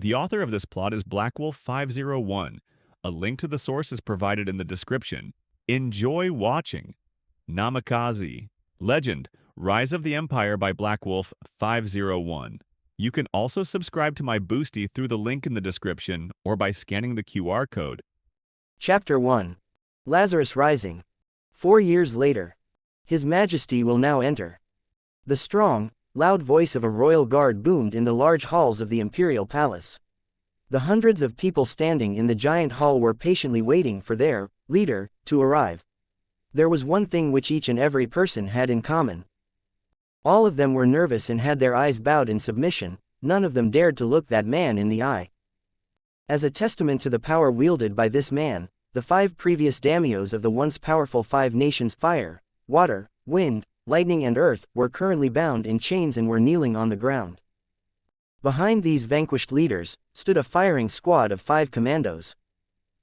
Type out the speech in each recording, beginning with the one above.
The author of this plot is BlackWolf501. A link to the source is provided in the description. Enjoy watching. Namikaze. Legend: Rise of the Empire by BlackWolf501. You can also subscribe to my Boosty through the link in the description or by scanning the QR code. Chapter 1. Lazarus Rising. 4 years later. His Majesty will now enter. The strong, loud voice of a royal guard boomed in the large halls of the imperial palace. The hundreds of people standing in the giant hall were patiently waiting for their leader to arrive. There was one thing which each and every person had in common. All of them were nervous and had their eyes bowed in submission. None of them dared to look that man in the eye. As a testament to the power wielded by this man, the 5 previous daimyos of the once powerful 5 nations, fire, water, wind, lightning and earth, were currently bound in chains and were kneeling on the ground. Behind these vanquished leaders stood a firing squad of 5 commandos.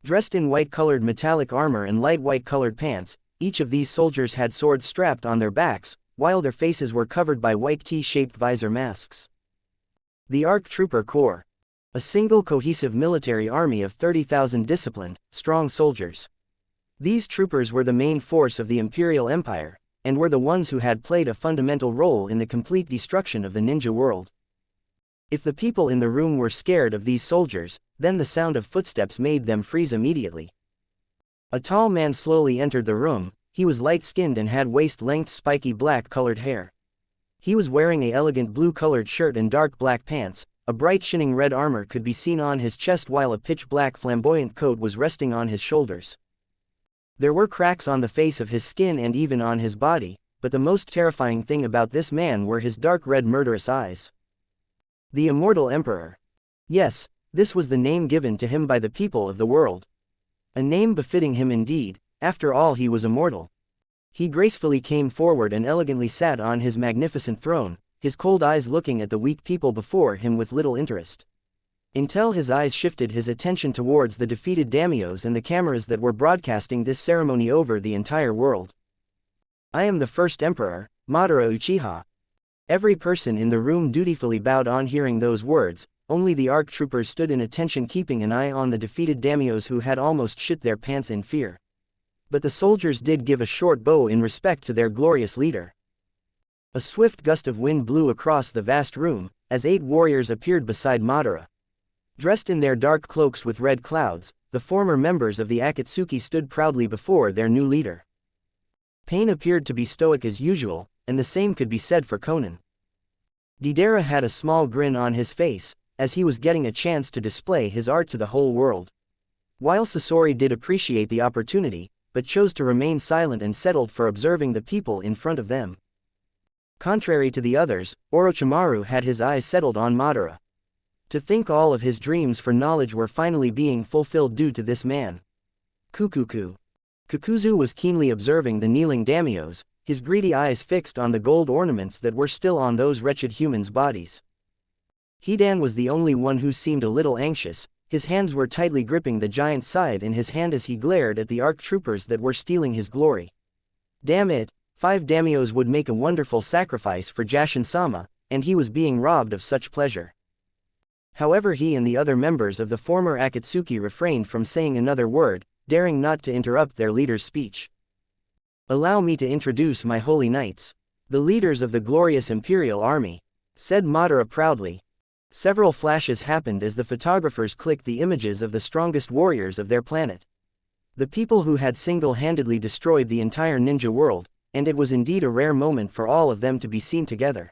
Dressed in white-colored metallic armor and light white-colored pants, each of these soldiers had swords strapped on their backs, while their faces were covered by white T-shaped visor masks. The ARC Trooper Corps. A single cohesive military army of 30,000 disciplined, strong soldiers. These troopers were the main force of the Imperial Empire, and were the ones who had played a fundamental role in the complete destruction of the ninja world. If the people in the room were scared of these soldiers, then the sound of footsteps made them freeze immediately. A tall man slowly entered the room. He was light-skinned and had waist-length spiky black-colored hair. He was wearing an elegant blue-colored shirt and dark black pants. A bright shining red armor could be seen on his chest while a pitch-black flamboyant coat was resting on his shoulders. There were cracks on the face of his skin and even on his body, but the most terrifying thing about this man were his dark red murderous eyes. The Immortal Emperor. Yes, this was the name given to him by the people of the world. A name befitting him indeed. After all, he was immortal. He gracefully came forward and elegantly sat on his magnificent throne, his cold eyes looking at the weak people before him with little interest. Until his eyes shifted his attention towards the defeated daimyos and the cameras that were broadcasting this ceremony over the entire world. I am the first emperor, Madara Uchiha. Every person in the room dutifully bowed on hearing those words. Only the ARC troopers stood in attention, keeping an eye on the defeated daimyos who had almost shit their pants in fear. But the soldiers did give a short bow in respect to their glorious leader. A swift gust of wind blew across the vast room, as 8 warriors appeared beside Madara. Dressed in their dark cloaks with red clouds, the former members of the Akatsuki stood proudly before their new leader. Pain appeared to be stoic as usual, and the same could be said for Conan. Deidara had a small grin on his face, as he was getting a chance to display his art to the whole world. While Sasori did appreciate the opportunity, but chose to remain silent and settled for observing the people in front of them. Contrary to the others, Orochimaru had his eyes settled on Madara. To think all of his dreams for knowledge were finally being fulfilled due to this man. Kukuku. Kukuzu was keenly observing the kneeling daimyos, his greedy eyes fixed on the gold ornaments that were still on those wretched humans' bodies. Hidan was the only one who seemed a little anxious. His hands were tightly gripping the giant scythe in his hand as he glared at the ARC troopers that were stealing his glory. Damn it, 5 daimyos would make a wonderful sacrifice for Jashin-sama, and he was being robbed of such pleasure. However, he and the other members of the former Akatsuki refrained from saying another word, daring not to interrupt their leader's speech. Allow me to introduce my holy knights, the leaders of the glorious Imperial Army, said Madara proudly. Several flashes happened as the photographers clicked the images of the strongest warriors of their planet. The people who had single-handedly destroyed the entire ninja world, and it was indeed a rare moment for all of them to be seen together.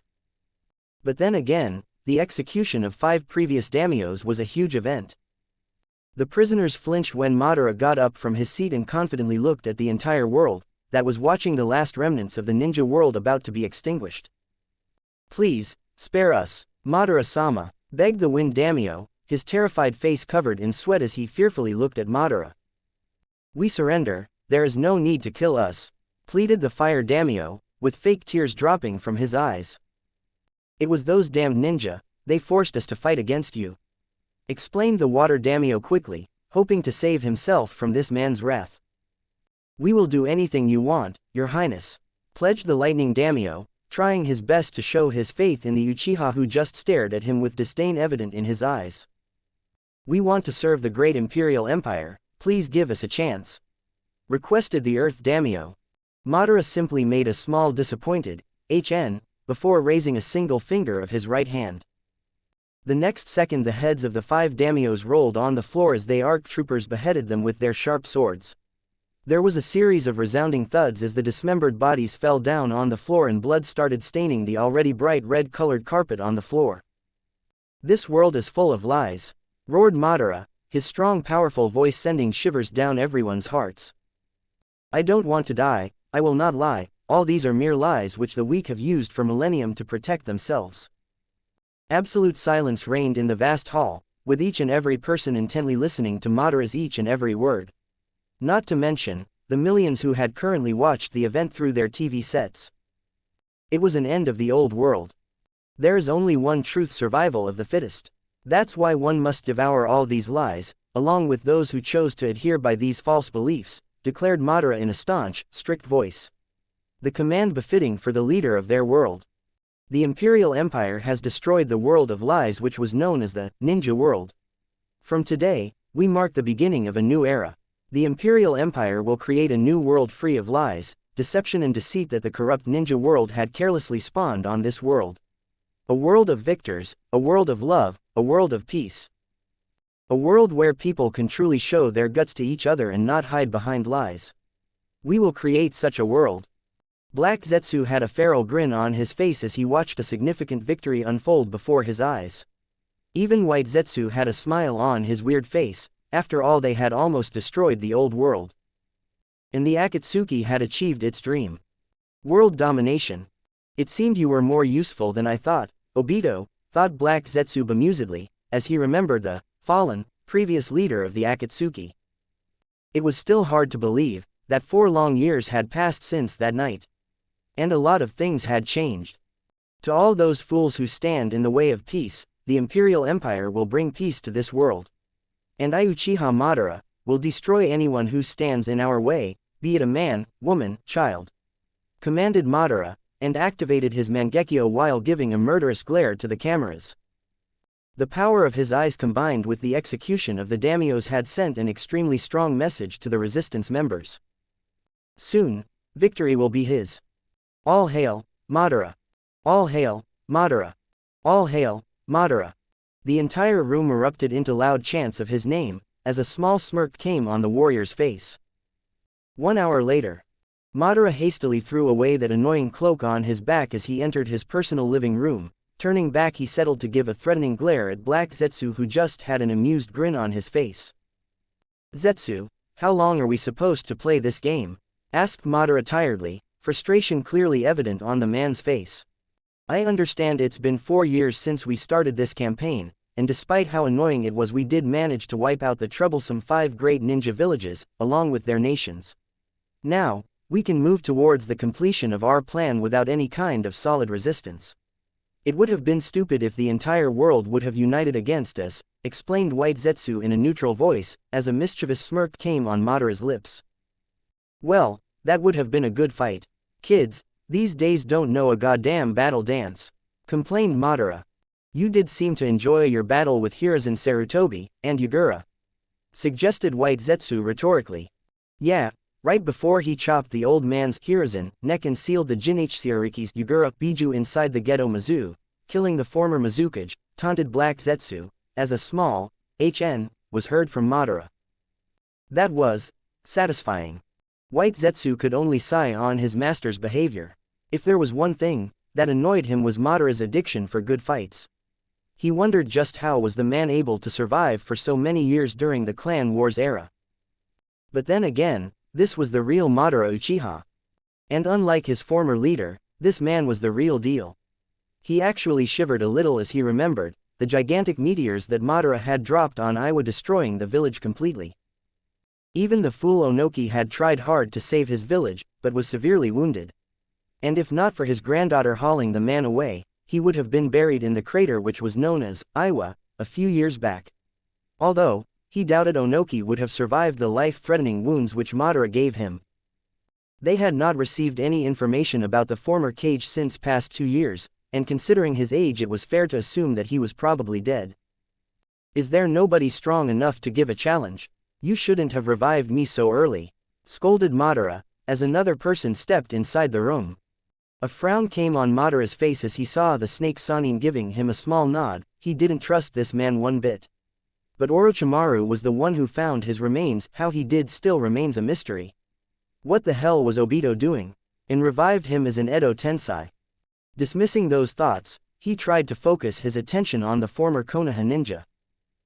But then again, the execution of 5 previous daimyos was a huge event. The prisoners flinched when Madara got up from his seat and confidently looked at the entire world, that was watching the last remnants of the ninja world about to be extinguished. Please, spare us. Madara-sama, begged the wind daimyo, his terrified face covered in sweat as he fearfully looked at Madara. We surrender, there is no need to kill us, pleaded the fire daimyo, with fake tears dropping from his eyes. It was those damned ninja, they forced us to fight against you, explained the water daimyo quickly, hoping to save himself from this man's wrath. We will do anything you want, your highness, pledged the lightning daimyo, trying his best to show his faith in the Uchiha who just stared at him with disdain evident in his eyes. We want to serve the great Imperial Empire, please give us a chance. Requested the Earth Daimyo. Madara simply made a small disappointed, HN, before raising a single finger of his right hand. The next second the heads of the 5 daimyos rolled on the floor as the ARC troopers beheaded them with their sharp swords. There was a series of resounding thuds as the dismembered bodies fell down on the floor and blood started staining the already bright red-colored carpet on the floor. This world is full of lies, roared Madara, his strong powerful voice sending shivers down everyone's hearts. I don't want to die, I will not lie, all these are mere lies which the weak have used for millennium to protect themselves. Absolute silence reigned in the vast hall, with each and every person intently listening to Madara's each and every word. Not to mention, the millions who had currently watched the event through their TV sets. It was an end of the old world. There is only one truth: survival of the fittest. That's why one must devour all these lies, along with those who chose to adhere by these false beliefs, declared Madara in a staunch, strict voice. The command befitting for the leader of their world. The Imperial Empire has destroyed the world of lies which was known as the ninja world. From today, we mark the beginning of a new era. The Imperial Empire will create a new world free of lies, deception and deceit that the corrupt ninja world had carelessly spawned on this world. A world of victors, a world of love, a world of peace. A world where people can truly show their guts to each other and not hide behind lies. We will create such a world. Black Zetsu had a feral grin on his face as he watched a significant victory unfold before his eyes. Even White Zetsu had a smile on his weird face. After all, they had almost destroyed the old world. And the Akatsuki had achieved its dream. World domination. It seemed you were more useful than I thought, Obito, thought Black Zetsu bemusedly, as he remembered the fallen, previous leader of the Akatsuki. It was still hard to believe that 4 long years had passed since that night. And a lot of things had changed. To all those fools who stand in the way of peace, the Imperial Empire will bring peace to this world. And I, Uchiha Madara, will destroy anyone who stands in our way, be it a man, woman, child. Commanded Madara, and activated his Mangekyo while giving a murderous glare to the cameras. The power of his eyes combined with the execution of the daimyos had sent an extremely strong message to the resistance members. Soon, victory will be his. All hail, Madara! All hail, Madara! All hail, Madara! The entire room erupted into loud chants of his name, as a small smirk came on the warrior's face. 1 hour later, Madara hastily threw away that annoying cloak on his back as he entered his personal living room. Turning back, he settled to give a threatening glare at Black Zetsu, who just had an amused grin on his face. Zetsu, how long are we supposed to play this game? Asked Madara tiredly, frustration clearly evident on the man's face. I understand it's been 4 years since we started this campaign, and despite how annoying it was, we did manage to wipe out the troublesome 5 great ninja villages, along with their nations. Now, we can move towards the completion of our plan without any kind of solid resistance. It would have been stupid if the entire world would have united against us, explained White Zetsu in a neutral voice, as a mischievous smirk came on Madara's lips. Well, that would have been a good fight. Kids, these days don't know a goddamn battle dance, complained Madara. You did seem to enjoy your battle with Hiruzen Sarutobi, and Yagura, suggested White Zetsu rhetorically. Yeah, right before he chopped the old man's Hiruzen neck and sealed the Jin'ichiriki's Yagura Biju inside the Gedo Mizu, killing the former Mizukage, taunted Black Zetsu, as a small HN was heard from Madara. That was satisfying. White Zetsu could only sigh on his master's behavior. If there was one thing that annoyed him was Madara's addiction for good fights. He wondered just how was the man able to survive for so many years during the Clan Wars era. But then again, this was the real Madara Uchiha. And unlike his former leader, this man was the real deal. He actually shivered a little as he remembered the gigantic meteors that Madara had dropped on Iwa, destroying the village completely. Even the fool Onoki had tried hard to save his village, but was severely wounded. And if not for his granddaughter hauling the man away, he would have been buried in the crater which was known as Iwa a few years back. Although, he doubted Onoki would have survived the life-threatening wounds which Madara gave him. They had not received any information about the former Kage since past 2 years, and considering his age, it was fair to assume that he was probably dead. Is there nobody strong enough to give a challenge? You shouldn't have revived me so early, scolded Madara, as another person stepped inside the room. A frown came on Madara's face as he saw the snake Sannin giving him a small nod. He didn't trust this man one bit. But Orochimaru was the one who found his remains. How he did still remains a mystery. What the hell was Obito doing? And revived him as an Edo Tensei. Dismissing those thoughts, he tried to focus his attention on the former Konoha ninja.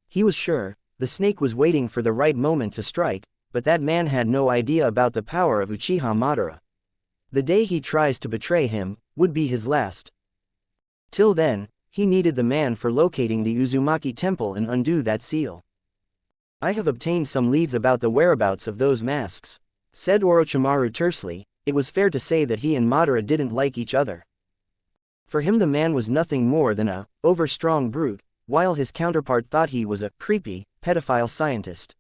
He was sure, the snake was waiting for the right moment to strike, but that man had no idea about the power of Uchiha Madara. The day he tries to betray him, would be his last. Till then, he needed the man for locating the Uzumaki temple and undo that seal. I have obtained some leads about the whereabouts of those masks, said Orochimaru tersely. It was fair to say that he and Madara didn't like each other. For him the man was nothing more than a overstrong brute, while his counterpart thought he was a creepy, pedophile scientist.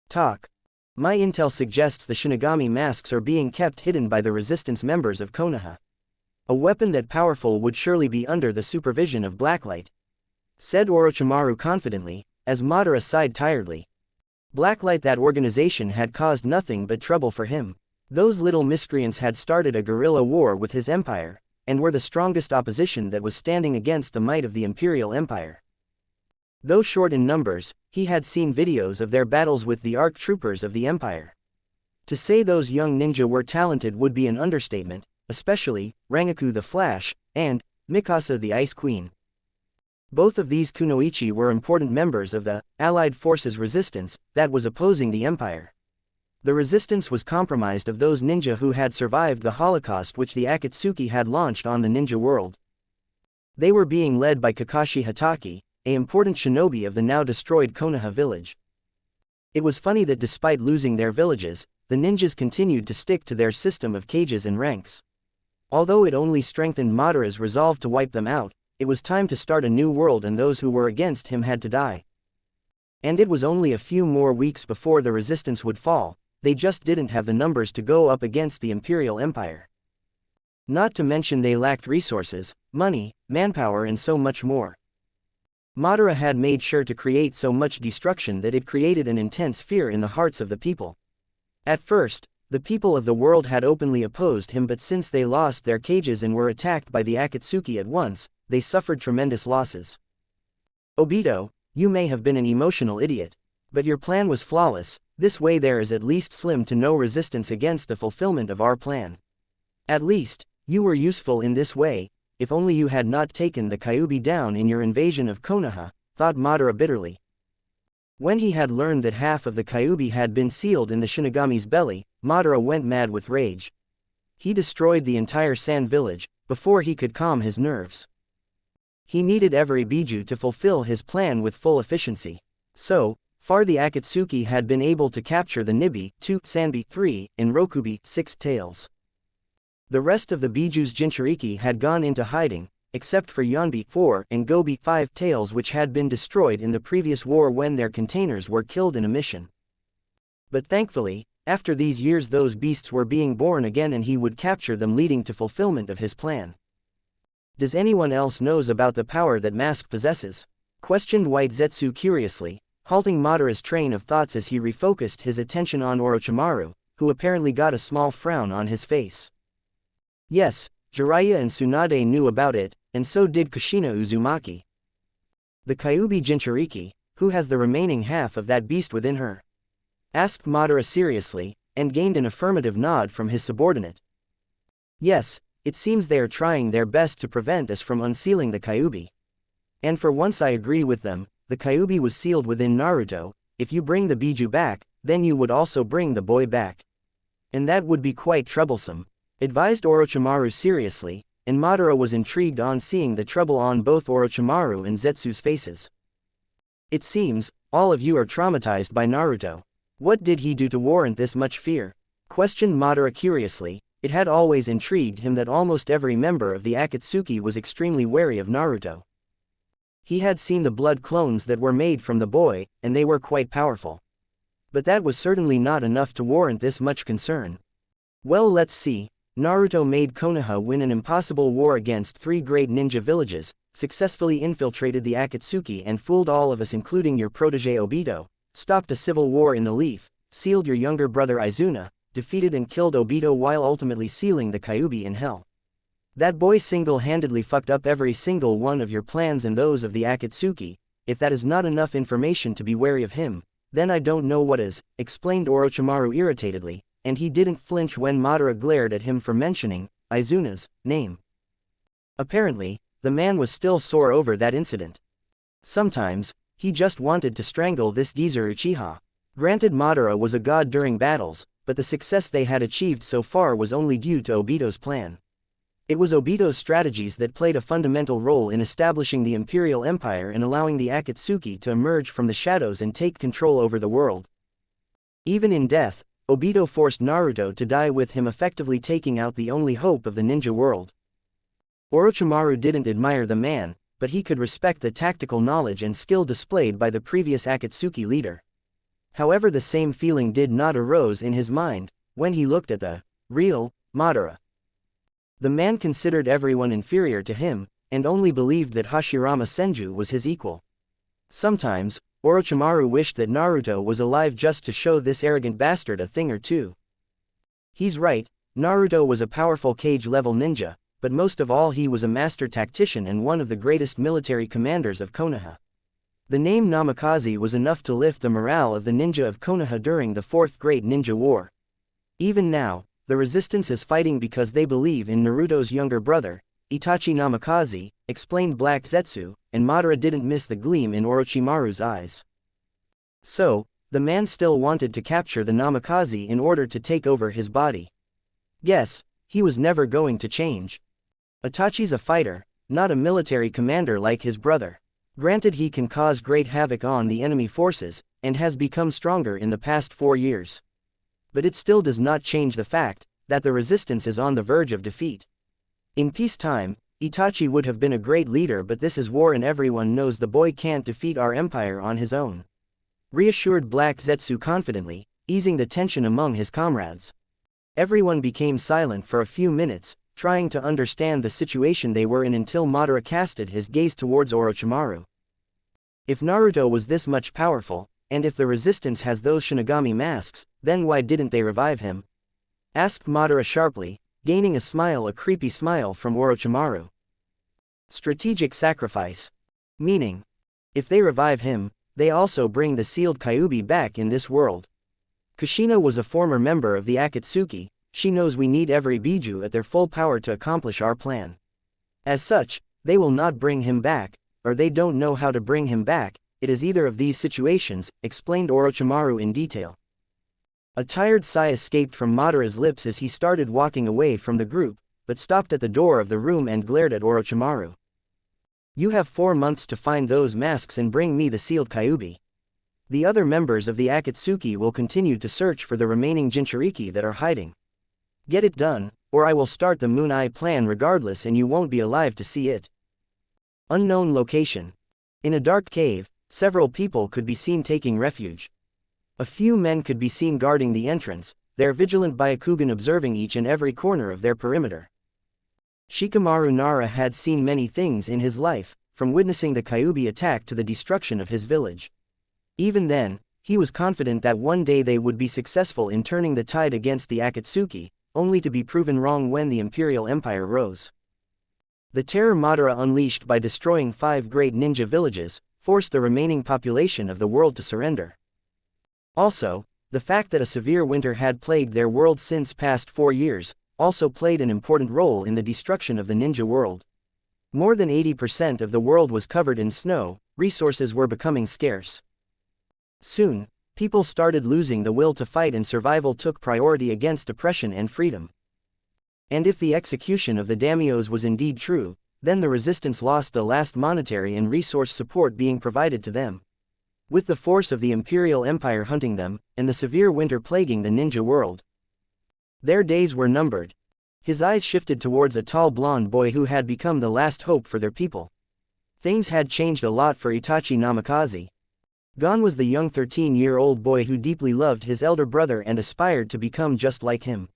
Talk. My intel suggests the Shinigami masks are being kept hidden by the resistance members of Konoha. A weapon that powerful would surely be under the supervision of Blacklight, said Orochimaru confidently, as Madara sighed tiredly. Blacklight, that organization had caused nothing but trouble for him. Those little miscreants had started a guerrilla war with his empire, and were the strongest opposition that was standing against the might of the Imperial Empire. Though short in numbers, he had seen videos of their battles with the ARC troopers of the Empire. To say those young ninja were talented would be an understatement, especially Rangaku the Flash, and Mikasa the Ice Queen. Both of these kunoichi were important members of the Allied Forces resistance that was opposing the Empire. The resistance was comprised of those ninja who had survived the Holocaust which the Akatsuki had launched on the ninja world. They were being led by Kakashi Hatake, an important shinobi of the now destroyed Konoha village. It was funny that despite losing their villages, the ninjas continued to stick to their system of cages and ranks. Although it only strengthened Madara's resolve to wipe them out, it was time to start a new world and those who were against him had to die. And it was only a few more weeks before the resistance would fall. They just didn't have the numbers to go up against the Imperial Empire. Not to mention they lacked resources, money, manpower and so much more. Madara had made sure to create so much destruction that it created an intense fear in the hearts of the people. At first, the people of the world had openly opposed him, but since they lost their cages and were attacked by the Akatsuki at once, they suffered tremendous losses. Obito, you may have been an emotional idiot, but your plan was flawless. This way there is at least slim to no resistance against the fulfillment of our plan. At least, you were useful in this way. If only you had not taken the Kyuubi down in your invasion of Konoha, thought Madara bitterly. When he had learned that half of the Kyuubi had been sealed in the Shinigami's belly, Madara went mad with rage. He destroyed the entire sand village, before he could calm his nerves. He needed every Biju to fulfill his plan with full efficiency. So far the Akatsuki had been able to capture the Nibi, 2, Sanbi, 3, and Rokubi, 6 tails. The rest of the Biju's Jinchuriki had gone into hiding, except for Yonbi, 4, and Gobi, 5 tails which had been destroyed in the previous war when their containers were killed in a mission. But thankfully, after these years those beasts were being born again and he would capture them, leading to fulfillment of his plan. Does anyone else knows about the power that Mask possesses? Questioned White Zetsu curiously, halting Madara's train of thoughts as he refocused his attention on Orochimaru, who apparently got a small frown on his face. Yes, Jiraiya and Tsunade knew about it, and so did Kushina Uzumaki. The Kyuubi Jinchuriki, who has the remaining half of that beast within her? Asked Madara seriously, and gained an affirmative nod from his subordinate. Yes, it seems they are trying their best to prevent us from unsealing the Kyuubi. And for once I agree with them, the Kyuubi was sealed within Naruto. If you bring the Biju back, then you would also bring the boy back. And that would be quite troublesome, advised Orochimaru seriously, and Madara was intrigued on seeing the trouble on both Orochimaru and Zetsu's faces. It seems, all of you are traumatized by Naruto. What did he do to warrant this much fear? Questioned Madara curiously. It had always intrigued him that almost every member of the Akatsuki was extremely wary of Naruto. He had seen the blood clones that were made from the boy, and they were quite powerful. But that was certainly not enough to warrant this much concern. Well, let's see. Naruto made Konoha win an impossible war against 3 great ninja villages, successfully infiltrated the Akatsuki and fooled all of us including your protege Obito, stopped a civil war in the Leaf, sealed your younger brother Izuna, defeated and killed Obito while ultimately sealing the Kyuubi in hell. That boy single-handedly fucked up every single one of your plans and those of the Akatsuki. If that is not enough information to be wary of him, then I don't know what is, explained Orochimaru irritatedly, and he didn't flinch when Madara glared at him for mentioning Izuna's name. Apparently, the man was still sore over that incident. Sometimes, he just wanted to strangle this geezer Uchiha. Granted, Madara was a god during battles, but the success they had achieved so far was only due to Obito's plan. It was Obito's strategies that played a fundamental role in establishing the Imperial Empire and allowing the Akatsuki to emerge from the shadows and take control over the world. Even in death, Obito forced Naruto to die with him, effectively taking out the only hope of the ninja world. Orochimaru didn't admire the man, but he could respect the tactical knowledge and skill displayed by the previous Akatsuki leader. However, the same feeling did not arise in his mind when he looked at the real Madara. The man considered everyone inferior to him, and only believed that Hashirama Senju was his equal. Sometimes, Orochimaru wished that Naruto was alive just to show this arrogant bastard a thing or two. He's right, Naruto was a powerful cage-level ninja, but most of all he was a master tactician and one of the greatest military commanders of Konoha. The name Namikaze was enough to lift the morale of the ninja of Konoha during the Fourth Great Ninja War. Even now, the resistance is fighting because they believe in Naruto's younger brother, Itachi Namikaze, explained Black Zetsu, and Madara didn't miss the gleam in Orochimaru's eyes. So, the man still wanted to capture the Namikaze in order to take over his body. Guess, he was never going to change. Itachi's a fighter, not a military commander like his brother. Granted, he can cause great havoc on the enemy forces, and has become stronger in the past 4 years. But it still does not change the fact that the resistance is on the verge of defeat. In peacetime, Itachi would have been a great leader, but this is war and everyone knows the boy can't defeat our empire on his own. Reassured Black Zetsu confidently, easing the tension among his comrades. Everyone became silent for a few minutes, trying to understand the situation they were in until Madara casted his gaze towards Orochimaru. If Naruto was this much powerful, and if the resistance has those Shinigami masks, then why didn't they revive him? Asked Madara sharply, gaining a creepy smile from Orochimaru. Strategic sacrifice. Meaning, if they revive him, they also bring the sealed Kyuubi back in this world. Kushina was a former member of the Akatsuki. She knows we need every Biju at their full power to accomplish our plan. As such, they will not bring him back, or they don't know how to bring him back. It is either of these situations, explained Orochimaru in detail. A tired sigh escaped from Madara's lips as he started walking away from the group, but stopped at the door of the room and glared at Orochimaru. You have 4 months to find those masks and bring me the sealed Kyuubi. The other members of the Akatsuki will continue to search for the remaining Jinchuriki that are hiding. Get it done, or I will start the Moon Eye plan regardless and you won't be alive to see it. Unknown location. In a dark cave, several people could be seen taking refuge. A few men could be seen guarding the entrance, their vigilant Byakugan observing each and every corner of their perimeter. Shikamaru Nara had seen many things in his life, from witnessing the Kyuubi attack to the destruction of his village. Even then, he was confident that one day they would be successful in turning the tide against the Akatsuki, only to be proven wrong when the Imperial Empire rose. The terror Madara unleashed by destroying 5 great ninja villages forced the remaining population of the world to surrender. Also, the fact that a severe winter had plagued their world since past 4 years also played an important role in the destruction of the ninja world. More than 80% of the world was covered in snow, resources were becoming scarce. Soon, people started losing the will to fight and survival took priority against oppression and freedom. And if the execution of the daimyos was indeed true, then the resistance lost the last monetary and resource support being provided to them. With the force of the Imperial Empire hunting them, and the severe winter plaguing the ninja world, their days were numbered. His eyes shifted towards a tall blonde boy who had become the last hope for their people. Things had changed a lot for Itachi Namikaze. Gone was the young 13-year-old boy who deeply loved his elder brother and aspired to become just like him.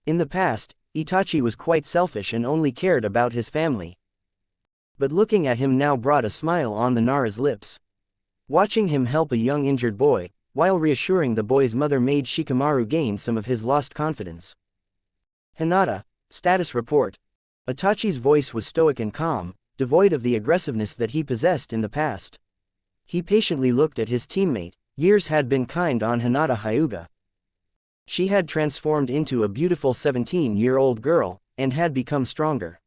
In the past, Itachi was quite selfish and only cared about his family. but looking at him now brought a smile on the Nara's lips. Watching him help a young injured boy, while reassuring the boy's mother made Shikamaru gain some of his lost confidence. Hinata, status report. Itachi's voice was stoic and calm, devoid of the aggressiveness that he possessed in the past. He patiently looked at his teammate. Years had been kind on Hinata Hyuga. She had transformed into a beautiful 17-year-old girl, and had become stronger.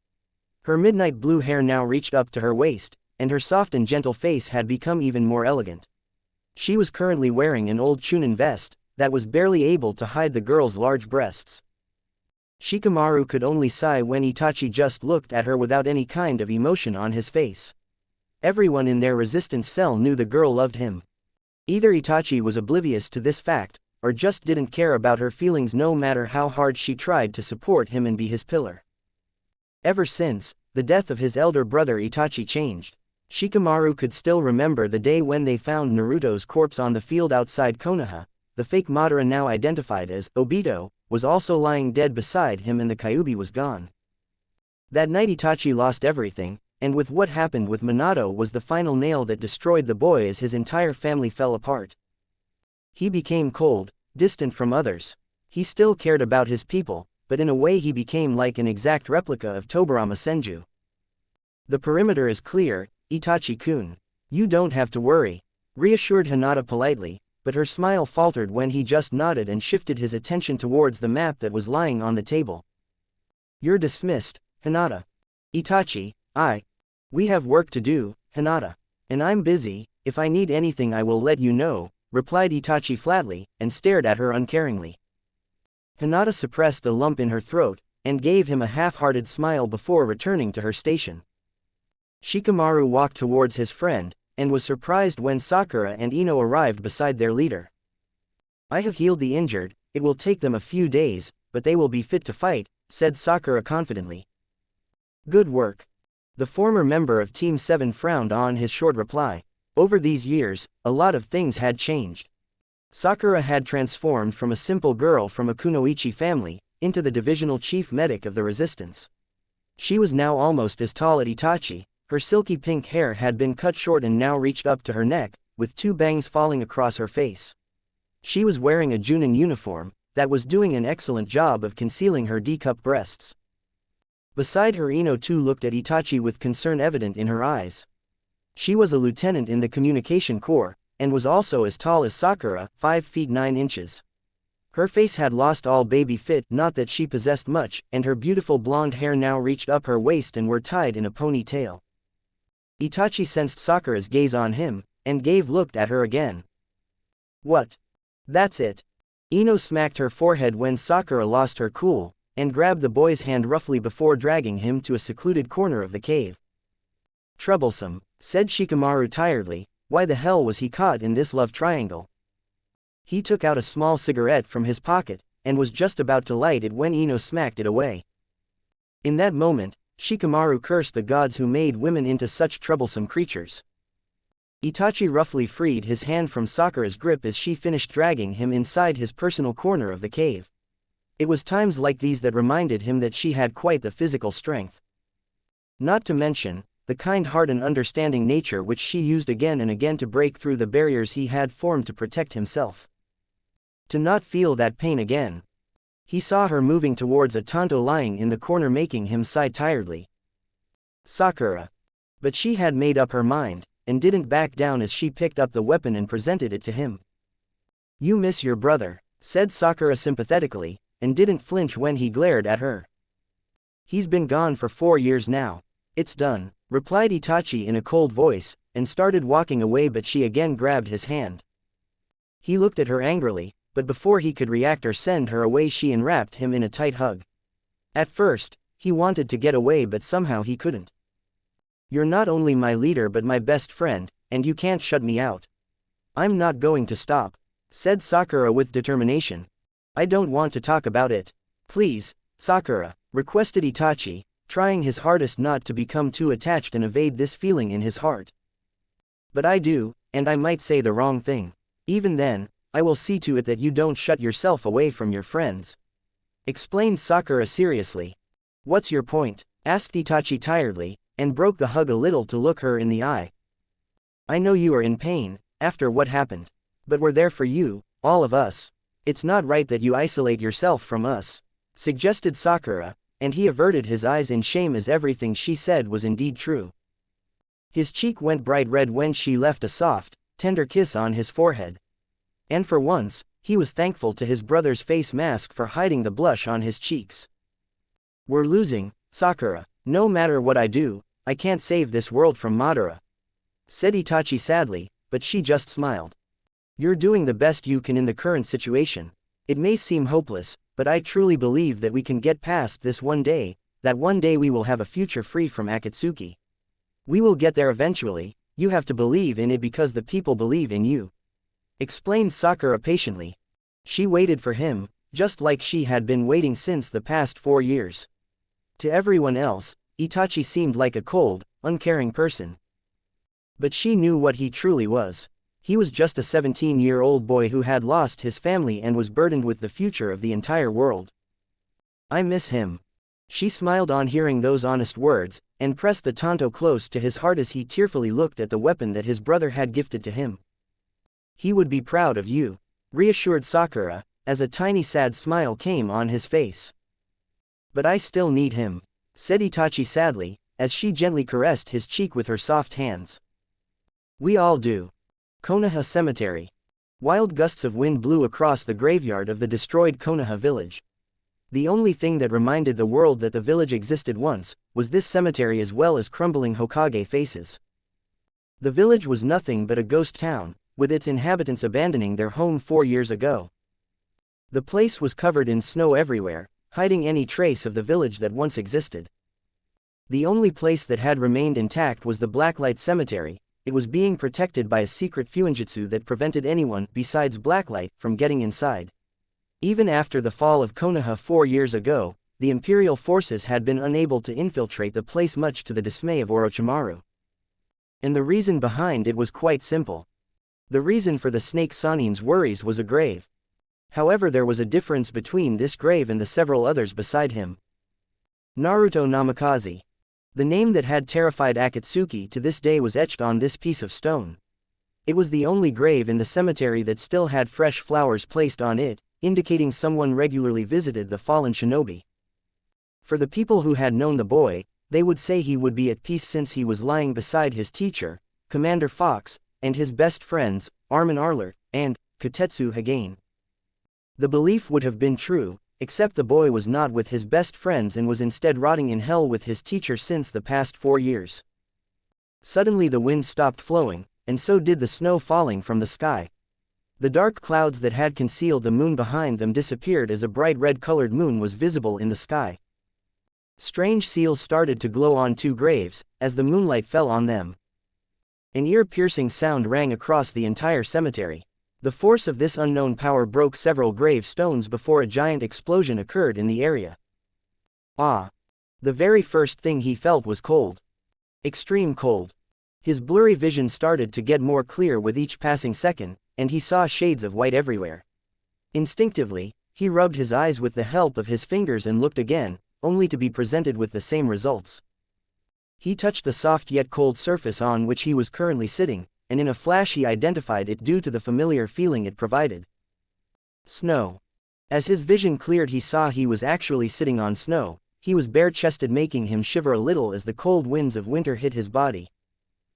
Her midnight blue hair now reached up to her waist, and her soft and gentle face had become even more elegant. She was currently wearing an old Chunin vest, that was barely able to hide the girl's large breasts. Shikamaru could only sigh when Itachi just looked at her without any kind of emotion on his face. Everyone in their resistance cell knew the girl loved him. Either Itachi was oblivious to this fact, or just didn't care about her feelings no matter how hard she tried to support him and be his pillar. Ever since the death of his elder brother, Itachi changed. Shikamaru could still remember the day when they found Naruto's corpse on the field outside Konoha. The fake Madara, now identified as Obito, was also lying dead beside him, and the Kyuubi was gone. That night Itachi lost everything, and with what happened with Minato was the final nail that destroyed the boy as his entire family fell apart. He became cold, distant from others. He still cared about his people, but in a way he became like an exact replica of Tobirama Senju. The perimeter is clear, Itachi-kun. You don't have to worry, reassured Hinata politely, but her smile faltered when he just nodded and shifted his attention towards the map that was lying on the table. You're dismissed, Hinata. Itachi, we have work to do, Hinata. And I'm busy. If I need anything I will let you know, replied Itachi flatly, and stared at her uncaringly. Hinata suppressed the lump in her throat, and gave him a half-hearted smile before returning to her station. Shikamaru walked towards his friend, and was surprised when Sakura and Ino arrived beside their leader. I have healed the injured, it will take them a few days, but they will be fit to fight, said Sakura confidently. Good work. The former member of Team 7 frowned on his short reply. Over these years, a lot of things had changed. Sakura had transformed from a simple girl from a kunoichi family, into the divisional chief medic of the resistance. She was now almost as tall as Itachi. Her silky pink hair had been cut short and now reached up to her neck, with two bangs falling across her face. She was wearing a Junin uniform, that was doing an excellent job of concealing her D-cup breasts. Beside her, Ino too looked at Itachi with concern evident in her eyes. She was a lieutenant in the communication corps, and was also as tall as Sakura, 5 feet 9 inches. Her face had lost all baby fit, not that she possessed much, and her beautiful blonde hair now reached up her waist and were tied in a ponytail. Itachi sensed Sakura's gaze on him, and looked at her again. What? That's it. Ino smacked her forehead when Sakura lost her cool, and grabbed the boy's hand roughly before dragging him to a secluded corner of the cave. Troublesome, said Shikamaru tiredly. Why the hell was he caught in this love triangle? He took out a small cigarette from his pocket, and was just about to light it when Ino smacked it away. In that moment, Shikamaru cursed the gods who made women into such troublesome creatures. Itachi roughly freed his hand from Sakura's grip as she finished dragging him inside his personal corner of the cave. It was times like these that reminded him that she had quite the physical strength. Not to mention, the kind heart and understanding nature which she used again and again to break through the barriers he had formed to protect himself. To not feel that pain again. He saw her moving towards a Tonto lying in the corner, making him sigh tiredly. Sakura. But she had made up her mind, and didn't back down as she picked up the weapon and presented it to him. You miss your brother, said Sakura sympathetically, and didn't flinch when he glared at her. He's been gone for 4 years now. It's done, replied Itachi in a cold voice, and started walking away, but she again grabbed his hand. He looked at her angrily, but before he could react or send her away, she enwrapped him in a tight hug. At first, he wanted to get away, but somehow he couldn't. You're not only my leader but my best friend, and you can't shut me out. I'm not going to stop, said Sakura with determination. I don't want to talk about it. Please, Sakura, requested Itachi, trying his hardest not to become too attached and evade this feeling in his heart. But I do, and I might say the wrong thing. Even then, I will see to it that you don't shut yourself away from your friends, explained Sakura seriously. What's your point? Asked Itachi tiredly, and broke the hug a little to look her in the eye. I know you are in pain, after what happened. But we're there for you, all of us. It's not right that you isolate yourself from us, suggested Sakura, and he averted his eyes in shame as everything she said was indeed true. His cheek went bright red when she left a soft, tender kiss on his forehead. And for once, he was thankful to his brother's face mask for hiding the blush on his cheeks. We're losing, Sakura. No matter what I do, I can't save this world from Madara, said Itachi sadly, but she just smiled. You're doing the best you can in the current situation. It may seem hopeless, but I truly believe that we can get past this one day, that one day we will have a future free from Akatsuki. We will get there eventually. You have to believe in it because the people believe in you, explained Sakura patiently. She waited for him, just like she had been waiting since the past 4 years. To everyone else, Itachi seemed like a cold, uncaring person. But she knew what he truly was. He was just a 17-year-old boy who had lost his family and was burdened with the future of the entire world. I miss him. She smiled on hearing those honest words, and pressed the tanto close to his heart as he tearfully looked at the weapon that his brother had gifted to him. He would be proud of you, reassured Sakura, as a tiny sad smile came on his face. But I still need him, said Itachi sadly, as she gently caressed his cheek with her soft hands. We all do. Konoha Cemetery. Wild gusts of wind blew across the graveyard of the destroyed Konoha village. The only thing that reminded the world that the village existed once, was this cemetery as well as crumbling Hokage faces. The village was nothing but a ghost town, with its inhabitants abandoning their home 4 years ago. The place was covered in snow everywhere, hiding any trace of the village that once existed. The only place that had remained intact was the Blacklight Cemetery. It was being protected by a secret fuinjutsu that prevented anyone besides Blacklight from getting inside. Even after the fall of Konoha 4 years ago, the Imperial forces had been unable to infiltrate the place, much to the dismay of Orochimaru. And the reason behind it was quite simple. The reason for the Snake Sanin's worries was a grave. However, there was a difference between this grave and the several others beside him. Naruto Namikaze. The name that had terrified Akatsuki to this day was etched on this piece of stone. It was the only grave in the cemetery that still had fresh flowers placed on it, indicating someone regularly visited the fallen shinobi. For the people who had known the boy, they would say he would be at peace since he was lying beside his teacher, Commander Fox, and his best friends, Armin Arler, and Kotetsu Hagane. The belief would have been true, except the boy was not with his best friends and was instead rotting in hell with his teacher since the past 4 years. Suddenly the wind stopped flowing, and so did the snow falling from the sky. The dark clouds that had concealed the moon behind them disappeared as a bright red-colored moon was visible in the sky. Strange seals started to glow on 2 graves, as the moonlight fell on them. An ear-piercing sound rang across the entire cemetery. The force of this unknown power broke several grave stones before a giant explosion occurred in the area. Ah! The very first thing he felt was cold. Extreme cold. His blurry vision started to get more clear with each passing second, and he saw shades of white everywhere. Instinctively, he rubbed his eyes with the help of his fingers and looked again, only to be presented with the same results. He touched the soft yet cold surface on which he was currently sitting, and in a flash he identified it due to the familiar feeling it provided. Snow. As his vision cleared, he saw he was actually sitting on snow. He was bare-chested, making him shiver a little as the cold winds of winter hit his body.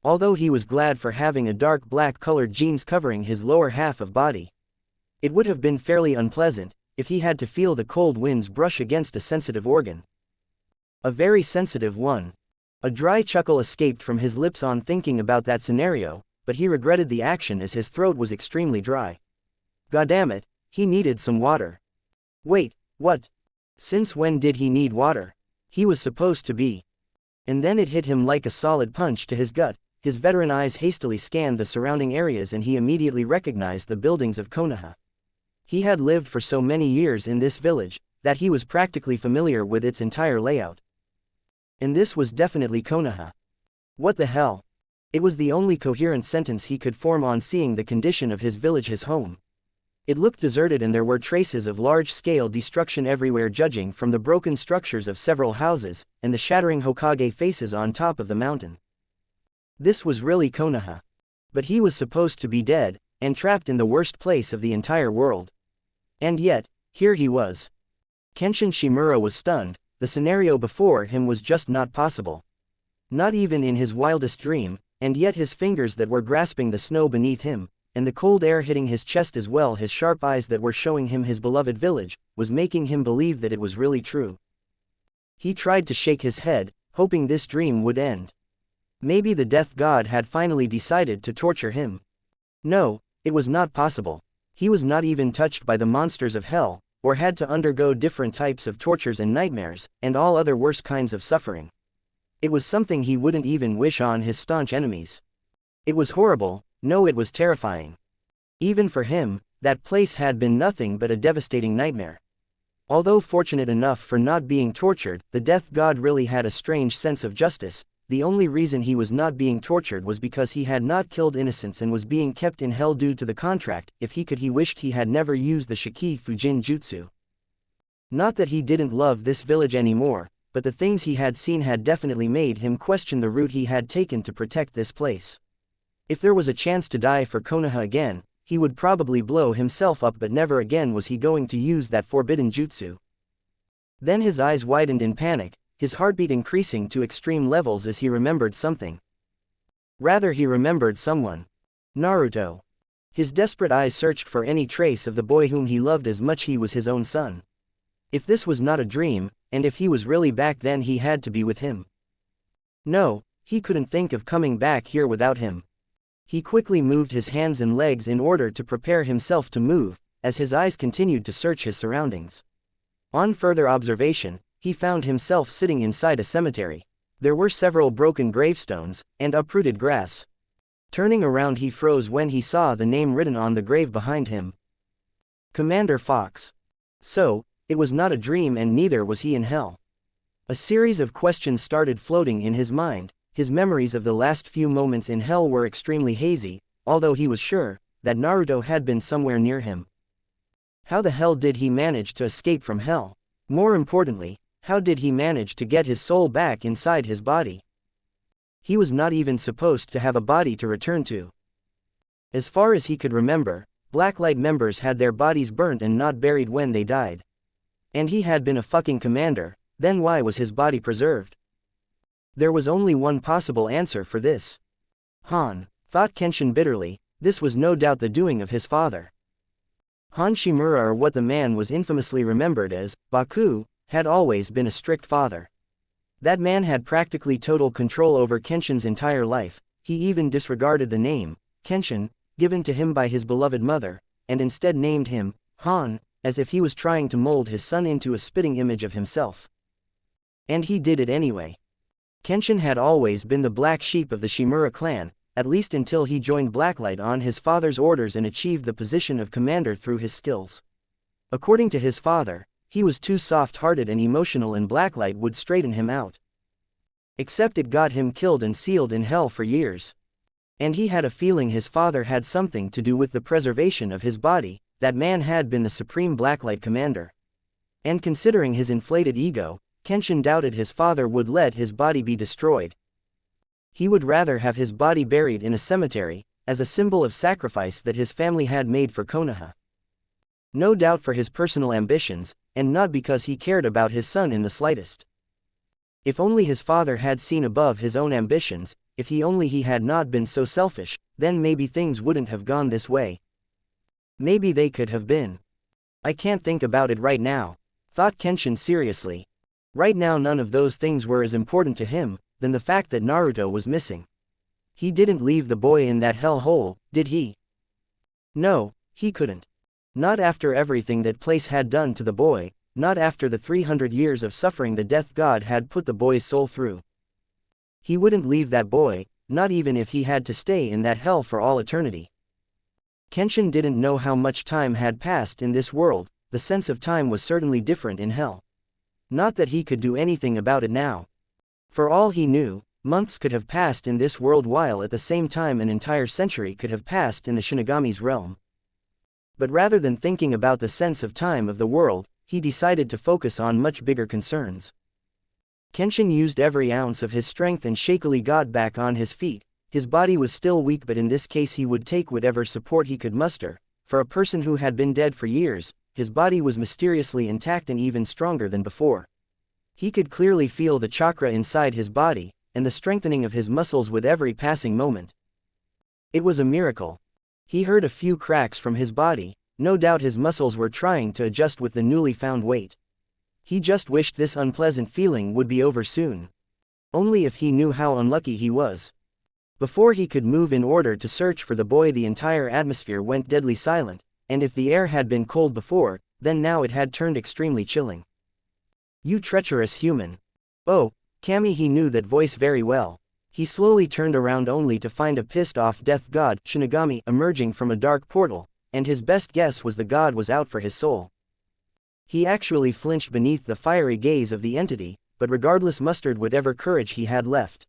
Although he was glad for having a dark black-colored jeans covering his lower half of body. It would have been fairly unpleasant if he had to feel the cold winds brush against a sensitive organ. A very sensitive one. A dry chuckle escaped from his lips on thinking about that scenario, but he regretted the action as his throat was extremely dry. Goddammit, he needed some water. Wait, what? Since when did he need water? He was supposed to be. And then it hit him like a solid punch to his gut. His veteran eyes hastily scanned the surrounding areas and he immediately recognized the buildings of Konoha. He had lived for so many years in this village, that he was practically familiar with its entire layout. And this was definitely Konoha. What the hell? It was the only coherent sentence he could form on seeing the condition of his village, his home. It looked deserted and there were traces of large-scale destruction everywhere, judging from the broken structures of several houses, and the shattering Hokage faces on top of the mountain. This was really Konoha. But he was supposed to be dead, and trapped in the worst place of the entire world. And yet, here he was. Kenshin Shimura was stunned. The scenario before him was just not possible. Not even in his wildest dream, and yet his fingers that were grasping the snow beneath him, and the cold air hitting his chest as well his sharp eyes that were showing him his beloved village, was making him believe that it was really true. He tried to shake his head, hoping this dream would end. Maybe the death god had finally decided to torture him. No, it was not possible. He was not even touched by the monsters of hell, or had to undergo different types of tortures and nightmares, and all other worse kinds of suffering. It was something he wouldn't even wish on his staunch enemies. It was horrible, no, it was terrifying. Even for him, that place had been nothing but a devastating nightmare. Although fortunate enough for not being tortured, the death god really had a strange sense of justice. The only reason he was not being tortured was because he had not killed innocents and was being kept in hell due to the contract. If he could, he wished he had never used the Shiki Fujin Jutsu. Not that he didn't love this village anymore, but the things he had seen had definitely made him question the route he had taken to protect this place. If there was a chance to die for Konoha again, he would probably blow himself up, but never again was he going to use that forbidden jutsu. Then his eyes widened in panic, his heartbeat increasing to extreme levels as he remembered something. Rather, he remembered someone. Naruto. His desperate eyes searched for any trace of the boy whom he loved as much he was his own son. If this was not a dream, and if he was really back, then he had to be with him. No, he couldn't think of coming back here without him. He quickly moved his hands and legs in order to prepare himself to move, as his eyes continued to search his surroundings. On further observation, he found himself sitting inside a cemetery. There were several broken gravestones, and uprooted grass. Turning around, he froze when he saw the name written on the grave behind him. Commander Fox. So, it was not a dream, and neither was he in hell. A series of questions started floating in his mind. His memories of the last few moments in hell were extremely hazy, although he was sure that Naruto had been somewhere near him. How the hell did he manage to escape from hell? More importantly, how did he manage to get his soul back inside his body? He was not even supposed to have a body to return to. As far as he could remember, Blacklight members had their bodies burnt and not buried when they died. And he had been a fucking commander, then why was his body preserved? There was only one possible answer for this. Han, thought Kenshin bitterly, this was no doubt the doing of his father. Han Shimura, or what the man was infamously remembered as, Baku, had always been a strict father. That man had practically total control over Kenshin's entire life. He even disregarded the name, Kenshin, given to him by his beloved mother, and instead named him, Han, as if he was trying to mold his son into a spitting image of himself. And he did it anyway. Kenshin had always been the black sheep of the Shimura clan, at least until he joined Blacklight on his father's orders and achieved the position of commander through his skills. According to his father, he was too soft-hearted and emotional, and Blacklight would straighten him out. Except it got him killed and sealed in hell for years. And he had a feeling his father had something to do with the preservation of his body. That man had been the supreme Blacklight commander. And considering his inflated ego, Kenshin doubted his father would let his body be destroyed. He would rather have his body buried in a cemetery, as a symbol of sacrifice that his family had made for Konoha. No doubt for his personal ambitions, and not because he cared about his son in the slightest. If only his father had seen above his own ambitions, if he had not been so selfish, then maybe things wouldn't have gone this way. Maybe they could have been. I can't think about it right now, thought Kenshin seriously. Right now none of those things were as important to him than the fact that Naruto was missing. He didn't leave the boy in that hell hole, did he? No, he couldn't. Not after everything that place had done to the boy, not after the 300 years of suffering the death god had put the boy's soul through. He wouldn't leave that boy, not even if he had to stay in that hell for all eternity. Kenshin didn't know how much time had passed in this world. The sense of time was certainly different in hell. Not that he could do anything about it now. For all he knew, months could have passed in this world while at the same time an entire century could have passed in the Shinigami's realm. But rather than thinking about the sense of time of the world, he decided to focus on much bigger concerns. Kenshin used every ounce of his strength and shakily got back on his feet. His body was still weak, but in this case he would take whatever support he could muster. For a person who had been dead for years, his body was mysteriously intact and even stronger than before. He could clearly feel the chakra inside his body, and the strengthening of his muscles with every passing moment. It was a miracle. He heard a few cracks from his body. No doubt his muscles were trying to adjust with the newly found weight. He just wished this unpleasant feeling would be over soon. Only if he knew how unlucky he was. Before he could move in order to search for the boy, the entire atmosphere went deadly silent, and if the air had been cold before, then now it had turned extremely chilling. You treacherous human. Oh, Kami, he knew that voice very well. He slowly turned around only to find a pissed-off death god, Shinigami, emerging from a dark portal, and his best guess was the god was out for his soul. He actually flinched beneath the fiery gaze of the entity, but regardless mustered whatever courage he had left.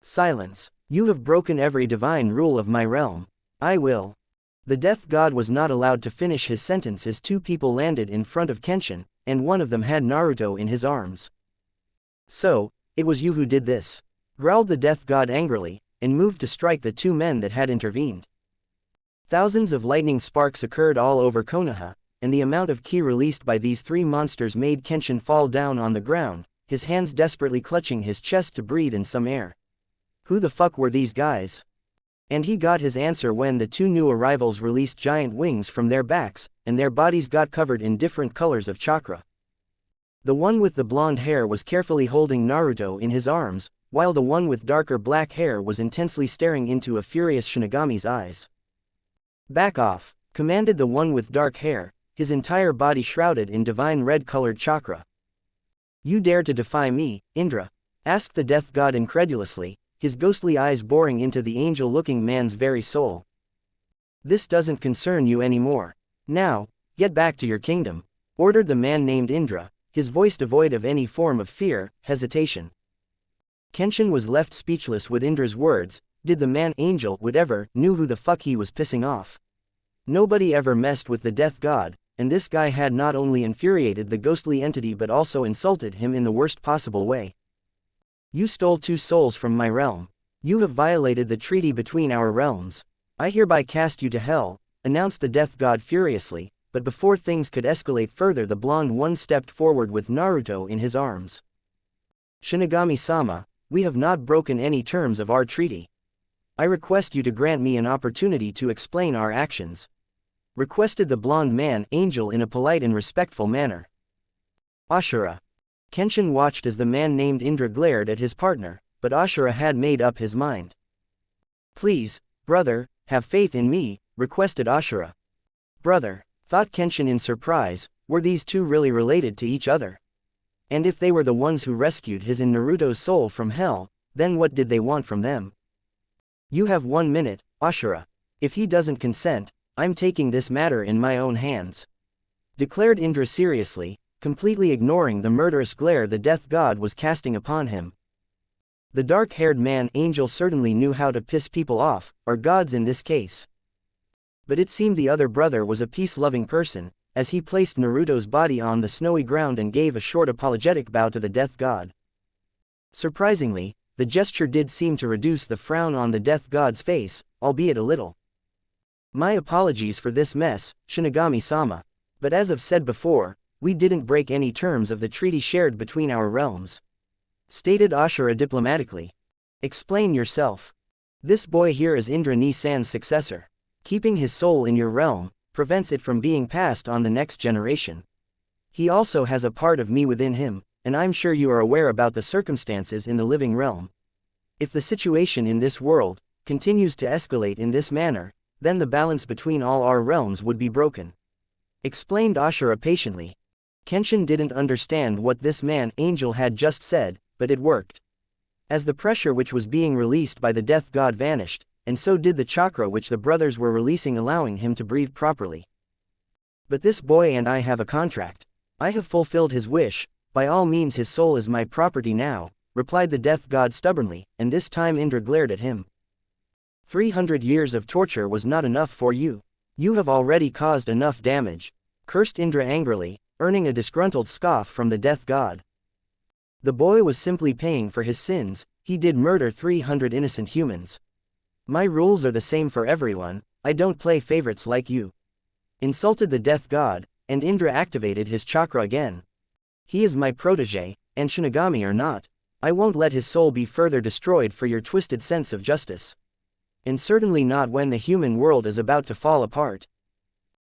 Silence. You have broken every divine rule of my realm. I will. The death god was not allowed to finish his sentence as two people landed in front of Kenshin, and one of them had Naruto in his arms. So, it was you who did this, growled the death god angrily, and moved to strike the two men that had intervened. Thousands of lightning sparks occurred all over Konoha, and the amount of ki released by these three monsters made Kenshin fall down on the ground, his hands desperately clutching his chest to breathe in some air. Who the fuck were these guys? And he got his answer when the two new arrivals released giant wings from their backs, and their bodies got covered in different colors of chakra. The one with the blonde hair was carefully holding Naruto in his arms, while the one with darker black hair was intensely staring into a furious Shinigami's eyes. Back off, commanded the one with dark hair, his entire body shrouded in divine red-colored chakra. You dare to defy me, Indra? Asked the death god incredulously, his ghostly eyes boring into the angel-looking man's very soul. This doesn't concern you anymore. Now, get back to your kingdom, ordered the man named Indra, his voice devoid of any form of fear, hesitation. Kenshin was left speechless with Indra's words. Did the man, angel, whatever, knew who the fuck he was pissing off? Nobody ever messed with the death god, and this guy had not only infuriated the ghostly entity but also insulted him in the worst possible way. You stole two souls from my realm. You have violated the treaty between our realms. I hereby cast you to hell, announced the death god furiously, but before things could escalate further, the blonde one stepped forward with Naruto in his arms. Shinigami-sama, we have not broken any terms of our treaty. I request you to grant me an opportunity to explain our actions. Requested the blonde man, angel, in a polite and respectful manner. Ashura. Kenshin watched as the man named Indra glared at his partner, but Ashura had made up his mind. Please, brother, have faith in me, requested Ashura. Brother, thought Kenshin in surprise, were these two really related to each other? And if they were the ones who rescued his and Naruto's soul from hell, then what did they want from them? You have 1 minute, Ashura. If he doesn't consent, I'm taking this matter in my own hands, declared Indra seriously, completely ignoring the murderous glare the death god was casting upon him. The dark-haired man, angel, certainly knew how to piss people off, or gods in this case. But it seemed the other brother was a peace-loving person, as he placed Naruto's body on the snowy ground and gave a short apologetic bow to the death god. Surprisingly, the gesture did seem to reduce the frown on the death god's face, albeit a little. My apologies for this mess, Shinigami-sama. But as I've said before, we didn't break any terms of the treaty shared between our realms, stated Ashura diplomatically. Explain yourself. This boy here is Indra Ni-san's successor. Keeping his soul in your realm prevents it from being passed on the next generation. He also has a part of me within him, and I'm sure you are aware about the circumstances in the living realm. If the situation in this world continues to escalate in this manner, then the balance between all our realms would be broken, explained Ashura patiently. Kenshin didn't understand what this man, angel, had just said, but it worked. As the pressure which was being released by the death god vanished, and so did the chakra which the brothers were releasing, allowing him to breathe properly. But this boy and I have a contract. I have fulfilled his wish. By all means, his soul is my property now, replied the death god stubbornly, and this time Indra glared at him. 300 years of torture was not enough for you. You have already caused enough damage, cursed Indra angrily, earning a disgruntled scoff from the death god. The boy was simply paying for his sins. He did murder 300 innocent humans. My rules are the same for everyone, I don't play favorites like you. Insulted the death god, and Indra activated his chakra again. He is my protege, and Shinigami or not, I won't let his soul be further destroyed for your twisted sense of justice. And certainly not when the human world is about to fall apart.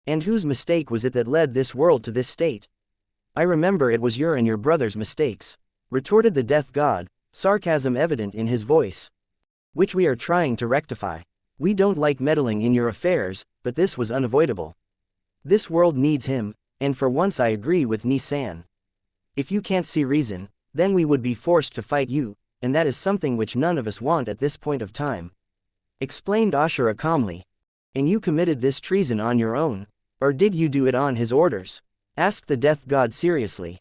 And whose mistake was it that led this world to this state? I remember it was your and your brother's mistakes, retorted the death god, sarcasm evident in his voice. Which we are trying to rectify. We don't like meddling in your affairs, but this was unavoidable. This world needs him, and for once I agree with Ni-san. If you can't see reason, then we would be forced to fight you, and that is something which none of us want at this point of time. Explained Ashura calmly. And you committed this treason on your own, or did you do it on his orders? Asked the death god seriously.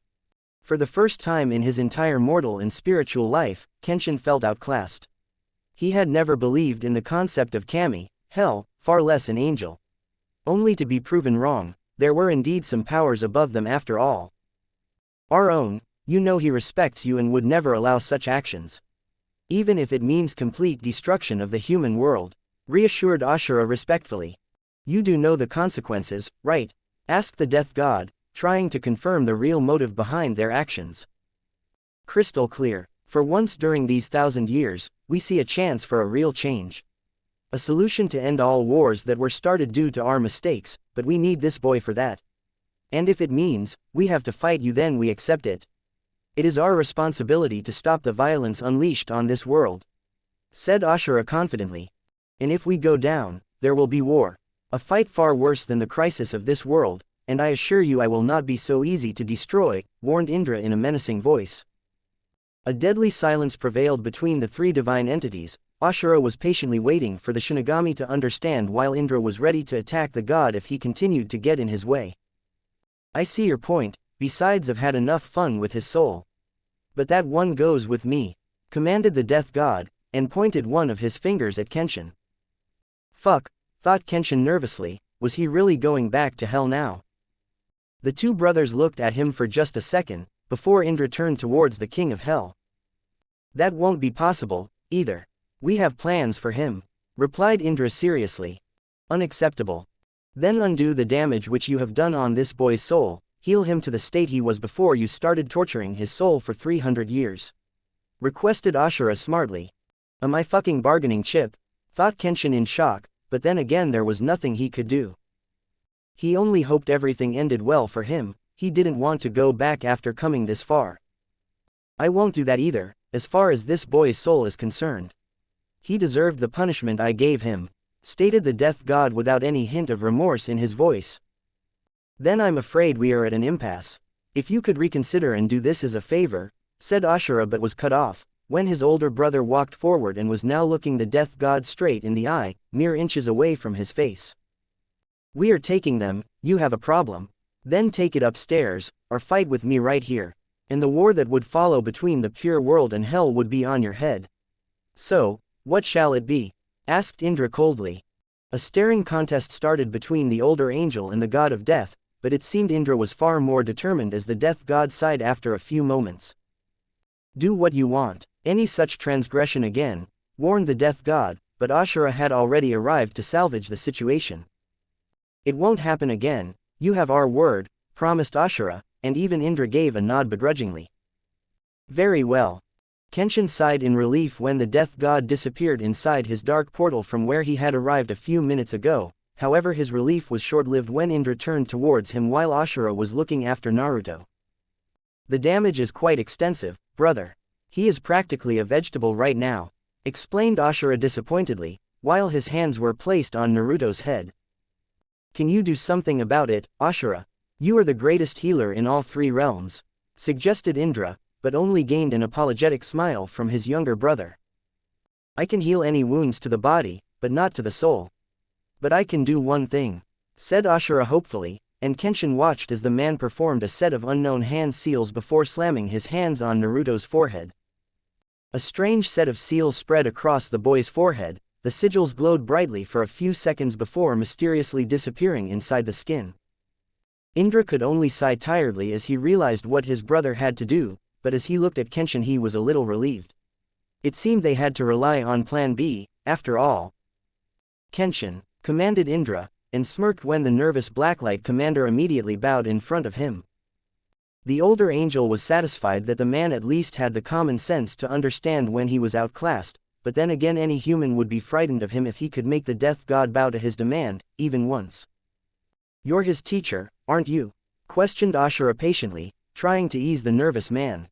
For the first time in his entire mortal and spiritual life, Kenshin felt outclassed. He had never believed in the concept of kami, hell, far less an angel. Only to be proven wrong, there were indeed some powers above them after all. Our own, you know he respects you and would never allow such actions. Even if it means complete destruction of the human world, reassured Ashura respectfully. You do know the consequences, right? Asked the death god, trying to confirm the real motive behind their actions. Crystal clear. For once during these 1,000 years, we see a chance for a real change. A solution to end all wars that were started due to our mistakes, but we need this boy for that. And if it means we have to fight you, then we accept it. It is our responsibility to stop the violence unleashed on this world. Said Ashura confidently. And if we go down, there will be war. A fight far worse than the crisis of this world, and I assure you I will not be so easy to destroy, warned Indra in a menacing voice. A deadly silence prevailed between the three divine entities. Ashura was patiently waiting for the Shinigami to understand while Indra was ready to attack the god if he continued to get in his way. I see your point, besides I've had enough fun with his soul. But that one goes with me, commanded the death god, and pointed one of his fingers at Kenshin. Fuck, thought Kenshin nervously, was he really going back to hell now? The two brothers looked at him for just a second, before Indra turned towards the king of hell. That won't be possible, either. We have plans for him, replied Indra seriously. Unacceptable. Then undo the damage which you have done on this boy's soul, heal him to the state he was before you started torturing his soul for 300 years. Requested Ashura smartly. Am I fucking bargaining chip? Thought Kenshin in shock, but then again there was nothing he could do. He only hoped everything ended well for him. He didn't want to go back after coming this far. I won't do that either, as far as this boy's soul is concerned. He deserved the punishment I gave him, stated the death god without any hint of remorse in his voice. Then I'm afraid we are at an impasse. If you could reconsider and do this as a favor, said Ashura, but was cut off, when his older brother walked forward and was now looking the death god straight in the eye, mere inches away from his face. We are taking them, you have a problem. Then take it upstairs, or fight with me right here, and the war that would follow between the pure world and hell would be on your head. So, what shall it be? Asked Indra coldly. A staring contest started between the older angel and the god of death, but it seemed Indra was far more determined as the death god sighed after a few moments. Do what you want. Any such transgression again, warned the death god, but Ashura had already arrived to salvage the situation. It won't happen again. You have our word, promised Ashura, and even Indra gave a nod begrudgingly. Very well. Kenshin sighed in relief when the death god disappeared inside his dark portal from where he had arrived a few minutes ago. However, his relief was short-lived when Indra turned towards him while Ashura was looking after Naruto. The damage is quite extensive, brother. He is practically a vegetable right now, explained Ashura disappointedly, while his hands were placed on Naruto's head. Can you do something about it, Ashura? You are the greatest healer in all three realms, suggested Indra, but only gained an apologetic smile from his younger brother. I can heal any wounds to the body, but not to the soul. But I can do one thing, said Ashura hopefully, and Kenshin watched as the man performed a set of unknown hand seals before slamming his hands on Naruto's forehead. A strange set of seals spread across the boy's forehead, the sigils glowed brightly for a few seconds before mysteriously disappearing inside the skin. Indra could only sigh tiredly as he realized what his brother had to do, but as he looked at Kenshin he was a little relieved. It seemed they had to rely on Plan B, after all. Kenshin, commanded Indra, and smirked when the nervous Blacklight commander immediately bowed in front of him. The older angel was satisfied that the man at least had the common sense to understand when he was outclassed, but then again any human would be frightened of him if he could make the death god bow to his demand, even once. "You're his teacher, aren't you?" questioned Ashura patiently, trying to ease the nervous man.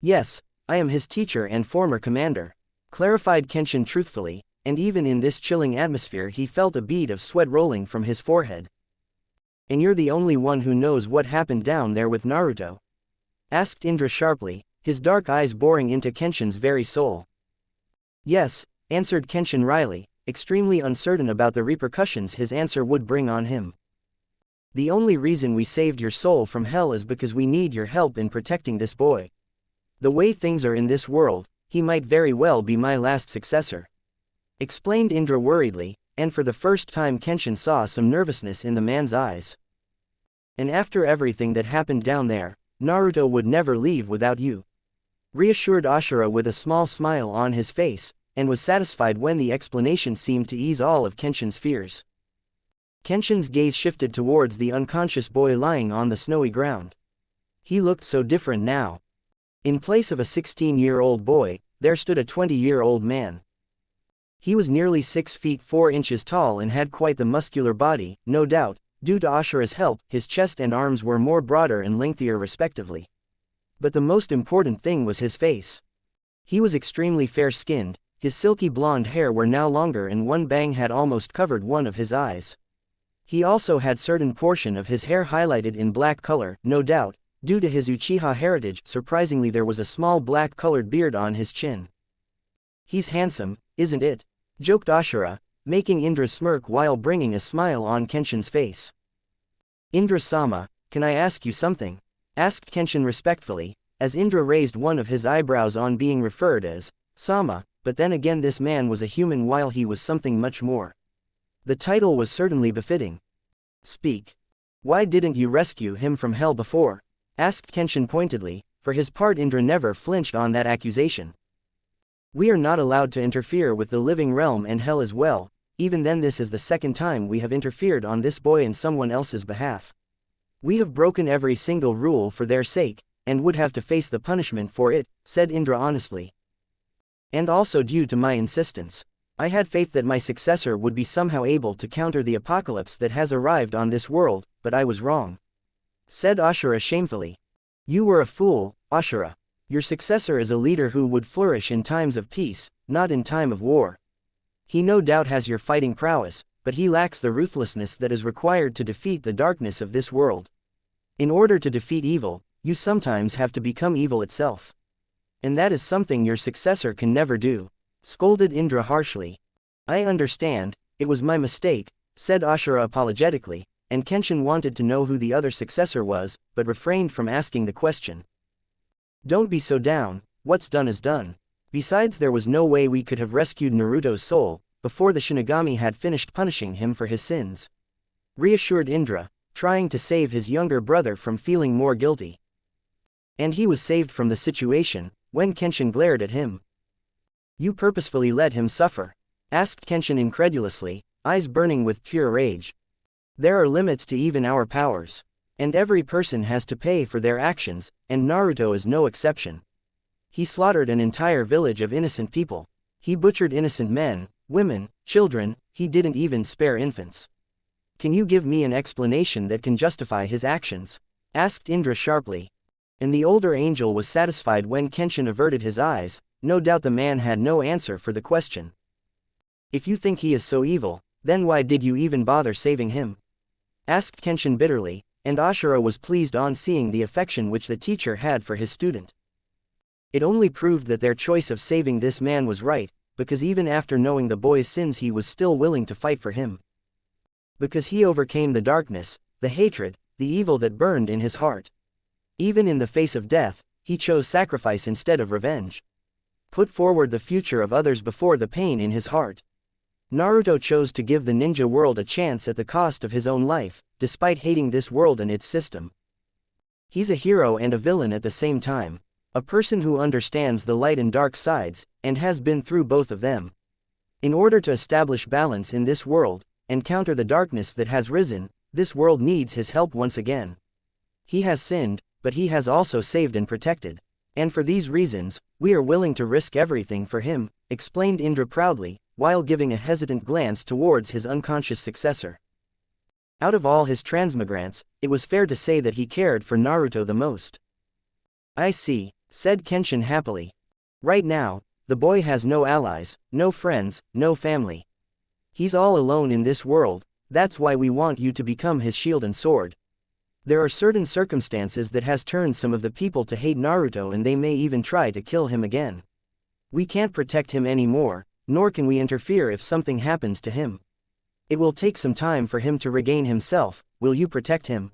"Yes, I am his teacher and former commander," clarified Kenshin truthfully, and even in this chilling atmosphere he felt a bead of sweat rolling from his forehead. "And you're the only one who knows what happened down there with Naruto?" asked Indra sharply, his dark eyes boring into Kenshin's very soul. "Yes," answered Kenshin wryly, extremely uncertain about the repercussions his answer would bring on him. "The only reason we saved your soul from hell is because we need your help in protecting this boy. The way things are in this world, he might very well be my last successor," explained Indra worriedly, and for the first time Kenshin saw some nervousness in the man's eyes. "And after everything that happened down there, Naruto would never leave without you," reassured Ashura with a small smile on his face, and was satisfied when the explanation seemed to ease all of Kenshin's fears. Kenshin's gaze shifted towards the unconscious boy lying on the snowy ground. He looked so different now. In place of a 16-year-old boy, there stood a 20-year-old man. He was nearly 6 feet 4 inches tall and had quite the muscular body, no doubt. Due to Ashura's help, his chest and arms were more broader and lengthier respectively. But the most important thing was his face. He was extremely fair-skinned, his silky blonde hair were now longer and one bang had almost covered one of his eyes. He also had certain portion of his hair highlighted in black color, no doubt, due to his Uchiha heritage. Surprisingly there was a small black-colored beard on his chin. "He's handsome, isn't it?" joked Ashura, making Indra smirk while bringing a smile on Kenshin's face. "Indra-sama, can I ask you something?" asked Kenshin respectfully, as Indra raised one of his eyebrows on being referred as Sama, but then again this man was a human while he was something much more. The title was certainly befitting. "Speak. Why didn't you rescue him from hell before?" asked Kenshin pointedly. For his part Indra never flinched on that accusation. "We are not allowed to interfere with the living realm and hell as well, even then this is the second time we have interfered on this boy in someone else's behalf. We have broken every single rule for their sake, and would have to face the punishment for it," said Indra honestly. "And also due to my insistence. I had faith that my successor would be somehow able to counter the apocalypse that has arrived on this world, but I was wrong," said Ashura shamefully. "You were a fool, Ashura. Your successor is a leader who would flourish in times of peace, not in time of war. He no doubt has your fighting prowess, but he lacks the ruthlessness that is required to defeat the darkness of this world. In order to defeat evil, you sometimes have to become evil itself. And that is something your successor can never do," scolded Indra harshly. "I understand, it was my mistake," said Ashura apologetically, and Kenshin wanted to know who the other successor was, but refrained from asking the question. "Don't be so down, what's done is done. Besides there was no way we could have rescued Naruto's soul, before the Shinigami had finished punishing him for his sins," reassured Indra, trying to save his younger brother from feeling more guilty. "And he was saved from the situation," when Kenshin glared at him. "You purposefully let him suffer?" asked Kenshin incredulously, eyes burning with pure rage. "There are limits to even our powers. And every person has to pay for their actions, and Naruto is no exception. He slaughtered an entire village of innocent people. He butchered innocent men, women, children, he didn't even spare infants. Can you give me an explanation that can justify his actions?" asked Indra sharply. And the older angel was satisfied when Kenshin averted his eyes. No doubt the man had no answer for the question. "If you think he is so evil, then why did you even bother saving him?" asked Kenshin bitterly, and Ashura was pleased on seeing the affection which the teacher had for his student. It only proved that their choice of saving this man was right, because even after knowing the boy's sins he was still willing to fight for him. Because he overcame the darkness, the hatred, the evil that burned in his heart. Even in the face of death, he chose sacrifice instead of revenge. Put forward the future of others before the pain in his heart. Naruto chose to give the ninja world a chance at the cost of his own life, despite hating this world and its system. He's a hero and a villain at the same time, a person who understands the light and dark sides, and has been through both of them. In order to establish balance in this world, and counter the darkness that has risen, this world needs his help once again. He has sinned, but he has also saved and protected. And for these reasons, we are willing to risk everything for him, explained Indra proudly, while giving a hesitant glance towards his unconscious successor. Out of all his transmigrants, it was fair to say that he cared for Naruto the most. I see, said Kenshin happily. Right now, the boy has no allies, no friends, no family. He's all alone in this world, that's why we want you to become his shield and sword. There are certain circumstances that has turned some of the people to hate Naruto, and they may even try to kill him again. We can't protect him anymore, nor can we interfere if something happens to him. It will take some time for him to regain himself. Will you protect him?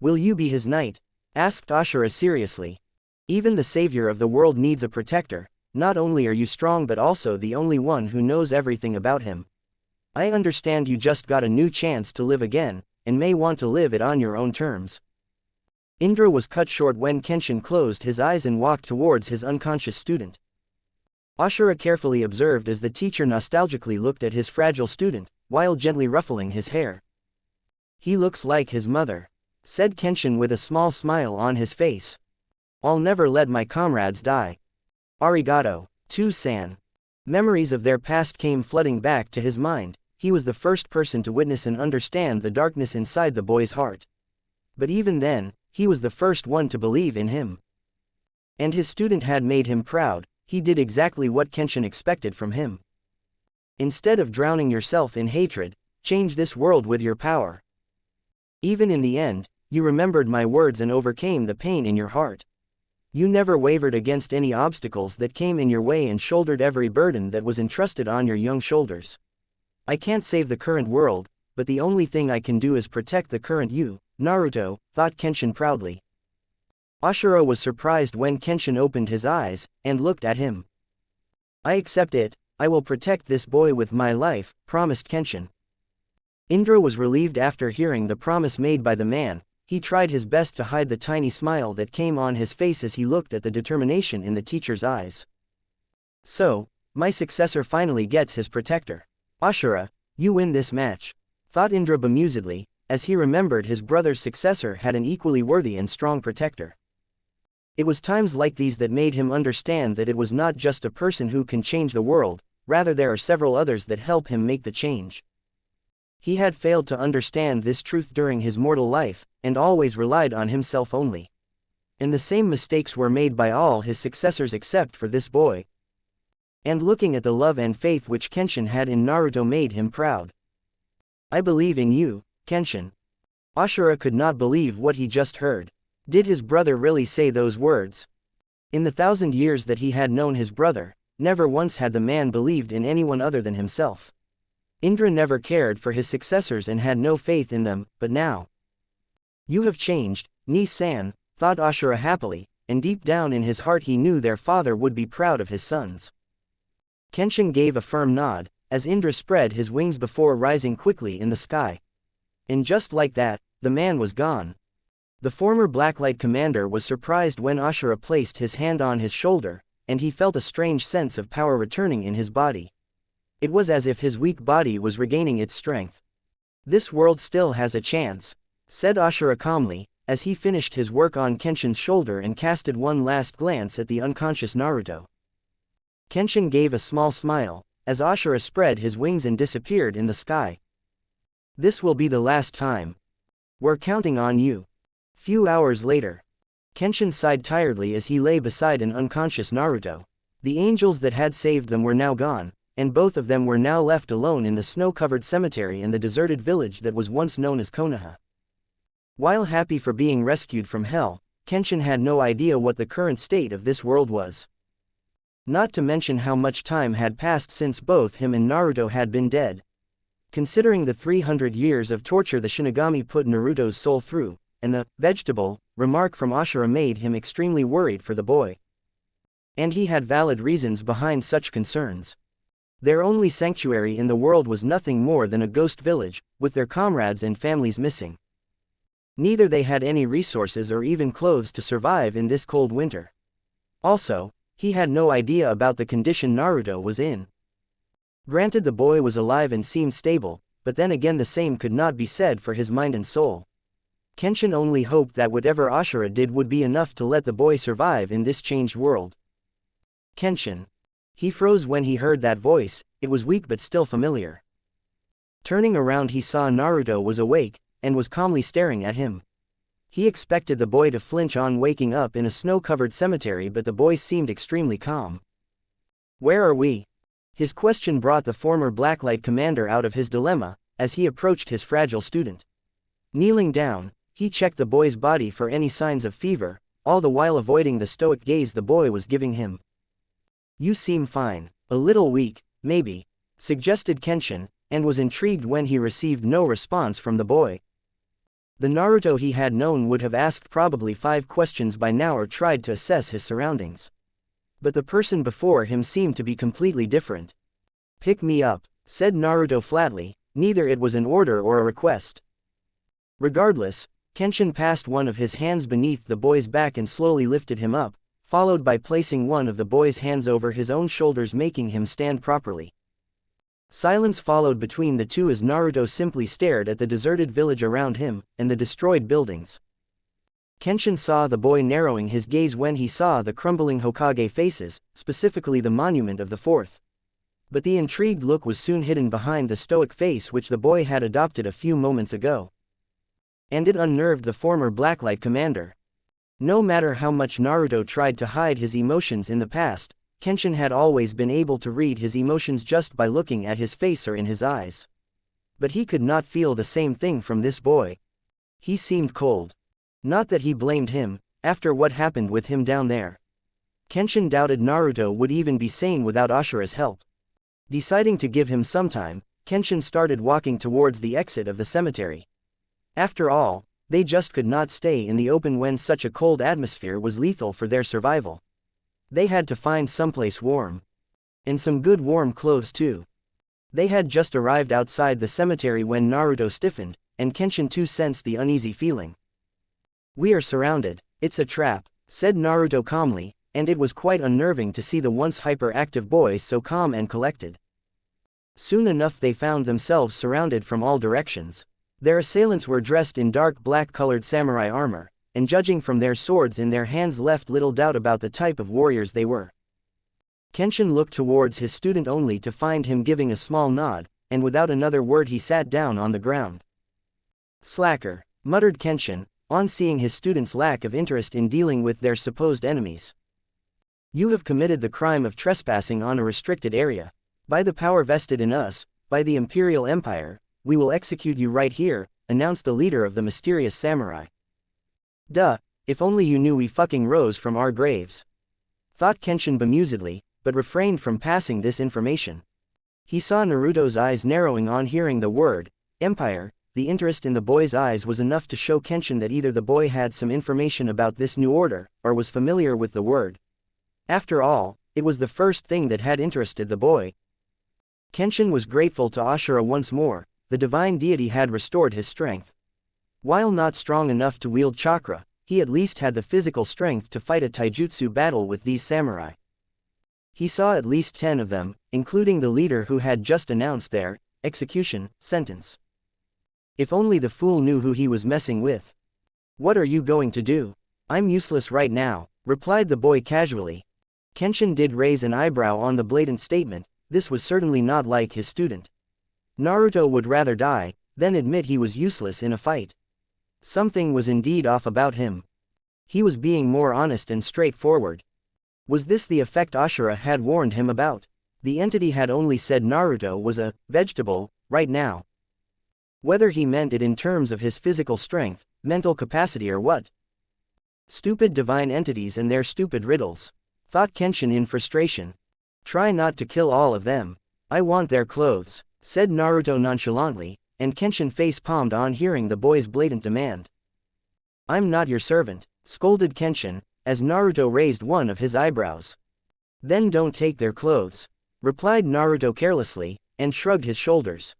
Will you be his knight? Asked Ashura seriously. Even the savior of the world needs a protector. Not only are you strong but also the only one who knows everything about him. I understand you just got a new chance to live again, and may want to live it on your own terms. Indra was cut short when Kenshin closed his eyes and walked towards his unconscious student. Ashura carefully observed as the teacher nostalgically looked at his fragile student, while gently ruffling his hair. He looks like his mother, said Kenshin with a small smile on his face. I'll never let my comrades die. Arigato, too-san. Memories of their past came flooding back to his mind. He was the first person to witness and understand the darkness inside the boy's heart. But even then, he was the first one to believe in him. And his student had made him proud. He did exactly what Kenshin expected from him. Instead of drowning yourself in hatred, change this world with your power. Even in the end, you remembered my words and overcame the pain in your heart. You never wavered against any obstacles that came in your way and shouldered every burden that was entrusted on your young shoulders. I can't save the current world, but the only thing I can do is protect the current you, Naruto, thought Kenshin proudly. Ashura was surprised when Kenshin opened his eyes and looked at him. I accept it, I will protect this boy with my life, promised Kenshin. Indra was relieved after hearing the promise made by the man. He tried his best to hide the tiny smile that came on his face as he looked at the determination in the teacher's eyes. So, my successor finally gets his protector. Ashura, you win this match, thought Indra bemusedly, as he remembered his brother's successor had an equally worthy and strong protector. It was times like these that made him understand that it was not just a person who can change the world, rather there are several others that help him make the change. He had failed to understand this truth during his mortal life, and always relied on himself only. And the same mistakes were made by all his successors except for this boy. And looking at the love and faith which Kenshin had in Naruto made him proud. I believe in you, Kenshin. Ashura could not believe what he just heard. Did his brother really say those words? In the 1,000 years that he had known his brother, never once had the man believed in anyone other than himself. Indra never cared for his successors and had no faith in them, but now. You have changed, Ni-san, thought Ashura happily, and deep down in his heart he knew their father would be proud of his sons. Kenshin gave a firm nod, as Indra spread his wings before rising quickly in the sky. And just like that, the man was gone. The former Blacklight commander was surprised when Ashura placed his hand on his shoulder, and he felt a strange sense of power returning in his body. It was as if his weak body was regaining its strength. This world still has a chance, said Ashura calmly, as he finished his work on Kenshin's shoulder and casted one last glance at the unconscious Naruto. Kenshin gave a small smile, as Ashura spread his wings and disappeared in the sky. This will be the last time. We're counting on you. Few hours later. Kenshin sighed tiredly as he lay beside an unconscious Naruto. The angels that had saved them were now gone, and both of them were now left alone in the snow-covered cemetery in the deserted village that was once known as Konoha. While happy for being rescued from hell, Kenshin had no idea what the current state of this world was. Not to mention how much time had passed since both him and Naruto had been dead. Considering the 300 years of torture the Shinigami put Naruto's soul through, and the vegetable remark from Ashura made him extremely worried for the boy. And he had valid reasons behind such concerns. Their only sanctuary in the world was nothing more than a ghost village, with their comrades and families missing. Neither they had any resources or even clothes to survive in this cold winter. Also, he had no idea about the condition Naruto was in. Granted, the boy was alive and seemed stable, but then again the same could not be said for his mind and soul. Kenshin only hoped that whatever Ashura did would be enough to let the boy survive in this changed world. Kenshin. He froze when he heard that voice. It was weak but still familiar. Turning around, he saw Naruto was awake, and was calmly staring at him. He expected the boy to flinch on waking up in a snow-covered cemetery, but the boy seemed extremely calm. "Where are we?" His question brought the former Blacklight commander out of his dilemma, as he approached his fragile student. Kneeling down, he checked the boy's body for any signs of fever, all the while avoiding the stoic gaze the boy was giving him. "You seem fine. A little weak, maybe," suggested Kenshin, and was intrigued when he received no response from the boy. The Naruto he had known would have asked probably 5 questions by now or tried to assess his surroundings. But the person before him seemed to be completely different. "Pick me up," said Naruto flatly, neither it was an order or a request. Regardless, Kenshin passed one of his hands beneath the boy's back and slowly lifted him up, followed by placing one of the boy's hands over his own shoulders, making him stand properly. Silence followed between the two as Naruto simply stared at the deserted village around him, and the destroyed buildings. Kenshin saw the boy narrowing his gaze when he saw the crumbling Hokage faces, specifically the monument of the fourth. But the intrigued look was soon hidden behind the stoic face which the boy had adopted a few moments ago. And it unnerved the former Blacklight commander. No matter how much Naruto tried to hide his emotions in the past, Kenshin had always been able to read his emotions just by looking at his face or in his eyes. But he could not feel the same thing from this boy. He seemed cold. Not that he blamed him, after what happened with him down there. Kenshin doubted Naruto would even be sane without Ashura's help. Deciding to give him some time, Kenshin started walking towards the exit of the cemetery. After all, they just could not stay in the open when such a cold atmosphere was lethal for their survival. They had to find someplace warm. And some good warm clothes too. They had just arrived outside the cemetery when Naruto stiffened, and Kenshin too sensed the uneasy feeling. "We are surrounded. It's a trap," said Naruto calmly, and it was quite unnerving to see the once hyperactive boy so calm and collected. Soon enough they found themselves surrounded from all directions. Their assailants were dressed in dark black-colored samurai armor, and judging from their swords in their hands left little doubt about the type of warriors they were. Kenshin looked towards his student only to find him giving a small nod, and without another word he sat down on the ground. "Slacker," muttered Kenshin, on seeing his student's lack of interest in dealing with their supposed enemies. "You have committed the crime of trespassing on a restricted area. By the power vested in us, by the Imperial Empire, we will execute you right here," announced the leader of the mysterious samurai. "Duh, if only you knew we fucking rose from our graves," thought Kenshin bemusedly, but refrained from passing this information. He saw Naruto's eyes narrowing on hearing the word Empire. The interest in the boy's eyes was enough to show Kenshin that either the boy had some information about this new order, or was familiar with the word. After all, it was the first thing that had interested the boy. Kenshin was grateful to Ashura once more. The divine deity had restored his strength. While not strong enough to wield chakra, he at least had the physical strength to fight a taijutsu battle with these samurai. He saw at least 10 of them, including the leader who had just announced their execution sentence. If only the fool knew who he was messing with. "What are you going to do?" "I'm useless right now," replied the boy casually. Kenshin did raise an eyebrow on the blatant statement. This was certainly not like his student. Naruto would rather die than admit he was useless in a fight. Something was indeed off about him. He was being more honest and straightforward. Was this the effect Ashura had warned him about? The entity had only said Naruto was a vegetable right now. Whether he meant it in terms of his physical strength, mental capacity or what? Stupid divine entities and their stupid riddles, thought Kenshin in frustration. "Try not to kill all of them. I want their clothes," said Naruto nonchalantly, and Kenshin face-palmed on hearing the boy's blatant demand. "I'm not your servant," scolded Kenshin, as Naruto raised one of his eyebrows. "Then don't take their clothes." replied Naruto carelessly, and shrugged his shoulders.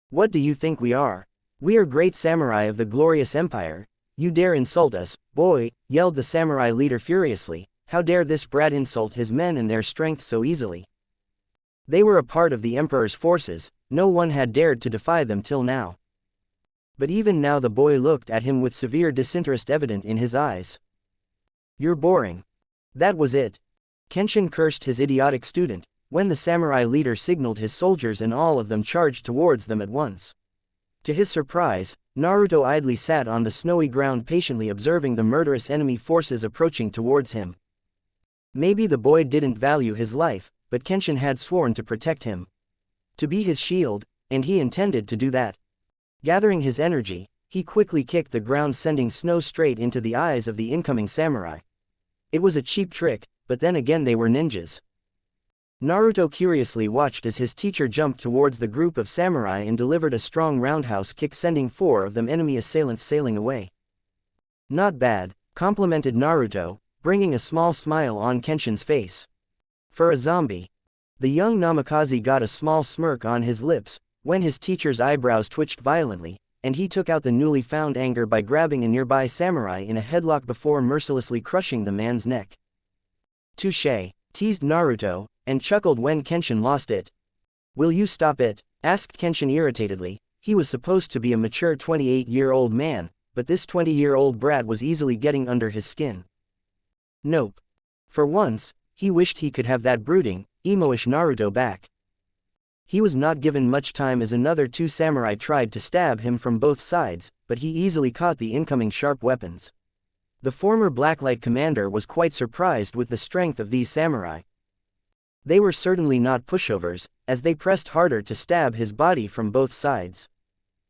What do you think we are? We are great samurai of the glorious empire. You dare insult us, boy, yelled the samurai leader furiously. How dare this brat insult his men and their strength so easily? They were a part of the emperor's forces, no one had dared to defy them till now. But even now the boy looked at him with severe disinterest evident in his eyes. You're boring. That was it. Kenshin cursed his idiotic student, when the samurai leader signaled his soldiers and all of them charged towards them at once. To his surprise, Naruto idly sat on the snowy ground patiently observing the murderous enemy forces approaching towards him. Maybe the boy didn't value his life, but Kenshin had sworn to protect him. To be his shield, and he intended to do that. Gathering his energy, he quickly kicked the ground sending snow straight into the eyes of the incoming samurai. It was a cheap trick, but then again they were ninjas. Naruto curiously watched as his teacher jumped towards the group of samurai and delivered a strong roundhouse kick sending 4 of them enemy assailants sailing away. Not bad, complimented Naruto, bringing a small smile on Kenshin's face. For a zombie. The young Namikaze got a small smirk on his lips, when his teacher's eyebrows twitched violently, and he took out the newly found anger by grabbing a nearby samurai in a headlock before mercilessly crushing the man's neck. Touché, teased Naruto, and chuckled when Kenshin lost it. Will you stop it? Asked Kenshin irritatedly. He was supposed to be a mature 28-year-old man, but this 20-year-old brat was easily getting under his skin. Nope. For once, he wished he could have that brooding, emo-ish Naruto back. He was not given much time as another 2 samurai tried to stab him from both sides, but he easily caught the incoming sharp weapons. The former Blacklight commander was quite surprised with the strength of these samurai. They were certainly not pushovers, as they pressed harder to stab his body from both sides.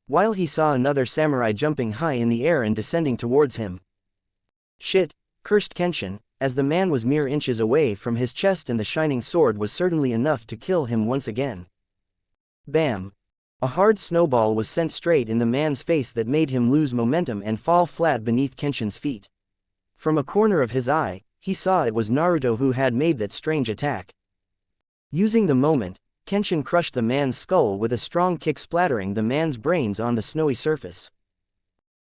While he saw another samurai jumping high in the air and descending towards him. Shit, cursed Kenshin, as the man was mere inches away from his chest and the shining sword was certainly enough to kill him once again. Bam! A hard snowball was sent straight in the man's face that made him lose momentum and fall flat beneath Kenshin's feet. From a corner of his eye, he saw it was Naruto who had made that strange attack. Using the moment, Kenshin crushed the man's skull with a strong kick splattering the man's brains on the snowy surface.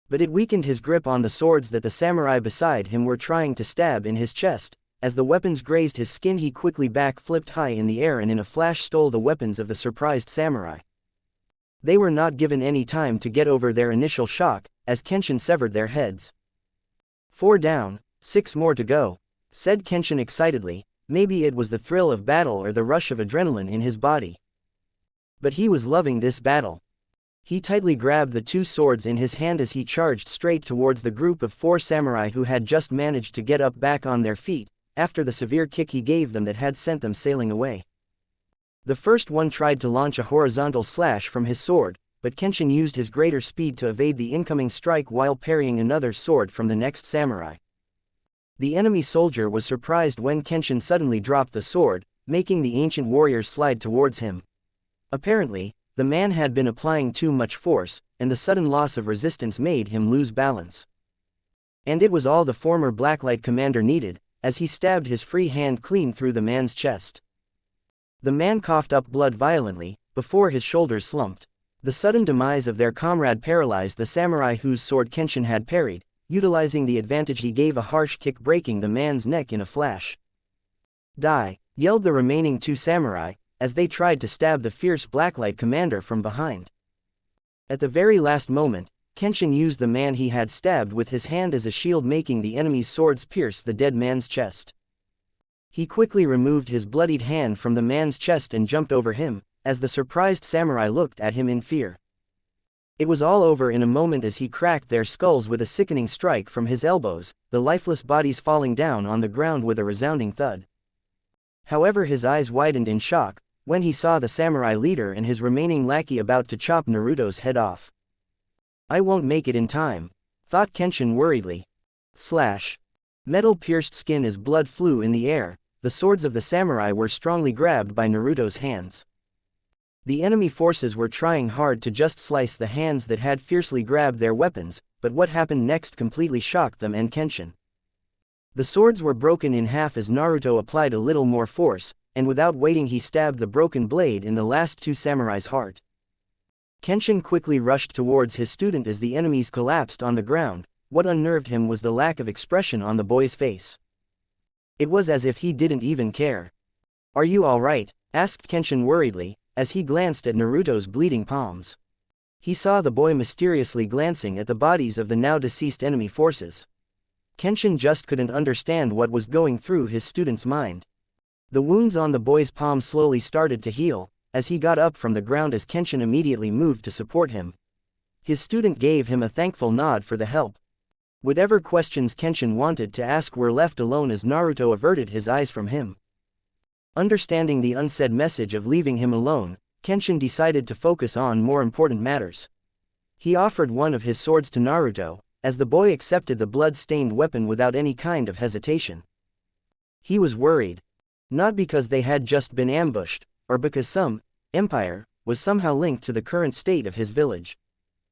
But it weakened his grip on the swords that the samurai beside him were trying to stab in his chest. As the weapons grazed his skin he quickly back-flipped high in the air and in a flash stole the weapons of the surprised samurai. They were not given any time to get over their initial shock, as Kenshin severed their heads. 4 down, 6 more to go, said Kenshin excitedly. Maybe it was the thrill of battle or the rush of adrenaline in his body. But he was loving this battle. He tightly grabbed the 2 swords in his hand as he charged straight towards the group of 4 samurai who had just managed to get up back on their feet, after the severe kick he gave them that had sent them sailing away. The first one tried to launch a horizontal slash from his sword, but Kenshin used his greater speed to evade the incoming strike while parrying another sword from the next samurai. The enemy soldier was surprised when Kenshin suddenly dropped the sword, making the ancient warrior slide towards him. Apparently, the man had been applying too much force, and the sudden loss of resistance made him lose balance. And it was all the former Blacklight commander needed, as he stabbed his free hand clean through the man's chest. The man coughed up blood violently, before his shoulders slumped. The sudden demise of their comrade paralyzed the samurai whose sword Kenshin had parried, utilizing the advantage he gave a harsh kick breaking the man's neck in a flash. Die, yelled the remaining 2 samurai, as they tried to stab the fierce Blacklight commander from behind. At the very last moment, Kenshin used the man he had stabbed with his hand as a shield making the enemy's swords pierce the dead man's chest. He quickly removed his bloodied hand from the man's chest and jumped over him, as the surprised samurai looked at him in fear. It was all over in a moment as he cracked their skulls with a sickening strike from his elbows, the lifeless bodies falling down on the ground with a resounding thud. However, his eyes widened in shock when he saw the samurai leader and his remaining lackey about to chop Naruto's head off. I won't make it in time, thought Kenshin worriedly. Slash. Metal-pierced skin as blood flew in the air, the swords of the samurai were strongly grabbed by Naruto's hands. The enemy forces were trying hard to just slice the hands that had fiercely grabbed their weapons, but what happened next completely shocked them and Kenshin. The swords were broken in half as Naruto applied a little more force, and without waiting he stabbed the broken blade in the last two samurais' heart. Kenshin quickly rushed towards his student as the enemies collapsed on the ground. What unnerved him was the lack of expression on the boy's face. It was as if he didn't even care. "Are you all right?" asked Kenshin worriedly, as he glanced at Naruto's bleeding palms. He saw the boy mysteriously glancing at the bodies of the now deceased enemy forces. Kenshin just couldn't understand what was going through his student's mind. The wounds on the boy's palm slowly started to heal, as he got up from the ground as Kenshin immediately moved to support him. His student gave him a thankful nod for the help. Whatever questions Kenshin wanted to ask were left alone as Naruto averted his eyes from him. Understanding the unsaid message of leaving him alone, Kenshin decided to focus on more important matters. He offered one of his swords to Naruto, as the boy accepted the blood-stained weapon without any kind of hesitation. He was worried. Not because they had just been ambushed, or because some empire was somehow linked to the current state of his village.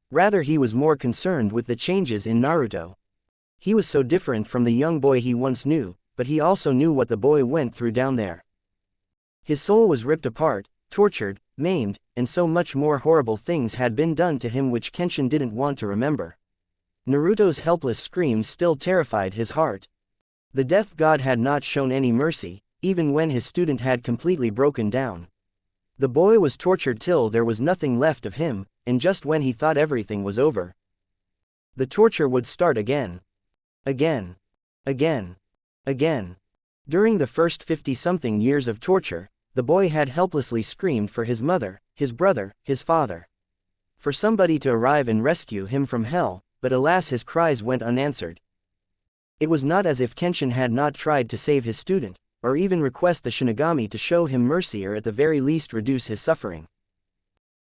Rather, he was more concerned with the changes in Naruto. He was so different from the young boy he once knew, but he also knew what the boy went through down there. His soul was ripped apart, tortured, maimed, and so much more horrible things had been done to him which Kenshin didn't want to remember. Naruto's helpless screams still terrified his heart. The death god had not shown any mercy, even when his student had completely broken down. The boy was tortured till there was nothing left of him, and just when he thought everything was over, the torture would start again. Again. Again. Again. During the first 50-something years of torture, the boy had helplessly screamed for his mother, his brother, his father. For somebody to arrive and rescue him from hell, but alas, his cries went unanswered. It was not as if Kenshin had not tried to save his student, or even request the Shinigami to show him mercy or at the very least reduce his suffering.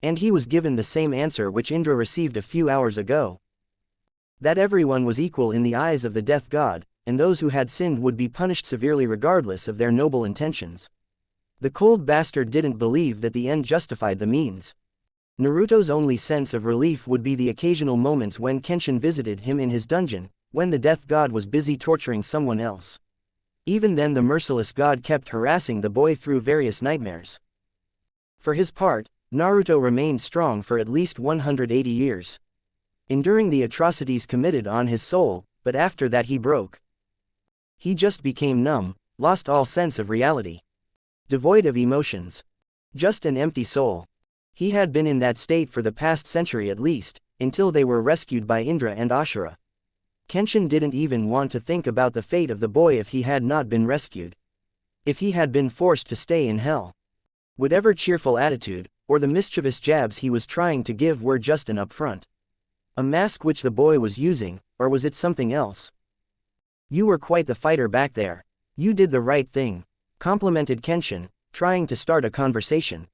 And he was given the same answer which Indra received a few hours ago. That everyone was equal in the eyes of the death god, and those who had sinned would be punished severely regardless of their noble intentions. The cold bastard didn't believe that the end justified the means. Naruto's only sense of relief would be the occasional moments when Kenshin visited him in his dungeon, when the death god was busy torturing someone else. Even then the merciless god kept harassing the boy through various nightmares. For his part, Naruto remained strong for at least 180 years. Enduring the atrocities committed on his soul, but after that he broke. He just became numb, lost all sense of reality. Devoid of emotions. Just an empty soul. He had been in that state for the past century at least, until they were rescued by Indra and Ashura. Kenshin didn't even want to think about the fate of the boy if he had not been rescued. If he had been forced to stay in hell. Whatever cheerful attitude, or the mischievous jabs he was trying to give were just an upfront. A mask which the boy was using, or was it something else? "You were quite the fighter back there. You did the right thing," complimented Kenshin, trying to start a conversation.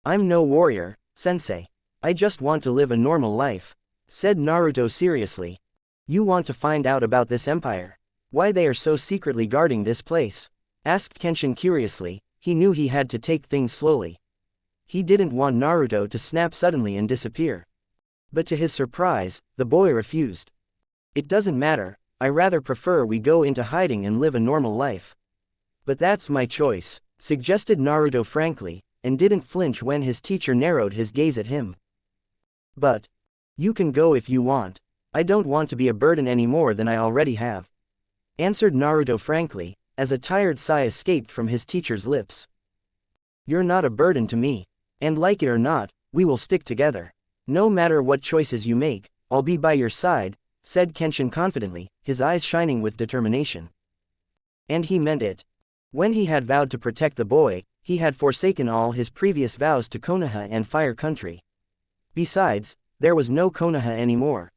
"I'm no warrior, sensei. I just want to live a normal life," said Naruto seriously. "You want to find out about this empire? Why they are so secretly guarding this place?" asked Kenshin curiously. He knew he had to take things slowly. He didn't want Naruto to snap suddenly and disappear. But to his surprise, the boy refused. "It doesn't matter, I rather prefer we go into hiding and live a normal life." "But that's my choice," suggested Naruto frankly, and didn't flinch when his teacher narrowed his gaze at him. "But you can go if you want. I don't want to be a burden any more than I already have," answered Naruto frankly, as a tired sigh escaped from his teacher's lips. "You're not a burden to me, and like it or not, we will stick together. No matter what choices you make, I'll be by your side," said Kenshin confidently, his eyes shining with determination. And he meant it. When he had vowed to protect the boy, he had forsaken all his previous vows to Konoha and Fire Country. Besides, there was no Konoha anymore.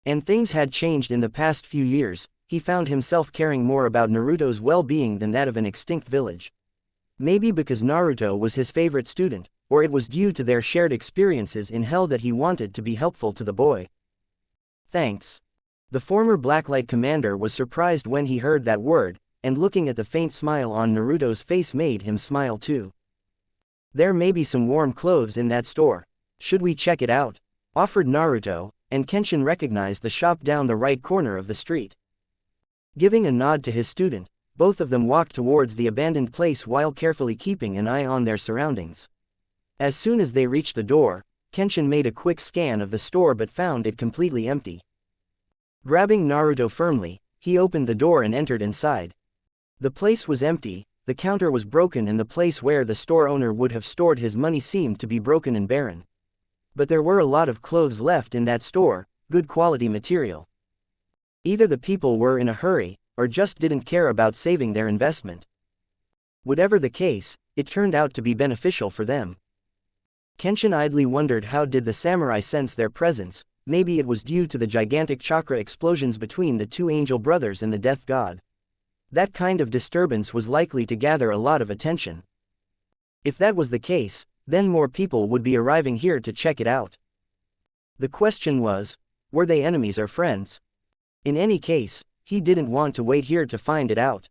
And things had changed in the past few years. He found himself caring more about Naruto's well-being than that of an extinct village. Maybe because Naruto was his favorite student, or it was due to their shared experiences in hell that he wanted to be helpful to the boy. "Thanks." The former Blacklight commander was surprised when he heard that word, and looking at the faint smile on Naruto's face made him smile too. "There may be some warm clothes in that store. Should we check it out?" offered Naruto, and Kenshin recognized the shop down the right corner of the street. Giving a nod to his student, both of them walked towards the abandoned place while carefully keeping an eye on their surroundings. As soon as they reached the door, Kenshin made a quick scan of the store but found it completely empty. Grabbing Naruto firmly, he opened the door and entered inside. The place was empty, the counter was broken and the place where the store owner would have stored his money seemed to be broken and barren. But there were a lot of clothes left in that store, good quality material. Either the people were in a hurry, or just didn't care about saving their investment. Whatever the case, it turned out to be beneficial for them. Kenshin idly wondered how did the samurai sense their presence. Maybe it was due to the gigantic chakra explosions between the two angel brothers and the death god. That kind of disturbance was likely to gather a lot of attention. If that was the case, then more people would be arriving here to check it out. The question was, were they enemies or friends? In any case, he didn't want to wait here to find it out.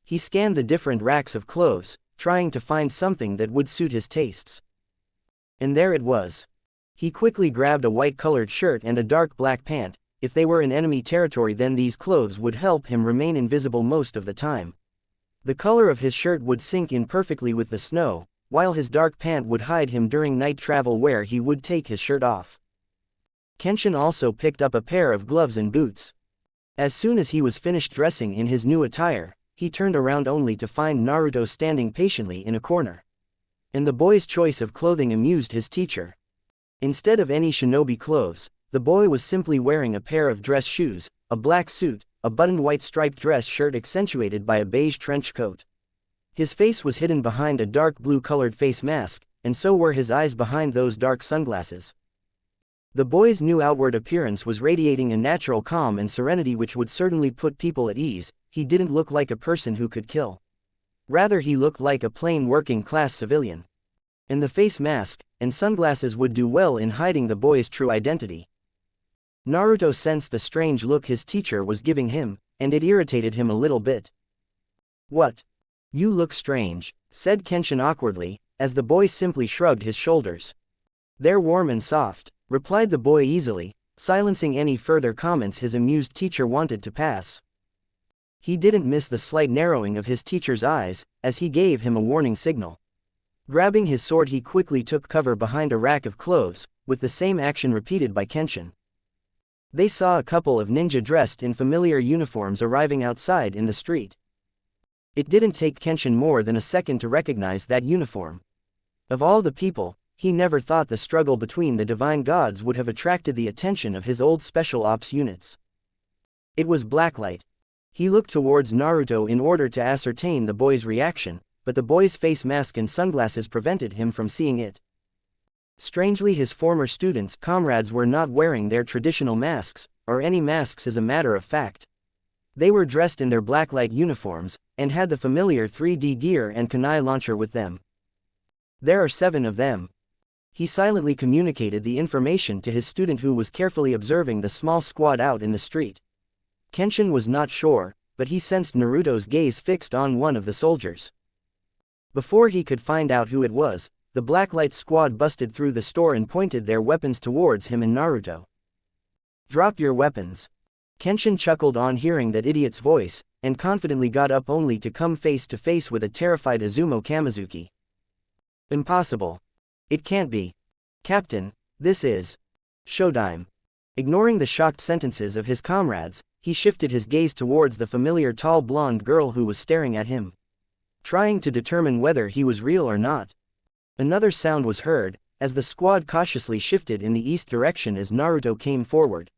He scanned the different racks of clothes, trying to find something that would suit his tastes. And there it was. He quickly grabbed a white-colored shirt and a dark black pant. If they were in enemy territory then these clothes would help him remain invisible most of the time. The color of his shirt would sync in perfectly with the snow, while his dark pant would hide him during night travel where he would take his shirt off. Kenshin also picked up a pair of gloves and boots. As soon as he was finished dressing in his new attire, he turned around only to find Naruto standing patiently in a corner. And the boy's choice of clothing amused his teacher. Instead of any shinobi clothes, the boy was simply wearing a pair of dress shoes, a black suit, a buttoned white striped dress shirt accentuated by a beige trench coat. His face was hidden behind a dark blue-colored face mask, and so were his eyes behind those dark sunglasses. The boy's new outward appearance was radiating a natural calm and serenity which would certainly put people at ease. He didn't look like a person who could kill. Rather he looked like a plain working-class civilian. And the face mask and sunglasses would do well in hiding the boy's true identity. Naruto sensed the strange look his teacher was giving him, and it irritated him a little bit. "What? You look strange," said Kenshin awkwardly, as the boy simply shrugged his shoulders. "They're warm and soft," replied the boy easily, silencing any further comments his amused teacher wanted to pass. He didn't miss the slight narrowing of his teacher's eyes, as he gave him a warning signal. Grabbing his sword he quickly took cover behind a rack of clothes, with the same action repeated by Kenshin. They saw a couple of ninja dressed in familiar uniforms arriving outside in the street. It didn't take Kenshin more than a second to recognize that uniform. Of all the people, he never thought the struggle between the divine gods would have attracted the attention of his old special ops units. It was Blacklight. He looked towards Naruto in order to ascertain the boy's reaction, but the boy's face mask and sunglasses prevented him from seeing it. Strangely his former students' comrades were not wearing their traditional masks, or any masks as a matter of fact. They were dressed in their Blacklight uniforms, and had the familiar 3D gear and kunai launcher with them. "There are 7 of them." He silently communicated the information to his student who was carefully observing the small squad out in the street. Kenshin was not sure, but he sensed Naruto's gaze fixed on one of the soldiers. Before he could find out who it was, the Blacklight squad busted through the store and pointed their weapons towards him and Naruto. "Drop your weapons." Kenshin chuckled on hearing that idiot's voice, and confidently got up only to come face to face with a terrified Izumo Kamizuki. "Impossible. It can't be. Captain, this is showtime." Ignoring the shocked sentences of his comrades, he shifted his gaze towards the familiar tall blonde girl who was staring at him, trying to determine whether he was real or not. Another sound was heard, as the squad cautiously shifted in the east direction as Naruto came forward.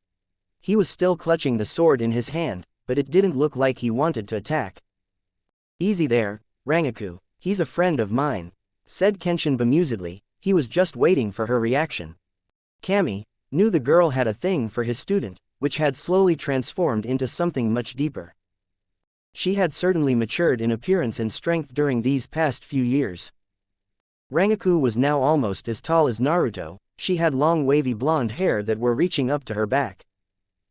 He was still clutching the sword in his hand, but it didn't look like he wanted to attack. "Easy there, Rangaku, he's a friend of mine," said Kenshin bemusedly. He was just waiting for her reaction. Kami knew the girl had a thing for his student, which had slowly transformed into something much deeper. She had certainly matured in appearance and strength during these past few years. Rangaku was now almost as tall as Naruto. She had long wavy blonde hair that were reaching up to her back.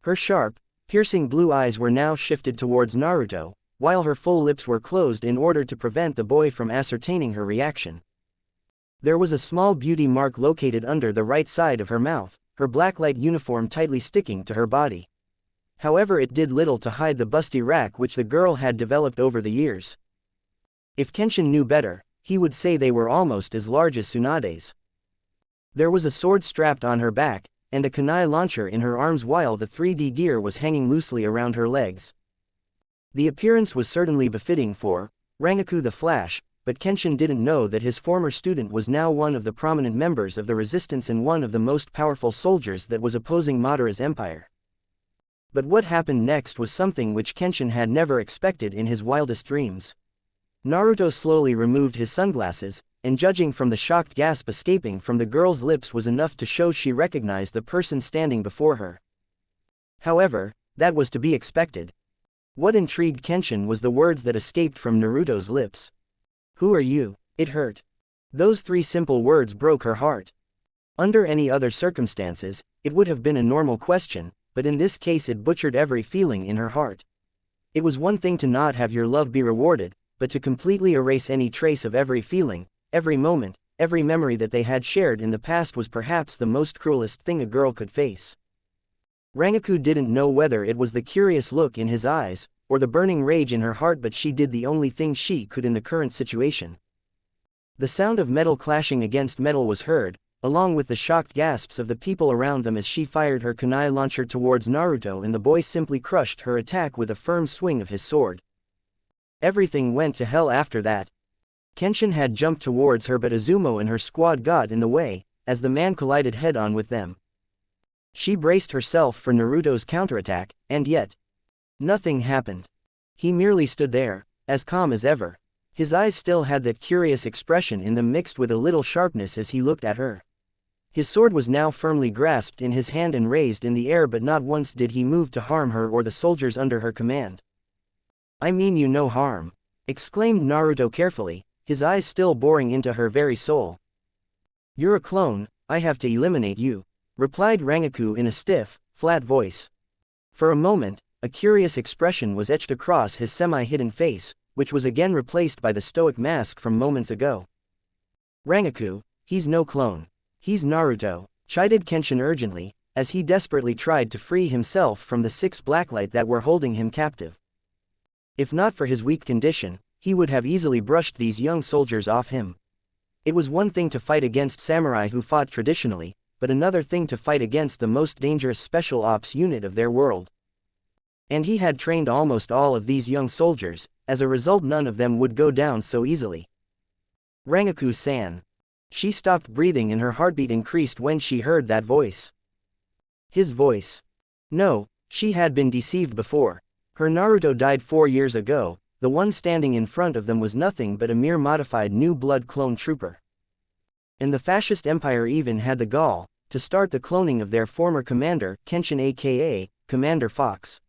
Her sharp, piercing blue eyes were now shifted towards Naruto, while her full lips were closed in order to prevent the boy from ascertaining her reaction. There was a small beauty mark located under the right side of her mouth, her Blacklight uniform tightly sticking to her body. However, it did little to hide the busty rack which the girl had developed over the years. If Kenshin knew better, he would say they were almost as large as Tsunade's. There was a sword strapped on her back, and a kunai launcher in her arms while the 3D gear was hanging loosely around her legs. The appearance was certainly befitting for Rangaku the Flash, but Kenshin didn't know that his former student was now one of the prominent members of the resistance and one of the most powerful soldiers that was opposing Madara's empire. But what happened next was something which Kenshin had never expected in his wildest dreams. Naruto slowly removed his sunglasses, and judging from the shocked gasp escaping from the girl's lips was enough to show she recognized the person standing before her. However, that was to be expected. What intrigued Kenshin was the words that escaped from Naruto's lips. "Who are you?" It hurt. Those 3 simple words broke her heart. Under any other circumstances, it would have been a normal question, but in this case it butchered every feeling in her heart. It was one thing to not have your love be rewarded, but to completely erase any trace of every feeling, every moment, every memory that they had shared in the past was perhaps the most cruelest thing a girl could face. Rangaku didn't know whether it was the curious look in his eyes, or the burning rage in her heart, but she did the only thing she could in the current situation. The sound of metal clashing against metal was heard, along with the shocked gasps of the people around them as she fired her kunai launcher towards Naruto, and the boy simply crushed her attack with a firm swing of his sword. Everything went to hell after that. Kenshin had jumped towards her, but Izumo and her squad got in the way, as the man collided head-on with them. She braced herself for Naruto's counterattack, and yet nothing happened. He merely stood there, as calm as ever. His eyes still had that curious expression in them mixed with a little sharpness as he looked at her. His sword was now firmly grasped in his hand and raised in the air, but not once did he move to harm her or the soldiers under her command. "I mean you no harm," exclaimed Naruto carefully, his eyes still boring into her very soul. "You're a clone, I have to eliminate you," replied Rangaku in a stiff, flat voice. For a moment, a curious expression was etched across his semi-hidden face, which was again replaced by the stoic mask from moments ago. "Rangaku, he's no clone. He's Naruto," chided Kenshin urgently, as he desperately tried to free himself from the 6 blacklight that were holding him captive. If not for his weak condition, he would have easily brushed these young soldiers off him. It was one thing to fight against samurai who fought traditionally, but another thing to fight against the most dangerous special ops unit of their world. And he had trained almost all of these young soldiers, as a result none of them would go down so easily. "Rangaku-san." She stopped breathing and her heartbeat increased when she heard that voice. His voice. No, she had been deceived before. Her Naruto died 4 years ago, the one standing in front of them was nothing but a mere modified new blood clone trooper. And the fascist empire even had the gall to start the cloning of their former commander, Kenshin aka Commander Fox.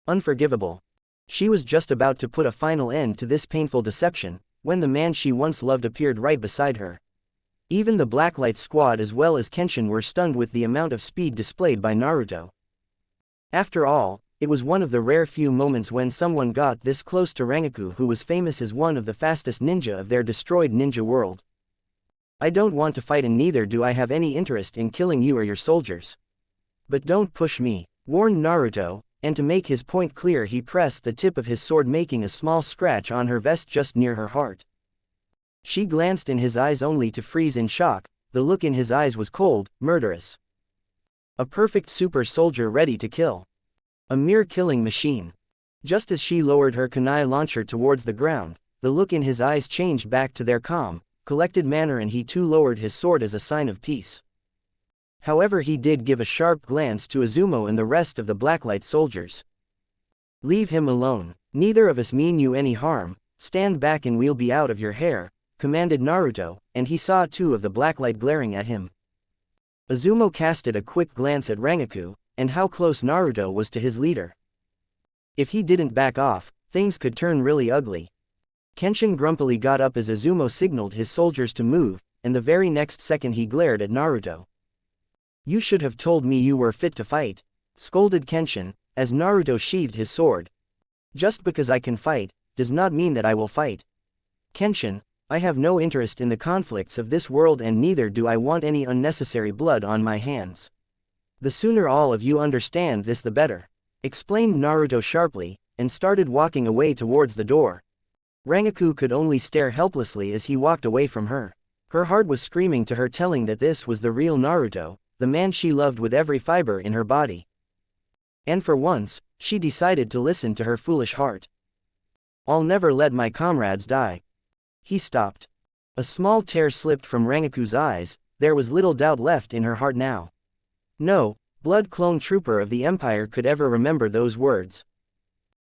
Unforgivable. She was just about to put a final end to this painful deception, when the man she once loved appeared right beside her. Even the Blacklight squad as well as Kenshin were stunned with the amount of speed displayed by Naruto. After all, it was one of the rare few moments when someone got this close to Rangaku, who was famous as one of the fastest ninja of their destroyed ninja world. "I don't want to fight and neither do I have any interest in killing you or your soldiers. But don't push me," warned Naruto, and to make his point clear he pressed the tip of his sword making a small scratch on her vest just near her heart. She glanced in his eyes only to freeze in shock. The look in his eyes was cold, murderous. A perfect super soldier ready to kill. A mere killing machine. Just as she lowered her kunai launcher towards the ground, the look in his eyes changed back to their calm, collected manner and he too lowered his sword as a sign of peace. However, he did give a sharp glance to Izumo and the rest of the Blacklight soldiers. "Leave him alone. Neither of us mean you any harm. Stand back and we'll be out of your hair," commanded Naruto, and he saw 2 of the Blacklight glaring at him. Izumo casted a quick glance at Rangaku, and how close Naruto was to his leader. If he didn't back off, things could turn really ugly. Kenshin grumpily got up as Izumo signaled his soldiers to move, and the very next second he glared at Naruto. "You should have told me you were fit to fight," scolded Kenshin, as Naruto sheathed his sword. "Just because I can fight, does not mean that I will fight. Kenshin, I have no interest in the conflicts of this world and neither do I want any unnecessary blood on my hands. The sooner all of you understand this the better." explained Naruto sharply, and started walking away towards the door. Rangaku could only stare helplessly as he walked away from her. Her heart was screaming to her, telling that this was the real Naruto, the man she loved with every fiber in her body. And for once, she decided to listen to her foolish heart. "I'll never let my comrades die." He stopped. A small tear slipped from Rangaku's eyes. There was little doubt left in her heart now. No blood clone trooper of the Empire could ever remember those words.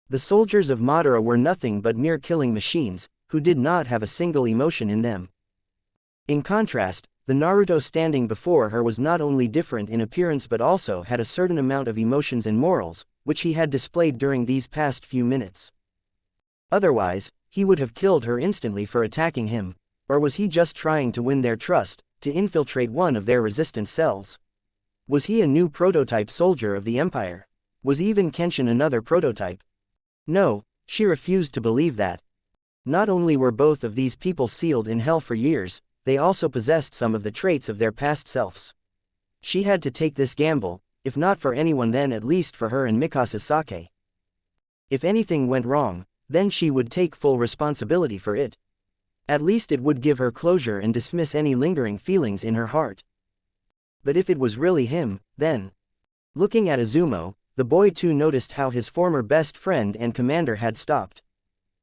The soldiers of Madara were nothing but mere killing machines, who did not have a single emotion in them. In contrast, the Naruto standing before her was not only different in appearance but also had a certain amount of emotions and morals, which he had displayed during these past few minutes. Otherwise, he would have killed her instantly for attacking him. Or was he just trying to win their trust, to infiltrate one of their resistance cells? Was he a new prototype soldier of the Empire? Was even Kenshin another prototype? No, she refused to believe that. Not only were both of these people sealed in hell for years, they also possessed some of the traits of their past selves. She had to take this gamble, if not for anyone then at least for her and Mikasa Sake. If anything went wrong, then she would take full responsibility for it. At least it would give her closure and dismiss any lingering feelings in her heart. But if it was really him, then... Looking at Izumo, the boy too noticed how his former best friend and commander had stopped.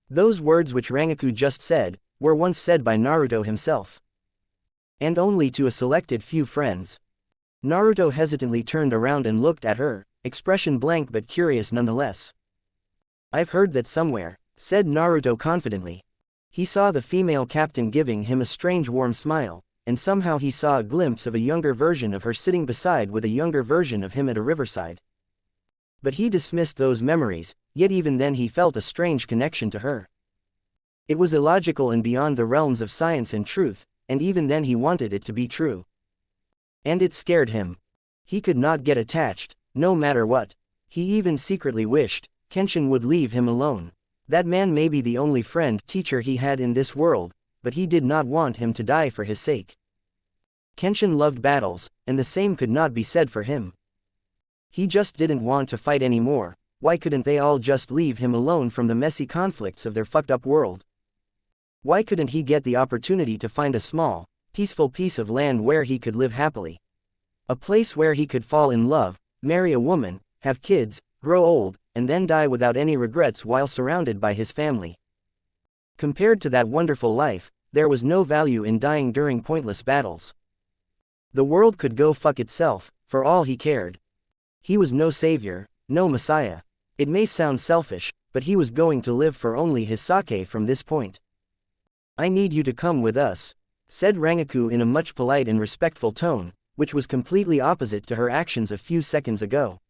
Those words which Rangaku just said, were once said by Naruto himself. And only to a selected few friends. Naruto hesitantly turned around and looked at her, expression blank but curious nonetheless. "I've heard that somewhere," said Naruto confidently. He saw the female captain giving him a strange warm smile, and somehow he saw a glimpse of a younger version of her sitting beside with a younger version of him at a riverside. But he dismissed those memories, yet even then he felt a strange connection to her. It was illogical and beyond the realms of science and truth, and even then he wanted it to be true. And it scared him. He could not get attached, no matter what. He even secretly wished Kenshin would leave him alone. That man may be the only friend, teacher he had in this world, but he did not want him to die for his sake. Kenshin loved battles, and the same could not be said for him. He just didn't want to fight anymore. Why couldn't they all just leave him alone from the messy conflicts of their fucked up world? Why couldn't he get the opportunity to find a small, peaceful piece of land where he could live happily? A place where he could fall in love, marry a woman, have kids, grow old, and then die without any regrets while surrounded by his family. Compared to that wonderful life, there was no value in dying during pointless battles. The world could go fuck itself, for all he cared. He was no savior, no messiah. It may sound selfish, but he was going to live for only his sake from this point. "I need you to come with us," said Rangaku in a much polite and respectful tone, which was completely opposite to her actions a few seconds ago.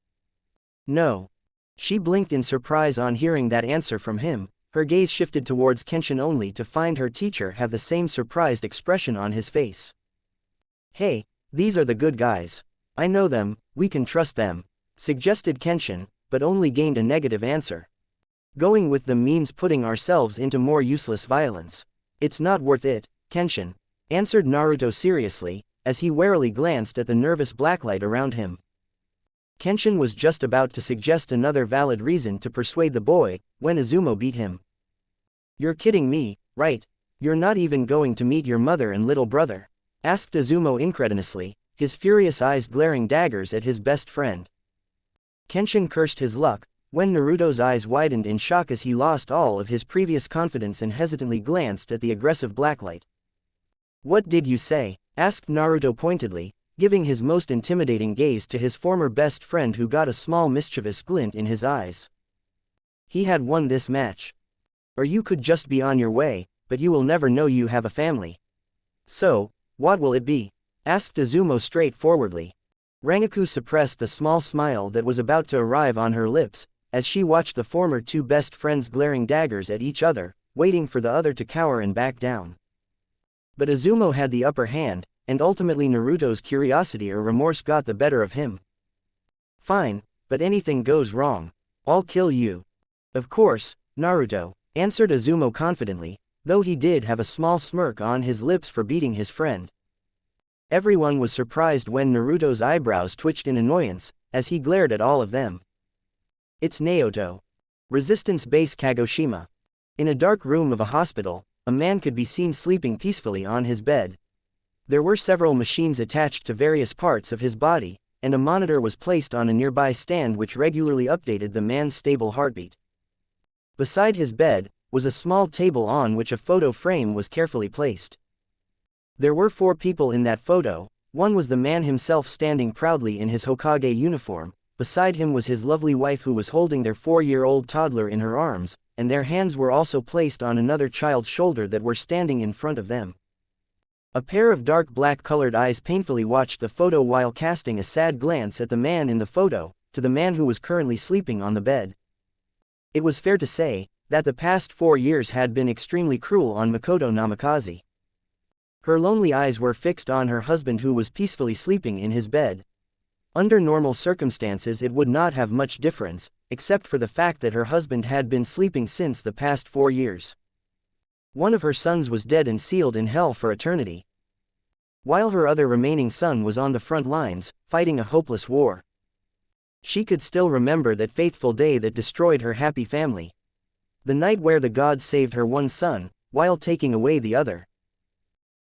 "No." She blinked in surprise on hearing that answer from him. Her gaze shifted towards Kenshin only to find her teacher have the same surprised expression on his face. "Hey, these are the good guys. I know them, we can trust them," suggested Kenshin, but only gained a negative answer. "Going with them means putting ourselves into more useless violence. It's not worth it, Kenshin," answered Naruto seriously, as he warily glanced at the nervous blacklight around him. Kenshin was just about to suggest another valid reason to persuade the boy, when Izumo beat him. "You're kidding me, right? You're not even going to meet your mother and little brother?" asked Izumo incredulously, his furious eyes glaring daggers at his best friend. Kenshin cursed his luck, when Naruto's eyes widened in shock as he lost all of his previous confidence and hesitantly glanced at the aggressive blacklight. "What did you say?" asked Naruto pointedly, giving his most intimidating gaze to his former best friend who got a small mischievous glint in his eyes. "He had won this match. Or you could just be on your way, but you will never know you have a family." "So, what will it be?" asked Izumo straightforwardly. Rangaku suppressed the small smile that was about to arrive on her lips, as she watched the former two best friends glaring daggers at each other, waiting for the other to cower and back down. But Izumo had the upper hand, and ultimately Naruto's curiosity or remorse got the better of him. "Fine, but anything goes wrong, I'll kill you." "Of course, Naruto," answered Izumo confidently, though he did have a small smirk on his lips for beating his friend. Everyone was surprised when Naruto's eyebrows twitched in annoyance, as he glared at all of them. It's Naoto. Resistance Base Kagoshima. In a dark room of a hospital, a man could be seen sleeping peacefully on his bed. There were several machines attached to various parts of his body, and a monitor was placed on a nearby stand which regularly updated the man's stable heartbeat. Beside his bed was a small table on which a photo frame was carefully placed. There were 4 people in that photo. One was the man himself standing proudly in his Hokage uniform. Beside him was his lovely wife who was holding their 4-year-old toddler in her arms, and their hands were also placed on another child's shoulder that were standing in front of them. A pair of dark black-colored eyes painfully watched the photo while casting a sad glance at the man in the photo, to the man who was currently sleeping on the bed. It was fair to say that the past 4 years had been extremely cruel on Makoto Namikaze. Her lonely eyes were fixed on her husband who was peacefully sleeping in his bed. Under normal circumstances it would not have much difference, except for the fact that her husband had been sleeping since the past 4 years. One of her sons was dead and sealed in hell for eternity, while her other remaining son was on the front lines, fighting a hopeless war. She could still remember that fateful day that destroyed her happy family. The night where the gods saved her one son, while taking away the other.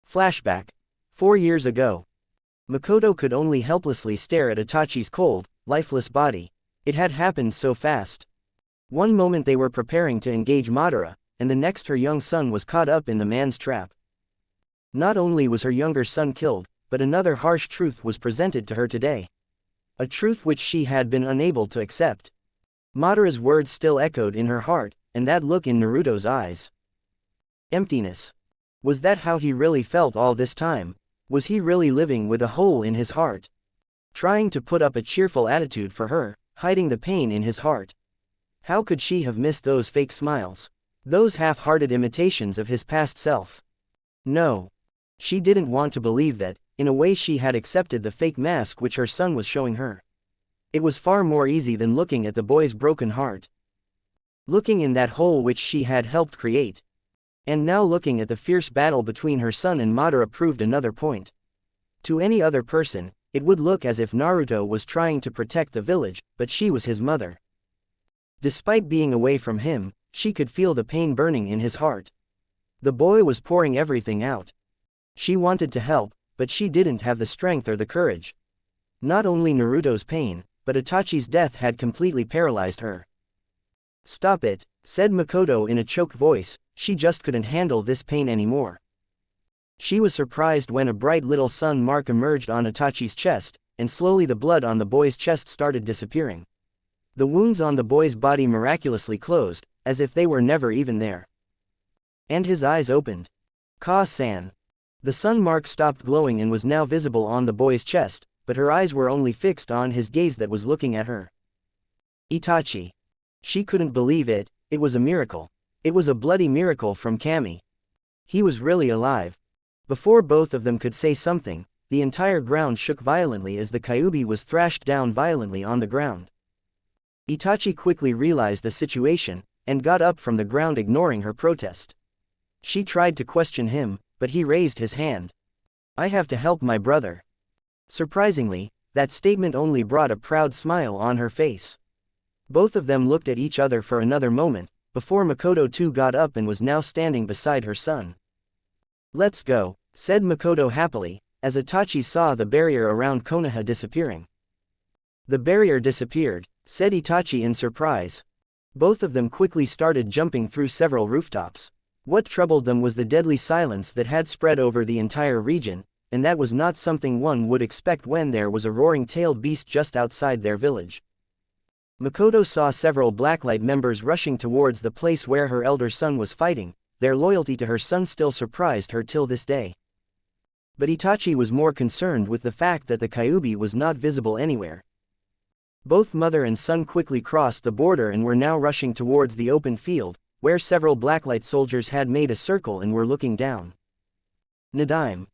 Flashback. 4 years ago. Makoto could only helplessly stare at Itachi's cold, lifeless body. It had happened so fast. One moment they were preparing to engage Madara, and the next her young son was caught up in the man's trap. Not only was her younger son killed, but another harsh truth was presented to her today. A truth which she had been unable to accept. Madara's words still echoed in her heart, and that look in Naruto's eyes. Emptiness. Was that how he really felt all this time? Was he really living with a hole in his heart? Trying to put up a cheerful attitude for her, hiding the pain in his heart. How could she have missed those fake smiles? Those half-hearted imitations of his past self? No. She didn't want to believe that, in a way she had accepted the fake mask which her son was showing her. It was far more easy than looking at the boy's broken heart. Looking in that hole which she had helped create. And now looking at the fierce battle between her son and Madara proved another point. To any other person, it would look as if Naruto was trying to protect the village, but she was his mother. Despite being away from him, she could feel the pain burning in his heart. The boy was pouring everything out. She wanted to help, but she didn't have the strength or the courage. Not only Naruto's pain, but Itachi's death had completely paralyzed her. "Stop it," said Makoto in a choked voice. She just couldn't handle this pain anymore. She was surprised when a bright little sun mark emerged on Itachi's chest, and slowly the blood on the boy's chest started disappearing. The wounds on the boy's body miraculously closed, as if they were never even there. And his eyes opened. Ka-san. The sun mark stopped glowing and was now visible on the boy's chest, but her eyes were only fixed on his gaze that was looking at her. Itachi. She couldn't believe it. It was a miracle. It was a bloody miracle from Kami. He was really alive. Before both of them could say something, the entire ground shook violently as the Kyuubi was thrashed down violently on the ground. Itachi quickly realized the situation, and got up from the ground ignoring her protest. She tried to question him, but he raised his hand. "I have to help my brother." Surprisingly, that statement only brought a proud smile on her face. Both of them looked at each other for another moment, before Makoto too got up and was now standing beside her son. "Let's go," said Makoto happily, as Itachi saw the barrier around Konoha disappearing. "The barrier disappeared," said Itachi in surprise. Both of them quickly started jumping through several rooftops. What troubled them was the deadly silence that had spread over the entire region, and that was not something one would expect when there was a roaring-tailed beast just outside their village. Makoto saw several Blacklight members rushing towards the place where her elder son was fighting. Their loyalty to her son still surprised her till this day. But Itachi was more concerned with the fact that the Kyuubi was not visible anywhere. Both mother and son quickly crossed the border and were now rushing towards the open field, where several Blacklight soldiers had made a circle and were looking down. Nadaime.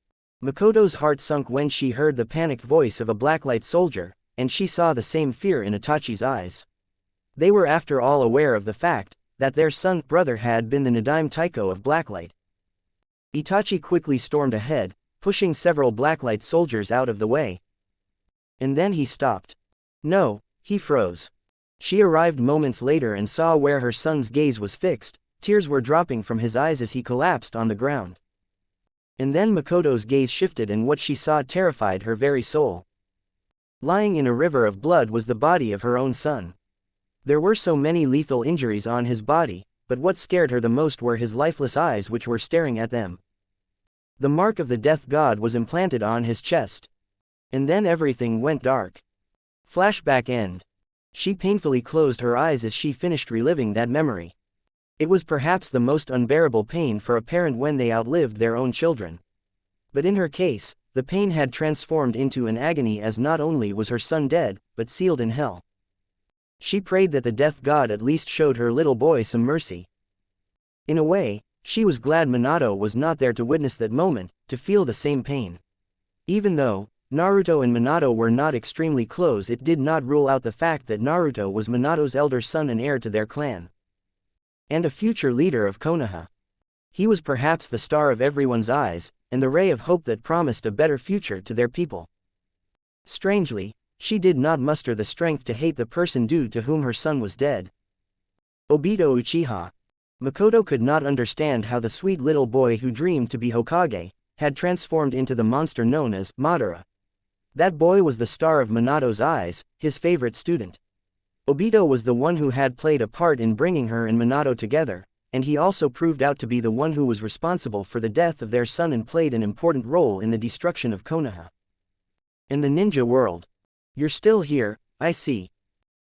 Makoto's heart sunk when she heard the panicked voice of a Blacklight soldier, and she saw the same fear in Itachi's eyes. They were after all aware of the fact that their son brother had been the Nadaime Taiko of Blacklight. Itachi quickly stormed ahead, pushing several Blacklight soldiers out of the way. And then he stopped. No, he froze. She arrived moments later and saw where her son's gaze was fixed. Tears were dropping from his eyes as he collapsed on the ground. And then Makoto's gaze shifted and what she saw terrified her very soul. Lying in a river of blood was the body of her own son. There were so many lethal injuries on his body, but what scared her the most were his lifeless eyes which were staring at them. The mark of the death god was implanted on his chest. And then everything went dark. Flashback end. She painfully closed her eyes as she finished reliving that memory. It was perhaps the most unbearable pain for a parent when they outlived their own children. But in her case, the pain had transformed into an agony as not only was her son dead, but sealed in hell. She prayed that the death god at least showed her little boy some mercy. In a way, she was glad Minato was not there to witness that moment, to feel the same pain. Even though Naruto and Minato were not extremely close, it did not rule out the fact that Naruto was Minato's elder son and heir to their clan. And a future leader of Konoha. He was perhaps the star of everyone's eyes, and the ray of hope that promised a better future to their people. Strangely, she did not muster the strength to hate the person due to whom her son was dead. Obito Uchiha. Makoto could not understand how the sweet little boy who dreamed to be Hokage had transformed into the monster known as Madara. That boy was the star of Minato's eyes, his favorite student. Obito was the one who had played a part in bringing her and Minato together, and he also proved out to be the one who was responsible for the death of their son and played an important role in the destruction of Konoha. In the ninja world. You're still here, I see.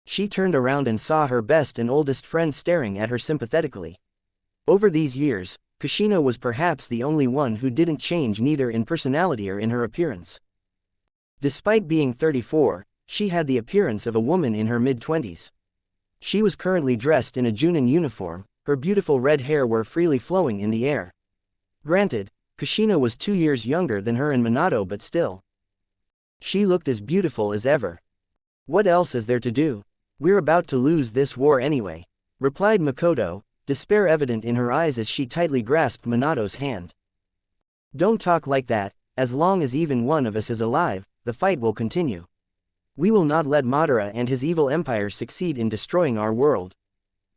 She turned around and saw her best and oldest friend staring at her sympathetically. Over these years, Kushina was perhaps the only one who didn't change neither in personality or in her appearance. Despite being 34, she had the appearance of a woman in her mid-20s. She was currently dressed in a Junin uniform, her beautiful red hair were freely flowing in the air. Granted, Kushina was 2 years younger than her and Minato, but still. She looked as beautiful as ever. What else is there to do? We're about to lose this war anyway, replied Makoto, despair evident in her eyes as she tightly grasped Minato's hand. Don't talk like that, as long as even one of us is alive, the fight will continue. We will not let Madara and his evil empire succeed in destroying our world.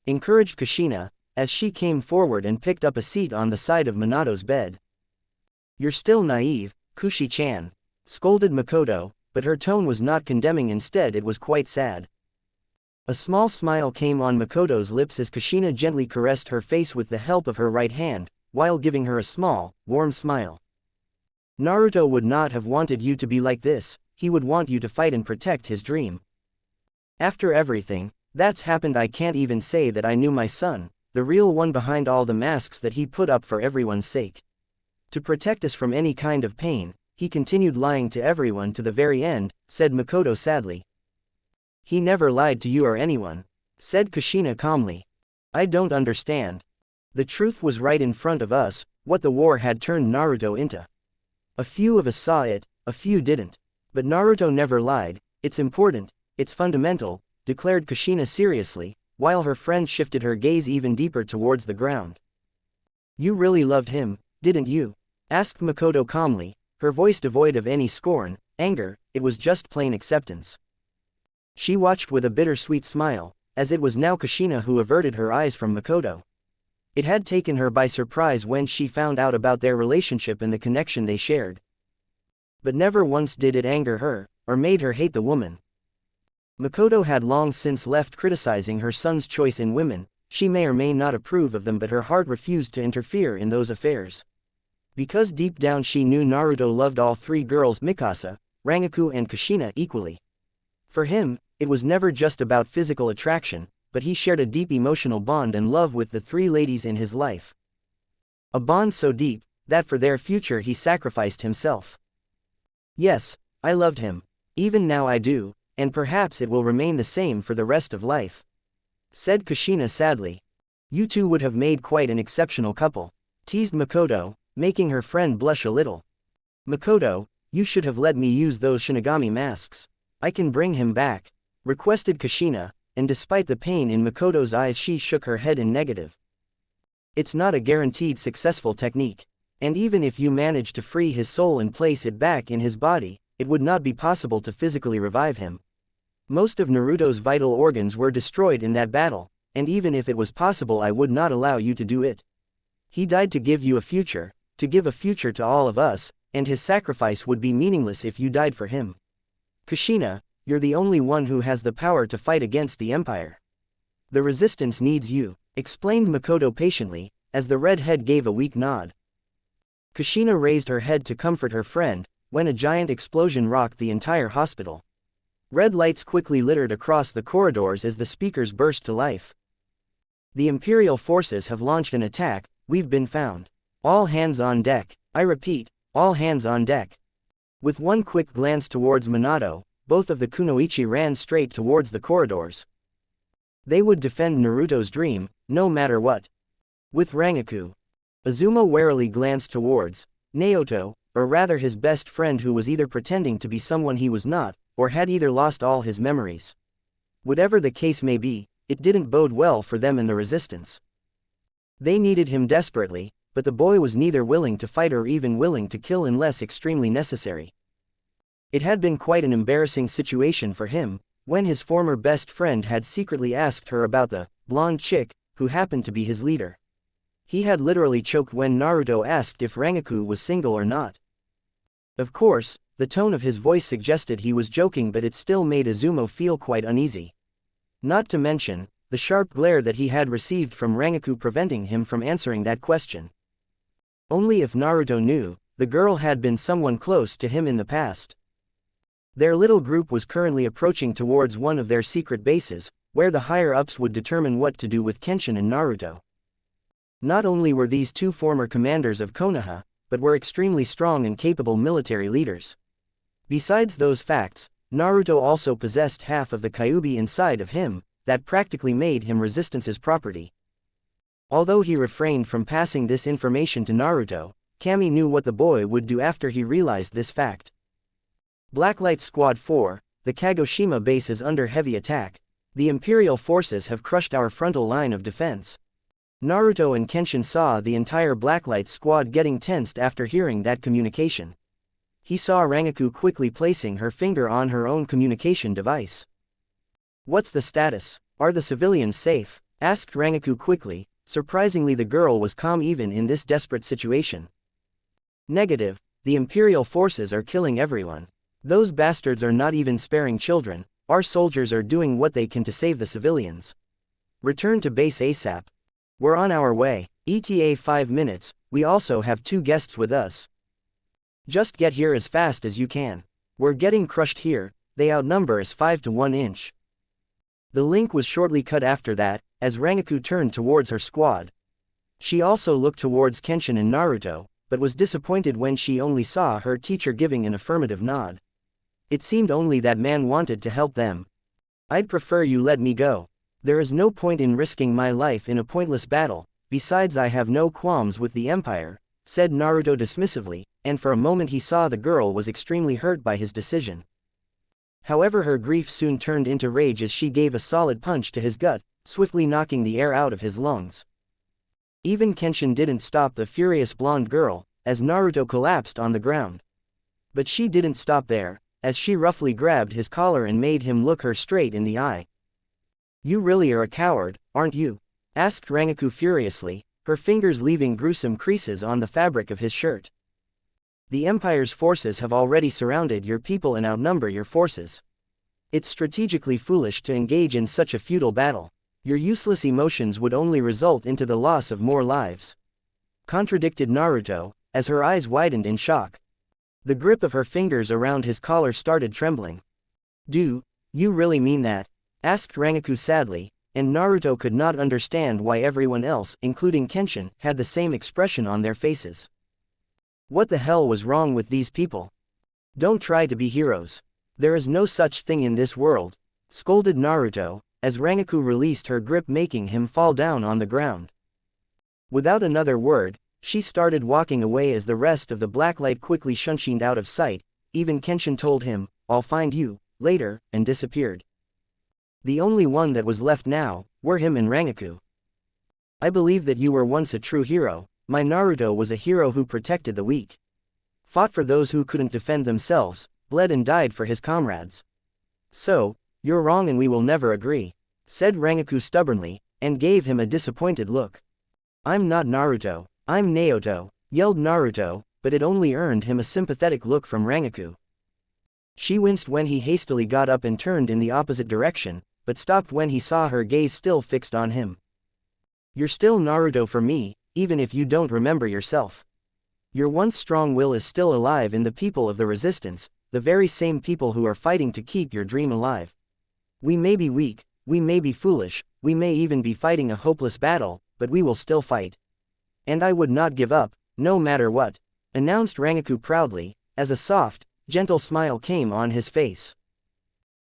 Encouraged Kushina, as she came forward and picked up a seat on the side of Minato's bed. You're still naive, Kushi-chan, scolded Makoto, but her tone was not condemning, instead it was quite sad. A small smile came on Makoto's lips as Kushina gently caressed her face with the help of her right hand, while giving her a small, warm smile. Naruto would not have wanted you to be like this, he would want you to fight and protect his dream. After everything that's happened, I can't even say that I knew my son, the real one behind all the masks that he put up for everyone's sake. To protect us from any kind of pain, he continued lying to everyone to the very end, said Makoto sadly. He never lied to you or anyone, said Kushina calmly. I don't understand. The truth was right in front of us, what the war had turned Naruto into. A few of us saw it, a few didn't. But Naruto never lied, it's important, it's fundamental, declared Kushina seriously, while her friend shifted her gaze even deeper towards the ground. You really loved him, didn't you? Asked Makoto calmly, her voice devoid of any scorn, anger, it was just plain acceptance. She watched with a bittersweet smile, as it was now Kushina who averted her eyes from Makoto. It had taken her by surprise when she found out about their relationship and the connection they shared. But never once did it anger her, or made her hate the woman. Makoto had long since left criticizing her son's choice in women, she may or may not approve of them, but her heart refused to interfere in those affairs. Because deep down she knew Naruto loved all three girls, Mikasa, Rangaku and Kushina, equally. For him, it was never just about physical attraction, but he shared a deep emotional bond and love with the three ladies in his life. A bond so deep, that for their future he sacrificed himself. Yes, I loved him. Even now I do, and perhaps it will remain the same for the rest of life. Said Kushina sadly. You two would have made quite an exceptional couple, teased Makoto, making her friend blush a little. Makoto, you should have let me use those Shinigami masks. I can bring him back, requested Kushina, and despite the pain in Makoto's eyes she shook her head in negative. It's not a guaranteed successful technique. And even if you manage to free his soul and place it back in his body, it would not be possible to physically revive him. Most of Naruto's vital organs were destroyed in that battle, and even if it was possible I would not allow you to do it. He died to give you a future, to give a future to all of us, and his sacrifice would be meaningless if you died for him. Kushina, you're the only one who has the power to fight against the Empire. The resistance needs you, explained Makoto patiently, as the redhead gave a weak nod. Kushina raised her head to comfort her friend, when a giant explosion rocked the entire hospital. Red lights quickly littered across the corridors as the speakers burst to life. The Imperial forces have launched an attack, we've been found. All hands on deck, I repeat, all hands on deck. With one quick glance towards Minato, both of the kunoichi ran straight towards the corridors. They would defend Naruto's dream, no matter what. With Rangaku. Azuma warily glanced towards Naoto, or rather his best friend who was either pretending to be someone he was not, or had either lost all his memories. Whatever the case may be, it didn't bode well for them and the resistance. They needed him desperately, but the boy was neither willing to fight or even willing to kill unless extremely necessary. It had been quite an embarrassing situation for him, when his former best friend had secretly asked her about the blonde chick, who happened to be his leader. He had literally choked when Naruto asked if Rangaku was single or not. Of course, the tone of his voice suggested he was joking, but it still made Azuma feel quite uneasy. Not to mention, the sharp glare that he had received from Rangaku preventing him from answering that question. Only if Naruto knew, the girl had been someone close to him in the past. Their little group was currently approaching towards one of their secret bases, where the higher-ups would determine what to do with Kenshin and Naruto. Not only were these two former commanders of Konoha, but were extremely strong and capable military leaders. Besides those facts, Naruto also possessed half of the Kyuubi inside of him, that practically made him Resistance's property. Although he refrained from passing this information to Naruto, Kami knew what the boy would do after he realized this fact. Blacklight Squad 4, the Kagoshima base is under heavy attack. The Imperial forces have crushed our frontal line of defense. Naruto and Kenshin saw the entire Blacklight Squad getting tensed after hearing that communication. He saw Rangaku quickly placing her finger on her own communication device. "What's the status? Are the civilians safe?" asked Rangaku quickly. Surprisingly, the girl was calm even in this desperate situation. "Negative, the Imperial forces are killing everyone. Those bastards are not even sparing children. Our soldiers are doing what they can to save the civilians. Return to base ASAP. We're on our way. ETA 5 minutes, we also have 2 guests with us. Just get here as fast as you can. We're getting crushed here, they outnumber us 5 to 1 inch." The link was shortly cut after that, as Rangaku turned towards her squad. She also looked towards Kenshin and Naruto, but was disappointed when she only saw her teacher giving an affirmative nod. It seemed only that man wanted to help them. "I'd prefer you let me go. There is no point in risking my life in a pointless battle, besides I have no qualms with the Empire," said Naruto dismissively, and for a moment he saw the girl was extremely hurt by his decision. However, her grief soon turned into rage as she gave a solid punch to his gut, swiftly knocking the air out of his lungs. Even Kenshin didn't stop the furious blonde girl, as Naruto collapsed on the ground. But she didn't stop there, as she roughly grabbed his collar and made him look her straight in the eye. "You really are a coward, aren't you?" asked Rangaku furiously, her fingers leaving gruesome creases on the fabric of his shirt. "The Empire's forces have already surrounded your people and outnumber your forces. It's strategically foolish to engage in such a futile battle. Your useless emotions would only result into the loss of more lives," contradicted Naruto, as her eyes widened in shock. The grip of her fingers around his collar started trembling. "Do you really mean that?" asked Rangaku sadly, and Naruto could not understand why everyone else, including Kenshin, had the same expression on their faces. What the hell was wrong with these people? "Don't try to be heroes. There is no such thing in this world," scolded Naruto, as Rangaku released her grip, making him fall down on the ground. Without another word, she started walking away as the rest of the blacklight quickly shunshined out of sight. Even Kenshin told him, "I'll find you later," and disappeared. The only one that was left now were him and Rangaku. "I believe that you were once a true hero. My Naruto was a hero who protected the weak. Fought for those who couldn't defend themselves, bled and died for his comrades. So, "You're wrong and we will never agree," said Rangaku stubbornly, and gave him a disappointed look. "I'm not Naruto, I'm Naoto," yelled Naruto, but it only earned him a sympathetic look from Rangaku. She winced when he hastily got up and turned in the opposite direction, but stopped when he saw her gaze still fixed on him. "You're still Naruto for me, even if you don't remember yourself. Your once strong will is still alive in the people of the resistance, the very same people who are fighting to keep your dream alive. We may be weak, we may be foolish, we may even be fighting a hopeless battle, but we will still fight. And I would not give up, no matter what," announced Rangaku proudly, as a soft, gentle smile came on his face.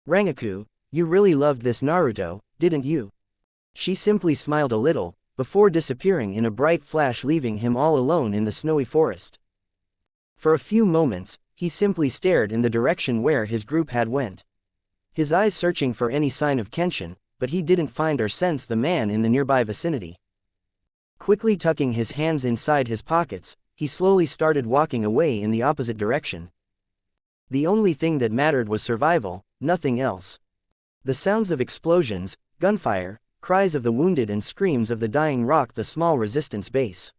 "Rangaku, you really loved this Naruto, didn't you?" She simply smiled a little, before disappearing in a bright flash, leaving him all alone in the snowy forest. For a few moments, he simply stared in the direction where his group had went, his eyes searching for any sign of Kenshin, but he didn't find or sense the man in the nearby vicinity. Quickly tucking his hands inside his pockets, he slowly started walking away in the opposite direction. The only thing that mattered was survival, nothing else. The sounds of explosions, gunfire, cries of the wounded and screams of the dying rocked the small resistance base.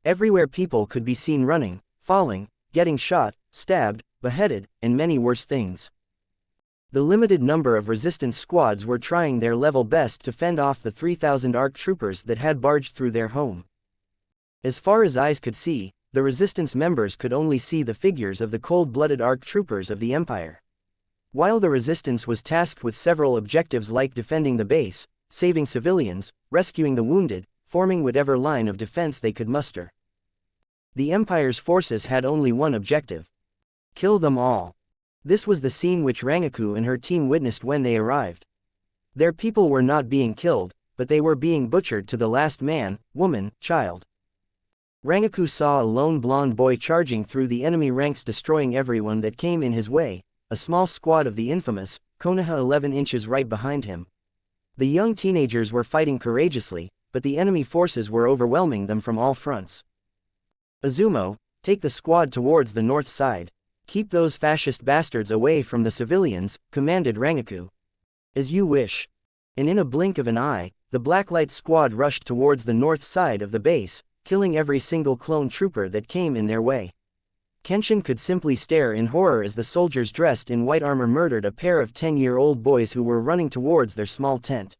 Everywhere people could be seen running, falling, getting shot, stabbed, beheaded, and many worse things. The limited number of resistance squads were trying their level best to fend off the 3,000 ARC troopers that had barged through their home. As far as eyes could see, the resistance members could only see the figures of the cold-blooded ARC troopers of the Empire. While the resistance was tasked with several objectives like defending the base, saving civilians, rescuing the wounded, forming whatever line of defense they could muster. The Empire's forces had only one objective: kill them all. This was the scene which Rangaku and her team witnessed when they arrived. Their people were not being killed, but they were being butchered to the last man, woman, child. Rangaku saw a lone blonde boy charging through the enemy ranks, destroying everyone that came in his way, a small squad of the infamous Konoha 11 inches right behind him. The young teenagers were fighting courageously, but the enemy forces were overwhelming them from all fronts. "Azumo, take the squad towards the north side. Keep those fascist bastards away from the civilians," commanded Rangaku. "As you wish." And in a blink of an eye, the Blacklight squad rushed towards the north side of the base, killing every single clone trooper that came in their way. Kenshin could simply stare in horror as the soldiers dressed in white armor murdered a pair of 10-year-old boys who were running towards their small tent.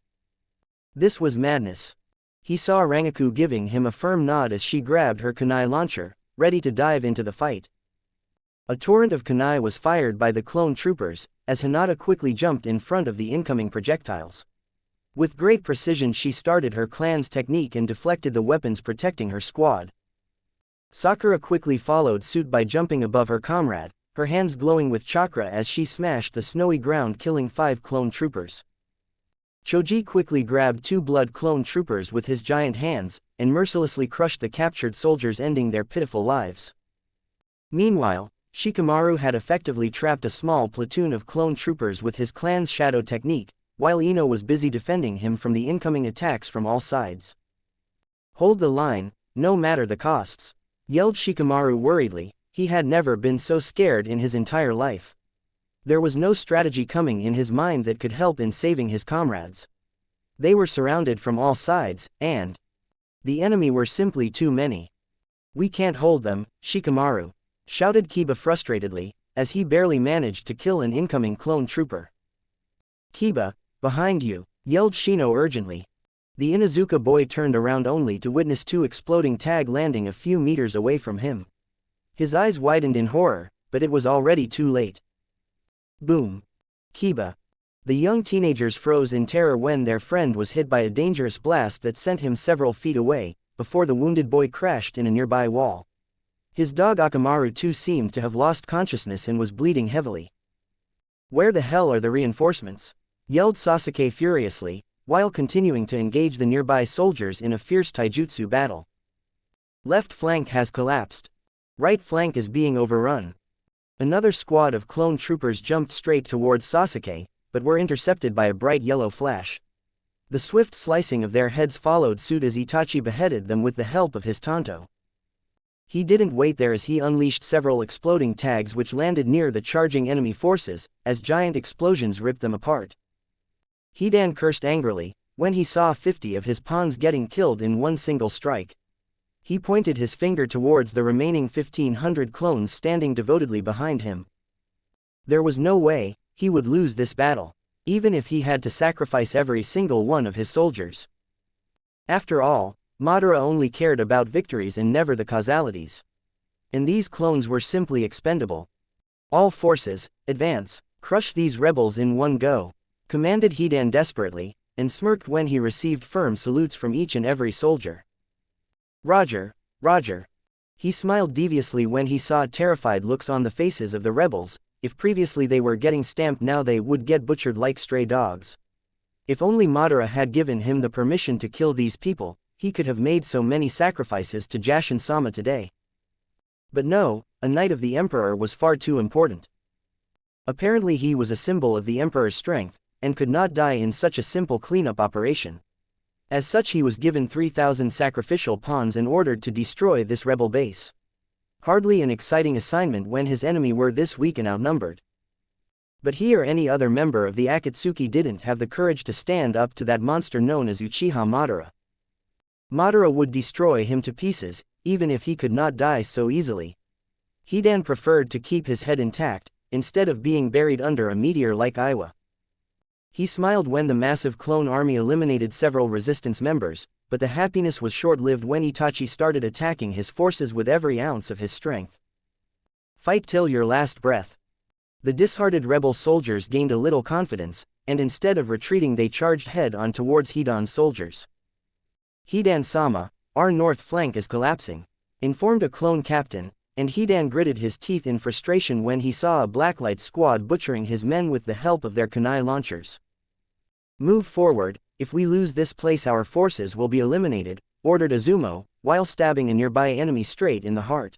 This was madness. He saw Rangaku giving him a firm nod as she grabbed her kunai launcher, ready to dive into the fight. A torrent of kunai was fired by the clone troopers, as Hinata quickly jumped in front of the incoming projectiles. With great precision she started her clan's technique and deflected the weapons protecting her squad. Sakura quickly followed suit by jumping above her comrade, her hands glowing with chakra as she smashed the snowy ground, killing 5 clone troopers. Choji quickly grabbed 2 blood clone troopers with his giant hands, and mercilessly crushed the captured soldiers, ending their pitiful lives. Meanwhile, Shikamaru had effectively trapped a small platoon of clone troopers with his clan's shadow technique, while Ino was busy defending him from the incoming attacks from all sides. "Hold the line, no matter the costs," yelled Shikamaru worriedly. He had never been so scared in his entire life. There was no strategy coming in his mind that could help in saving his comrades. They were surrounded from all sides, and the enemy were simply too many. "We can't hold them, Shikamaru," shouted Kiba frustratedly, as he barely managed to kill an incoming clone trooper. "Kiba, behind you," yelled Shino urgently. The Inuzuka boy turned around only to witness 2 exploding tag landing a few meters away from him. His eyes widened in horror, but it was already too late. Boom. Kiba. The young teenagers froze in terror when their friend was hit by a dangerous blast that sent him several feet away, before the wounded boy crashed in a nearby wall. His dog Akamaru too seemed to have lost consciousness and was bleeding heavily. "Where the hell are the reinforcements?" yelled Sasuke furiously, while continuing to engage the nearby soldiers in a fierce taijutsu battle. "Left flank has collapsed. Right flank is being overrun." Another squad of clone troopers jumped straight towards Sasuke, but were intercepted by a bright yellow flash. The swift slicing of their heads followed suit as Itachi beheaded them with the help of his tanto. He didn't wait there as he unleashed several exploding tags which landed near the charging enemy forces, as giant explosions ripped them apart. Hidan cursed angrily when he saw 50 of his pawns getting killed in one single strike. He pointed his finger towards the remaining 1,500 clones standing devotedly behind him. There was no way he would lose this battle, even if he had to sacrifice every single one of his soldiers. After all, Madara only cared about victories and never the causalities. And these clones were simply expendable. All forces, advance, crush these rebels in one go, commanded Hidan desperately, and smirked when he received firm salutes from each and every soldier. Roger, Roger. He smiled deviously when he saw terrified looks on the faces of the rebels. If previously they were getting stamped, now they would get butchered like stray dogs. If only Madara had given him the permission to kill these people, he could have made so many sacrifices to Jashin-sama today. But no, a knight of the Emperor was far too important. Apparently he was a symbol of the Emperor's strength, and could not die in such a simple cleanup operation. As such, he was given 3,000 sacrificial pawns and ordered to destroy this rebel base. Hardly an exciting assignment when his enemy were this weak and outnumbered. But he or any other member of the Akatsuki didn't have the courage to stand up to that monster known as Uchiha Madara. Madara would destroy him to pieces, even if he could not die so easily. Hidan preferred to keep his head intact, instead of being buried under a meteor like Iwa. He smiled when the massive clone army eliminated several resistance members, but the happiness was short-lived when Itachi started attacking his forces with every ounce of his strength. Fight till your last breath. The disheartened rebel soldiers gained a little confidence, and instead of retreating they charged head-on towards Hidan's soldiers. Hidan-sama, our north flank is collapsing, informed a clone captain, and Hidan gritted his teeth in frustration when he saw a blacklight squad butchering his men with the help of their kunai launchers. Move forward, if we lose this place our forces will be eliminated, ordered Izumo, while stabbing a nearby enemy straight in the heart.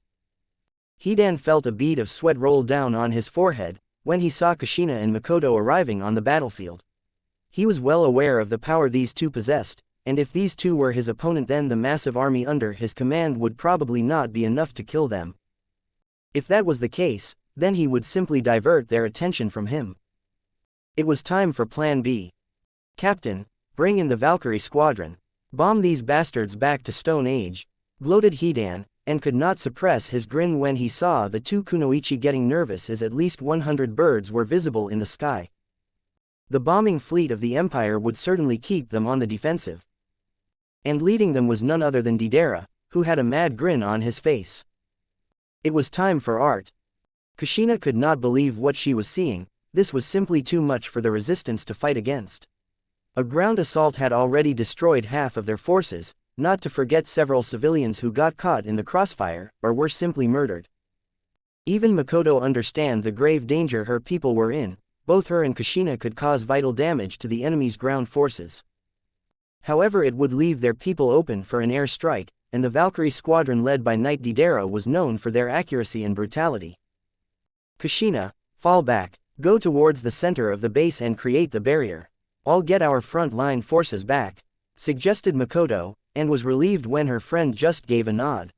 Hidan felt a bead of sweat roll down on his forehead, when he saw Kushina and Makoto arriving on the battlefield. He was well aware of the power these two possessed, and if these two were his opponent then the massive army under his command would probably not be enough to kill them. If that was the case, then he would simply divert their attention from him. It was time for Plan B. Captain, bring in the Valkyrie squadron. Bomb these bastards back to Stone Age, gloated Hidan, and could not suppress his grin when he saw the two kunoichi getting nervous as at least 100 birds were visible in the sky. The bombing fleet of the Empire would certainly keep them on the defensive. And leading them was none other than Deidara, who had a mad grin on his face. It was time for art. Kushina could not believe what she was seeing. This was simply too much for the resistance to fight against. A ground assault had already destroyed half of their forces, not to forget several civilians who got caught in the crossfire, or were simply murdered. Even Makoto understood the grave danger her people were in. Both her and Kushina could cause vital damage to the enemy's ground forces. However, it would leave their people open for an air strike, and the Valkyrie squadron led by Knight Deidara was known for their accuracy and brutality. Kushina, fall back, go towards the center of the base and create the barrier. I'll get our front-line forces back, suggested Makoto, and was relieved when her friend just gave a nod.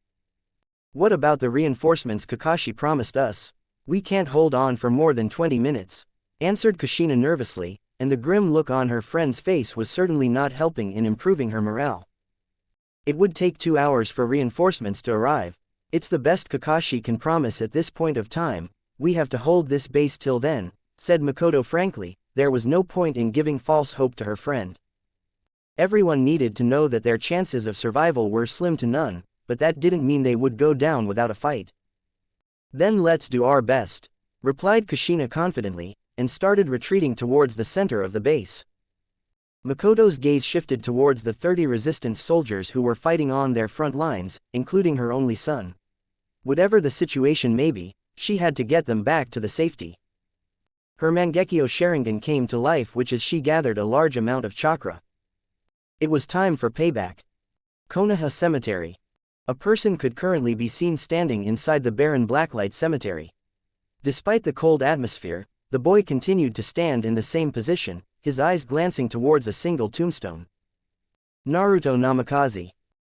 What about the reinforcements Kakashi promised us? We can't hold on for more than 20 minutes, answered Kushina nervously, and the grim look on her friend's face was certainly not helping in improving her morale. It would take 2 hours for reinforcements to arrive. It's the best Kakashi can promise at this point of time. We have to hold this base till then, said Makoto frankly. There was no point in giving false hope to her friend. Everyone needed to know that their chances of survival were slim to none, but that didn't mean they would go down without a fight. Then let's do our best, replied Kushina confidently, and started retreating towards the center of the base. Makoto's gaze shifted towards the 30 resistance soldiers who were fighting on their front lines, including her only son. Whatever the situation may be, she had to get them back to the safety. Her Mangekyo Sharingan came to life which as she gathered a large amount of chakra. It was time for payback. Konoha Cemetery. A person could currently be seen standing inside the barren blacklight cemetery. Despite the cold atmosphere, the boy continued to stand in the same position, his eyes glancing towards a single tombstone. Naruto Namikaze.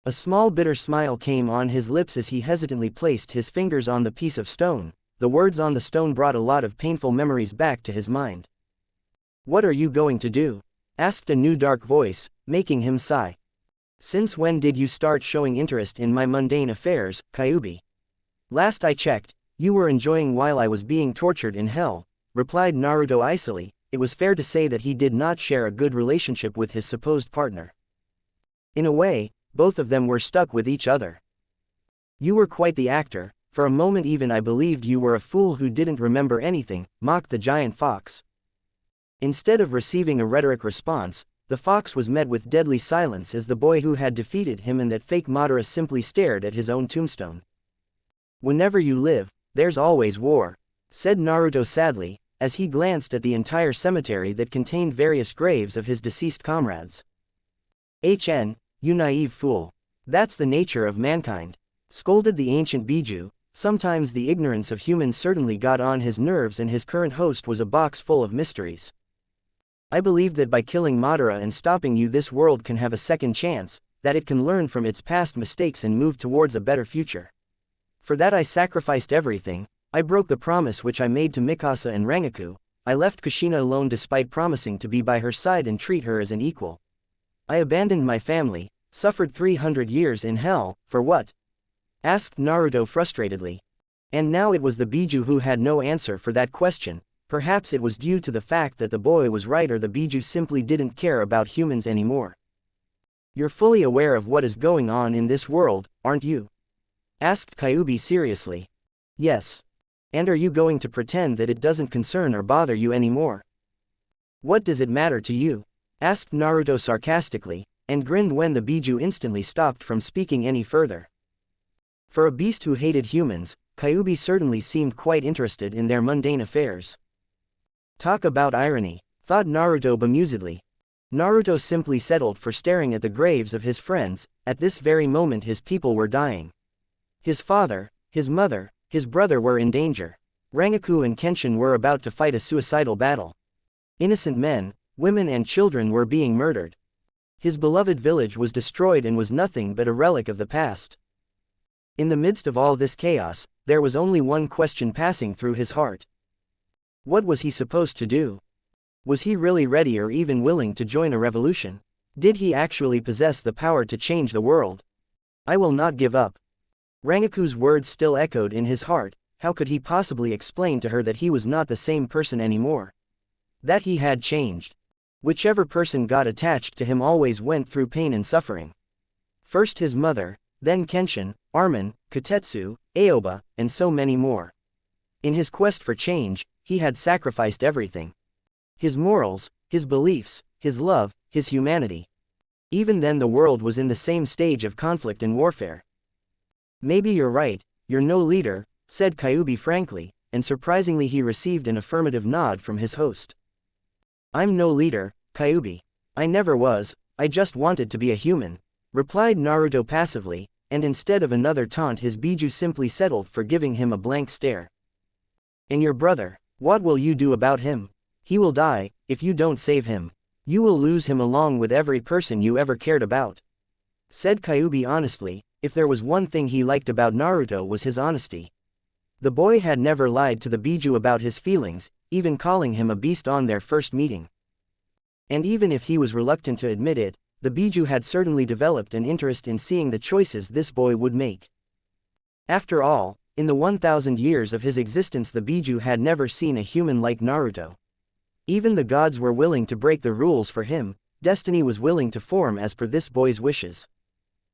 A small bitter smile came on his lips as he hesitantly placed his fingers on the piece of stone. The words on the stone brought a lot of painful memories back to his mind. What are you going to do? asked a new dark voice, making him sigh. Since when did you start showing interest in my mundane affairs, Kyuubi? Last I checked, you were enjoying while I was being tortured in hell, replied Naruto icily. It was fair to say that he did not share a good relationship with his supposed partner. In a way, both of them were stuck with each other. You were quite the actor. For a moment even I believed you were a fool who didn't remember anything, mocked the giant fox. Instead of receiving a rhetoric response, the fox was met with deadly silence as the boy who had defeated him and that fake Madara simply stared at his own tombstone. Whenever you live, there's always war, said Naruto sadly, as he glanced at the entire cemetery that contained various graves of his deceased comrades. You naive fool. That's the nature of mankind, scolded the ancient Biju. Sometimes the ignorance of humans certainly got on his nerves, and his current host was a box full of mysteries. I believe that by killing Madara and stopping you, this world can have a second chance, that it can learn from its past mistakes and move towards a better future. For that I sacrificed everything. I broke the promise which I made to Mikasa and Rangaku. I left Kushina alone despite promising to be by her side and treat her as an equal. I abandoned my family, suffered 300 years in hell, for what? Asked Naruto frustratedly. And now it was the Biju who had no answer for that question. Perhaps it was due to the fact that the boy was right, or the Biju simply didn't care about humans anymore. You're fully aware of what is going on in this world, aren't you? Asked Kyuubi seriously. Yes. And are you going to pretend that it doesn't concern or bother you anymore? What does it matter to you? Asked Naruto sarcastically, and grinned when the Biju instantly stopped from speaking any further. For a beast who hated humans, Kyuubi certainly seemed quite interested in their mundane affairs. Talk about irony, thought Naruto bemusedly. Naruto simply settled for staring at the graves of his friends. At this very moment his people were dying. His father, his mother, his brother were in danger. Rangaku and Kenshin were about to fight a suicidal battle. Innocent men, women and children were being murdered. His beloved village was destroyed and was nothing but a relic of the past. In the midst of all this chaos, there was only one question passing through his heart. What was he supposed to do? Was he really ready or even willing to join a revolution? Did he actually possess the power to change the world? I will not give up. Rangaku's words still echoed in his heart. How could he possibly explain to her that he was not the same person anymore? That he had changed. Whichever person got attached to him always went through pain and suffering. First his mother, then Kenshin, Armin, Kotetsu, Aoba, and so many more. In his quest for change, he had sacrificed everything. His morals, his beliefs, his love, his humanity. Even then the world was in the same stage of conflict and warfare. Maybe you're right, you're no leader, said Kyuubi frankly, and surprisingly he received an affirmative nod from his host. I'm no leader, Kyuubi. I never was, I just wanted to be a human, replied Naruto passively, and instead of another taunt his Biju simply settled for giving him a blank stare. And your brother, what will you do about him? He will die, if you don't save him. You will lose him along with every person you ever cared about. Said Kyuubi honestly. If there was one thing he liked about Naruto was his honesty. The boy had never lied to the Biju about his feelings, even calling him a beast on their first meeting. And even if he was reluctant to admit it, the Biju had certainly developed an interest in seeing the choices this boy would make. After all, in the 1,000 years of his existence the Biju had never seen a human like Naruto. Even the gods were willing to break the rules for him, destiny was willing to form as per this boy's wishes.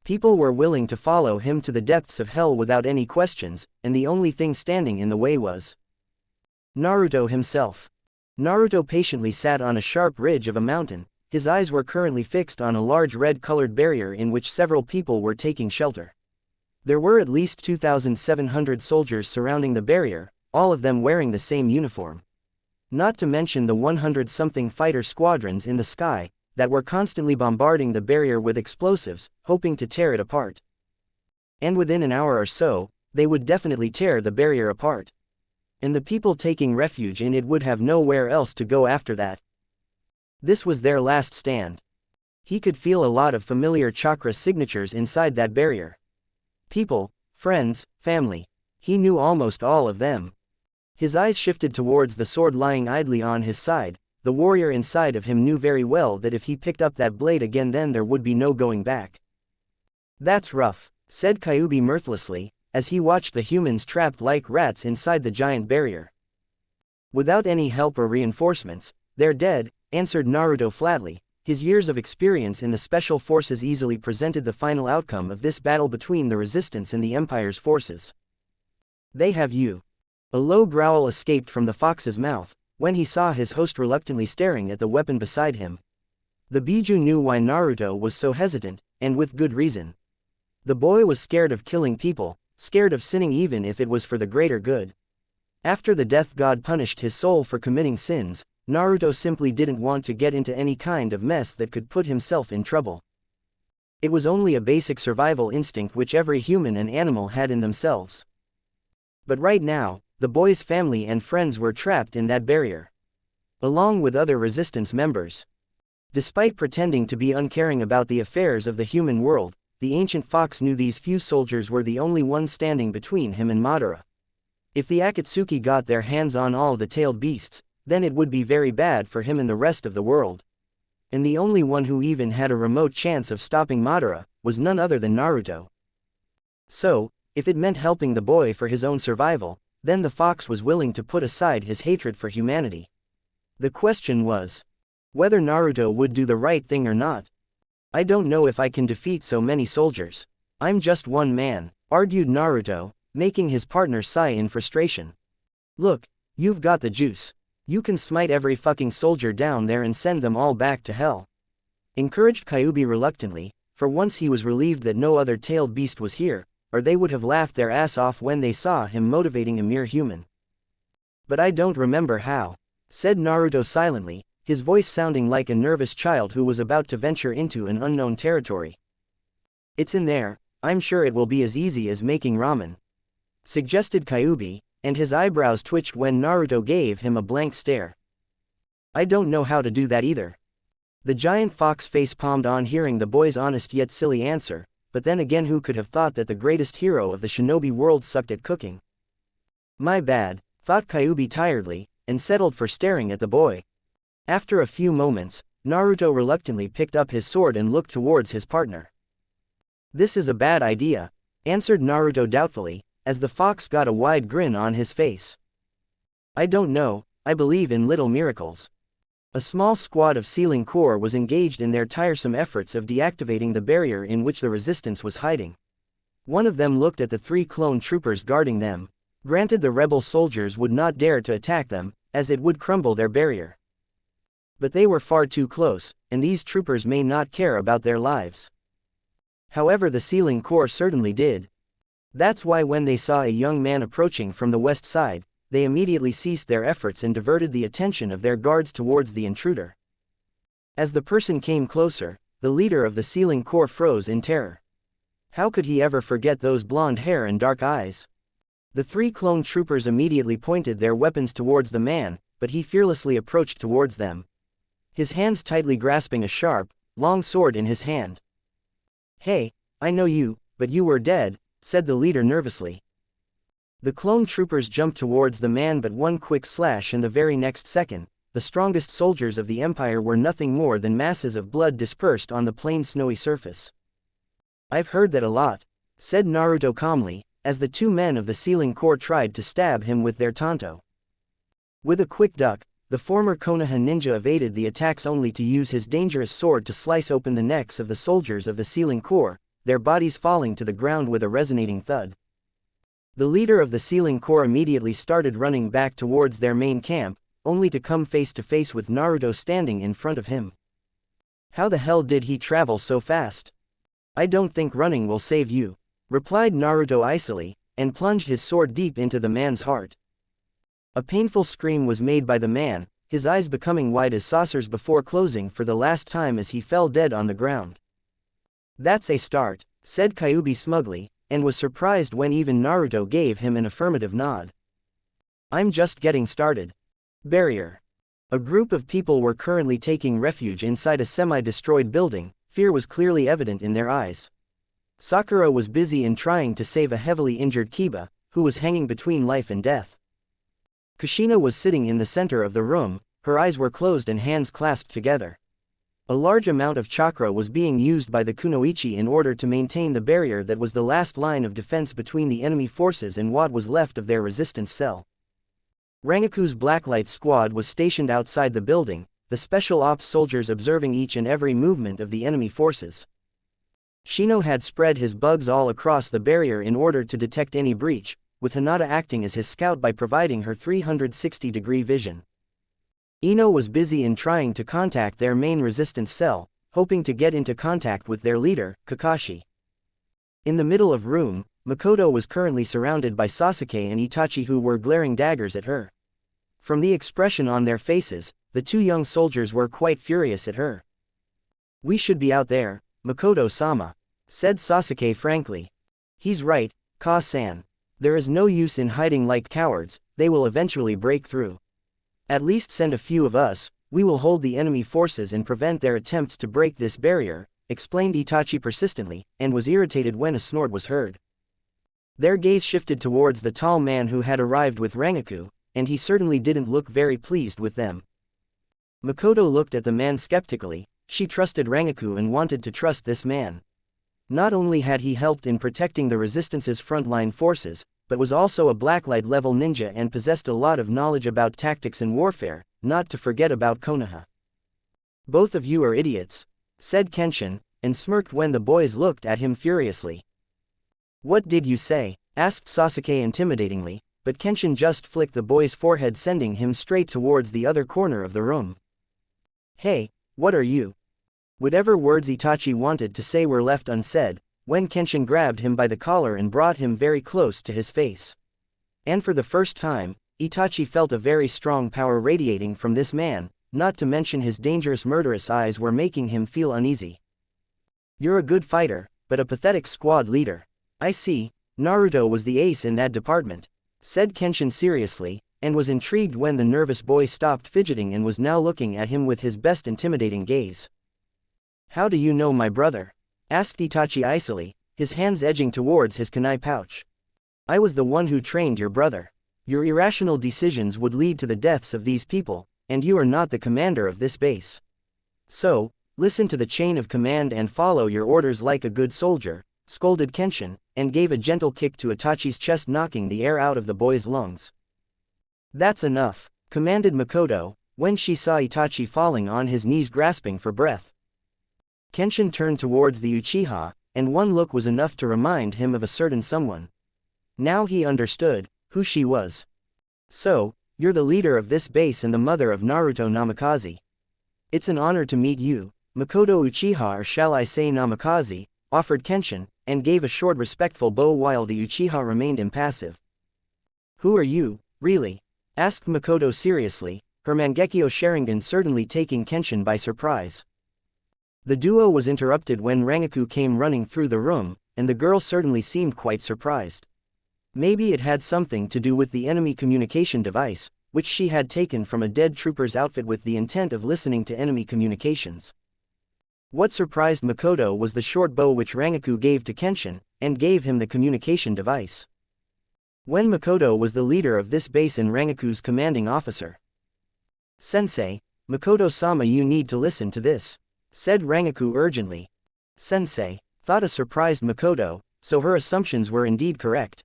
People were willing to follow him to the depths of hell without any questions, and the only thing standing in the way was Naruto himself. Naruto patiently sat on a sharp ridge of a mountain. His eyes were currently fixed on a large red-colored barrier in which several people were taking shelter. There were at least 2,700 soldiers surrounding the barrier, all of them wearing the same uniform. Not to mention the 100-something fighter squadrons in the sky, that were constantly bombarding the barrier with explosives, hoping to tear it apart. And within an hour or so, they would definitely tear the barrier apart. And the people taking refuge in it would have nowhere else to go after that. This was their last stand. He could feel a lot of familiar chakra signatures inside that barrier. People, friends, family. He knew almost all of them. His eyes shifted towards the sword lying idly on his side. the warrior inside of him knew very well that if he picked up that blade again then there would be no going back. "That's rough," said Kyuubi mirthlessly, as he watched the humans trapped like rats inside the giant barrier. "Without any help or reinforcements, they're dead," answered Naruto flatly. His years of experience in the special forces easily presented the final outcome of this battle between the resistance and the Empire's forces. "They have you." A low growl escaped from the fox's mouth, when he saw his host reluctantly staring at the weapon beside him. The Biju knew why Naruto was so hesitant, and with good reason. The boy was scared of killing people, scared of sinning even if it was for the greater good. After the death god punished his soul for committing sins, Naruto simply didn't want to get into any kind of mess that could put himself in trouble. It was only a basic survival instinct which every human and animal had in themselves. But right now, the boy's family and friends were trapped in that barrier, along with other resistance members. Despite pretending to be uncaring about the affairs of the human world, the ancient fox knew these few soldiers were the only ones standing between him and Madara. If the Akatsuki got their hands on all the tailed beasts, then it would be very bad for him and the rest of the world. And the only one who even had a remote chance of stopping Madara was none other than Naruto. So, if it meant helping the boy for his own survival, then the fox was willing to put aside his hatred for humanity. The question was whether Naruto would do the right thing or not. "I don't know if I can defeat so many soldiers. I'm just one man," argued Naruto, making his partner sigh in frustration. "Look, you've got the juice. You can smite every fucking soldier down there and send them all back to hell," encouraged Kyuubi reluctantly. For once he was relieved that no other tailed beast was here, or they would have laughed their ass off when they saw him motivating a mere human. "But I don't remember how," said Naruto silently, his voice sounding like a nervous child who was about to venture into an unknown territory. "It's in there. I'm sure it will be as easy as making ramen," suggested Kyuubi, and his eyebrows twitched when Naruto gave him a blank stare. "I don't know how to do that either." The giant fox face palmed on hearing the boy's honest yet silly answer, but then again who could have thought that the greatest hero of the shinobi world sucked at cooking? "My bad," thought Kyuubi tiredly, and settled for staring at the boy. After a few moments, Naruto reluctantly picked up his sword and looked towards his partner. "This is a bad idea," answered Naruto doubtfully, as the fox got a wide grin on his face. "I don't know, I believe in little miracles." A small squad of Sealing Corps was engaged in their tiresome efforts of deactivating the barrier in which the resistance was hiding. One of them looked at the 3 clone troopers guarding them. Granted, the rebel soldiers would not dare to attack them, as it would crumble their barrier. But they were far too close, and these troopers may not care about their lives. However, the Sealing Corps certainly did. That's why when they saw a young man approaching from the west side, they immediately ceased their efforts and diverted the attention of their guards towards the intruder. As the person came closer, the leader of the Sealing Corps froze in terror. How could he ever forget those blonde hair and dark eyes? The 3 clone troopers immediately pointed their weapons towards the man, but he fearlessly approached towards them, his hands tightly grasping a sharp, long sword in his hand. "Hey, I know you, but you were dead," said the leader nervously. The clone troopers jumped towards the man, but one quick slash and the very next second, the strongest soldiers of the Empire were nothing more than masses of blood dispersed on the plain snowy surface. "I've heard that a lot," said Naruto calmly, as the 2 men of the Sealing Corps tried to stab him with their tanto. With a quick duck, the former Konoha ninja evaded the attacks only to use his dangerous sword to slice open the necks of the soldiers of the Sealing Corps, their bodies falling to the ground with a resonating thud. The leader of the Sealing Corps immediately started running back towards their main camp, only to come face to face with Naruto standing in front of him. How the hell did he travel so fast? "I don't think running will save you," replied Naruto icily, and plunged his sword deep into the man's heart. A painful scream was made by the man, his eyes becoming wide as saucers before closing for the last time as he fell dead on the ground. "That's a start," said Kyuubi smugly, and was surprised when even Naruto gave him an affirmative nod. "I'm just getting started." Barrier. A group of people were currently taking refuge inside a semi-destroyed building. Fear was clearly evident in their eyes. Sakura was busy in trying to save a heavily injured Kiba, who was hanging between life and death. Kushina was sitting in the center of the room, her eyes were closed and hands clasped together. A large amount of chakra was being used by the kunoichi in order to maintain the barrier that was the last line of defense between the enemy forces and what was left of their resistance cell. Rangaku's Blacklight squad was stationed outside the building, the special ops soldiers observing each and every movement of the enemy forces. Shino had spread his bugs all across the barrier in order to detect any breach, with Hinata acting as his scout by providing her 360-degree vision. Ino was busy in trying to contact their main resistance cell, hoping to get into contact with their leader, Kakashi. In the middle of room, Makoto was currently surrounded by Sasuke and Itachi, who were glaring daggers at her. From the expression on their faces, the two young soldiers were quite furious at her. "We should be out there, Makoto-sama," said Sasuke frankly. "He's right, Ka-san. There is no use in hiding like cowards, they will eventually break through. At least send a few of us, we will hold the enemy forces and prevent their attempts to break this barrier," explained Itachi persistently, and was irritated when a snort was heard. Their gaze shifted towards the tall man who had arrived with Rangaku, and he certainly didn't look very pleased with them. Makoto looked at the man skeptically. She trusted Rangaku and wanted to trust this man. Not only had he helped in protecting the Resistance's frontline forces, but was also a Blacklight level ninja and possessed a lot of knowledge about tactics and warfare, not to forget about Konoha. "Both of you are idiots," said Kenshin, and smirked when the boys looked at him furiously. "What did you say?" asked Sasuke intimidatingly, but Kenshin just flicked the boy's forehead, sending him straight towards the other corner of the room. "Hey, what are you?" Whatever words Itachi wanted to say were left unsaid, when Kenshin grabbed him by the collar and brought him very close to his face. And for the first time, Itachi felt a very strong power radiating from this man, not to mention his dangerous murderous eyes were making him feel uneasy. "You're a good fighter, but a pathetic squad leader. I see, Naruto was the ace in that department," said Kenshin seriously, and was intrigued when the nervous boy stopped fidgeting and was now looking at him with his best intimidating gaze. "How do you know my brother?" asked Itachi icily, his hands edging towards his kunai pouch. "I was the one who trained your brother. Your irrational decisions would lead to the deaths of these people, and you are not the commander of this base. So, listen to the chain of command and follow your orders like a good soldier," scolded Kenshin, and gave a gentle kick to Itachi's chest, knocking the air out of the boy's lungs. "That's enough," commanded Makoto, when she saw Itachi falling on his knees grasping for breath. Kenshin turned towards the Uchiha, and one look was enough to remind him of a certain someone. Now he understood who she was. "So, you're the leader of this base and the mother of Naruto Namikaze. It's an honor to meet you, Makoto Uchiha, or shall I say Namikaze," offered Kenshin, and gave a short respectful bow while the Uchiha remained impassive. "Who are you, really?" asked Makoto seriously, her Mangekyo Sharingan certainly taking Kenshin by surprise. The duo was interrupted when Rangaku came running through the room, and the girl certainly seemed quite surprised. Maybe it had something to do with the enemy communication device, which she had taken from a dead trooper's outfit with the intent of listening to enemy communications. What surprised Makoto was the short bow which Rangaku gave to Kenshin, and gave him the communication device. When Makoto was the leader of this base and Rangaku's commanding officer. "Sensei, Makoto-sama, you need to listen to this," said Rangaku urgently. "Sensei," thought a surprised Makoto, so her assumptions were indeed correct.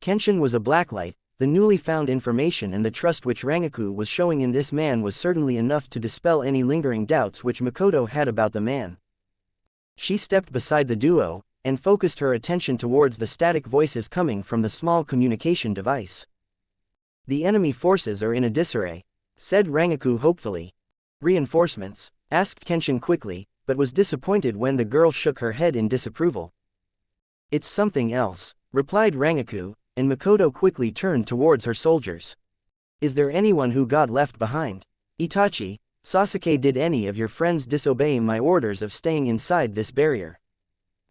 Kenshin was a Blacklight. The newly found information and the trust which Rangaku was showing in this man was certainly enough to dispel any lingering doubts which Makoto had about the man. She stepped beside the duo, and focused her attention towards the static voices coming from the small communication device. "The enemy forces are in a disarray," said Rangaku hopefully. "Reinforcements?" asked Kenshin quickly, but was disappointed when the girl shook her head in disapproval. "It's something else," replied Rangaku, and Makoto quickly turned towards her soldiers. "Is there anyone who got left behind? Itachi, Sasuke, did any of your friends disobey my orders of staying inside this barrier?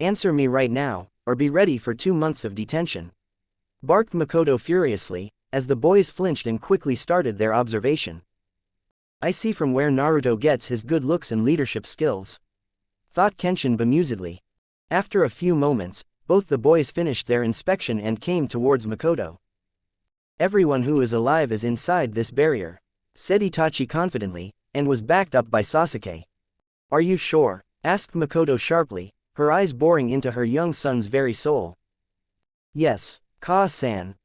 Answer me right now, or be ready for 2 months of detention," barked Makoto furiously, as the boys flinched and quickly started their observation. "I see from where Naruto gets his good looks and leadership skills," thought Kenshin bemusedly. After a few moments, both the boys finished their inspection and came towards Makoto. "Everyone who is alive is inside this barrier. said Itachi confidently, and was backed up by Sasuke. Are you sure? Asked Makoto sharply, her eyes boring into her young son's very soul. Yes, Ka-san.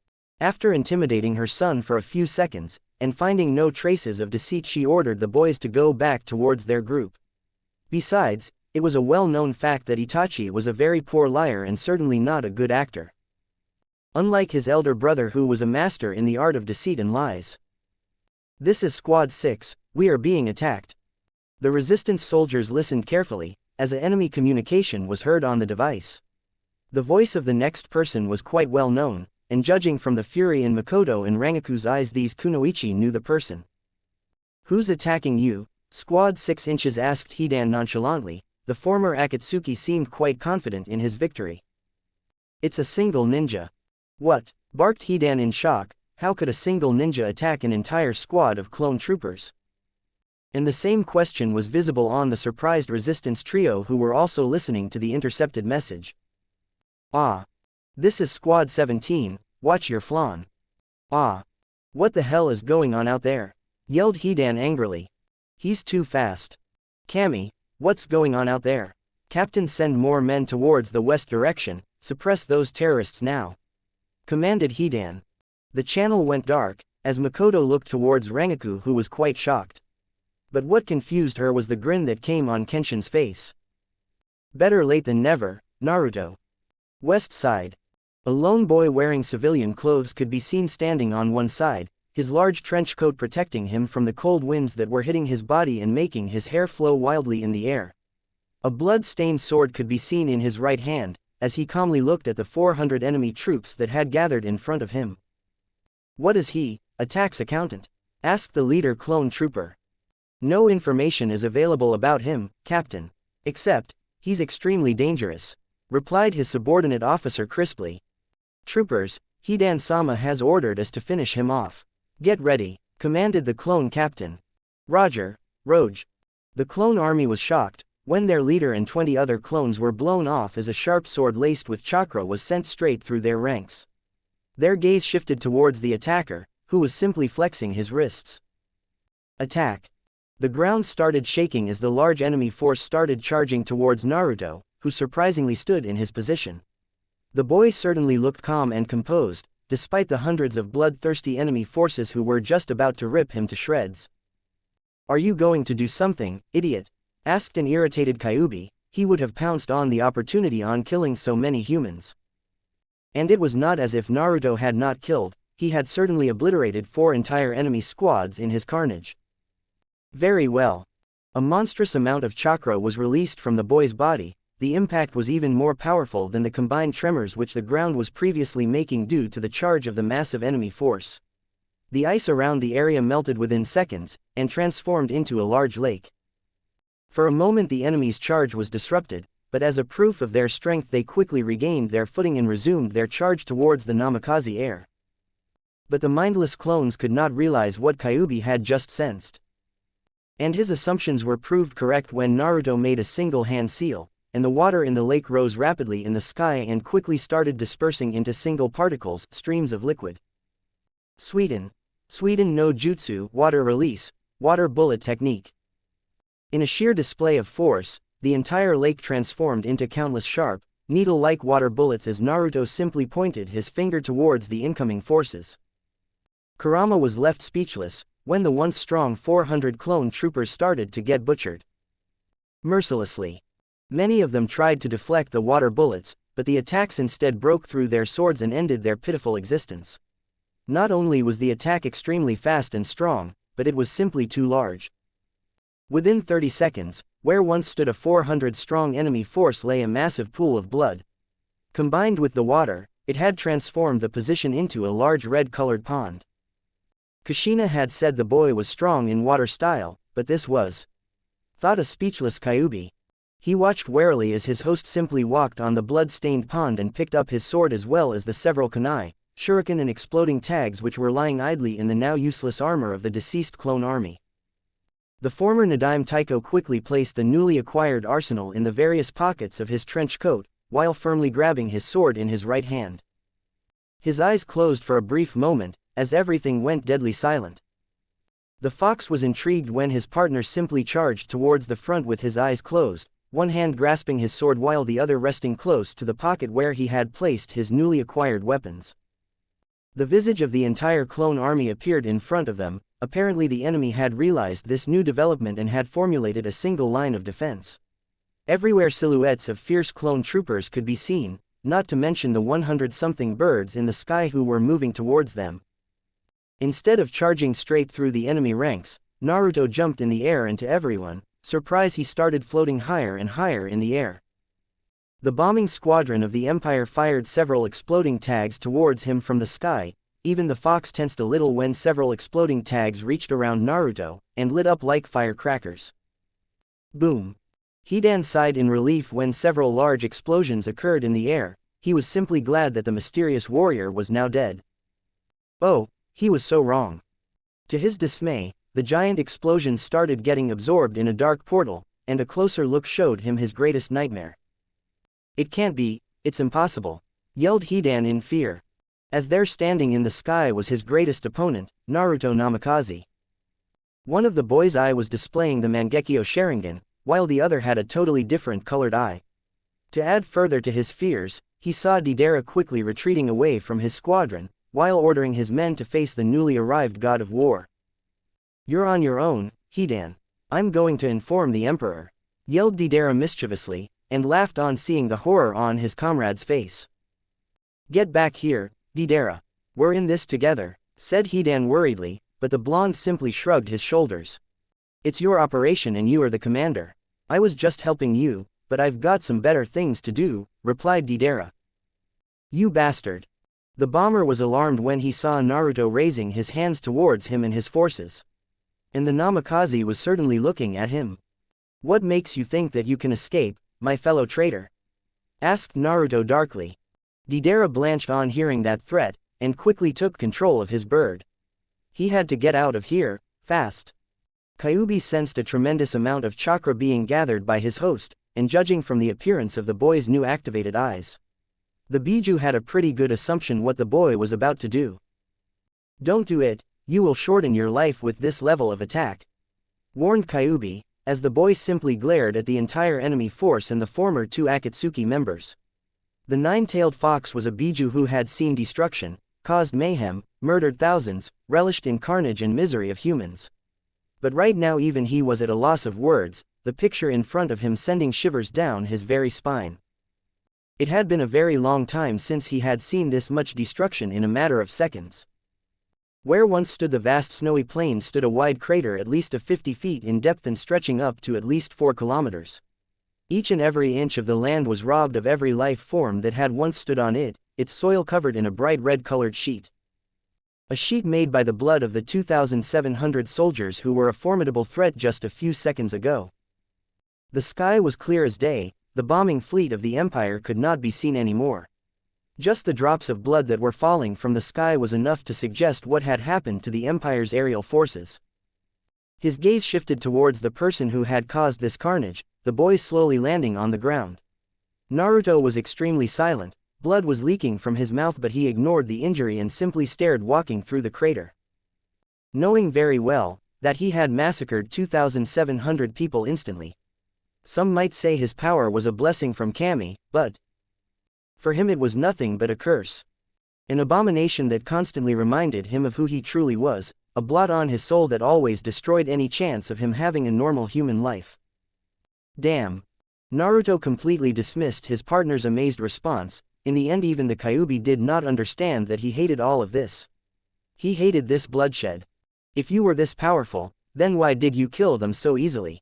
After intimidating her son for a few seconds, and finding no traces of deceit, she ordered the boys to go back towards their group. Besides, it was a well-known fact that Itachi was a very poor liar and certainly not a good actor. Unlike his elder brother, who was a master in the art of deceit and lies. This is Squad 6, we are being attacked. The resistance soldiers listened carefully, as an enemy communication was heard on the device. The voice of the next person was quite well known, and judging from the fury in Makoto and Rangaku's eyes, these kunoichi knew the person. Who's attacking you? Squad 6 inches asked Hidan nonchalantly. The former Akatsuki seemed quite confident in his victory. It's a single ninja. What? Barked Hidan in shock. How could a single ninja attack an entire squad of clone troopers? And the same question was visible on the surprised resistance trio, who were also listening to the intercepted message. Ah. This is Squad 17, watch your flan. Ah. What the hell is going on out there? Yelled Hidan angrily. He's too fast. Kami, what's going on out there? Captain, send more men towards the west direction, suppress those terrorists now. Commanded Hidan. The channel went dark, as Makoto looked towards Rangaku, who was quite shocked. But what confused her was the grin that came on Kenshin's face. Better late than never, Naruto. West side. A lone boy wearing civilian clothes could be seen standing on one side, his large trench coat protecting him from the cold winds that were hitting his body and making his hair flow wildly in the air. A blood-stained sword could be seen in his right hand, as he calmly looked at the 400 enemy troops that had gathered in front of him. What is he, a tax accountant? Asked the leader clone trooper. No information is available about him, Captain. Except, he's extremely dangerous, replied his subordinate officer crisply. Troopers, Hidan-sama has ordered us to finish him off. Get ready, commanded the clone captain. Roger, Roj. The clone army was shocked when their leader and 20 other clones were blown off as a sharp sword laced with chakra was sent straight through their ranks. Their gaze shifted towards the attacker, who was simply flexing his wrists. Attack. The ground started shaking as the large enemy force started charging towards Naruto, who surprisingly stood in his position. The boy certainly looked calm and composed, despite the hundreds of bloodthirsty enemy forces who were just about to rip him to shreds. Are you going to do something, idiot? Asked an irritated Kyuubi. He would have pounced on the opportunity on killing so many humans. And it was not as if Naruto had not killed, he had certainly obliterated 4 entire enemy squads in his carnage. Very well. A monstrous amount of chakra was released from the boy's body. The impact was even more powerful than the combined tremors which the ground was previously making due to the charge of the massive enemy force. The ice around the area melted within seconds, and transformed into a large lake. For a moment the enemy's charge was disrupted, but as a proof of their strength they quickly regained their footing and resumed their charge towards the Namikaze air. But the mindless clones could not realize what Kyuubi had just sensed. And his assumptions were proved correct when Naruto made a single hand seal, and the water in the lake rose rapidly in the sky and quickly started dispersing into single particles, streams of liquid. Sweden no jutsu, water release, water bullet technique. In a sheer display of force, the entire lake transformed into countless sharp, needle-like water bullets as Naruto simply pointed his finger towards the incoming forces. Kurama was left speechless when the once strong 400 clone troopers started to get butchered. Mercilessly. Many of them tried to deflect the water bullets, but the attacks instead broke through their swords and ended their pitiful existence. Not only was the attack extremely fast and strong, but it was simply too large. Within 30 seconds, where once stood a 400-strong enemy force lay a massive pool of blood. Combined with the water, it had transformed the position into a large red-colored pond. Kushina had said the boy was strong in water style, but this was, thought a speechless Kyuubi. He watched warily as his host simply walked on the blood-stained pond and picked up his sword as well as the several kunai, shuriken and exploding tags which were lying idly in the now useless armor of the deceased clone army. The former Nadaime Taiko quickly placed the newly acquired arsenal in the various pockets of his trench coat, while firmly grabbing his sword in his right hand. His eyes closed for a brief moment, as everything went deadly silent. The fox was intrigued when his partner simply charged towards the front with his eyes closed, one hand grasping his sword while the other resting close to the pocket where he had placed his newly acquired weapons. The visage of the entire clone army appeared in front of them. Apparently the enemy had realized this new development and had formulated a single line of defense. Everywhere silhouettes of fierce clone troopers could be seen, not to mention the 100-something birds in the sky who were moving towards them. Instead of charging straight through the enemy ranks, Naruto jumped in the air and to everyone, surprise he started floating higher and higher in the air. The bombing squadron of the Empire fired several exploding tags towards him from the sky. Even the fox tensed a little when several exploding tags reached around Naruto, and lit up like firecrackers. Boom! Hidan sighed in relief when several large explosions occurred in the air. He was simply glad that the mysterious warrior was now dead. Oh, he was so wrong. To his dismay, the giant explosions started getting absorbed in a dark portal, and a closer look showed him his greatest nightmare. It can't be, it's impossible, yelled Hidan in fear. As there standing in the sky was his greatest opponent, Naruto Namikaze. One of the boy's eye was displaying the Mangekyo Sharingan, while the other had a totally different colored eye. To add further to his fears, he saw Deidara quickly retreating away from his squadron, while ordering his men to face the newly arrived god of war. You're on your own, Hidan. I'm going to inform the emperor, yelled Deidara mischievously, and laughed on seeing the horror on his comrade's face. Get back here, Deidara. We're in this together, said Hidan worriedly, but the blonde simply shrugged his shoulders. It's your operation and you are the commander. I was just helping you, but I've got some better things to do, replied Deidara. You bastard. The bomber was alarmed when he saw Naruto raising his hands towards him and his forces. And the Namikaze was certainly looking at him. What makes you think that you can escape, my fellow traitor? Asked Naruto darkly. Deidara blanched on hearing that threat, and quickly took control of his bird. He had to get out of here, fast. Kyuubi sensed a tremendous amount of chakra being gathered by his host, and judging from the appearance of the boy's new activated eyes, the Biju had a pretty good assumption what the boy was about to do. Don't do it, you will shorten your life with this level of attack, warned Kyuubi, as the boy simply glared at the entire enemy force and the former two Akatsuki members. The nine-tailed fox was a Biju who had seen destruction, caused mayhem, murdered thousands, relished in carnage and misery of humans. But right now even he was at a loss of words, the picture in front of him sending shivers down his very spine. It had been a very long time since he had seen this much destruction in a matter of seconds. Where once stood the vast snowy plain stood a wide crater at least of 50 feet in depth and stretching up to at least 4 kilometers. Each and every inch of the land was robbed of every life form that had once stood on it, its soil covered in a bright red-colored sheet. A sheet made by the blood of the 2,700 soldiers who were a formidable threat just a few seconds ago. The sky was clear as day, the bombing fleet of the Empire could not be seen anymore. Just the drops of blood that were falling from the sky was enough to suggest what had happened to the Empire's aerial forces. His gaze shifted towards the person who had caused this carnage, the boy slowly landing on the ground. Naruto was extremely silent, blood was leaking from his mouth but he ignored the injury and simply stared walking through the crater. Knowing very well that he had massacred 2,700 people instantly. Some might say his power was a blessing from Kami, but for him it was nothing but a curse. An abomination that constantly reminded him of who he truly was, a blot on his soul that always destroyed any chance of him having a normal human life. Damn. Naruto completely dismissed his partner's amazed response. In the end even the Kyuubi did not understand that he hated all of this. He hated this bloodshed. If you were this powerful, then why did you kill them so easily?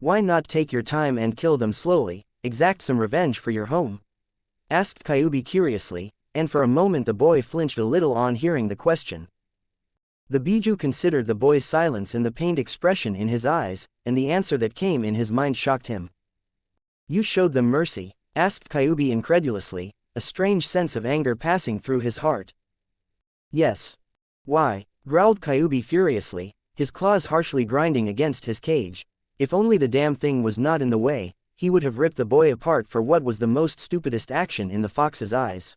Why not take your time and kill them slowly, exact some revenge for your home? Asked Kyuubi curiously, and for a moment the boy flinched a little on hearing the question. The Biju considered the boy's silence and the pained expression in his eyes, and the answer that came in his mind shocked him. You showed them mercy? Asked Kyuubi incredulously, a strange sense of anger passing through his heart. Yes. Why? Growled Kyuubi furiously, his claws harshly grinding against his cage. If only the damn thing was not in the way, he would have ripped the boy apart for what was the most stupidest action in the fox's eyes.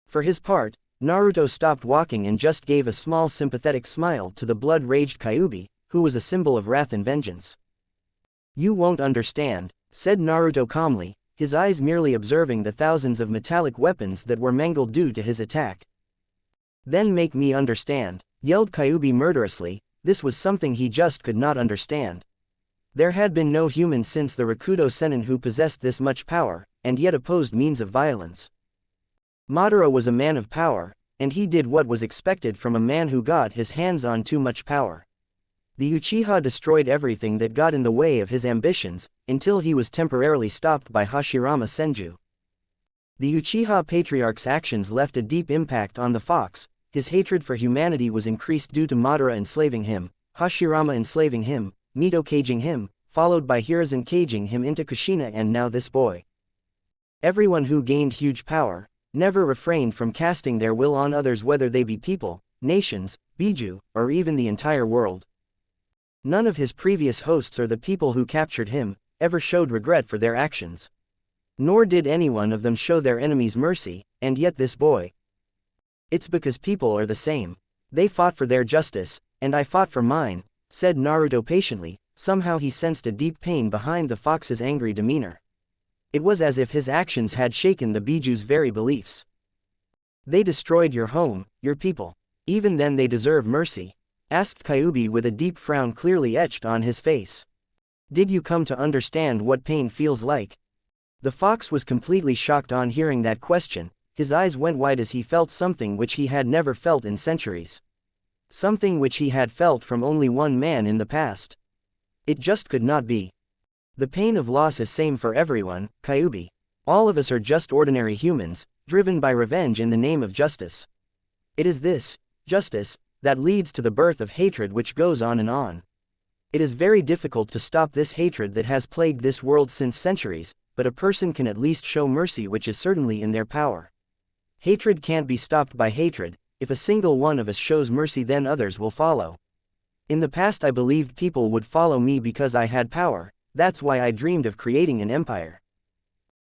For his part, Naruto stopped walking and just gave a small sympathetic smile to the blood-raged Kyuubi, who was a symbol of wrath and vengeance. "You won't understand," said Naruto calmly, his eyes merely observing the thousands of metallic weapons that were mangled due to his attack. "Then make me understand," yelled Kyuubi murderously. This was something he just could not understand. There had been no human since the Rakudo Sennin who possessed this much power, and yet opposed means of violence. Madara was a man of power, and he did what was expected from a man who got his hands on too much power. The Uchiha destroyed everything that got in the way of his ambitions, until he was temporarily stopped by Hashirama Senju. The Uchiha Patriarch's actions left a deep impact on the fox. His hatred for humanity was increased due to Madara enslaving him, Hashirama enslaving him, Mito caging him, followed by Hiruzen caging him into Kushina, and now this boy. Everyone who gained huge power never refrained from casting their will on others, whether they be people, nations, Biju, or even the entire world. None of his previous hosts or the people who captured him ever showed regret for their actions. Nor did any one of them show their enemies mercy, and yet this boy. "It's because people are the same. They fought for their justice, and I fought for mine," said Naruto patiently. Somehow he sensed a deep pain behind the fox's angry demeanor. It was as if his actions had shaken the Biju's very beliefs. "They destroyed your home, your people. Even then they deserve mercy?" asked Kyuubi with a deep frown clearly etched on his face. "Did you come to understand what pain feels like?" The fox was completely shocked on hearing that question. His eyes went wide as he felt something which he had never felt in centuries. Something which he had felt from only one man in the past. It just could not be. "The pain of loss is same for everyone, Kyuubi. All of us are just ordinary humans, driven by revenge in the name of justice. It is this justice that leads to the birth of hatred which goes on and on. It is very difficult to stop this hatred that has plagued this world since centuries, but a person can at least show mercy, which is certainly in their power. Hatred can't be stopped by hatred. If a single one of us shows mercy, then others will follow. In the past I believed people would follow me because I had power. That's why I dreamed of creating an empire.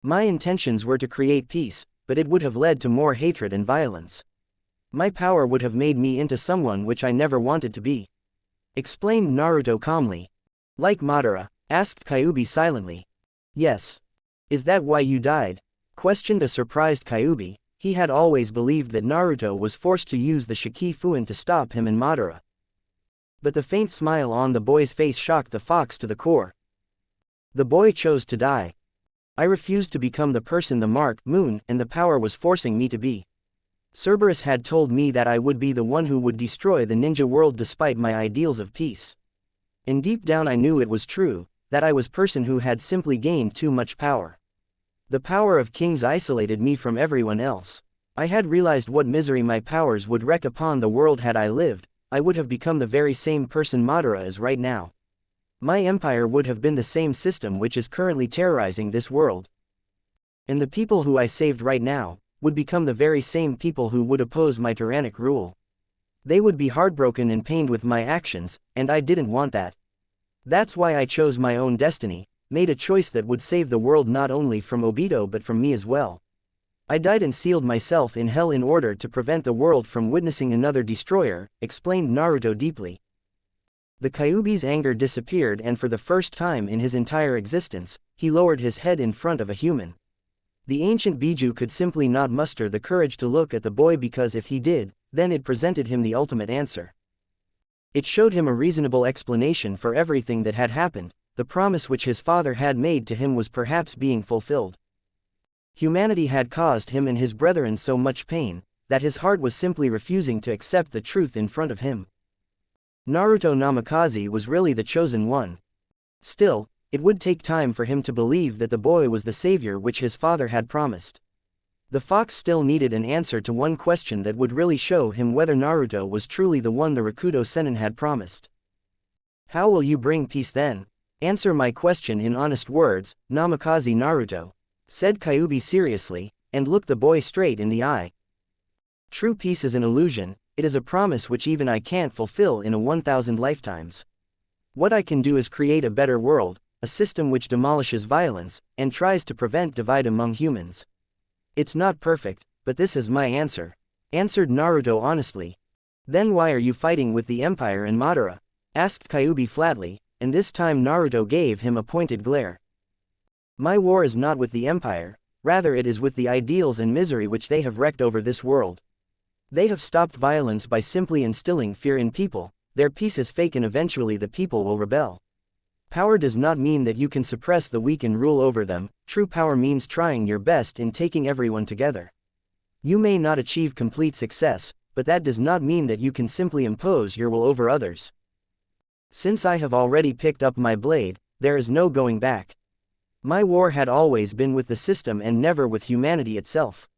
My intentions were to create peace, but it would have led to more hatred and violence. My power would have made me into someone which I never wanted to be," explained Naruto calmly. "Like Madara?" asked Kyuubi silently. "Yes. Is that why you died?" questioned a surprised Kyuubi. He had always believed that Naruto was forced to use the Shikifuin to stop him and Madara. But the faint smile on the boy's face shocked the fox to the core. "The boy chose to die. I refused to become the person the mark, moon, and the power was forcing me to be. Cerberus had told me that I would be the one who would destroy the ninja world despite my ideals of peace. And deep down I knew it was true, that I was person who had simply gained too much power. The power of kings isolated me from everyone else. I had realized what misery my powers would wreak upon the world. Had I lived, I would have become the very same person Madara is right now. My empire would have been the same system which is currently terrorizing this world. And the people who I saved right now would become the very same people who would oppose my tyrannic rule. They would be heartbroken and pained with my actions, and I didn't want that. That's why I chose my own destiny, made a choice that would save the world not only from Obito but from me as well. I died and sealed myself in hell in order to prevent the world from witnessing another destroyer," explained Naruto deeply. The Kyuubi's anger disappeared, and for the first time in his entire existence, he lowered his head in front of a human. The ancient Biju could simply not muster the courage to look at the boy, because if he did, then it presented him the ultimate answer. It showed him a reasonable explanation for everything that had happened. The promise which his father had made to him was perhaps being fulfilled. Humanity had caused him and his brethren so much pain, that his heart was simply refusing to accept the truth in front of him. Naruto Namikaze was really the chosen one. Still, it would take time for him to believe that the boy was the savior which his father had promised. The fox still needed an answer to one question that would really show him whether Naruto was truly the one the Rakudo Sennin had promised. "How will you bring peace then? Answer my question in honest words, Namikaze Naruto," said Kyuubi seriously, and looked the boy straight in the eye. "True peace is an illusion. It is a promise which even I can't fulfill in a 1,000 lifetimes. What I can do is create a better world, a system which demolishes violence, and tries to prevent divide among humans. It's not perfect, but this is my answer," answered Naruto honestly. Then why are you fighting with the Empire and Madara? Asked Kyuubi flatly, and this time Naruto gave him a pointed glare. My war is not with the Empire, rather it is with the ideals and misery which they have wreaked over this world. They have stopped violence by simply instilling fear in people, their peace is fake and eventually the people will rebel. Power does not mean that you can suppress the weak and rule over them, true power means trying your best in taking everyone together. You may not achieve complete success, but that does not mean that you can simply impose your will over others. Since I have already picked up my blade, there is no going back. My war had always been with the system and never with humanity itself.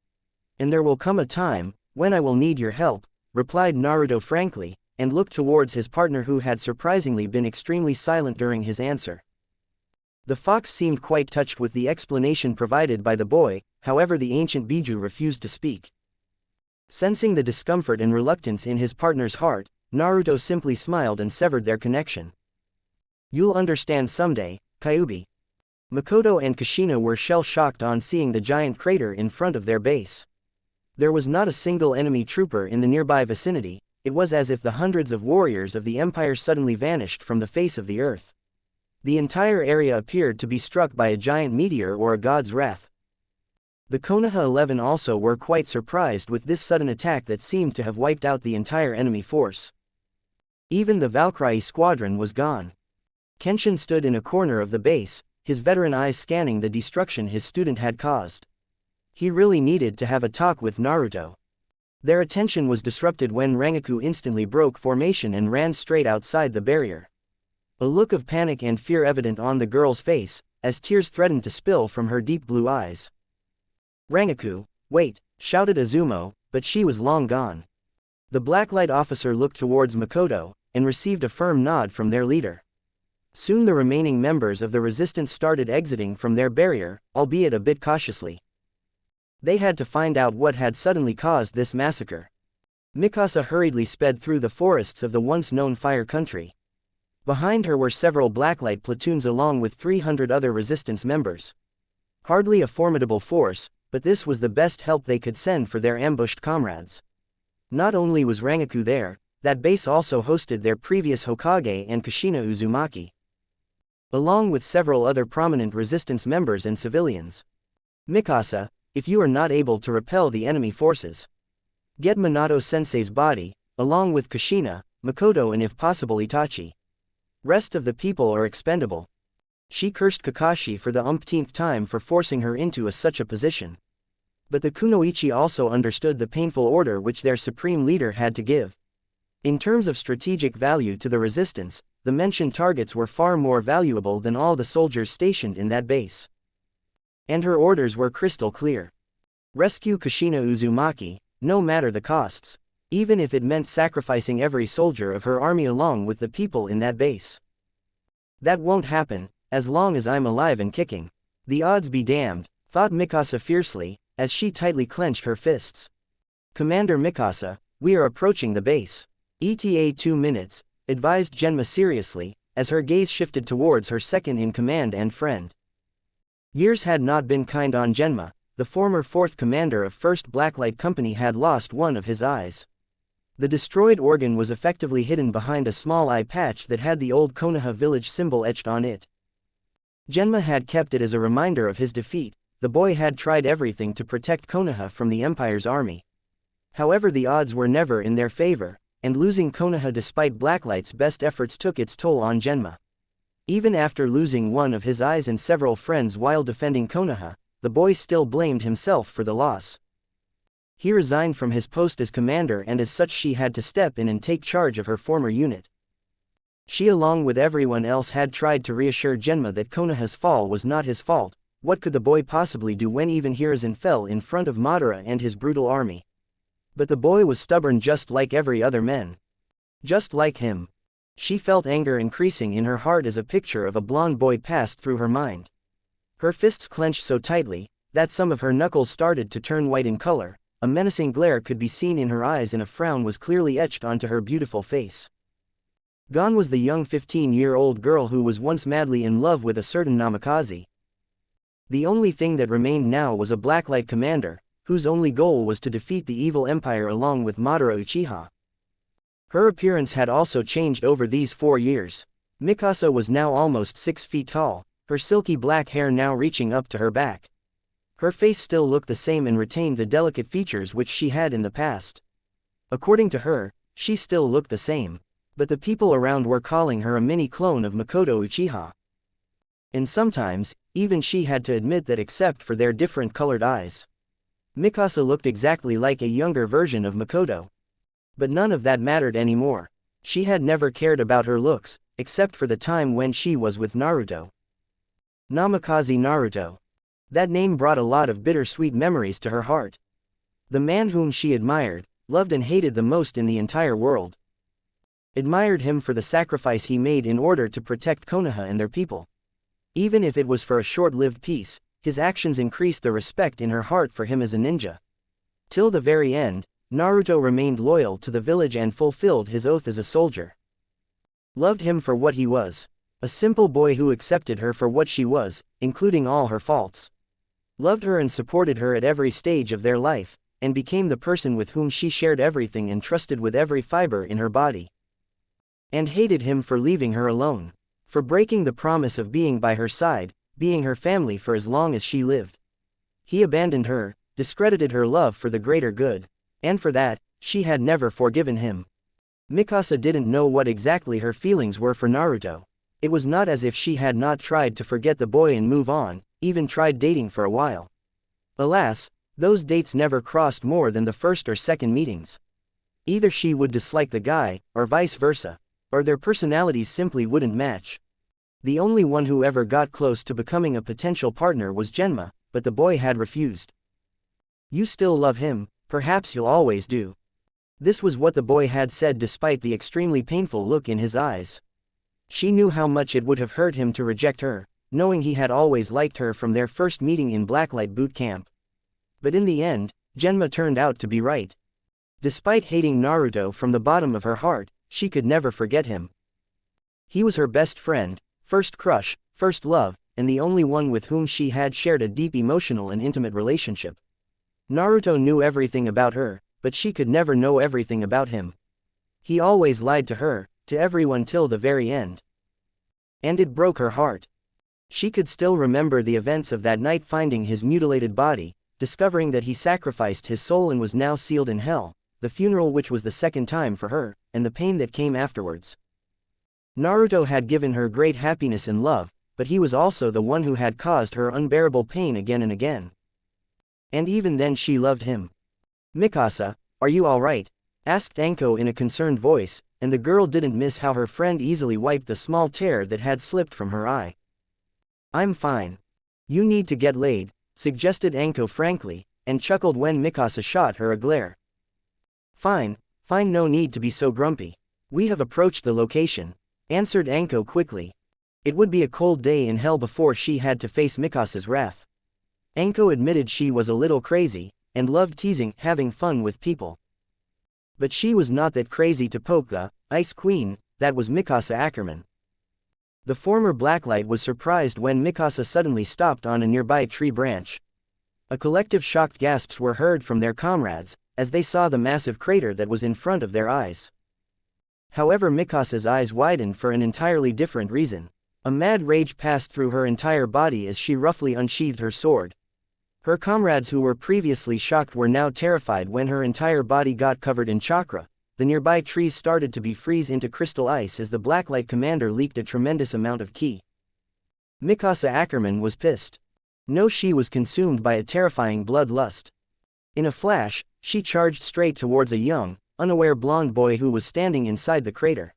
And there will come a time when I will need your help, replied Naruto frankly, and looked towards his partner who had surprisingly been extremely silent during his answer. The fox seemed quite touched with the explanation provided by the boy, however the ancient Biju refused to speak. Sensing the discomfort and reluctance in his partner's heart, Naruto simply smiled and severed their connection. You'll understand someday, Kyuubi. Makoto and Kushina were shell-shocked on seeing the giant crater in front of their base. There was not a single enemy trooper in the nearby vicinity. It was as if the hundreds of warriors of the Empire suddenly vanished from the face of the earth. The entire area appeared to be struck by a giant meteor or a god's wrath. The Konoha 11 also were quite surprised with this sudden attack that seemed to have wiped out the entire enemy force. Even the Valkyrie squadron was gone. Kenshin stood in a corner of the base, his veteran eyes scanning the destruction his student had caused. He really needed to have a talk with Naruto. Their attention was disrupted when Rangaku instantly broke formation and ran straight outside the barrier. A look of panic and fear evident on the girl's face, as tears threatened to spill from her deep blue eyes. Rangaku, wait, shouted Izumo, but she was long gone. The blacklight officer looked towards Makoto, and received a firm nod from their leader. Soon the remaining members of the resistance started exiting from their barrier, albeit a bit cautiously. They had to find out what had suddenly caused this massacre. Mikasa hurriedly sped through the forests of the once-known Fire Country. Behind her were several blacklight platoons along with 300 other resistance members. Hardly a formidable force, but this was the best help they could send for their ambushed comrades. Not only was Rangaku there, that base also hosted their previous Hokage and Kushina Uzumaki, along with several other prominent resistance members and civilians. Mikasa, if you are not able to repel the enemy forces, get Minato-sensei's body, along with Kushina, Makoto and if possible Itachi. Rest of the people are expendable. She cursed Kakashi for the umpteenth time for forcing her into such a position. But the Kunoichi also understood the painful order which their supreme leader had to give. In terms of strategic value to the resistance, the mentioned targets were far more valuable than all the soldiers stationed in that base. And her orders were crystal clear. Rescue Kushina Uzumaki, no matter the costs, even if it meant sacrificing every soldier of her army along with the people in that base. That won't happen, as long as I'm alive and kicking. The odds be damned, thought Mikasa fiercely, as she tightly clenched her fists. Commander Mikasa, we are approaching the base. ETA 2 minutes, advised Genma seriously, as her gaze shifted towards her second-in-command and friend. Years had not been kind on Genma. The former 4th commander of 1st Blacklight Company had lost one of his eyes. The destroyed organ was effectively hidden behind a small eye patch that had the old Konoha village symbol etched on it. Genma had kept it as a reminder of his defeat. The boy had tried everything to protect Konoha from the Empire's army. However, the odds were never in their favor, and losing Konoha despite Blacklight's best efforts took its toll on Genma. Even after losing one of his eyes and several friends while defending Konoha, the boy still blamed himself for the loss. He resigned from his post as commander and as such she had to step in and take charge of her former unit. She along with everyone else had tried to reassure Genma that Konoha's fall was not his fault. What could the boy possibly do when even Hiruzen fell in front of Madara and his brutal army? But the boy was stubborn just like every other man. Just like him. She felt anger increasing in her heart as a picture of a blonde boy passed through her mind. Her fists clenched so tightly that some of her knuckles started to turn white in color. A menacing glare could be seen in her eyes and a frown was clearly etched onto her beautiful face. Gone was the young 15-year-old girl who was once madly in love with a certain Namikaze. The only thing that remained now was a Blacklight commander, whose only goal was to defeat the evil empire along with Madara Uchiha. Her appearance had also changed over these 4 years. Mikasa was now almost 6 feet tall, her silky black hair now reaching up to her back. Her face still looked the same and retained the delicate features which she had in the past. According to her, she still looked the same, but the people around were calling her a mini clone of Makoto Uchiha. And sometimes, even she had to admit that except for their different colored eyes, Mikasa looked exactly like a younger version of Makoto. But none of that mattered anymore. She had never cared about her looks, except for the time when she was with Naruto. Namikaze Naruto. That name brought a lot of bittersweet memories to her heart. The man whom she admired, loved and hated the most in the entire world. Admired him for the sacrifice he made in order to protect Konoha and their people. Even if it was for a short-lived peace, his actions increased the respect in her heart for him as a ninja. Till the very end, Naruto remained loyal to the village and fulfilled his oath as a soldier. Loved him for what he was. A simple boy who accepted her for what she was, including all her faults. Loved her and supported her at every stage of their life, and became the person with whom she shared everything and trusted with every fiber in her body. And hated him for leaving her alone. For breaking the promise of being by her side, being her family for as long as she lived. He abandoned her, discredited her love for the greater good, and for that, she had never forgiven him. Mikasa didn't know what exactly her feelings were for Naruto. It was not as if she had not tried to forget the boy and move on, even tried dating for a while. Alas, those dates never crossed more than the first or second meetings. Either she would dislike the guy, or vice versa, or their personalities simply wouldn't match. The only one who ever got close to becoming a potential partner was Genma, but the boy had refused. "You still love him, perhaps you'll always do." This was what the boy had said despite the extremely painful look in his eyes. She knew how much it would have hurt him to reject her, knowing he had always liked her from their first meeting in Blacklight Boot Camp. But in the end, Genma turned out to be right. Despite hating Naruto from the bottom of her heart, she could never forget him. He was her best friend, first crush, first love, and the only one with whom she had shared a deep emotional and intimate relationship. Naruto knew everything about her, but she could never know everything about him. He always lied to her, to everyone till the very end. And it broke her heart. She could still remember the events of that night, finding his mutilated body, discovering that he sacrificed his soul and was now sealed in hell, the funeral which was the second time for her, and the pain that came afterwards. Naruto had given her great happiness and love, but he was also the one who had caused her unbearable pain again and again. And even then she loved him. "Mikasa, are you alright?" asked Anko in a concerned voice, and the girl didn't miss how her friend easily wiped the small tear that had slipped from her eye. "I'm fine. You need to get laid," suggested Anko frankly, and chuckled when Mikasa shot her a glare. Fine, no need to be so grumpy. We have approached the location," answered Anko quickly. It would be a cold day in hell before she had to face Mikasa's wrath. Anko admitted she was a little crazy, and loved teasing, having fun with people. But she was not that crazy to poke the Ice Queen, that was Mikasa Ackerman. The former Blacklight was surprised when Mikasa suddenly stopped on a nearby tree branch. A collective shocked gasps were heard from their comrades, as they saw the massive crater that was in front of their eyes. However, Mikasa's eyes widened for an entirely different reason. A mad rage passed through her entire body as she roughly unsheathed her sword. Her comrades who were previously shocked were now terrified when her entire body got covered in chakra. The nearby trees started to be freeze into crystal ice as the Blacklight commander leaked a tremendous amount of ki. Mikasa Ackerman was pissed. No, she was consumed by a terrifying bloodlust. In a flash, she charged straight towards a young, unaware blonde boy who was standing inside the crater.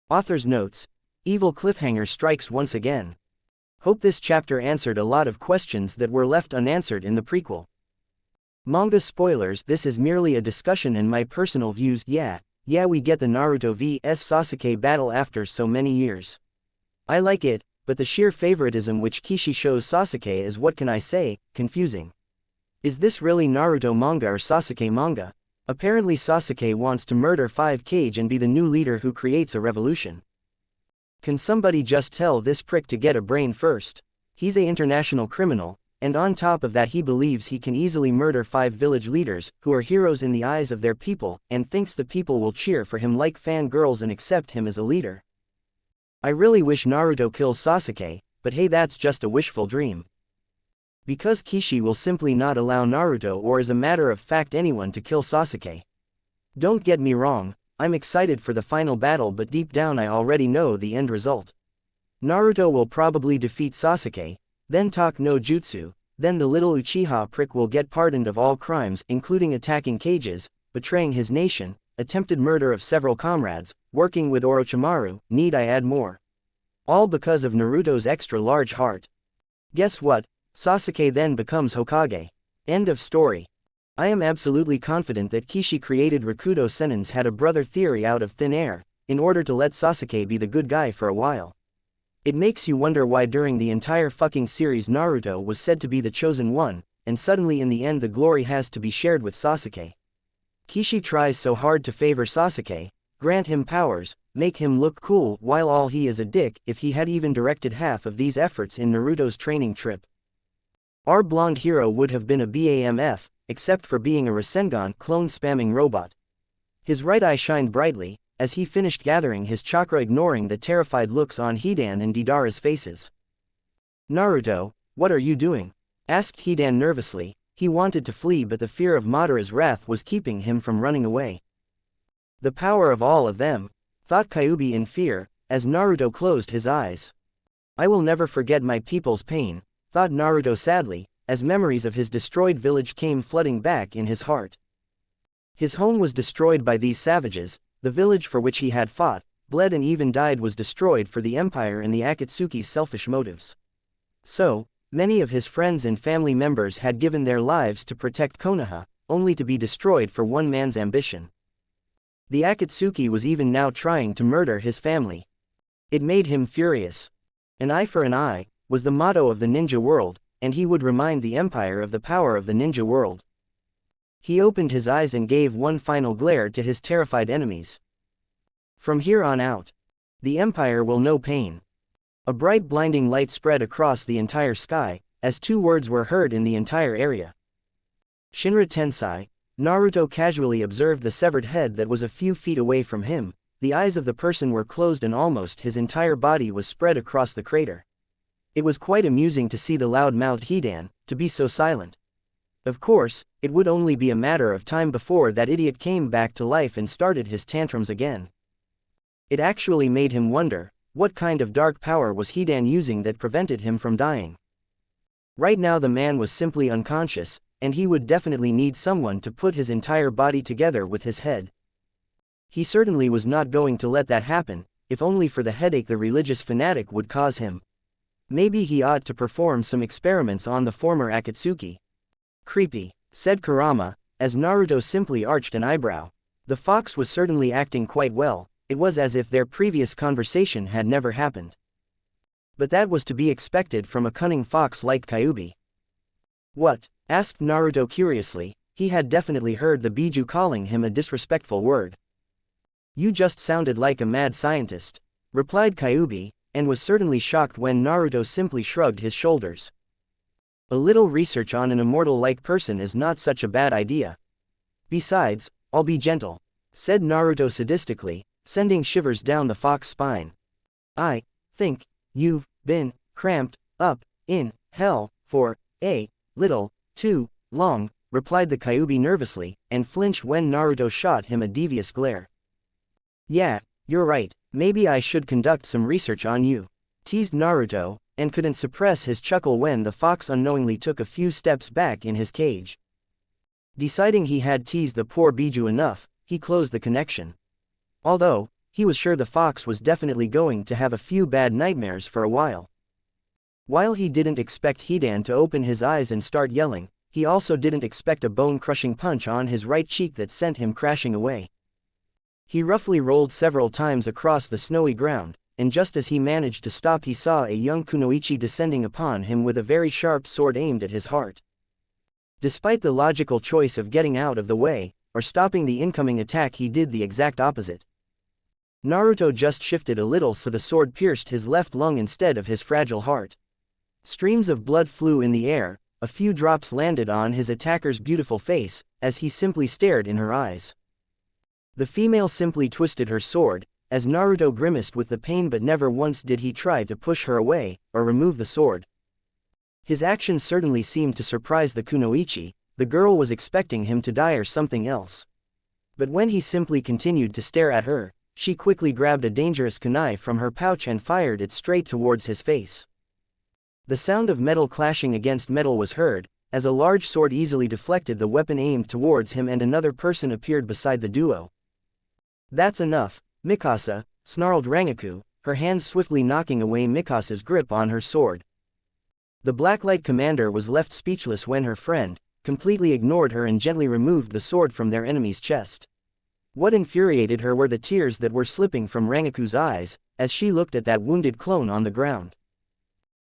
Author's notes: evil cliffhanger strikes once again. Hope this chapter answered a lot of questions that were left unanswered in the prequel. Manga spoilers: this is merely a discussion and my personal views. Yeah, we get the Naruto vs Sasuke battle after so many years. I like it, but the sheer favoritism which Kishi shows Sasuke is, what can I say, confusing. Is this really Naruto manga or Sasuke manga? Apparently Sasuke wants to murder 5 Kage and be the new leader who creates a revolution. Can somebody just tell this prick to get a brain first? He's a international criminal, And on top of that, he believes he can easily murder 5 village leaders, who are heroes in the eyes of their people, and thinks the people will cheer for him like fangirls and accept him as a leader. I really wish Naruto kills Sasuke, but hey, that's just a wishful dream. Because Kishi will simply not allow Naruto or as a matter of fact anyone to kill Sasuke. Don't get me wrong, I'm excited for the final battle, but deep down I already know the end result. Naruto will probably defeat Sasuke, then talk no jutsu, then the little Uchiha prick will get pardoned of all crimes, including attacking cages, betraying his nation, attempted murder of several comrades, working with Orochimaru, need I add more? All because of Naruto's extra large heart. Guess what? Sasuke then becomes Hokage. End of story. I am absolutely confident that Kishi created Rakudo Sennin's had a brother theory out of thin air, in order to let Sasuke be the good guy for a while. It makes you wonder why during the entire fucking series Naruto was said to be the chosen one, and suddenly in the end the glory has to be shared with Sasuke. Kishi tries so hard to favor Sasuke, grant him powers, make him look cool, while all he is a dick. If he had even directed half of these efforts in Naruto's training trip, our blonde hero would have been a BAMF, except for being a Rasengan clone spamming robot. His right eye shined brightly, as he finished gathering his chakra, ignoring the terrified looks on Hidan and Deidara's faces. Naruto, what are you doing? Asked Hidan nervously. He wanted to flee, but the fear of Madara's wrath was keeping him from running away. The power of all of them, thought Kyuubi in fear, as Naruto closed his eyes. I will never forget my people's pain, thought Naruto sadly, as memories of his destroyed village came flooding back in his heart. His home was destroyed by these savages, the village for which he had fought, bled and even died was destroyed for the Empire and the Akatsuki's selfish motives. So, many of his friends and family members had given their lives to protect Konoha, only to be destroyed for one man's ambition. The Akatsuki was even now trying to murder his family. It made him furious. An eye for an eye was the motto of the ninja world, and he would remind the Empire of the power of the ninja world. He opened his eyes and gave one final glare to his terrified enemies. From here on out, the Empire will know pain. A bright blinding light spread across the entire sky, as 2 words were heard in the entire area. Shinra Tensei. Naruto casually observed the severed head that was a few feet away from him. The eyes of the person were closed and almost his entire body was spread across the crater. It was quite amusing to see the loud-mouthed Hidan, to be so silent. Of course, it would only be a matter of time before that idiot came back to life and started his tantrums again. It actually made him wonder, what kind of dark power was Hidan using that prevented him from dying? Right now the man was simply unconscious, and he would definitely need someone to put his entire body together with his head. He certainly was not going to let that happen, if only for the headache the religious fanatic would cause him. Maybe he ought to perform some experiments on the former Akatsuki. Creepy, said Kurama, as Naruto simply arched an eyebrow. The fox was certainly acting quite well, it was as if their previous conversation had never happened. But that was to be expected from a cunning fox like Kyuubi. What? Asked Naruto curiously. He had definitely heard the Biju calling him a disrespectful word. You just sounded like a mad scientist, replied Kyuubi, and was certainly shocked when Naruto simply shrugged his shoulders. A little research on an immortal-like person is not such a bad idea. Besides, I'll be gentle, said Naruto sadistically, sending shivers down the fox's spine. I think you've been cramped up in hell for a little too long, replied the Kyuubi nervously, and flinched when Naruto shot him a devious glare. Yeah, you're right, maybe I should conduct some research on you, teased Naruto, and couldn't suppress his chuckle when the fox unknowingly took a few steps back in his cage. Deciding he had teased the poor Biju enough, he closed the connection. Although, he was sure the fox was definitely going to have a few bad nightmares for a while. While he didn't expect Hidan to open his eyes and start yelling, he also didn't expect a bone-crushing punch on his right cheek that sent him crashing away. He roughly rolled several times across the snowy ground, and just as he managed to stop he saw a young kunoichi descending upon him with a very sharp sword aimed at his heart. Despite the logical choice of getting out of the way, or stopping the incoming attack, he did the exact opposite. Naruto just shifted a little so the sword pierced his left lung instead of his fragile heart. Streams of blood flew in the air, a few drops landed on his attacker's beautiful face, as he simply stared in her eyes. The female simply twisted her sword, as Naruto grimaced with the pain, but never once did he try to push her away, or remove the sword. His actions certainly seemed to surprise the kunoichi. The girl was expecting him to die or something else. But when he simply continued to stare at her, she quickly grabbed a dangerous kunai from her pouch and fired it straight towards his face. The sound of metal clashing against metal was heard, as a large sword easily deflected the weapon aimed towards him and another person appeared beside the duo. "That's enough, Mikasa," snarled Rangaku, her hands swiftly knocking away Mikasa's grip on her sword. The Blacklight commander was left speechless when her friend completely ignored her and gently removed the sword from their enemy's chest. What infuriated her were the tears that were slipping from Rangaku's eyes, as she looked at that wounded clone on the ground.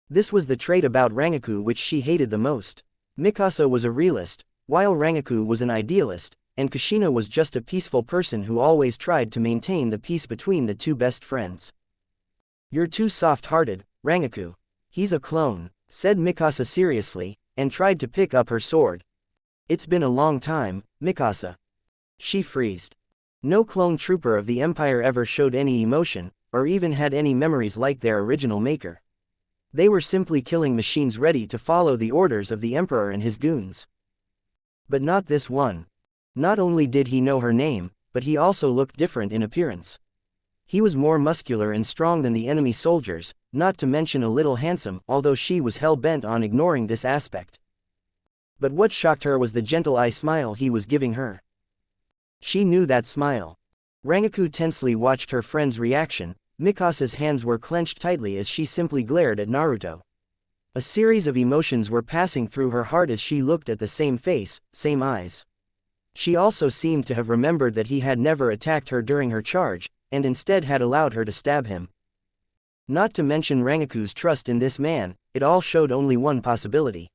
This was the trait about Rangaku which she hated the most. Mikasa was a realist, while Rangaku was an idealist, and Kushina was just a peaceful person who always tried to maintain the peace between the two best friends. "You're too soft-hearted, Rangaku. He's a clone," said Mikasa seriously, and tried to pick up her sword. "It's been a long time, Mikasa." She freezed. No clone trooper of the Empire ever showed any emotion, or even had any memories like their original maker. They were simply killing machines ready to follow the orders of the Emperor and his goons. But not this one. Not only did he know her name, but he also looked different in appearance. He was more muscular and strong than the enemy soldiers, not to mention a little handsome, although she was hell-bent on ignoring this aspect. But what shocked her was the gentle eye smile he was giving her. She knew that smile. Rangaku tensely watched her friend's reaction. Mikasa's hands were clenched tightly as she simply glared at Naruto. A series of emotions were passing through her heart as she looked at the same face, same eyes. She also seemed to have remembered that he had never attacked her during her charge, and instead had allowed her to stab him. Not to mention Rangaku's trust in this man, it all showed only one possibility.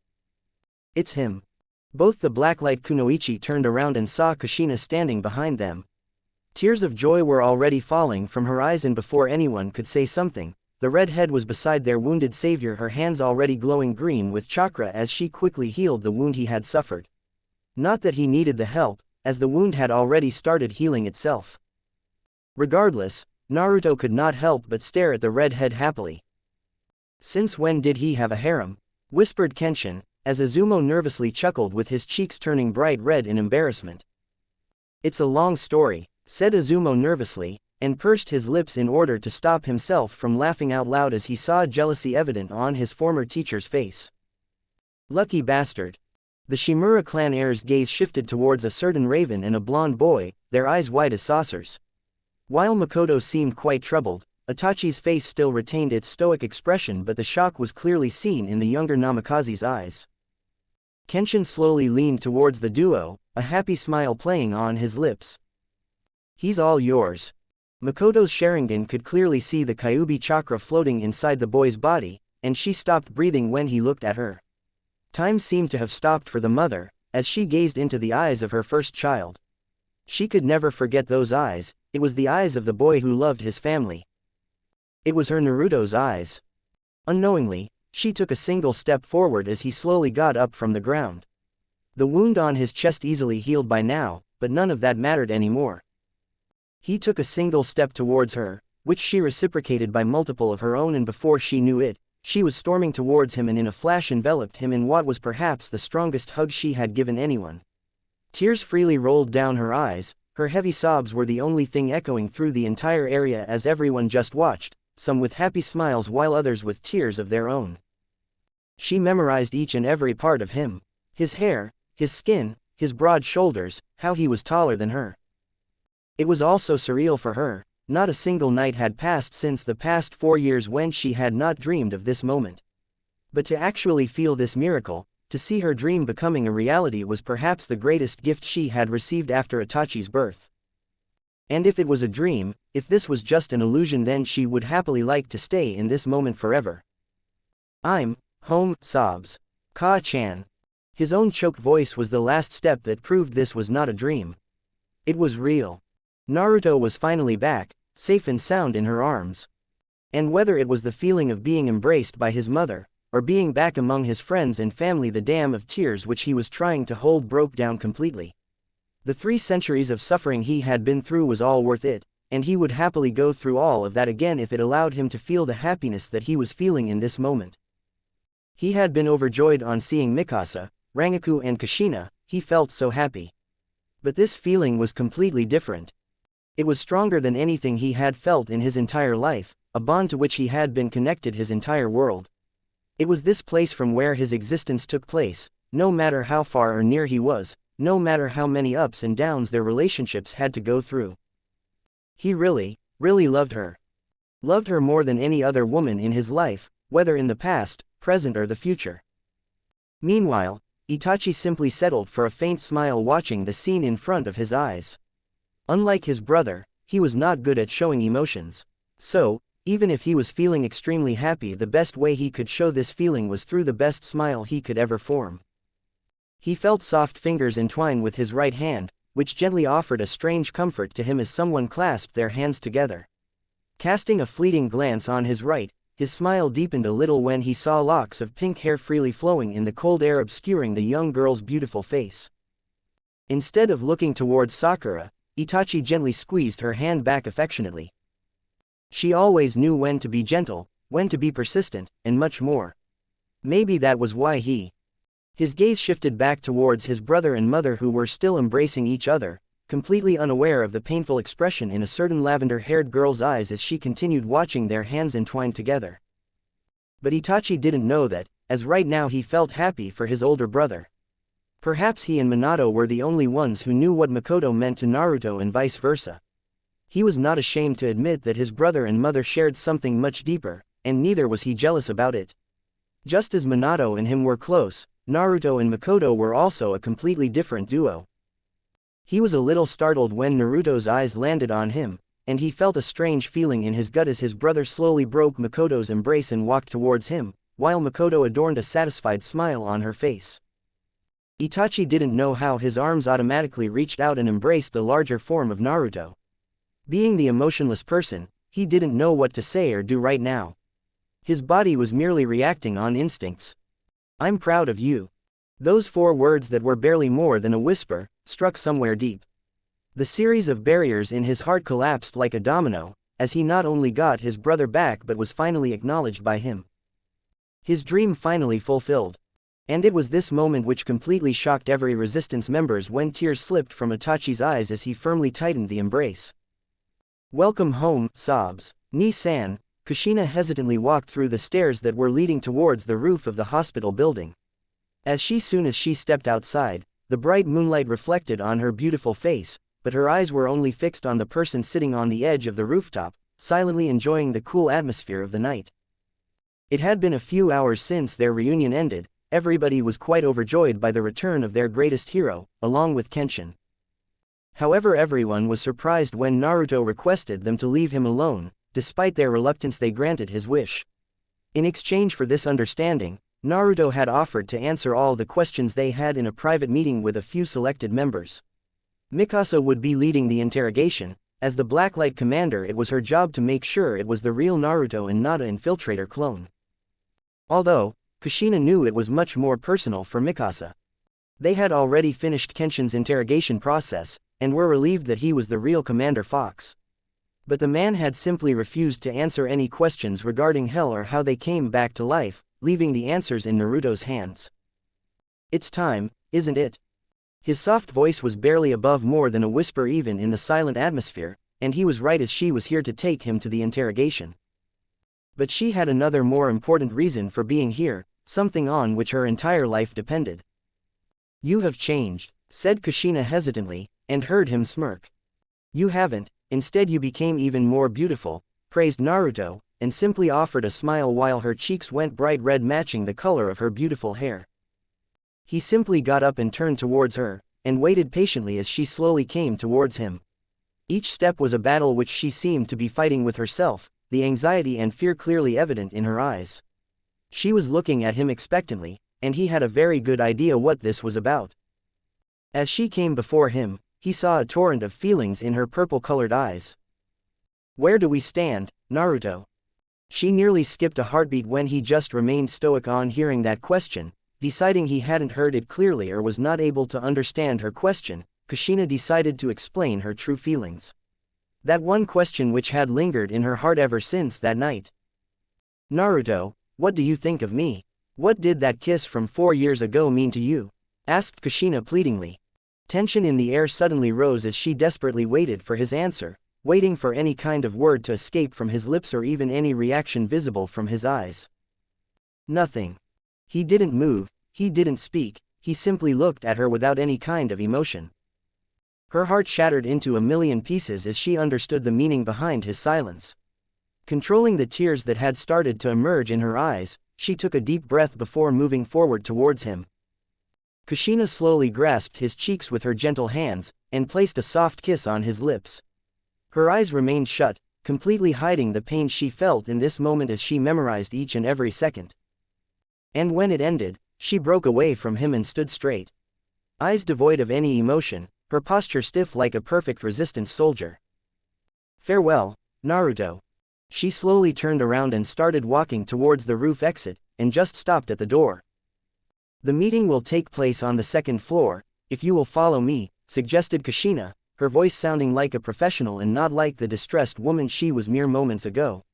"It's him." Both the Blacklight kunoichi turned around and saw Kushina standing behind them. Tears of joy were already falling from her eyes, and before anyone could say something, the redhead was beside their wounded savior, her hands already glowing green with chakra as she quickly healed the wound he had suffered. Not that he needed the help, as the wound had already started healing itself. Regardless, Naruto could not help but stare at the redhead happily. "Since when did he have a harem?" whispered Kenshin, as Izumo nervously chuckled with his cheeks turning bright red in embarrassment. "It's a long story," said Izumo nervously, and pursed his lips in order to stop himself from laughing out loud as he saw jealousy evident on his former teacher's face. "Lucky bastard." The Shimura clan heir's gaze shifted towards a certain raven and a blonde boy, their eyes wide as saucers. While Makoto seemed quite troubled, Itachi's face still retained its stoic expression, but the shock was clearly seen in the younger Namikaze's eyes. Kenshin slowly leaned towards the duo, a happy smile playing on his lips. "He's all yours." Makoto's Sharingan could clearly see the Kyuubi chakra floating inside the boy's body, and she stopped breathing when he looked at her. Time seemed to have stopped for the mother, as she gazed into the eyes of her first child. She could never forget those eyes. It was the eyes of the boy who loved his family. It was her Naruto's eyes. Unknowingly, she took a single step forward as he slowly got up from the ground. The wound on his chest easily healed by now, but none of that mattered anymore. He took a single step towards her, which she reciprocated by multiple of her own, and before she knew it, she was storming towards him and in a flash enveloped him in what was perhaps the strongest hug she had given anyone. Tears freely rolled down her eyes. Her heavy sobs were the only thing echoing through the entire area as everyone just watched, some with happy smiles while others with tears of their own. She memorized each and every part of him. His hair, his skin, his broad shoulders, how he was taller than her. It was all so surreal for her. Not a single night had passed since the past 4 years when she had not dreamed of this moment. But to actually feel this miracle, to see her dream becoming a reality, was perhaps the greatest gift she had received after Itachi's birth. And if it was a dream, if this was just an illusion, then she would happily like to stay in this moment forever. "I'm home," sobs. "Ka-chan." His own choked voice was the last step that proved this was not a dream. It was real. Naruto was finally back, safe and sound in her arms. And whether it was the feeling of being embraced by his mother, or being back among his friends and family. The dam of tears which he was trying to hold broke down completely. The 3 centuries of suffering he had been through was all worth it, and he would happily go through all of that again if it allowed him to feel the happiness that he was feeling in this moment. He had been overjoyed on seeing Mikasa, Rangaku and Kushina. He felt so happy. But this feeling was completely different. It was stronger than anything he had felt in his entire life, a bond to which he had been connected his entire world. It was this place from where his existence took place, no matter how far or near he was, no matter how many ups and downs their relationships had to go through. He really, really loved her. Loved her more than any other woman in his life, whether in the past, present or the future. Meanwhile, Itachi simply settled for a faint smile watching the scene in front of his eyes. Unlike his brother, he was not good at showing emotions. So, even if he was feeling extremely happy, the best way he could show this feeling was through the best smile he could ever form. He felt soft fingers entwine with his right hand, which gently offered a strange comfort to him as someone clasped their hands together. Casting a fleeting glance on his right, his smile deepened a little when he saw locks of pink hair freely flowing in the cold air obscuring the young girl's beautiful face. Instead of looking towards Sakura, Itachi gently squeezed her hand back affectionately. She always knew when to be gentle, when to be persistent, and much more. Maybe that was why His gaze shifted back towards his brother and mother, who were still embracing each other, completely unaware of the painful expression in a certain lavender-haired girl's eyes as she continued watching their hands entwined together. But Itachi didn't know that, as right now he felt happy for his older brother. Perhaps he and Minato were the only ones who knew what Makoto meant to Naruto and vice versa. He was not ashamed to admit that his brother and mother shared something much deeper, and neither was he jealous about it. Just as Minato and him were close, Naruto and Makoto were also a completely different duo. He was a little startled when Naruto's eyes landed on him, and he felt a strange feeling in his gut as his brother slowly broke Makoto's embrace and walked towards him, while Makoto adorned a satisfied smile on her face. Itachi didn't know how his arms automatically reached out and embraced the larger form of Naruto. Being the emotionless person, he didn't know what to say or do right now. His body was merely reacting on instincts. "I'm proud of you." Those 4 words that were barely more than a whisper, struck somewhere deep. The series of barriers in his heart collapsed like a domino, as he not only got his brother back but was finally acknowledged by him. His dream finally fulfilled. And it was this moment which completely shocked every resistance members when tears slipped from Itachi's eyes as he firmly tightened the embrace. "Welcome home," sobs. Ni-san. Kushina hesitantly walked through the stairs that were leading towards the roof of the hospital building. Soon as she stepped outside, the bright moonlight reflected on her beautiful face, but her eyes were only fixed on the person sitting on the edge of the rooftop, silently enjoying the cool atmosphere of the night. It had been a few hours since their reunion ended. Everybody was quite overjoyed by the return of their greatest hero, along with Kenshin. However, everyone was surprised when Naruto requested them to leave him alone. Despite their reluctance, they granted his wish. In exchange for this understanding, Naruto had offered to answer all the questions they had in a private meeting with a few selected members. Mikasa would be leading the interrogation. As the Blacklight commander, it was her job to make sure it was the real Naruto and not an infiltrator clone. Although, Kushina knew it was much more personal for Mikasa. They had already finished Kenshin's interrogation process, and were relieved that he was the real Commander Fox. But the man had simply refused to answer any questions regarding Hell or how they came back to life, leaving the answers in Naruto's hands. "It's time, isn't it?" His soft voice was barely above more than a whisper even in the silent atmosphere, and he was right as she was here to take him to the interrogation. But she had another more important reason for being here, something on which her entire life depended. "You have changed," said Kushina hesitantly, and heard him smirk. "You haven't, instead you became even more beautiful," praised Naruto, and simply offered a smile while her cheeks went bright red matching the color of her beautiful hair. He simply got up and turned towards her, and waited patiently as she slowly came towards him. Each step was a battle which she seemed to be fighting with herself, the anxiety and fear clearly evident in her eyes. She was looking at him expectantly, and he had a very good idea what this was about. As she came before him, he saw a torrent of feelings in her purple-colored eyes. "Where do we stand, Naruto?" She nearly skipped a heartbeat when he just remained stoic on hearing that question. Deciding he hadn't heard it clearly or was not able to understand her question, Kushina decided to explain her true feelings. That one question which had lingered in her heart ever since that night. "Naruto, what do you think of me? What did that kiss from 4 years ago mean to you?" asked Kushina pleadingly. Tension in the air suddenly rose as she desperately waited for his answer, waiting for any kind of word to escape from his lips or even any reaction visible from his eyes. Nothing. He didn't move, he didn't speak, he simply looked at her without any kind of emotion. Her heart shattered into a million pieces as she understood the meaning behind his silence. Controlling the tears that had started to emerge in her eyes, she took a deep breath before moving forward towards him. Kushina slowly grasped his cheeks with her gentle hands, and placed a soft kiss on his lips. Her eyes remained shut, completely hiding the pain she felt in this moment as she memorized each and every second. And when it ended, she broke away from him and stood straight. Eyes devoid of any emotion, her posture stiff like a perfect resistance soldier. "Farewell, Naruto." She slowly turned around and started walking towards the roof exit, and just stopped at the door. "The meeting will take place on the second floor, if you will follow me," suggested Kushina, her voice sounding like a professional and not like the distressed woman she was mere moments ago.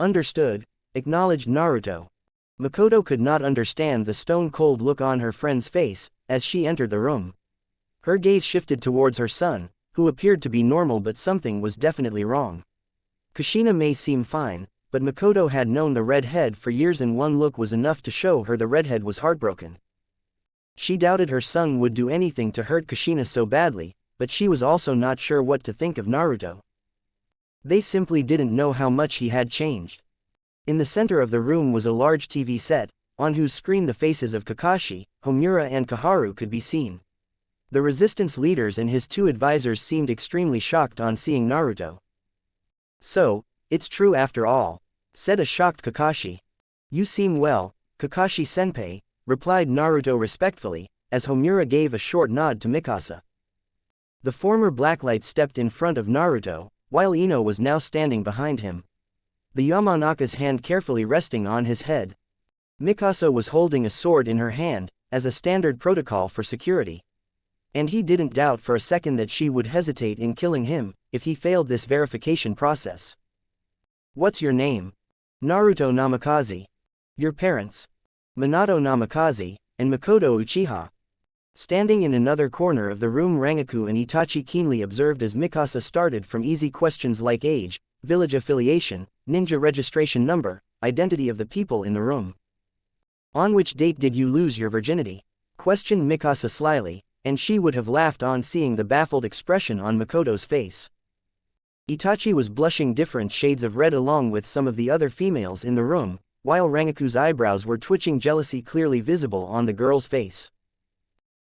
"Understood," acknowledged Naruto. Makoto could not understand the stone-cold look on her friend's face as she entered the room. Her gaze shifted towards her son, who appeared to be normal but something was definitely wrong. Kushina may seem fine, but Makoto had known the redhead for years and one look was enough to show her the redhead was heartbroken. She doubted her son would do anything to hurt Kushina so badly, but she was also not sure what to think of Naruto. They simply didn't know how much he had changed. In the center of the room was a large TV set, on whose screen the faces of Kakashi, Homura and Koharu could be seen. The resistance leaders and his 2 advisors seemed extremely shocked on seeing Naruto. "So, it's true after all," said a shocked Kakashi. "You seem well, Kakashi-senpai," replied Naruto respectfully, as Homura gave a short nod to Mikasa. The former Blacklight stepped in front of Naruto, while Ino was now standing behind him. The Yamanaka's hand carefully resting on his head. Mikasa was holding a sword in her hand, as a standard protocol for security. And he didn't doubt for a second that she would hesitate in killing him, if he failed this verification process. "What's your name?" "Naruto Namikaze." "Your parents?" "Minato Namikaze, and Makoto Uchiha." Standing in another corner of the room, Rangaku and Itachi keenly observed as Mikasa started from easy questions like age, village affiliation, ninja registration number, identity of the people in the room. "On which date did you lose your virginity?" questioned Mikasa slyly, and she would have laughed on seeing the baffled expression on Makoto's face. Itachi was blushing different shades of red along with some of the other females in the room, while Rangaku's eyebrows were twitching, jealousy clearly visible on the girl's face.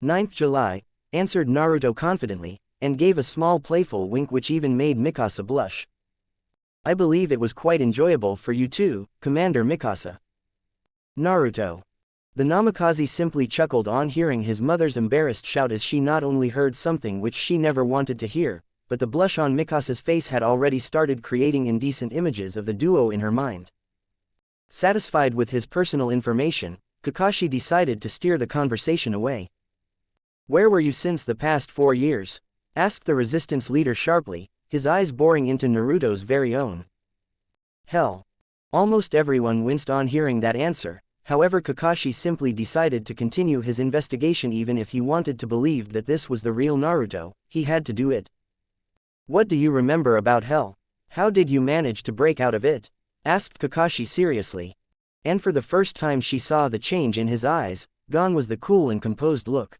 9th July, answered Naruto confidently, and gave a small playful wink which even made Mikasa blush. "I believe it was quite enjoyable for you too, Commander Mikasa." "Naruto." The Namikaze simply chuckled on hearing his mother's embarrassed shout as she not only heard something which she never wanted to hear, but the blush on Mikasa's face had already started creating indecent images of the duo in her mind. Satisfied with his personal information, Kakashi decided to steer the conversation away. "Where were you since the past 4 years?" asked the resistance leader sharply, his eyes boring into Naruto's very own. "Hell." Almost everyone winced on hearing that answer, however Kakashi simply decided to continue his investigation. Even if he wanted to believe that this was the real Naruto, he had to do it. "What do you remember about hell? How did you manage to break out of it?" asked Kakashi seriously. And for the first time she saw the change in his eyes, gone was the cool and composed look.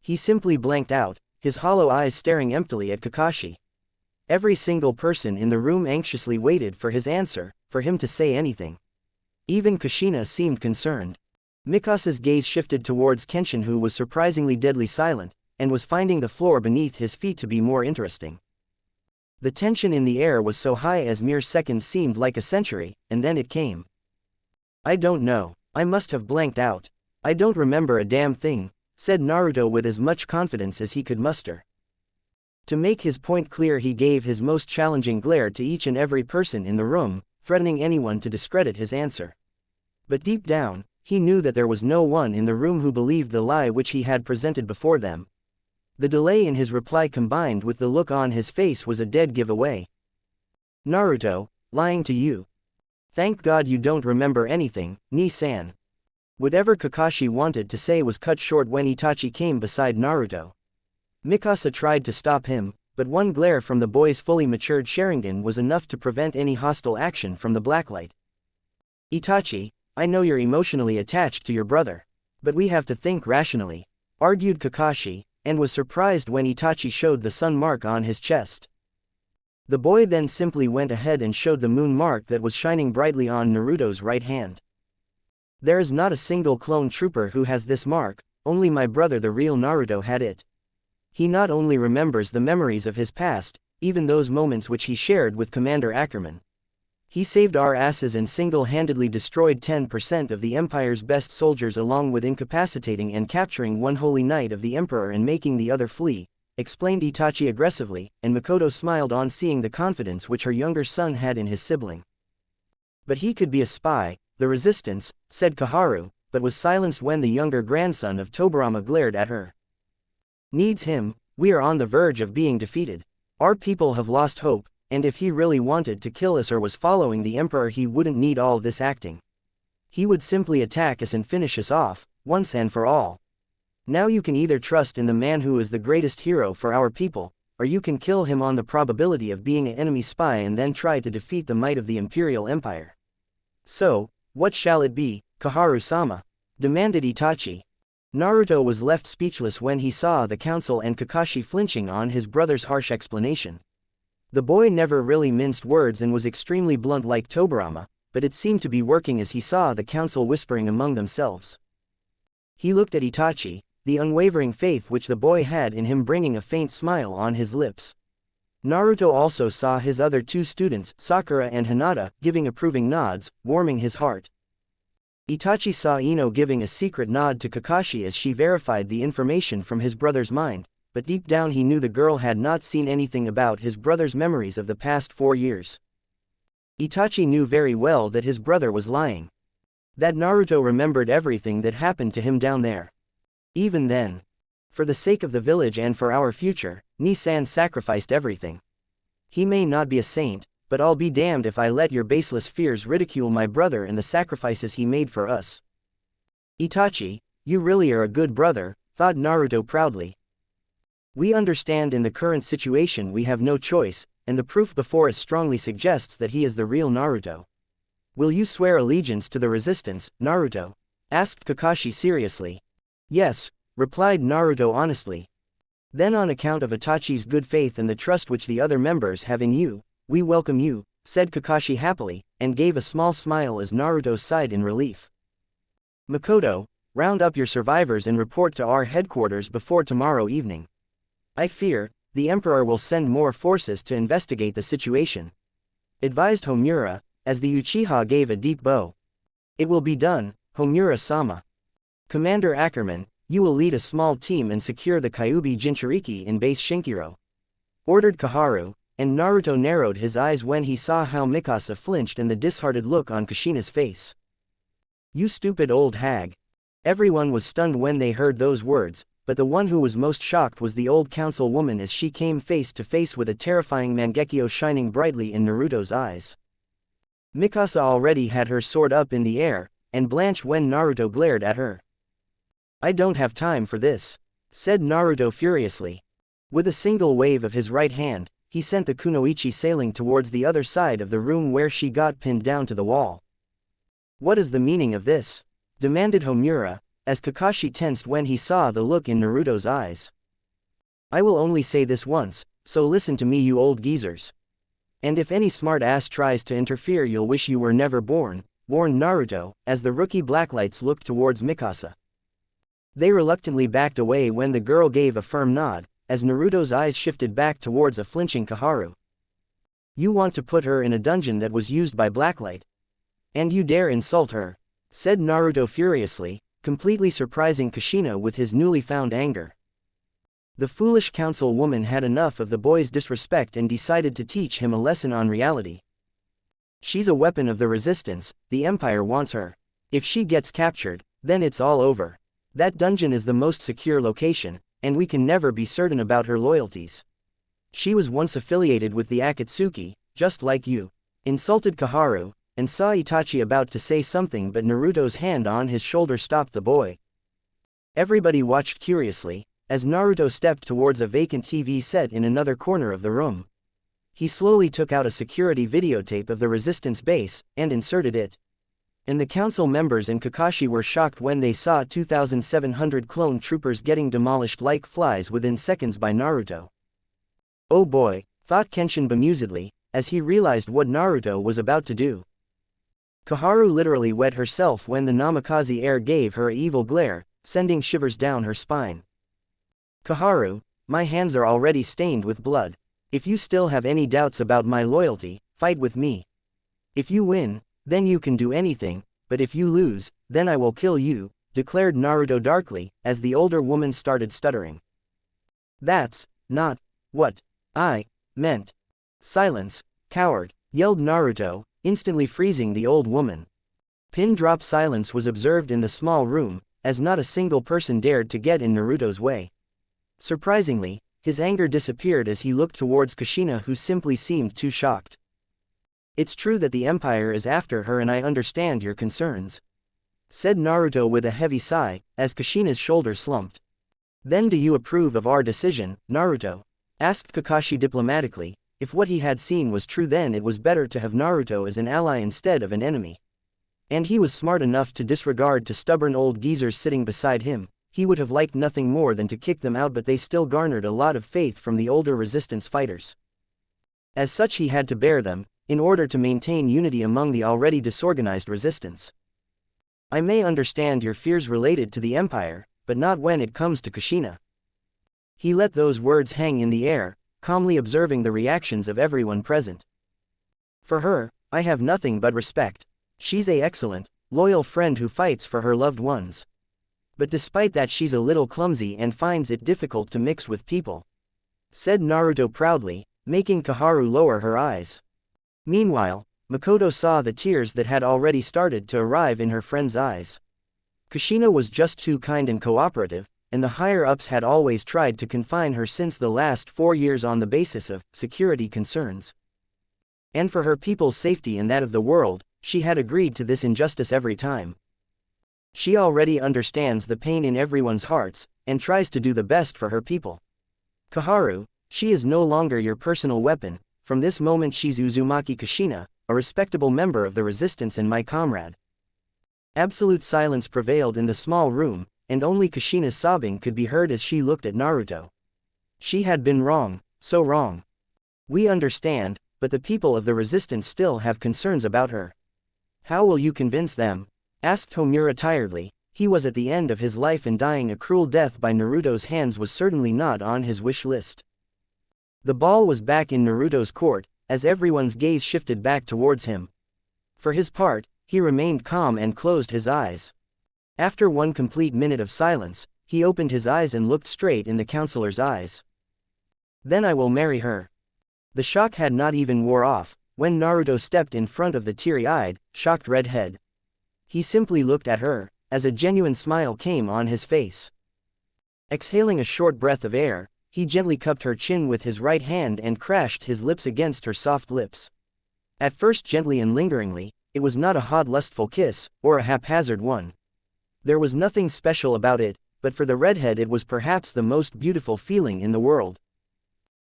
He simply blanked out, his hollow eyes staring emptily at Kakashi. Every single person in the room anxiously waited for his answer, for him to say anything. Even Kushina seemed concerned. Mikasa's gaze shifted towards Kenshin, who was surprisingly deadly silent, and was finding the floor beneath his feet to be more interesting. The tension in the air was so high as mere seconds seemed like a century, and then it came. "I don't know, I must have blanked out. I don't remember a damn thing," said Naruto with as much confidence as he could muster. To make his point clear, he gave his most challenging glare to each and every person in the room, threatening anyone to discredit his answer. But deep down, he knew that there was no one in the room who believed the lie which he had presented before them. The delay in his reply combined with the look on his face was a dead giveaway. Naruto, lying to you. Thank God you don't remember anything, Ni-san. Whatever Kakashi wanted to say was cut short when Itachi came beside Naruto. Mikasa tried to stop him, but one glare from the boy's fully matured Sharingan was enough to prevent any hostile action from the blacklight. Itachi, I know you're emotionally attached to your brother. But we have to think rationally, argued Kakashi, and was surprised when Itachi showed the sun mark on his chest. The boy then simply went ahead and showed the moon mark that was shining brightly on Naruto's right hand. There is not a single clone trooper who has this mark, only my brother the real Naruto had it. He not only remembers the memories of his past, even those moments which he shared with Commander Ackerman. He saved our asses and single-handedly destroyed 10% of the Empire's best soldiers along with incapacitating and capturing one holy knight of the Emperor and making the other flee, explained Itachi aggressively, and Makoto smiled on seeing the confidence which her younger son had in his sibling. But he could be a spy, the resistance, said Koharu, but was silenced when the younger grandson of Tobirama glared at her. Needs him, we are on the verge of being defeated. Our people have lost hope, and if he really wanted to kill us or was following the Emperor he wouldn't need all this acting. He would simply attack us and finish us off, once and for all. Now you can either trust in the man who is the greatest hero for our people, or you can kill him on the probability of being an enemy spy and then try to defeat the might of the Imperial Empire. So, what shall it be, Koharu-sama? Demanded Itachi. Naruto was left speechless when he saw the council and Kakashi flinching on his brother's harsh explanation. The boy never really minced words and was extremely blunt like Tobirama, but it seemed to be working as he saw the council whispering among themselves. He looked at Itachi, the unwavering faith which the boy had in him bringing a faint smile on his lips. Naruto also saw his other two students, Sakura and Hinata, giving approving nods, warming his heart. Itachi saw Ino giving a secret nod to Kakashi as she verified the information from his brother's mind, but deep down he knew the girl had not seen anything about his brother's memories of the past 4 years. Itachi knew very well that his brother was lying. That Naruto remembered everything that happened to him down there. Even then. For the sake of the village and for our future, Ni-san sacrificed everything. He may not be a saint, but I'll be damned if I let your baseless fears ridicule my brother and the sacrifices he made for us. Itachi, you really are a good brother, thought Naruto proudly. We understand in the current situation we have no choice, and the proof before us strongly suggests that he is the real Naruto. Will you swear allegiance to the resistance, Naruto? Asked Kakashi seriously. Yes, replied Naruto honestly. Then on account of Itachi's good faith and the trust which the other members have in you, we welcome you, said Kakashi happily, and gave a small smile as Naruto sighed in relief. Makoto, round up your survivors and report to our headquarters before tomorrow evening. I fear, the Emperor will send more forces to investigate the situation. Advised Homura, as the Uchiha gave a deep bow. It will be done, Homura-sama. Commander Ackerman, you will lead a small team and secure the Kyuubi Jinchuriki in base Shinkiro. Ordered Koharu, and Naruto narrowed his eyes when he saw how Mikasa flinched and the disheartened look on Kushina's face. You stupid old hag. Everyone was stunned when they heard those words, but the one who was most shocked was the old councilwoman as she came face to face with a terrifying Mangekyo shining brightly in Naruto's eyes. Mikasa already had her sword up in the air, and blanched when Naruto glared at her. I don't have time for this, said Naruto furiously. With a single wave of his right hand, he sent the kunoichi sailing towards the other side of the room where she got pinned down to the wall. What is the meaning of this? Demanded Homura, as Kakashi tensed when he saw the look in Naruto's eyes. I will only say this once, so listen to me you old geezers. And if any smart ass tries to interfere you'll wish you were never born, warned Naruto, as the rookie blacklights looked towards Mikasa. They reluctantly backed away when the girl gave a firm nod, as Naruto's eyes shifted back towards a flinching Koharu. You want to put her in a dungeon that was used by Blacklight? And you dare insult her? Said Naruto furiously, completely surprising Kushina with his newly found anger. The foolish councilwoman had enough of the boy's disrespect and decided to teach him a lesson on reality. She's a weapon of the resistance, the Empire wants her. If she gets captured, then it's all over. That dungeon is the most secure location, and we can never be certain about her loyalties. She was once affiliated with the Akatsuki, just like you. Insulted Koharu, and saw Itachi about to say something, but Naruto's hand on his shoulder stopped the boy. Everybody watched curiously, as Naruto stepped towards a vacant TV set in another corner of the room. He slowly took out a security videotape of the resistance base, and inserted it. And the council members and Kakashi were shocked when they saw 2,700 clone troopers getting demolished like flies within seconds by Naruto. Oh boy, thought Kenshin bemusedly, as he realized what Naruto was about to do. Koharu literally wet herself when the Namikaze air gave her an evil glare, sending shivers down her spine. Koharu, my hands are already stained with blood. If you still have any doubts about my loyalty, fight with me. If you win, then you can do anything, but if you lose, then I will kill you, declared Naruto darkly, as the older woman started stuttering. That's not what I meant. Silence, coward, yelled Naruto, instantly freezing the old woman. Pin-drop silence was observed in the small room, as not a single person dared to get in Naruto's way. Surprisingly, his anger disappeared as he looked towards Kushina, who simply seemed too shocked. It's true that the Empire is after her and I understand your concerns, said Naruto with a heavy sigh, as Kushina's shoulder slumped. Then do you approve of our decision, Naruto? Asked Kakashi diplomatically. If what he had seen was true, then it was better to have Naruto as an ally instead of an enemy. And he was smart enough to disregard to stubborn old geezers sitting beside him. He would have liked nothing more than to kick them out, but they still garnered a lot of faith from the older resistance fighters. As such, he had to bear them, in order to maintain unity among the already disorganized resistance. I may understand your fears related to the Empire, but not when it comes to Kushina. He let those words hang in the air, calmly observing the reactions of everyone present. For her, I have nothing but respect. She's an excellent, loyal friend who fights for her loved ones. But despite that, she's a little clumsy and finds it difficult to mix with people, said Naruto proudly, making Koharu lower her eyes. Meanwhile, Makoto saw the tears that had already started to arrive in her friend's eyes. Kushina was just too kind and cooperative, and the higher-ups had always tried to confine her since the last 4 years on the basis of security concerns. And for her people's safety and that of the world, she had agreed to this injustice every time. She already understands the pain in everyone's hearts, and tries to do the best for her people. Koharu, she is no longer your personal weapon. From this moment she's Uzumaki Kushina, a respectable member of the resistance and my comrade. Absolute silence prevailed in the small room, and only Kushina's sobbing could be heard as she looked at Naruto. She had been wrong, so wrong. We understand, but the people of the resistance still have concerns about her. How will you convince them? Asked Homura tiredly. He was at the end of his life, and dying a cruel death by Naruto's hands was certainly not on his wish list. The ball was back in Naruto's court, as everyone's gaze shifted back towards him. For his part, he remained calm and closed his eyes. After one complete minute of silence, he opened his eyes and looked straight in the counselor's eyes. Then I will marry her. The shock had not even wore off, when Naruto stepped in front of the teary-eyed, shocked redhead. He simply looked at her, as a genuine smile came on his face. Exhaling a short breath of air, he gently cupped her chin with his right hand and crashed his lips against her soft lips. At first gently and lingeringly, it was not a hot lustful kiss, or a haphazard one. There was nothing special about it, but for the redhead it was perhaps the most beautiful feeling in the world.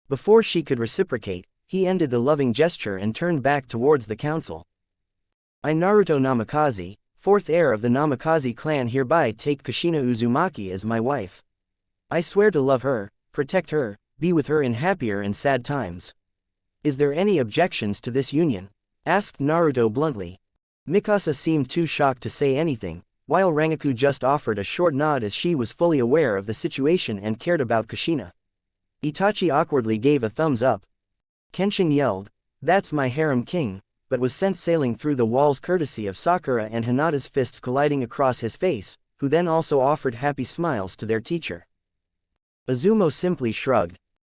Before she could reciprocate, he ended the loving gesture and turned back towards the council. I, Naruto Namikaze, fourth heir of the Namikaze clan, hereby take Kushina Uzumaki as my wife. I swear to love her, protect her, be with her in happier and sad times. Is there any objections to this union? Asked Naruto bluntly. Mikasa seemed too shocked to say anything, while Rangaku just offered a short nod as she was fully aware of the situation and cared about Kushina. Itachi awkwardly gave a thumbs up. Kenshin yelled, "That's my harem king," but was sent sailing through the walls courtesy of Sakura and Hinata's fists colliding across his face, who then also offered happy smiles to their teacher. Izumo simply shrugged.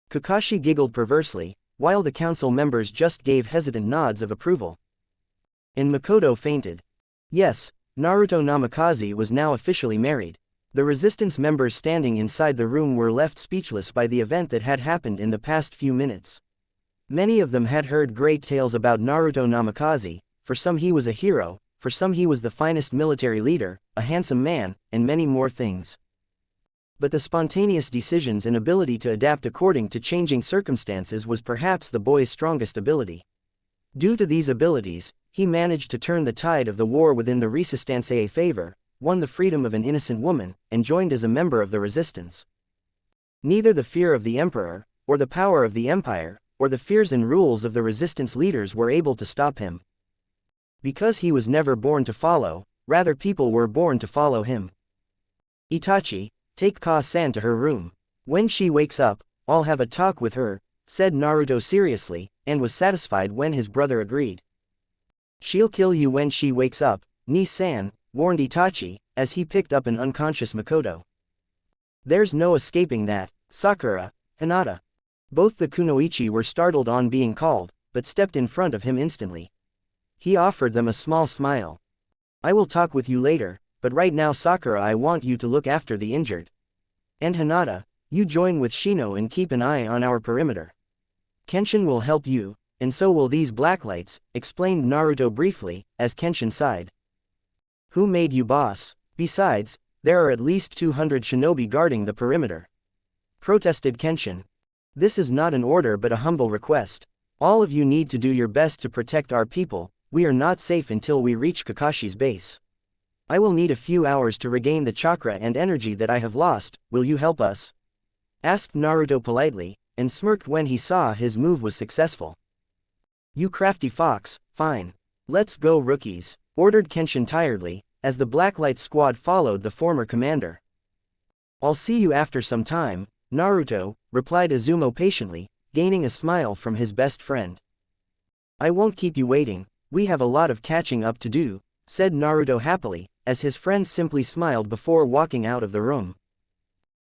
Kakashi giggled perversely, while the council members just gave hesitant nods of approval. and Makoto fainted. Yes, Naruto Namikaze was now officially married. The resistance members standing inside the room were left speechless by the event that had happened in the past few minutes. Many of them had heard great tales about Naruto Namikaze. For some he was a hero, for some he was the finest military leader, a handsome man, and many more things. But the spontaneous decisions and ability to adapt according to changing circumstances was perhaps the boy's strongest ability. Due to these abilities, he managed to turn the tide of the war within the Resistance's favor, won the freedom of an innocent woman, and joined as a member of the resistance. Neither the fear of the emperor, or the power of the empire, or the fears and rules of the resistance leaders were able to stop him. Because he was never born to follow, rather people were born to follow him. Itachi, take Ka-san to her room. When she wakes up, I'll have a talk with her, said Naruto seriously, and was satisfied when his brother agreed. She'll kill you when she wakes up, Ni-san, warned Itachi, as he picked up an unconscious Makoto. There's no escaping that, Sakura, Hinata. Both the kunoichi were startled on being called, but stepped in front of him instantly. He offered them a small smile. I will talk with you later, but right now Sakura, I want you to look after the injured. And Hinata, you join with Shino and keep an eye on our perimeter. Kenshin will help you, and so will these blacklights, explained Naruto briefly, as Kenshin sighed. Who made you boss? Besides, there are at least 200 shinobi guarding the perimeter. Protested Kenshin. This is not an order but a humble request. All of you need to do your best to protect our people. We are not safe until we reach Kakashi's base. I will need a few hours to regain the chakra and energy that I have lost. Will you help us? Asked Naruto politely, and smirked when he saw his move was successful. You crafty fox, fine. Let's go rookies, ordered Kenshin tiredly, as the Blacklight squad followed the former commander. I'll see you after some time, Naruto, replied Izumo patiently, gaining a smile from his best friend. I won't keep you waiting, we have a lot of catching up to do, said Naruto happily, as his friend simply smiled before walking out of the room.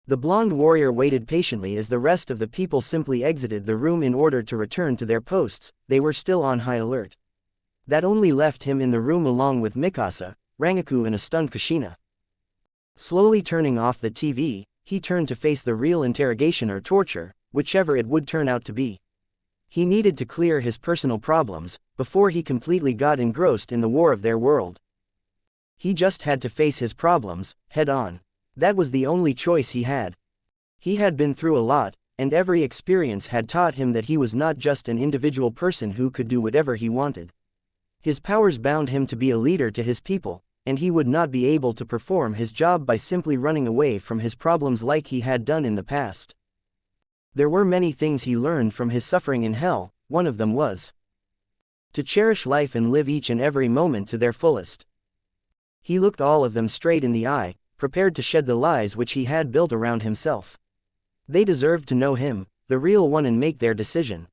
The blonde warrior waited patiently as the rest of the people simply exited the room in order to return to their posts. They were still on high alert. That only left him in the room along with Mikasa, Rangaku and a stunned Kushina. Slowly turning off the TV, he turned to face the real interrogation or torture, whichever it would turn out to be. He needed to clear his personal problems, before he completely got engrossed in the war of their world. He just had to face his problems, head on. That was the only choice he had. He had been through a lot, and every experience had taught him that he was not just an individual person who could do whatever he wanted. His powers bound him to be a leader to his people, and he would not be able to perform his job by simply running away from his problems like he had done in the past. There were many things he learned from his suffering in hell. One of them was to cherish life and live each and every moment to their fullest. He looked all of them straight in the eye, prepared to shed the lies which he had built around himself. They deserved to know him, the real one, and make their decision.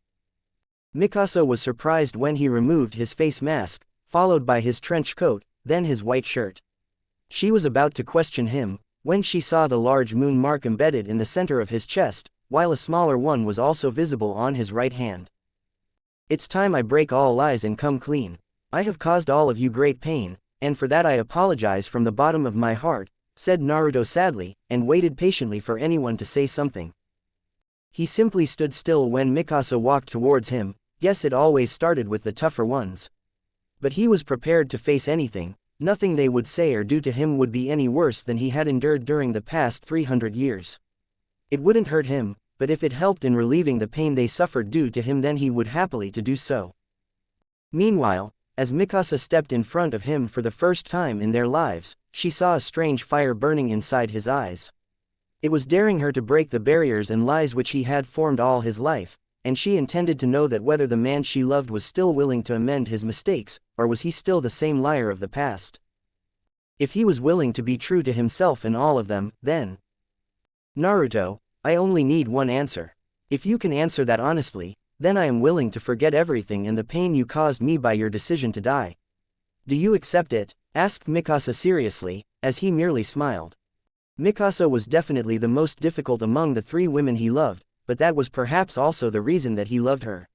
Mikasa was surprised when he removed his face mask, followed by his trench coat, then his white shirt. She was about to question him, when she saw the large moon mark embedded in the center of his chest, while a smaller one was also visible on his right hand. It's time I break all lies and come clean. I have caused all of you great pain, and for that I apologize from the bottom of my heart, said Naruto sadly, and waited patiently for anyone to say something. He simply stood still when Mikasa walked towards him. Yes, it always started with the tougher ones. But he was prepared to face anything. Nothing they would say or do to him would be any worse than he had endured during the past 300 years. It wouldn't hurt him, but if it helped in relieving the pain they suffered due to him, then he would happily to do so. Meanwhile, as Mikasa stepped in front of him for the first time in their lives, she saw a strange fire burning inside his eyes. It was daring her to break the barriers and lies which he had formed all his life, and she intended to know that whether the man she loved was still willing to amend his mistakes, or was he still the same liar of the past. If he was willing to be true to himself and all of them, then… Naruto, I only need one answer. If you can answer that honestly, then I am willing to forget everything and the pain you caused me by your decision to die. Do you accept it? Asked Mikasa seriously, as he merely smiled. Mikasa was definitely the most difficult among the three women he loved, but that was perhaps also the reason that he loved her.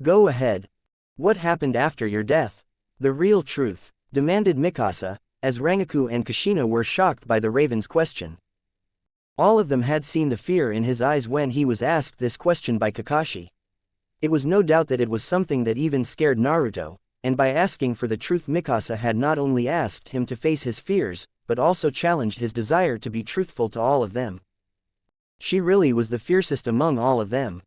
Go ahead. What happened after your death? The real truth, demanded Mikasa, as Rangaku and Kushina were shocked by the Raven's question. All of them had seen the fear in his eyes when he was asked this question by Kakashi. It was no doubt that it was something that even scared Naruto, and by asking for the truth Mikasa had not only asked him to face his fears, but also challenged his desire to be truthful to all of them. She really was the fiercest among all of them.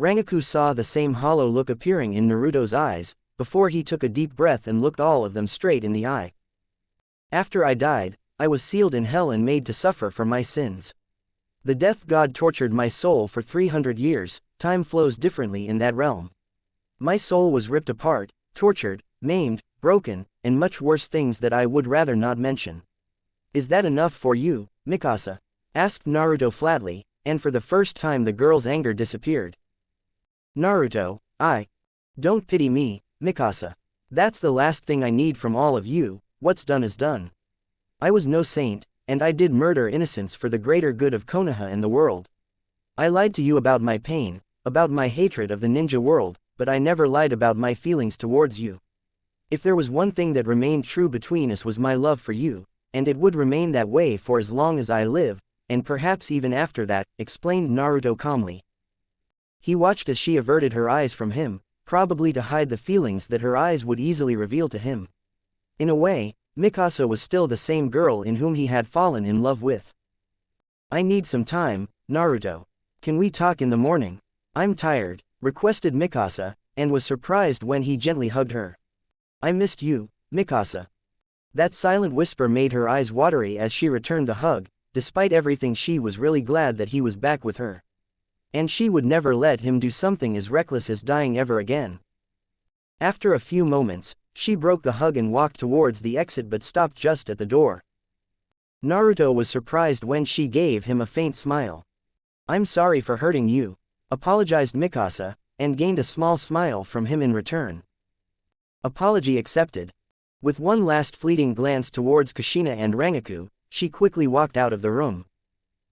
Rangaku saw the same hollow look appearing in Naruto's eyes, before he took a deep breath and looked all of them straight in the eye. After I died, I was sealed in hell and made to suffer for my sins. The death god tortured my soul for 300 years, time flows differently in that realm. My soul was ripped apart, tortured, maimed, broken, and much worse things that I would rather not mention. Is that enough for you, Mikasa? Asked Naruto flatly, and for the first time the girl's anger disappeared. Naruto, don't pity me, Mikasa. That's the last thing I need from all of you. What's done is done. I was no saint, and I did murder innocents for the greater good of Konoha and the world. I lied to you about my pain, about my hatred of the ninja world, but I never lied about my feelings towards you. If there was one thing that remained true between us was my love for you, and it would remain that way for as long as I live, and perhaps even after that, explained Naruto calmly. He watched as she averted her eyes from him, probably to hide the feelings that her eyes would easily reveal to him. In a way, Mikasa was still the same girl in whom he had fallen in love with. I need some time, Naruto. Can we talk in the morning? I'm tired, requested Mikasa, and was surprised when he gently hugged her. I missed you, Mikasa. That silent whisper made her eyes watery as she returned the hug. Despite everything, she was really glad that he was back with her. And she would never let him do something as reckless as dying ever again. After a few moments, she broke the hug and walked towards the exit but stopped just at the door. Naruto was surprised when she gave him a faint smile. I'm sorry for hurting you, apologized Mikasa, and gained a small smile from him in return. Apology accepted. With one last fleeting glance towards Kushina and Rangaku, she quickly walked out of the room.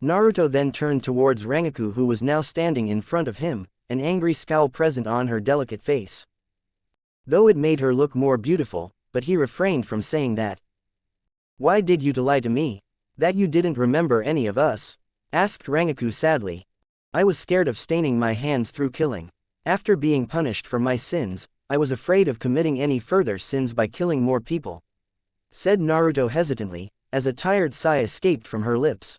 Naruto then turned towards Rangaku, who was now standing in front of him, an angry scowl present on her delicate face. Though it made her look more beautiful, but he refrained from saying that. Why did you lie to me? That you didn't remember any of us? Asked Rangaku sadly. I was scared of staining my hands through killing. After being punished for my sins, I was afraid of committing any further sins by killing more people. Said Naruto hesitantly, as a tired sigh escaped from her lips.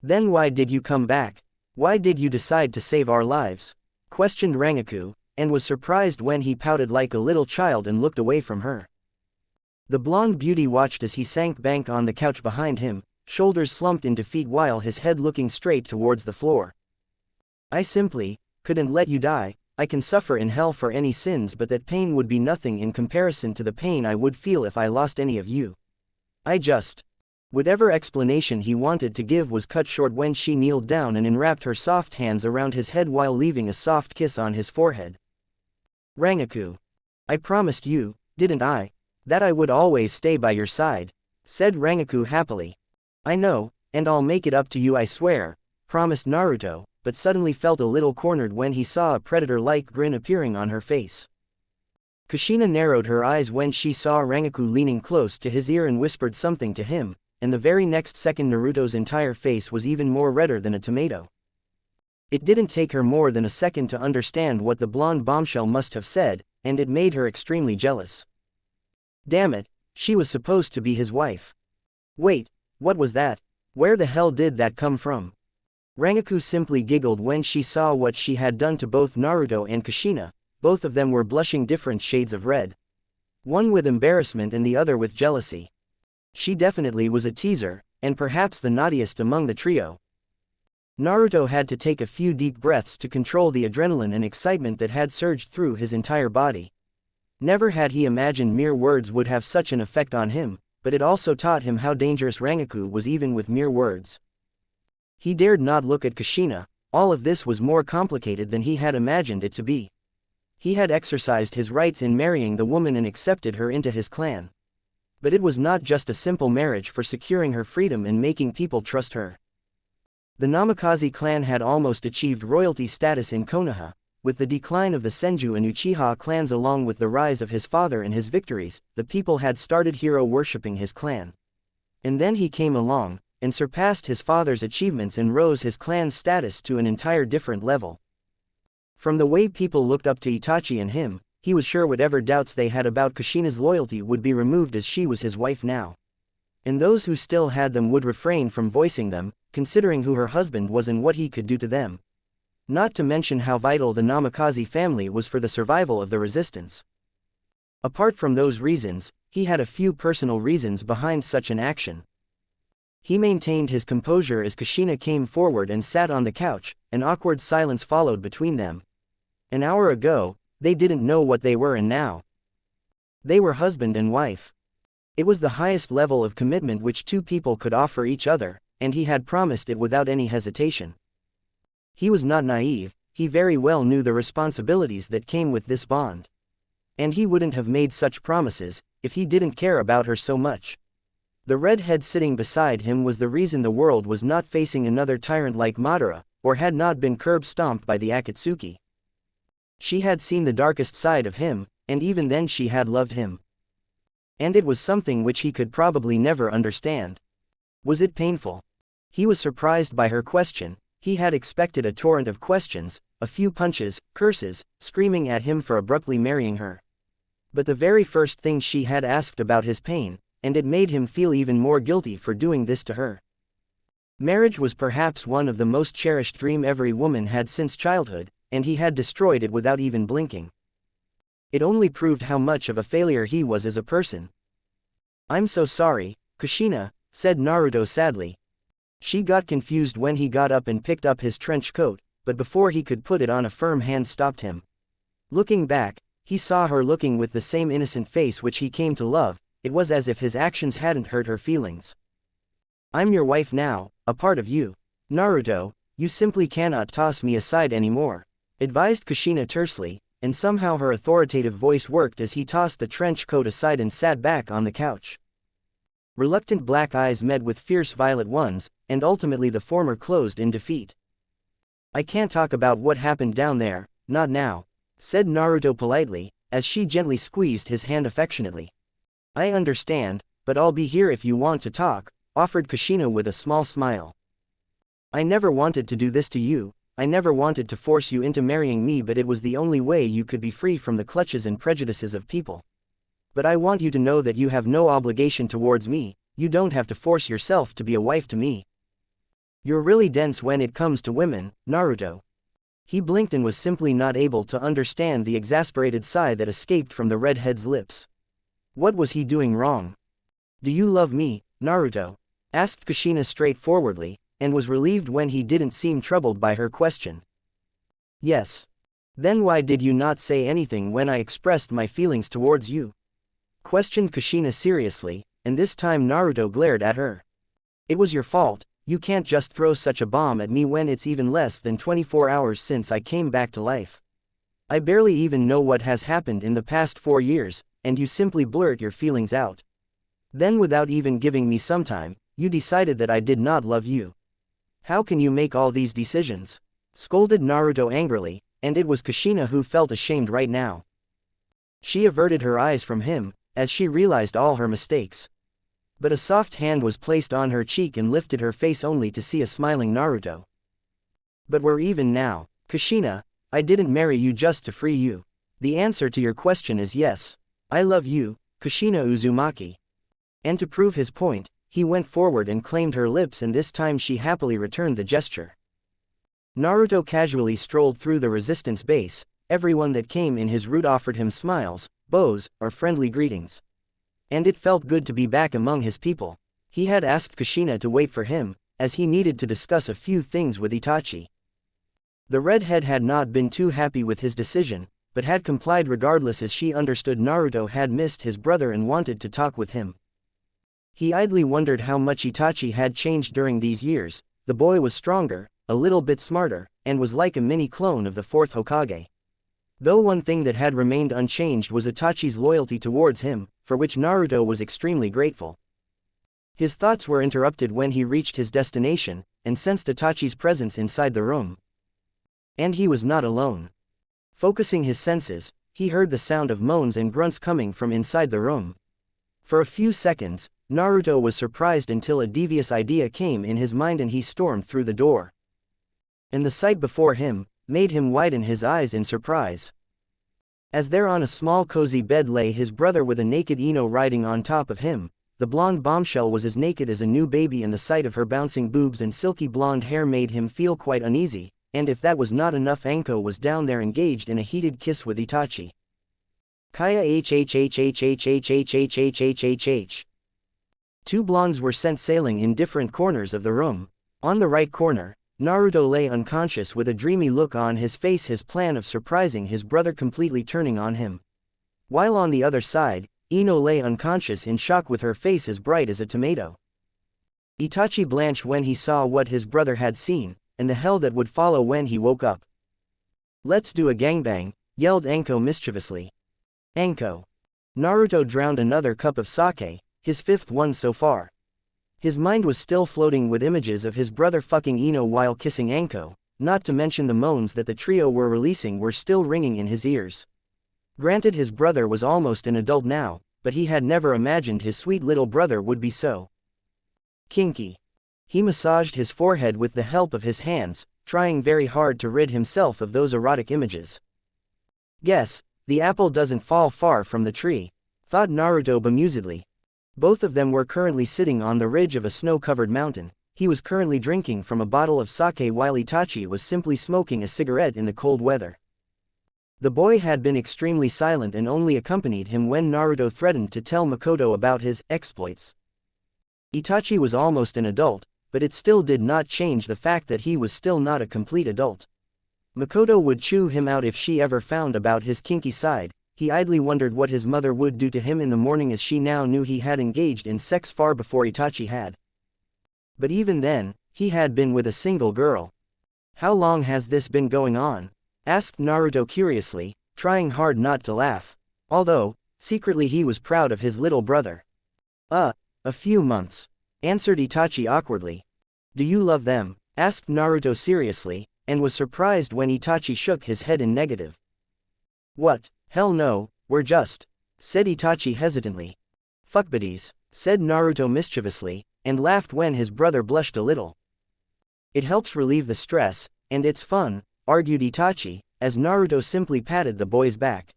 Then why did you come back? Why did you decide to save our lives? Questioned Rangaku, and was surprised when he pouted like a little child and looked away from her. The blonde beauty watched as he sank back on the couch behind him, shoulders slumped in defeat while his head looking straight towards the floor. I simply couldn't let you die. I can suffer in hell for any sins, but that pain would be nothing in comparison to the pain I would feel if I lost any of you. Whatever explanation he wanted to give was cut short when she kneeled down and enwrapped her soft hands around his head while leaving a soft kiss on his forehead. Rangaku. I promised you, didn't I, that I would always stay by your side, said Rangaku happily. I know, and I'll make it up to you, I swear, promised Naruto, but suddenly felt a little cornered when he saw a predator-like grin appearing on her face. Kushina narrowed her eyes when she saw Rangaku leaning close to his ear and whispered something to him, and the very next second Naruto's entire face was even more redder than a tomato. It didn't take her more than a second to understand what the blonde bombshell must have said, and it made her extremely jealous. Damn it, she was supposed to be his wife. Wait, what was that? Where the hell did that come from? Rangaku simply giggled when she saw what she had done to both Naruto and Kushina. Both of them were blushing different shades of red. One with embarrassment and the other with jealousy. She definitely was a teaser, and perhaps the naughtiest among the trio. Naruto had to take a few deep breaths to control the adrenaline and excitement that had surged through his entire body. Never had he imagined mere words would have such an effect on him, but it also taught him how dangerous Rangaku was even with mere words. He dared not look at Kushina. All of this was more complicated than he had imagined it to be. He had exercised his rights in marrying the woman and accepted her into his clan. But it was not just a simple marriage for securing her freedom and making people trust her. The Namikaze clan had almost achieved royalty status in Konoha, with the decline of the Senju and Uchiha clans along with the rise of his father and his victories, the people had started hero-worshipping his clan. And then he came along, and surpassed his father's achievements and rose his clan's status to an entire different level. From the way people looked up to Itachi and him, he was sure whatever doubts they had about Kushina's loyalty would be removed as she was his wife now. And those who still had them would refrain from voicing them, considering who her husband was and what he could do to them. Not to mention how vital the Namikaze family was for the survival of the resistance. Apart from those reasons, he had a few personal reasons behind such an action. He maintained his composure as Kushina came forward and sat on the couch. An awkward silence followed between them. An hour ago, they didn't know what they were, and now they were husband and wife. It was the highest level of commitment which two people could offer each other, and he had promised it without any hesitation. He was not naive, he very well knew the responsibilities that came with this bond. And he wouldn't have made such promises if he didn't care about her so much. The redhead sitting beside him was the reason the world was not facing another tyrant like Madara, or had not been curb-stomped by the Akatsuki. She had seen the darkest side of him, and even then she had loved him. And it was something which he could probably never understand. Was it painful? He was surprised by her question. He had expected a torrent of questions, a few punches, curses, screaming at him for abruptly marrying her. But the very first thing she had asked about his pain, and it made him feel even more guilty for doing this to her. Marriage was perhaps one of the most cherished dreams every woman had since childhood, and he had destroyed it without even blinking. It only proved how much of a failure he was as a person. "I'm so sorry, Kushina," said Naruto sadly. She got confused when he got up and picked up his trench coat, but before he could put it on, a firm hand stopped him. Looking back, he saw her looking with the same innocent face which he came to love. It was as if his actions hadn't hurt her feelings. "I'm your wife now, a part of you. Naruto, you simply cannot toss me aside anymore," advised Kushina tersely, and somehow her authoritative voice worked as he tossed the trench coat aside and sat back on the couch. Reluctant black eyes met with fierce violet ones, and ultimately the former closed in defeat. "I can't talk about what happened down there, not now," said Naruto politely, as she gently squeezed his hand affectionately. "I understand, but I'll be here if you want to talk," offered Kushina with a small smile. "I never wanted to do this to you, I never wanted to force you into marrying me, but it was the only way you could be free from the clutches and prejudices of people. But I want you to know that you have no obligation towards me, you don't have to force yourself to be a wife to me. You're really dense when it comes to women, Naruto." He blinked and was simply not able to understand the exasperated sigh that escaped from the redhead's lips. What was he doing wrong? "Do you love me, Naruto?" asked Kushina straightforwardly, and was relieved when he didn't seem troubled by her question. "Yes. Then why did you not say anything when I expressed my feelings towards you?" questioned Kushina seriously, and this time Naruto glared at her. "It was your fault, you can't just throw such a bomb at me when it's even less than 24 hours since I came back to life. I barely even know what has happened in the past 4 years, and you simply blurt your feelings out. Then without even giving me some time, you decided that I did not love you. How can you make all these decisions?" scolded Naruto angrily, and it was Kushina who felt ashamed right now. She averted her eyes from him, as she realized all her mistakes. But a soft hand was placed on her cheek and lifted her face only to see a smiling Naruto. "But we're even now, Kushina, I didn't marry you just to free you. The answer to your question is yes. I love you, Kushina Uzumaki." And to prove his point, he went forward and claimed her lips, and this time she happily returned the gesture. Naruto casually strolled through the resistance base. Everyone that came in his route offered him smiles, bows, or friendly greetings. And it felt good to be back among his people. He had asked Kushina to wait for him, as he needed to discuss a few things with Itachi. The redhead had not been too happy with his decision, but had complied regardless, as she understood Naruto had missed his brother and wanted to talk with him. He idly wondered how much Itachi had changed during these years. The boy was stronger, a little bit smarter, and was like a mini clone of the fourth Hokage. Though one thing that had remained unchanged was Itachi's loyalty towards him, for which Naruto was extremely grateful. His thoughts were interrupted when he reached his destination, and sensed Itachi's presence inside the room. And he was not alone. Focusing his senses, he heard the sound of moans and grunts coming from inside the room. For a few seconds, Naruto was surprised until a devious idea came in his mind and he stormed through the door. And the sight before him made him widen his eyes in surprise. As there on a small cozy bed lay his brother with a naked Ino riding on top of him. The blonde bombshell was as naked as a new baby, and the sight of her bouncing boobs and silky blonde hair made him feel quite uneasy, and if that was not enough, Anko was down there engaged in a heated kiss with Itachi. Kaya hhhhhhhhhhhhhh. Two blondes were sent sailing in different corners of the room. On the right corner, Naruto lay unconscious with a dreamy look on his face, his plan of surprising his brother completely turning on him. While on the other side, Ino lay unconscious in shock with her face as bright as a tomato. Itachi blanched when he saw what his brother had seen, and the hell that would follow when he woke up. "Let's do a gangbang," yelled Anko mischievously. Anko. Naruto drowned another cup of sake, his fifth one so far. His mind was still floating with images of his brother fucking Ino while kissing Anko, not to mention the moans that the trio were releasing were still ringing in his ears. Granted, his brother was almost an adult now, but he had never imagined his sweet little brother would be so kinky. He massaged his forehead with the help of his hands, trying very hard to rid himself of those erotic images. Guess, the apple doesn't fall far from the tree, thought Naruto bemusedly. Both of them were currently sitting on the ridge of a snow-covered mountain. He was currently drinking from a bottle of sake while Itachi was simply smoking a cigarette in the cold weather. The boy had been extremely silent and only accompanied him when Naruto threatened to tell Makoto about his exploits. Itachi was almost an adult, but it still did not change the fact that he was still not a complete adult. Makoto would chew him out if she ever found about his kinky side. He idly wondered what his mother would do to him in the morning, as she now knew he had engaged in sex far before Itachi had. But even then, he had been with a single girl. "How long has this been going on?" asked Naruto curiously, trying hard not to laugh. Although, secretly he was proud of his little brother. A few months," answered Itachi awkwardly. "Do you love them?" asked Naruto seriously, and was surprised when Itachi shook his head in negative. "What? Hell no, we're just," said Itachi hesitantly. "Fuck buddies," said Naruto mischievously, and laughed when his brother blushed a little. "It helps relieve the stress, and it's fun," argued Itachi, as Naruto simply patted the boy's back.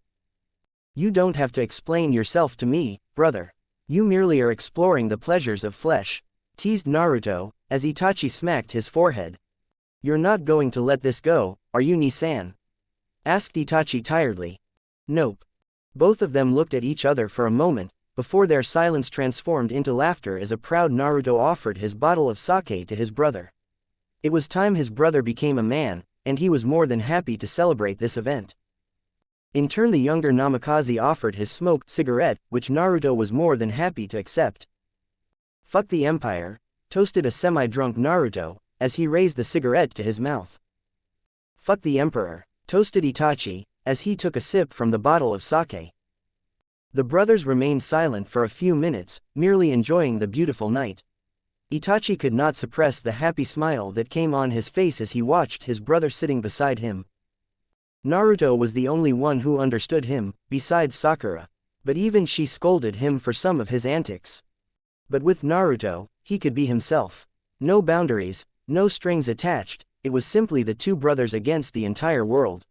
"You don't have to explain yourself to me, brother. You merely are exploring the pleasures of flesh," teased Naruto, as Itachi smacked his forehead. "You're not going to let this go, are you, Nisan?" asked Itachi tiredly. "Nope." Both of them looked at each other for a moment, before their silence transformed into laughter as a proud Naruto offered his bottle of sake to his brother. It was time his brother became a man, and he was more than happy to celebrate this event. In turn, the younger Namikaze offered his smoked cigarette, which Naruto was more than happy to accept. "Fuck the Empire," toasted a semi-drunk Naruto, as he raised the cigarette to his mouth. "Fuck the Emperor," toasted Itachi, as he took a sip from the bottle of sake. The brothers remained silent for a few minutes, merely enjoying the beautiful night. Itachi could not suppress the happy smile that came on his face as he watched his brother sitting beside him. Naruto was the only one who understood him, besides Sakura, but even she scolded him for some of his antics. But with Naruto, he could be himself. No boundaries, no strings attached, it was simply the two brothers against the entire world.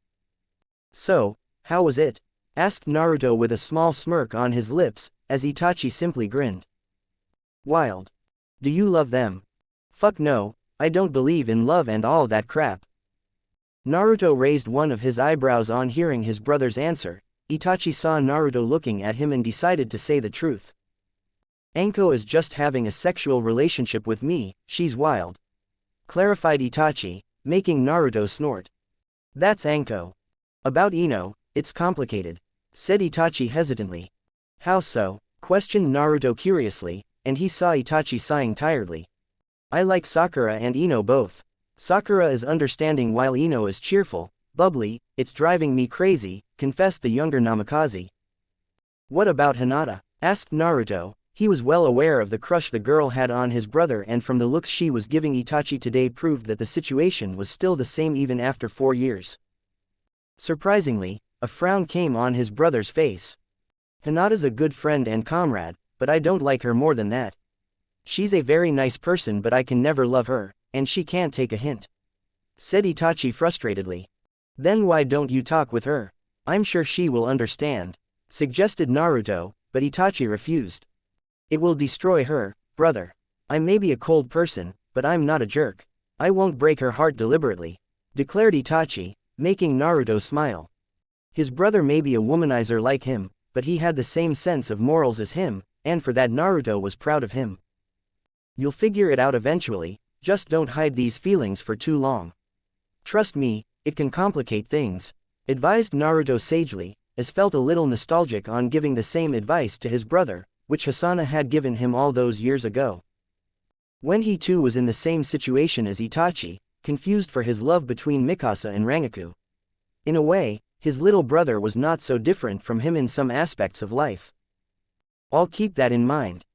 "So, how was it?" asked Naruto with a small smirk on his lips, as Itachi simply grinned. "Wild. Do you love them?" "Fuck no, I don't believe in love and all that crap." Naruto raised one of his eyebrows on hearing his brother's answer. Itachi saw Naruto looking at him and decided to say the truth. "Anko is just having a sexual relationship with me, she's wild," clarified Itachi, making Naruto snort. "That's Anko. About Ino, it's complicated," said Itachi hesitantly. "How so?" questioned Naruto curiously, and he saw Itachi sighing tiredly. "I like Sakura and Ino both. Sakura is understanding while Ino is cheerful, bubbly, it's driving me crazy," confessed the younger Namikaze. "What about Hinata?" asked Naruto. He was well aware of the crush the girl had on his brother, and from the looks she was giving Itachi today proved that the situation was still the same even after 4 years. Surprisingly, a frown came on his brother's face. "Hinata's a good friend and comrade, but I don't like her more than that. She's a very nice person but I can never love her, and she can't take a hint," said Itachi frustratedly. "Then why don't you talk with her? I'm sure she will understand," suggested Naruto, but Itachi refused. "It will destroy her, brother. I may be a cold person, but I'm not a jerk. I won't break her heart deliberately," declared Itachi, making Naruto smile. His brother may be a womanizer like him, but he had the same sense of morals as him, and for that Naruto was proud of him. "You'll figure it out eventually, just don't hide these feelings for too long. Trust me, it can complicate things," advised Naruto sagely, as felt a little nostalgic on giving the same advice to his brother, which Hisana had given him all those years ago. When he too was in the same situation as Itachi, confused for his love between Mikasa and Rangaku. In a way, his little brother was not so different from him in some aspects of life. I'll keep that in mind.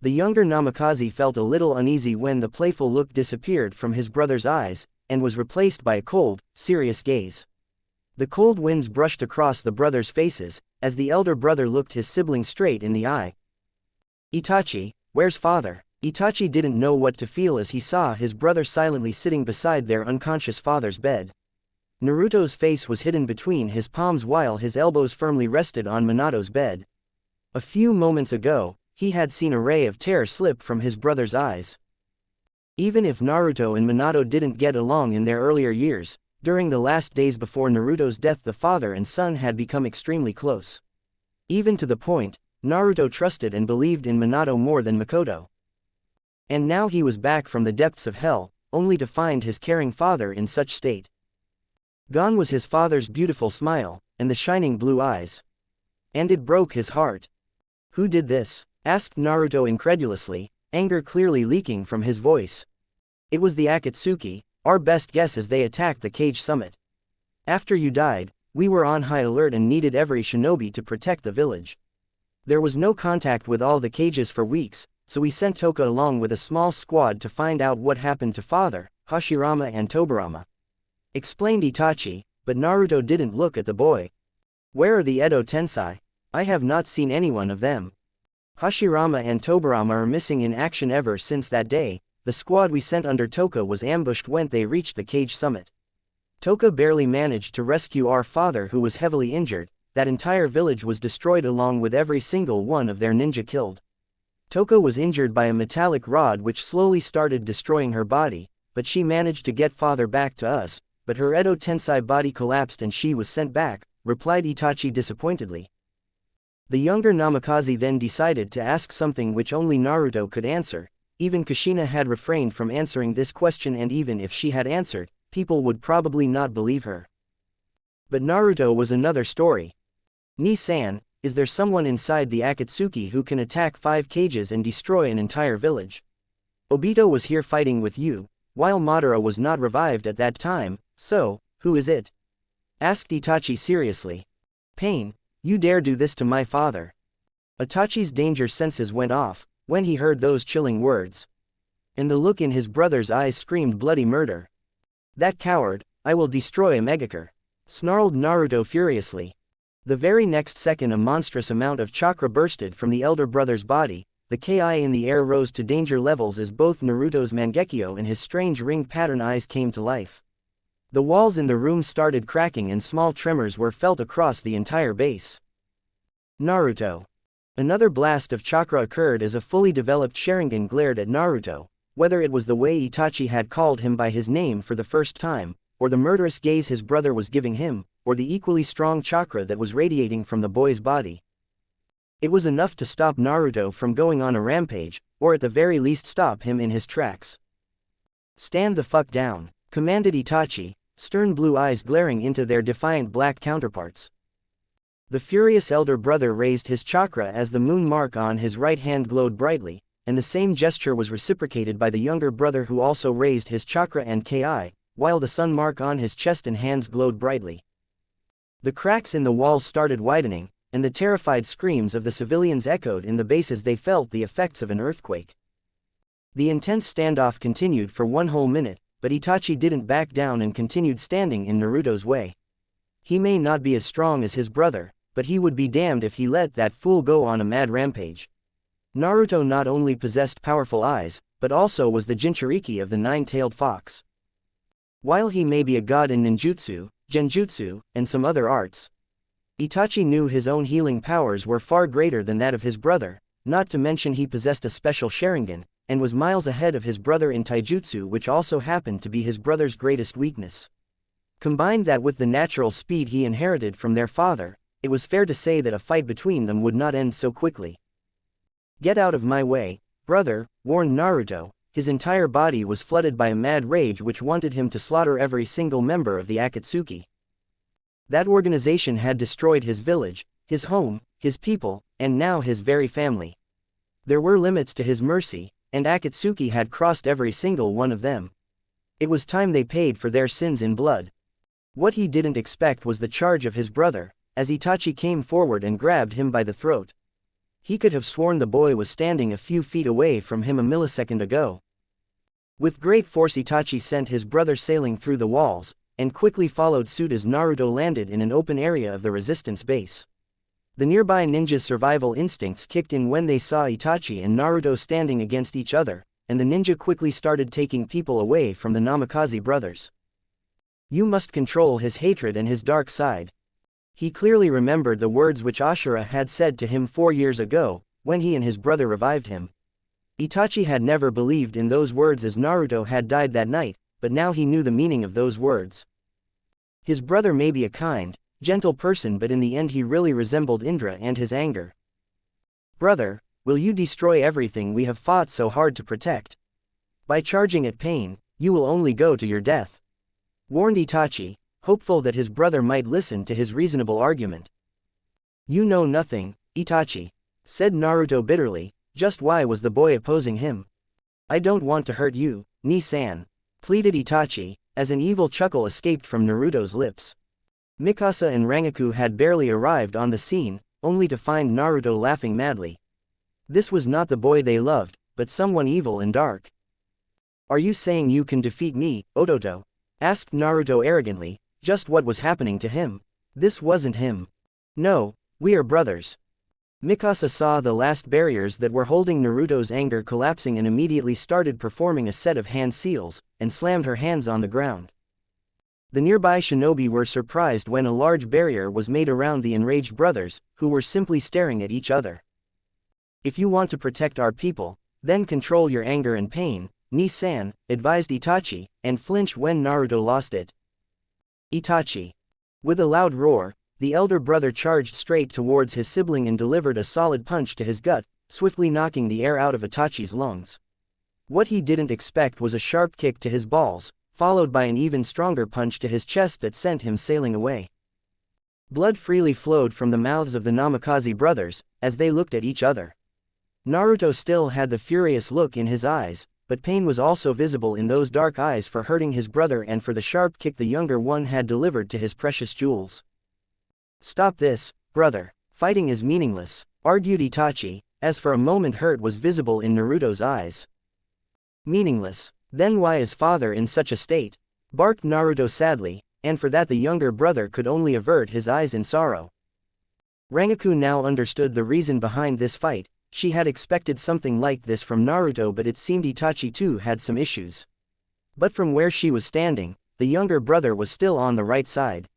The younger Namikaze felt a little uneasy when the playful look disappeared from his brother's eyes, and was replaced by a cold, serious gaze. The cold winds brushed across the brothers' faces, as the elder brother looked his sibling straight in the eye. "Itachi, where's father?" Itachi didn't know what to feel as he saw his brother silently sitting beside their unconscious father's bed. Naruto's face was hidden between his palms while his elbows firmly rested on Minato's bed. A few moments ago, he had seen a ray of terror slip from his brother's eyes. Even if Naruto and Minato didn't get along in their earlier years, during the last days before Naruto's death the father and son had become extremely close. Even to the point, Naruto trusted and believed in Minato more than Makoto. And now he was back from the depths of hell, only to find his caring father in such state. Gone was his father's beautiful smile, and the shining blue eyes. And it broke his heart. "Who did this?" asked Naruto incredulously, anger clearly leaking from his voice. "It was the Akatsuki, our best guess as they attacked the cage summit. After you died, we were on high alert and needed every shinobi to protect the village. There was no contact with all the cages for weeks, so we sent Toka along with a small squad to find out what happened to father, Hashirama and Tobirama," explained Itachi, but Naruto didn't look at the boy. "Where are the Edo Tensei? I have not seen anyone of them. Hashirama and Tobirama are missing in action ever since that day. The squad we sent under Toka was ambushed when they reached the cage summit. Toka barely managed to rescue our father who was heavily injured. That entire village was destroyed along with every single one of their ninja killed. Toka was injured by a metallic rod which slowly started destroying her body, but she managed to get father back to us, but her Edo Tensei body collapsed and she was sent back," replied Itachi disappointedly. The younger Namikaze then decided to ask something which only Naruto could answer. Even Kushina had refrained from answering this question, and even if she had answered, people would probably not believe her. But Naruto was another story. "Ni-san, is there someone inside the Akatsuki who can attack 5 cages and destroy an entire village? Obito was here fighting with you, while Madara was not revived at that time, so, who is it?" asked Itachi seriously. "Pain, you dare do this to my father?" Itachi's danger senses went off when he heard those chilling words. And the look in his brother's eyes screamed bloody murder. "That coward, I will destroy a Megakure," snarled Naruto furiously. The very next second a monstrous amount of chakra bursted from the elder brother's body. The ki in the air rose to danger levels as both Naruto's Mangekyo and his strange ringed pattern eyes came to life. The walls in the room started cracking and small tremors were felt across the entire base. Naruto. Another blast of chakra occurred as a fully developed Sharingan glared at Naruto, whether it was the way Itachi had called him by his name for the first time, or the murderous gaze his brother was giving him, or the equally strong chakra that was radiating from the boy's body. It was enough to stop Naruto from going on a rampage, or at the very least stop him in his tracks. "Stand the fuck down," commanded Itachi, stern blue eyes glaring into their defiant black counterparts. The furious elder brother raised his chakra as the moon mark on his right hand glowed brightly, and the same gesture was reciprocated by the younger brother who also raised his chakra and ki, while the sun mark on his chest and hands glowed brightly. The cracks in the walls started widening, and the terrified screams of the civilians echoed in the base as they felt the effects of an earthquake. The intense standoff continued for 1 whole minute, but Itachi didn't back down and continued standing in Naruto's way. He may not be as strong as his brother, but he would be damned if he let that fool go on a mad rampage. Naruto not only possessed powerful eyes, but also was the Jinchuriki of the nine-tailed fox. While he may be a god in ninjutsu, genjutsu, and some other arts, Itachi knew his own healing powers were far greater than that of his brother, not to mention he possessed a special Sharingan, and was miles ahead of his brother in taijutsu, which also happened to be his brother's greatest weakness. Combine that with the natural speed he inherited from their father, it was fair to say that a fight between them would not end so quickly. "Get out of my way, brother," warned Naruto. His entire body was flooded by a mad rage which wanted him to slaughter every single member of the Akatsuki. That organization had destroyed his village, his home, his people, and now his very family. There were limits to his mercy, and Akatsuki had crossed every single one of them. It was time they paid for their sins in blood. What he didn't expect was the charge of his brother, as Itachi came forward and grabbed him by the throat. He could have sworn the boy was standing a few feet away from him a millisecond ago. With great force Itachi sent his brother sailing through the walls, and quickly followed suit as Naruto landed in an open area of the resistance base. The nearby ninjas' survival instincts kicked in when they saw Itachi and Naruto standing against each other, and the ninja quickly started taking people away from the Namikaze brothers. You must control his hatred and his dark side. He clearly remembered the words which Ashura had said to him 4 years ago, when he and his brother revived him. Itachi had never believed in those words as Naruto had died that night, but now he knew the meaning of those words. His brother may be a kind, gentle person, but in the end he really resembled Indra and his anger. "Brother, will you destroy everything we have fought so hard to protect? By charging at pain, you will only go to your death," warned Itachi, hopeful that his brother might listen to his reasonable argument. "You know nothing, Itachi," said Naruto bitterly. Just why was the boy opposing him? "I don't want to hurt you, Ni-san," pleaded Itachi, as an evil chuckle escaped from Naruto's lips. Mikasa and Rangaku had barely arrived on the scene, only to find Naruto laughing madly. This was not the boy they loved, but someone evil and dark. "Are you saying you can defeat me, Ototo?" asked Naruto arrogantly. Just what was happening to him? This wasn't him. "No, we are brothers." Mikasa saw the last barriers that were holding Naruto's anger collapsing and immediately started performing a set of hand seals, and slammed her hands on the ground. The nearby shinobi were surprised when a large barrier was made around the enraged brothers, who were simply staring at each other. "If you want to protect our people, then control your anger and pain," Ni-san advised Itachi, and flinched when Naruto lost it. Itachi. With a loud roar, the elder brother charged straight towards his sibling and delivered a solid punch to his gut, swiftly knocking the air out of Itachi's lungs. What he didn't expect was a sharp kick to his balls, followed by an even stronger punch to his chest that sent him sailing away. Blood freely flowed from the mouths of the Namikaze brothers, as they looked at each other. Naruto still had the furious look in his eyes, but pain was also visible in those dark eyes for hurting his brother and for the sharp kick the younger one had delivered to his precious jewels. "Stop this, brother. Fighting is meaningless," argued Itachi, as for a moment hurt was visible in Naruto's eyes. "Meaningless? Then why is father in such a state?" barked Naruto sadly, and for that the younger brother could only avert his eyes in sorrow. Rangaku now understood the reason behind this fight. She had expected something like this from Naruto, but it seemed Itachi too had some issues. But from where she was standing, the younger brother was still on the right side.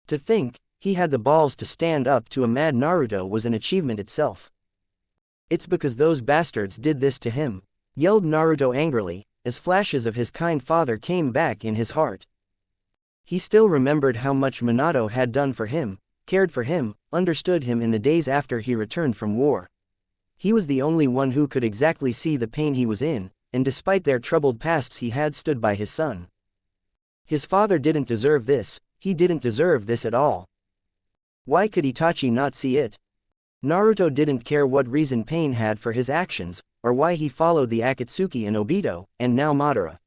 To think he had the balls to stand up to a mad Naruto was an achievement itself. "It's because those bastards did this to him," yelled Naruto angrily, as flashes of his kind father came back in his heart. He still remembered how much Minato had done for him, cared for him, understood him in the days after he returned from war. He was the only one who could exactly see the pain he was in, and despite their troubled pasts he had stood by his son. His father didn't deserve this, he didn't deserve this at all. Why could Itachi not see it? Naruto didn't care what reason Pain had for his actions, or why he followed the Akatsuki and Obito, and now Madara.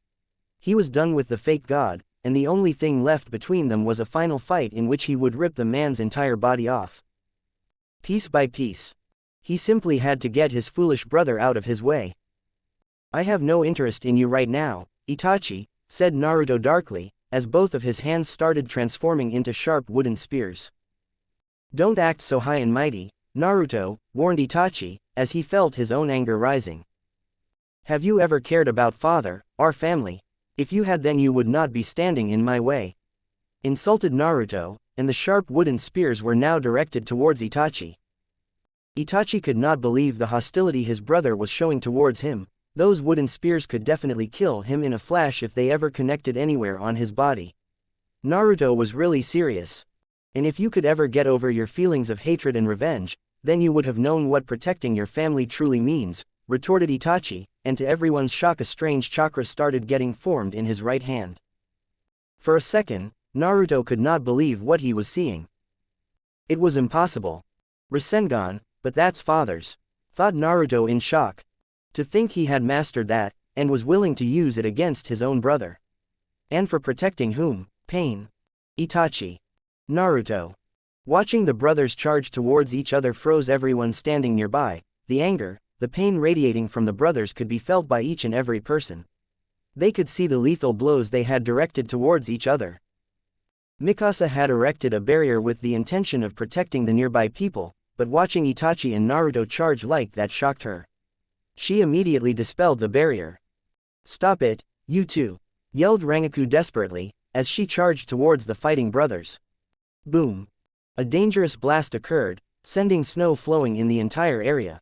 He was done with the fake god, and the only thing left between them was a final fight in which he would rip the man's entire body off. Piece by piece. He simply had to get his foolish brother out of his way. "I have no interest in you right now, Itachi," said Naruto darkly, as both of his hands started transforming into sharp wooden spears. "Don't act so high and mighty, Naruto," warned Itachi, as he felt his own anger rising. "Have you ever cared about father, our family? If you had, then you would not be standing in my way," insulted Naruto, and the sharp wooden spears were now directed towards Itachi. Itachi could not believe the hostility his brother was showing towards him. Those wooden spears could definitely kill him in a flash if they ever connected anywhere on his body. Naruto was really serious. "And if you could ever get over your feelings of hatred and revenge, then you would have known what protecting your family truly means," retorted Itachi, and to everyone's shock a strange chakra started getting formed in his right hand. For a second, Naruto could not believe what he was seeing. It was impossible. Rasengan, but that's father's, thought Naruto in shock. To think he had mastered that, and was willing to use it against his own brother. And for protecting whom? Pain. Itachi. Naruto. Watching the brothers charge towards each other froze everyone standing nearby. The anger, the pain radiating from the brothers could be felt by each and every person. They could see the lethal blows they had directed towards each other. Mikasa had erected a barrier with the intention of protecting the nearby people, but watching Itachi and Naruto charge like that shocked her. She immediately dispelled the barrier. "Stop it, you two!" yelled Rangaku desperately, as she charged towards the fighting brothers. Boom! A dangerous blast occurred, sending snow flowing in the entire area.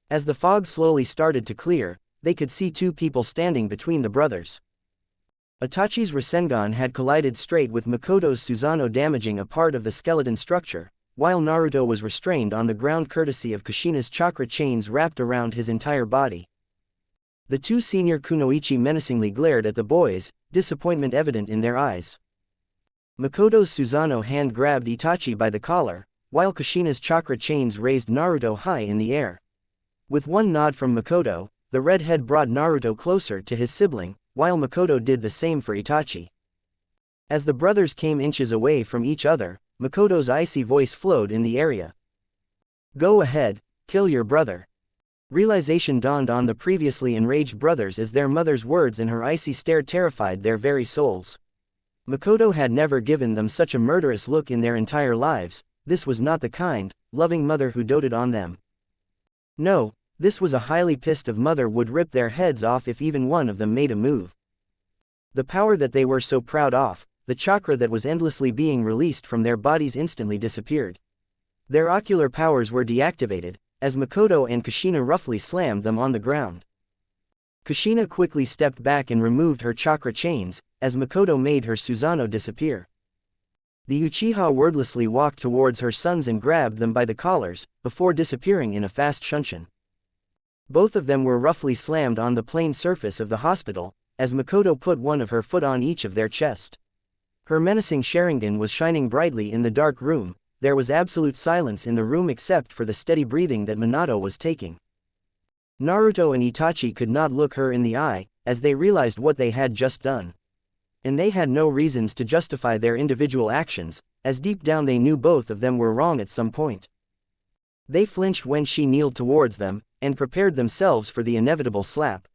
As the fog slowly started to clear, they could see two people standing between the brothers. Itachi's Rasengan had collided straight with Makoto's Susanoo, damaging a part of the skeleton structure, while Naruto was restrained on the ground courtesy of Kushina's chakra chains wrapped around his entire body. The two senior kunoichi menacingly glared at the boys, disappointment evident in their eyes. Makoto's Susanoo hand grabbed Itachi by the collar, while Kushina's chakra chains raised Naruto high in the air. With one nod from Makoto, the redhead brought Naruto closer to his sibling, while Makoto did the same for Itachi. As the brothers came inches away from each other, Makoto's icy voice flowed in the area. "Go ahead, kill your brother." Realization dawned on the previously enraged brothers as their mother's words and her icy stare terrified their very souls. Makoto had never given them such a murderous look in their entire lives. This was not the kind, loving mother who doted on them. No, this was a highly pissed off mother would rip their heads off if even one of them made a move. The power that they were so proud of, the chakra that was endlessly being released from their bodies, instantly disappeared. Their ocular powers were deactivated, as Makoto and Kushina roughly slammed them on the ground. Kushina quickly stepped back and removed her chakra chains, as Makoto made her Susanoo disappear. The Uchiha wordlessly walked towards her sons and grabbed them by the collars, before disappearing in a fast shunshin. Both of them were roughly slammed on the plain surface of the hospital, as Makoto put one of her foot on each of their chest. Her menacing Sharingan was shining brightly in the dark room. There was absolute silence in the room except for the steady breathing that Minato was taking. Naruto and Itachi could not look her in the eye, as they realized what they had just done. And they had no reasons to justify their individual actions, as deep down they knew both of them were wrong at some point. They flinched when she kneeled towards them, and prepared themselves for the inevitable slap.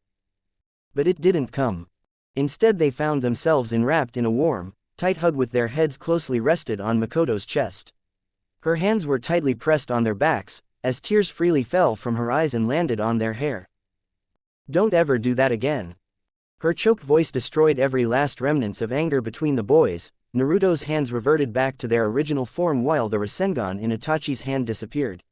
But it didn't come. Instead they found themselves enwrapped in a warm, tight hug with their heads closely rested on Makoto's chest. Her hands were tightly pressed on their backs, as tears freely fell from her eyes and landed on their hair. "Don't ever do that again." Her choked voice destroyed every last remnants of anger between the boys. Naruto's hands reverted back to their original form while the Rasengan in Itachi's hand disappeared.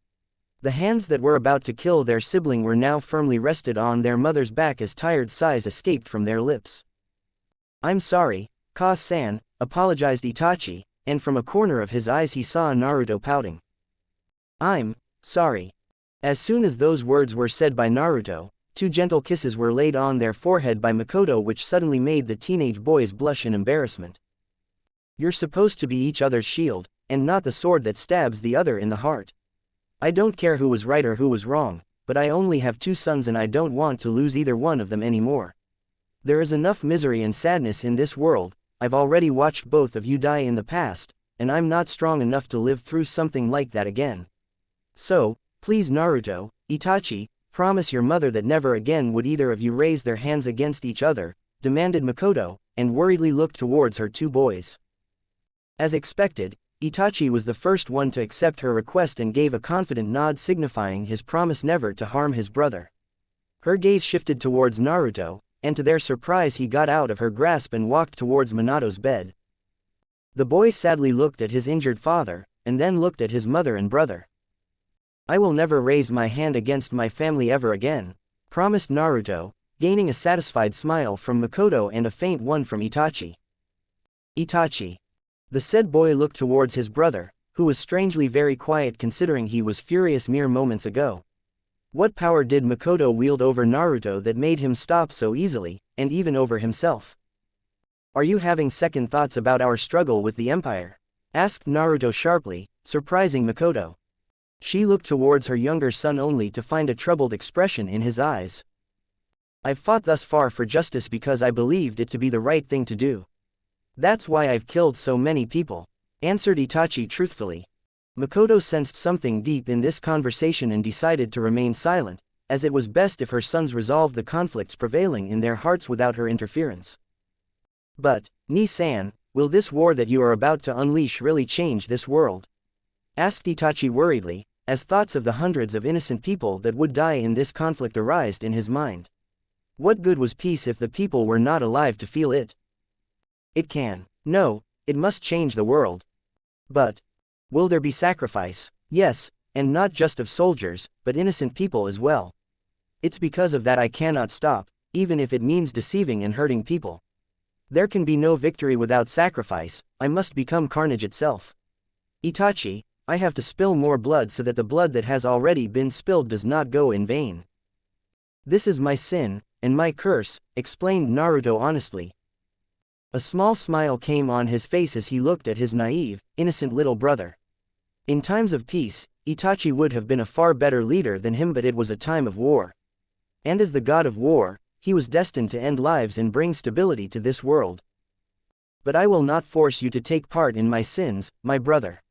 The hands that were about to kill their sibling were now firmly rested on their mother's back as tired sighs escaped from their lips. "I'm sorry, Ka-san," apologized Itachi, and from a corner of his eyes he saw Naruto pouting. "I'm sorry." As soon as those words were said by Naruto, two gentle kisses were laid on their forehead by Makoto, which suddenly made the teenage boys blush in embarrassment. "You're supposed to be each other's shield, and not the sword that stabs the other in the heart. I don't care who was right or who was wrong, but I only have two sons and I don't want to lose either one of them anymore. There is enough misery and sadness in this world. I've already watched both of you die in the past, and I'm not strong enough to live through something like that again. So, please Naruto, Itachi, promise your mother that never again would either of you raise their hands against each other," demanded Makoto, and worriedly looked towards her two boys. As expected, Itachi was the first one to accept her request and gave a confident nod signifying his promise never to harm his brother. Her gaze shifted towards Naruto, and to their surprise he got out of her grasp and walked towards Minato's bed. The boy sadly looked at his injured father, and then looked at his mother and brother. "I will never raise my hand against my family ever again," promised Naruto, gaining a satisfied smile from Makoto and a faint one from Itachi. Itachi. The said boy looked towards his brother, who was strangely very quiet considering he was furious mere moments ago. What power did Makoto wield over Naruto that made him stop so easily, and even over himself? "Are you having second thoughts about our struggle with the Empire?" asked Naruto sharply, surprising Makoto. She looked towards her younger son only to find a troubled expression in his eyes. "I've fought thus far for justice because I believed it to be the right thing to do. That's why I've killed so many people," answered Itachi truthfully. Makoto sensed something deep in this conversation and decided to remain silent, as it was best if her sons resolved the conflicts prevailing in their hearts without her interference. "But, Ni-san, will this war that you are about to unleash really change this world?" asked Itachi worriedly, as thoughts of the hundreds of innocent people that would die in this conflict arose in his mind. What good was peace if the people were not alive to feel it? "It can. No, it must change the world. But, will there be sacrifice?" "Yes, and not just of soldiers, but innocent people as well. It's because of that I cannot stop, even if it means deceiving and hurting people. There can be no victory without sacrifice, I must become carnage itself. Itachi, I have to spill more blood so that the blood that has already been spilled does not go in vain. This is my sin, and my curse," explained Naruto honestly. A small smile came on his face as he looked at his naive, innocent little brother. In times of peace, Itachi would have been a far better leader than him, but it was a time of war. And as the god of war, he was destined to end lives and bring stability to this world. "But I will not force you to take part in my sins, my brother.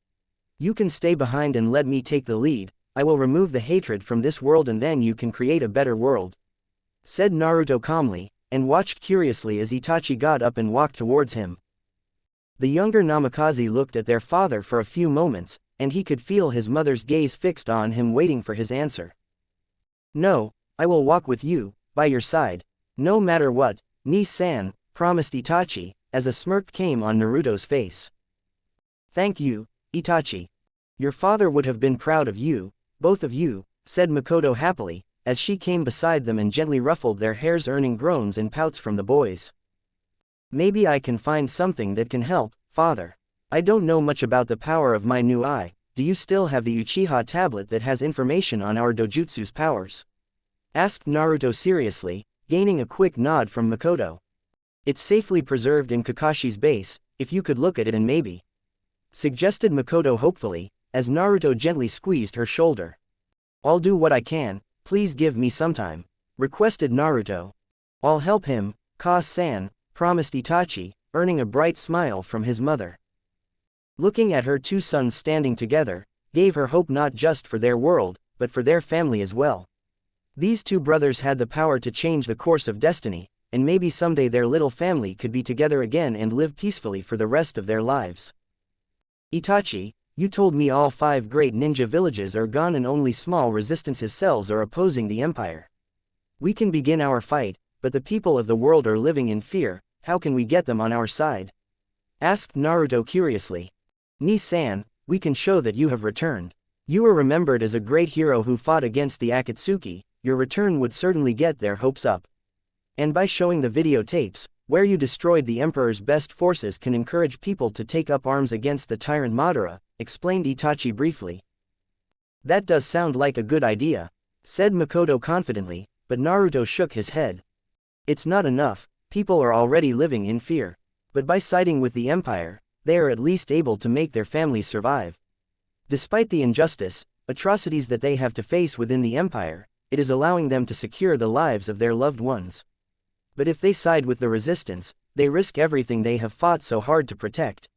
You can stay behind and let me take the lead. I will remove the hatred from this world and then you can create a better world," said Naruto calmly, and watched curiously as Itachi got up and walked towards him. The younger Namikaze looked at their father for a few moments, and he could feel his mother's gaze fixed on him waiting for his answer. "No, I will walk with you, by your side, no matter what, Ni-san," promised Itachi, as a smirk came on Naruto's face. "Thank you, Itachi. Your father would have been proud of you, both of you," said Makoto happily, as she came beside them and gently ruffled their hairs, earning groans and pouts from the boys. "Maybe I can find something that can help, father. I don't know much about the power of my new eye. Do you still have the Uchiha tablet that has information on our dojutsu's powers?" asked Naruto seriously, gaining a quick nod from Makoto. "It's safely preserved in Kakashi's base, if you could look at it and maybe," suggested Makoto hopefully, as Naruto gently squeezed her shoulder. "I'll do what I can. Please give me some time," requested Naruto. "I'll help him, Ka-san," promised Itachi, earning a bright smile from his mother. Looking at her two sons standing together, gave her hope not just for their world, but for their family as well. These two brothers had the power to change the course of destiny, and maybe someday their little family could be together again and live peacefully for the rest of their lives. "Itachi, you told me all 5 great ninja villages are gone and only small resistance's cells are opposing the empire. We can begin our fight, but the people of the world are living in fear. How can we get them on our side?" asked Naruto curiously. "Ni-san, we can show that you have returned. You were remembered as a great hero who fought against the Akatsuki. Your return would certainly get their hopes up. And by showing the videotapes, where you destroyed the Emperor's best forces, can encourage people to take up arms against the tyrant Madara," explained Itachi briefly. "That does sound like a good idea," said Makoto confidently, but Naruto shook his head. "It's not enough, people are already living in fear. But by siding with the Empire, they are at least able to make their families survive. Despite the injustice, atrocities that they have to face within the Empire, it is allowing them to secure the lives of their loved ones. But if they side with the resistance, they risk everything they have fought so hard to protect.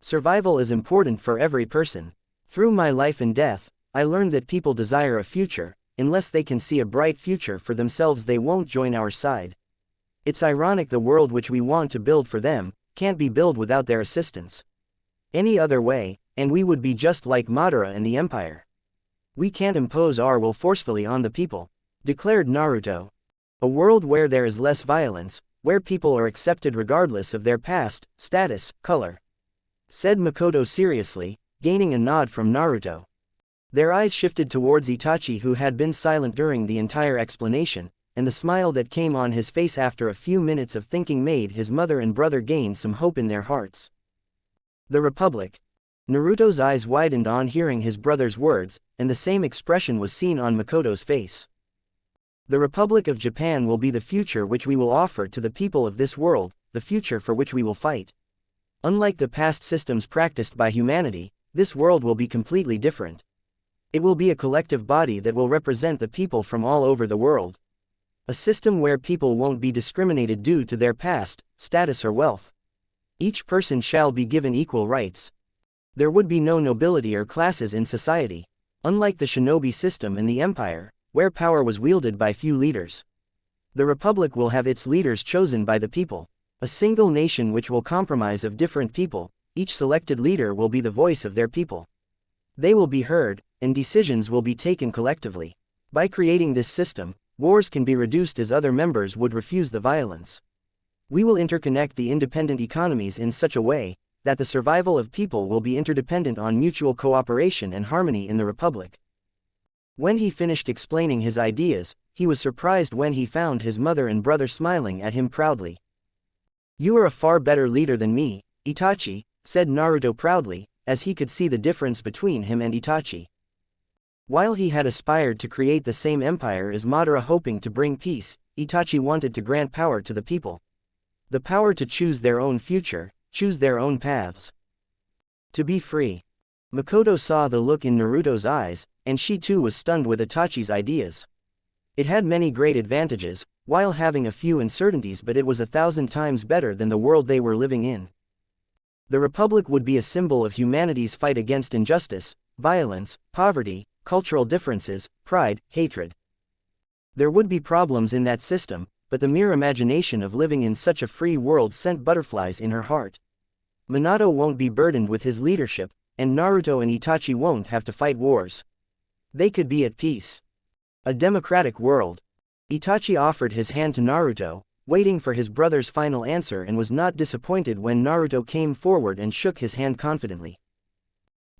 Survival is important for every person. Through my life and death, I learned that people desire a future. Unless they can see a bright future for themselves, they won't join our side. It's ironic the world which we want to build for them, can't be built without their assistance. Any other way, and we would be just like Madara and the Empire. We can't impose our will forcefully on the people, declared Naruto. A world where there is less violence, where people are accepted regardless of their past, status, color, said Makoto seriously, gaining a nod from Naruto. Their eyes shifted towards Itachi, who had been silent during the entire explanation, and the smile that came on his face after a few minutes of thinking made his mother and brother gain some hope in their hearts. The Republic. Naruto's eyes widened on hearing his brother's words, and the same expression was seen on Makoto's face. The Republic of Japan will be the future which we will offer to the people of this world, the future for which we will fight. Unlike the past systems practiced by humanity, this world will be completely different. It will be a collective body that will represent the people from all over the world. A system where people won't be discriminated due to their past, status or wealth. Each person shall be given equal rights. There would be no nobility or classes in society. Unlike the shinobi system in the Empire, where power was wielded by few leaders. The Republic will have its leaders chosen by the people. A single nation which will comprise of different people, each selected leader will be the voice of their people. They will be heard, and decisions will be taken collectively. By creating this system, wars can be reduced as other members would refuse the violence. We will interconnect the independent economies in such a way that the survival of people will be interdependent on mutual cooperation and harmony in the Republic. When he finished explaining his ideas, he was surprised when he found his mother and brother smiling at him proudly. "You are a far better leader than me, Itachi," said Naruto proudly, as he could see the difference between him and Itachi. While he had aspired to create the same empire as Madara, hoping to bring peace, Itachi wanted to grant power to the people. The power to choose their own future, choose their own paths. To be free. Makoto saw the look in Naruto's eyes, and she too was stunned with Itachi's ideas. It had many great advantages, while having a few uncertainties, but it was 1,000 times better than the world they were living in. The Republic would be a symbol of humanity's fight against injustice, violence, poverty, cultural differences, pride, hatred. There would be problems in that system, but the mere imagination of living in such a free world sent butterflies in her heart. Minato won't be burdened with his leadership, and Naruto and Itachi won't have to fight wars. They could be at peace. A democratic world. Itachi offered his hand to Naruto, waiting for his brother's final answer, and was not disappointed when Naruto came forward and shook his hand confidently.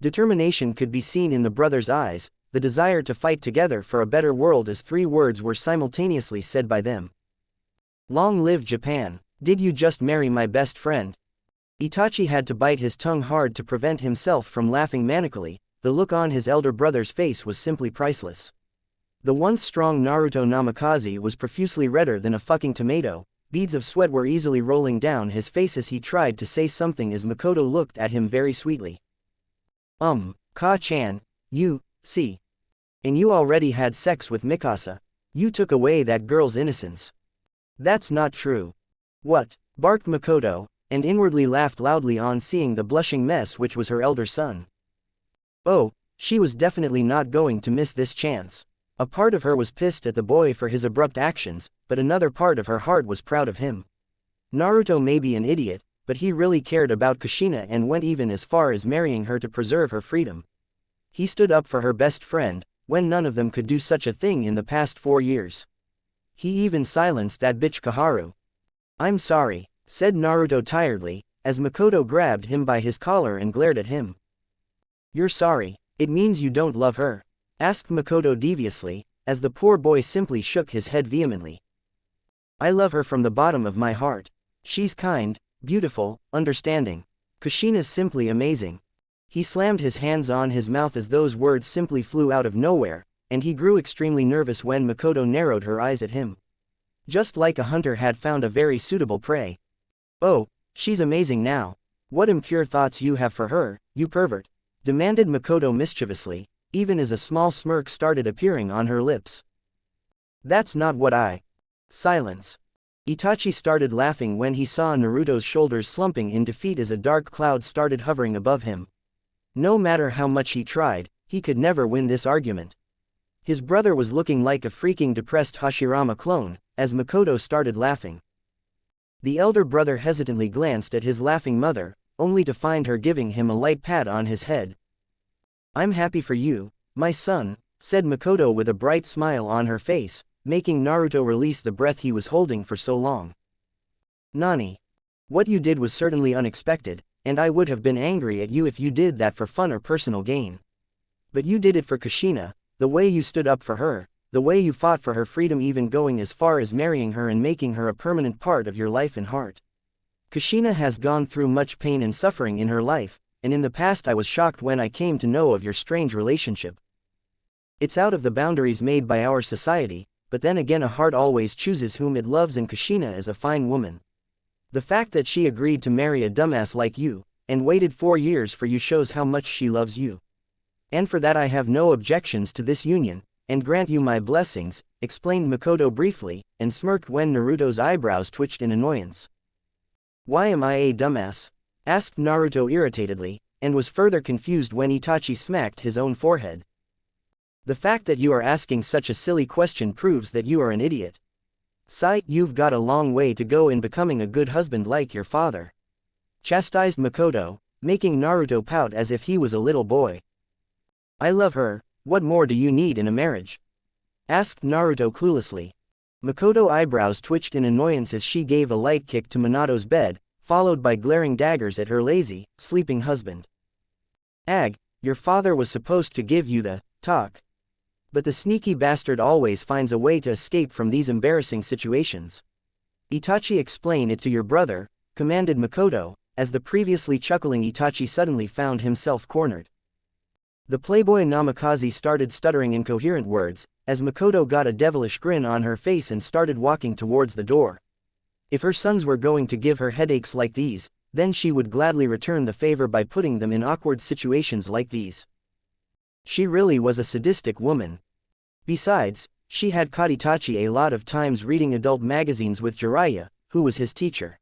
Determination could be seen in the brothers' eyes, the desire to fight together for a better world, as 3 words were simultaneously said by them. "Long live Japan. Did you just marry my best friend?" Itachi had to bite his tongue hard to prevent himself from laughing manically. The look on his elder brother's face was simply priceless. The once strong Naruto Namikaze was profusely redder than a fucking tomato. Beads of sweat were easily rolling down his face as he tried to say something, as Makoto looked at him very sweetly. Ka-chan, you, see. And you already had sex with Mikasa. You took away that girl's innocence." "That's not true." "What?" barked Makoto, and inwardly laughed loudly on seeing the blushing mess which was her elder son. Oh, she was definitely not going to miss this chance. A part of her was pissed at the boy for his abrupt actions, but another part of her heart was proud of him. Naruto may be an idiot, but he really cared about Kushina and went even as far as marrying her to preserve her freedom. He stood up for her best friend, when none of them could do such a thing in the past 4 years. He even silenced that bitch Kaharu. "I'm sorry," said Naruto tiredly, as Makoto grabbed him by his collar and glared at him. "You're sorry? It means you don't love her?" asked Makoto deviously, as the poor boy simply shook his head vehemently. "I love her from the bottom of my heart. She's kind, beautiful, understanding. Kushina's simply amazing." He slammed his hands on his mouth as those words simply flew out of nowhere, and he grew extremely nervous when Makoto narrowed her eyes at him. Just like a hunter had found a very suitable prey. "Oh, she's amazing now. What impure thoughts you have for her, you pervert," demanded Makoto mischievously, even as a small smirk started appearing on her lips. "That's not what I..." Silence. Itachi started laughing when he saw Naruto's shoulders slumping in defeat as a dark cloud started hovering above him. No matter how much he tried, he could never win this argument. His brother was looking like a freaking depressed Hashirama clone, as Makoto started laughing. The elder brother hesitantly glanced at his laughing mother, only to find her giving him a light pat on his head. "I'm happy for you, my son," said Makoto with a bright smile on her face, making Naruto release the breath he was holding for so long. "Nani? What you did was certainly unexpected, and I would have been angry at you if you did that for fun or personal gain. But you did it for Kushina, the way you stood up for her, the way you fought for her freedom, even going as far as marrying her and making her a permanent part of your life and heart. Kushina has gone through much pain and suffering in her life, and in the past I was shocked when I came to know of your strange relationship. It's out of the boundaries made by our society, but then again a heart always chooses whom it loves, and Kushina is a fine woman. The fact that she agreed to marry a dumbass like you, and waited 4 years for you, shows how much she loves you. And for that I have no objections to this union, and grant you my blessings," explained Makoto briefly, and smirked when Naruto's eyebrows twitched in annoyance. "Why am I a dumbass?" asked Naruto irritatedly, and was further confused when Itachi smacked his own forehead. "The fact that you are asking such a silly question proves that you are an idiot. Sai, you've got a long way to go in becoming a good husband like your father," chastised Makoto, making Naruto pout as if he was a little boy. "I love her, what more do you need in a marriage?" asked Naruto cluelessly. Makoto's eyebrows twitched in annoyance as she gave a light kick to Minato's bed, followed by glaring daggers at her lazy, sleeping husband. "Ag, your father was supposed to give you the talk. But the sneaky bastard always finds a way to escape from these embarrassing situations. Itachi, explain it to your brother," commanded Makoto, as the previously chuckling Itachi suddenly found himself cornered. The playboy Namikaze started stuttering incoherent words, as Makoto got a devilish grin on her face and started walking towards the door. If her sons were going to give her headaches like these, then she would gladly return the favor by putting them in awkward situations like these. She really was a sadistic woman. Besides, she had caught Itachi a lot of times reading adult magazines with Jiraiya, who was his teacher.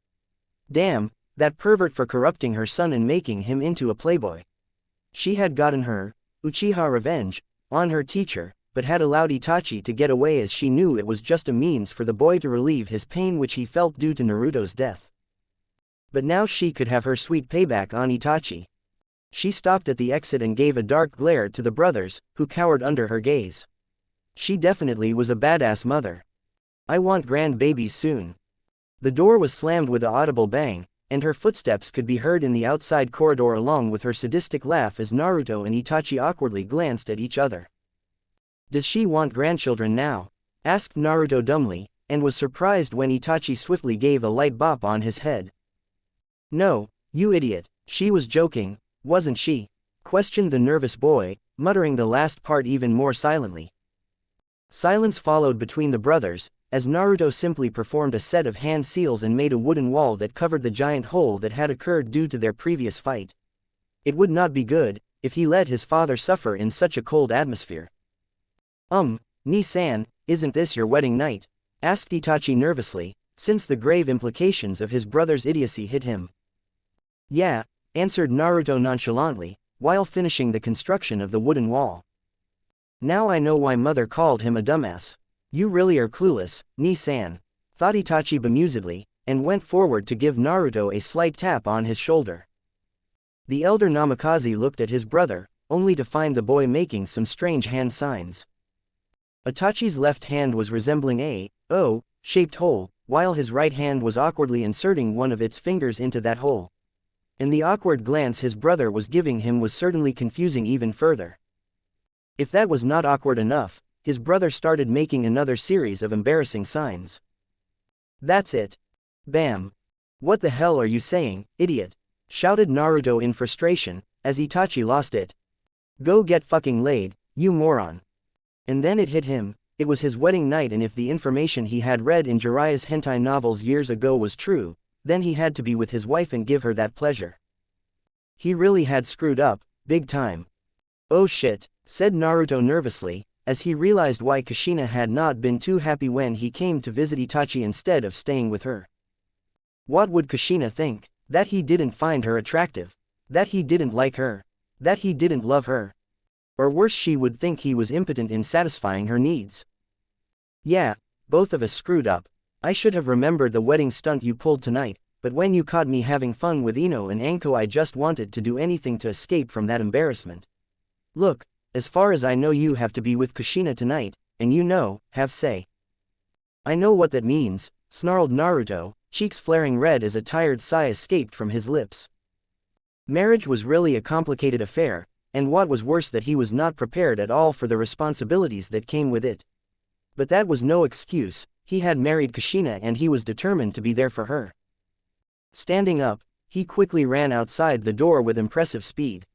Damn, that pervert for corrupting her son and making him into a playboy. She had gotten her Uchiha revenge on her teacher, but had allowed Itachi to get away as she knew it was just a means for the boy to relieve his pain which he felt due to Naruto's death. But now she could have her sweet payback on Itachi. She stopped at the exit and gave a dark glare to the brothers, who cowered under her gaze. She definitely was a badass mother. "I want grandbabies soon." The door was slammed with an audible bang, and her footsteps could be heard in the outside corridor along with her sadistic laugh as Naruto and Itachi awkwardly glanced at each other. "Does she want grandchildren now?" asked Naruto dumbly, and was surprised when Itachi swiftly gave a light bop on his head. "No, you idiot, she was joking, wasn't she?" questioned the nervous boy, muttering the last part even more silently. Silence followed between the brothers, as Naruto simply performed a set of hand seals and made a wooden wall that covered the giant hole that had occurred due to their previous fight. It would not be good if he let his father suffer in such a cold atmosphere. Ni-san, isn't this your wedding night?" asked Itachi nervously, since the grave implications of his brother's idiocy hit him. "Yeah," answered Naruto nonchalantly, while finishing the construction of the wooden wall. "Now I know why mother called him a dumbass. You really are clueless, Ni-san," thought Itachi bemusedly, and went forward to give Naruto a slight tap on his shoulder. The elder Namikaze looked at his brother, only to find the boy making some strange hand signs. Itachi's left hand was resembling a O-shaped hole, while his right hand was awkwardly inserting one of its fingers into that hole. And the awkward glance his brother was giving him was certainly confusing even further. If that was not awkward enough, his brother started making another series of embarrassing signs. "That's it. Bam. What the hell are you saying, idiot?" shouted Naruto in frustration, as Itachi lost it. "Go get fucking laid, you moron." And then it hit him, it was his wedding night, and if the information he had read in Jiraiya's hentai novels years ago was true, then he had to be with his wife and give her that pleasure. He really had screwed up, big time. "Oh shit," said Naruto nervously, as he realized why Kushina had not been too happy when he came to visit Itachi instead of staying with her. What would Kushina think? That he didn't find her attractive? That he didn't like her? That he didn't love her? Or worse, she would think he was impotent in satisfying her needs. "Yeah, both of us screwed up. I should have remembered the wedding stunt you pulled tonight, but when you caught me having fun with Ino and Anko I just wanted to do anything to escape from that embarrassment. Look, as far as I know you have to be with Kushina tonight, and you know, have say. I know what that means, snarled Naruto, cheeks flaring red as a tired sigh escaped from his lips. Marriage was really a complicated affair, and what was worse that he was not prepared at all for the responsibilities that came with it. But that was no excuse, he had married Kushina and he was determined to be there for her. Standing up, he quickly ran outside the door with impressive speed.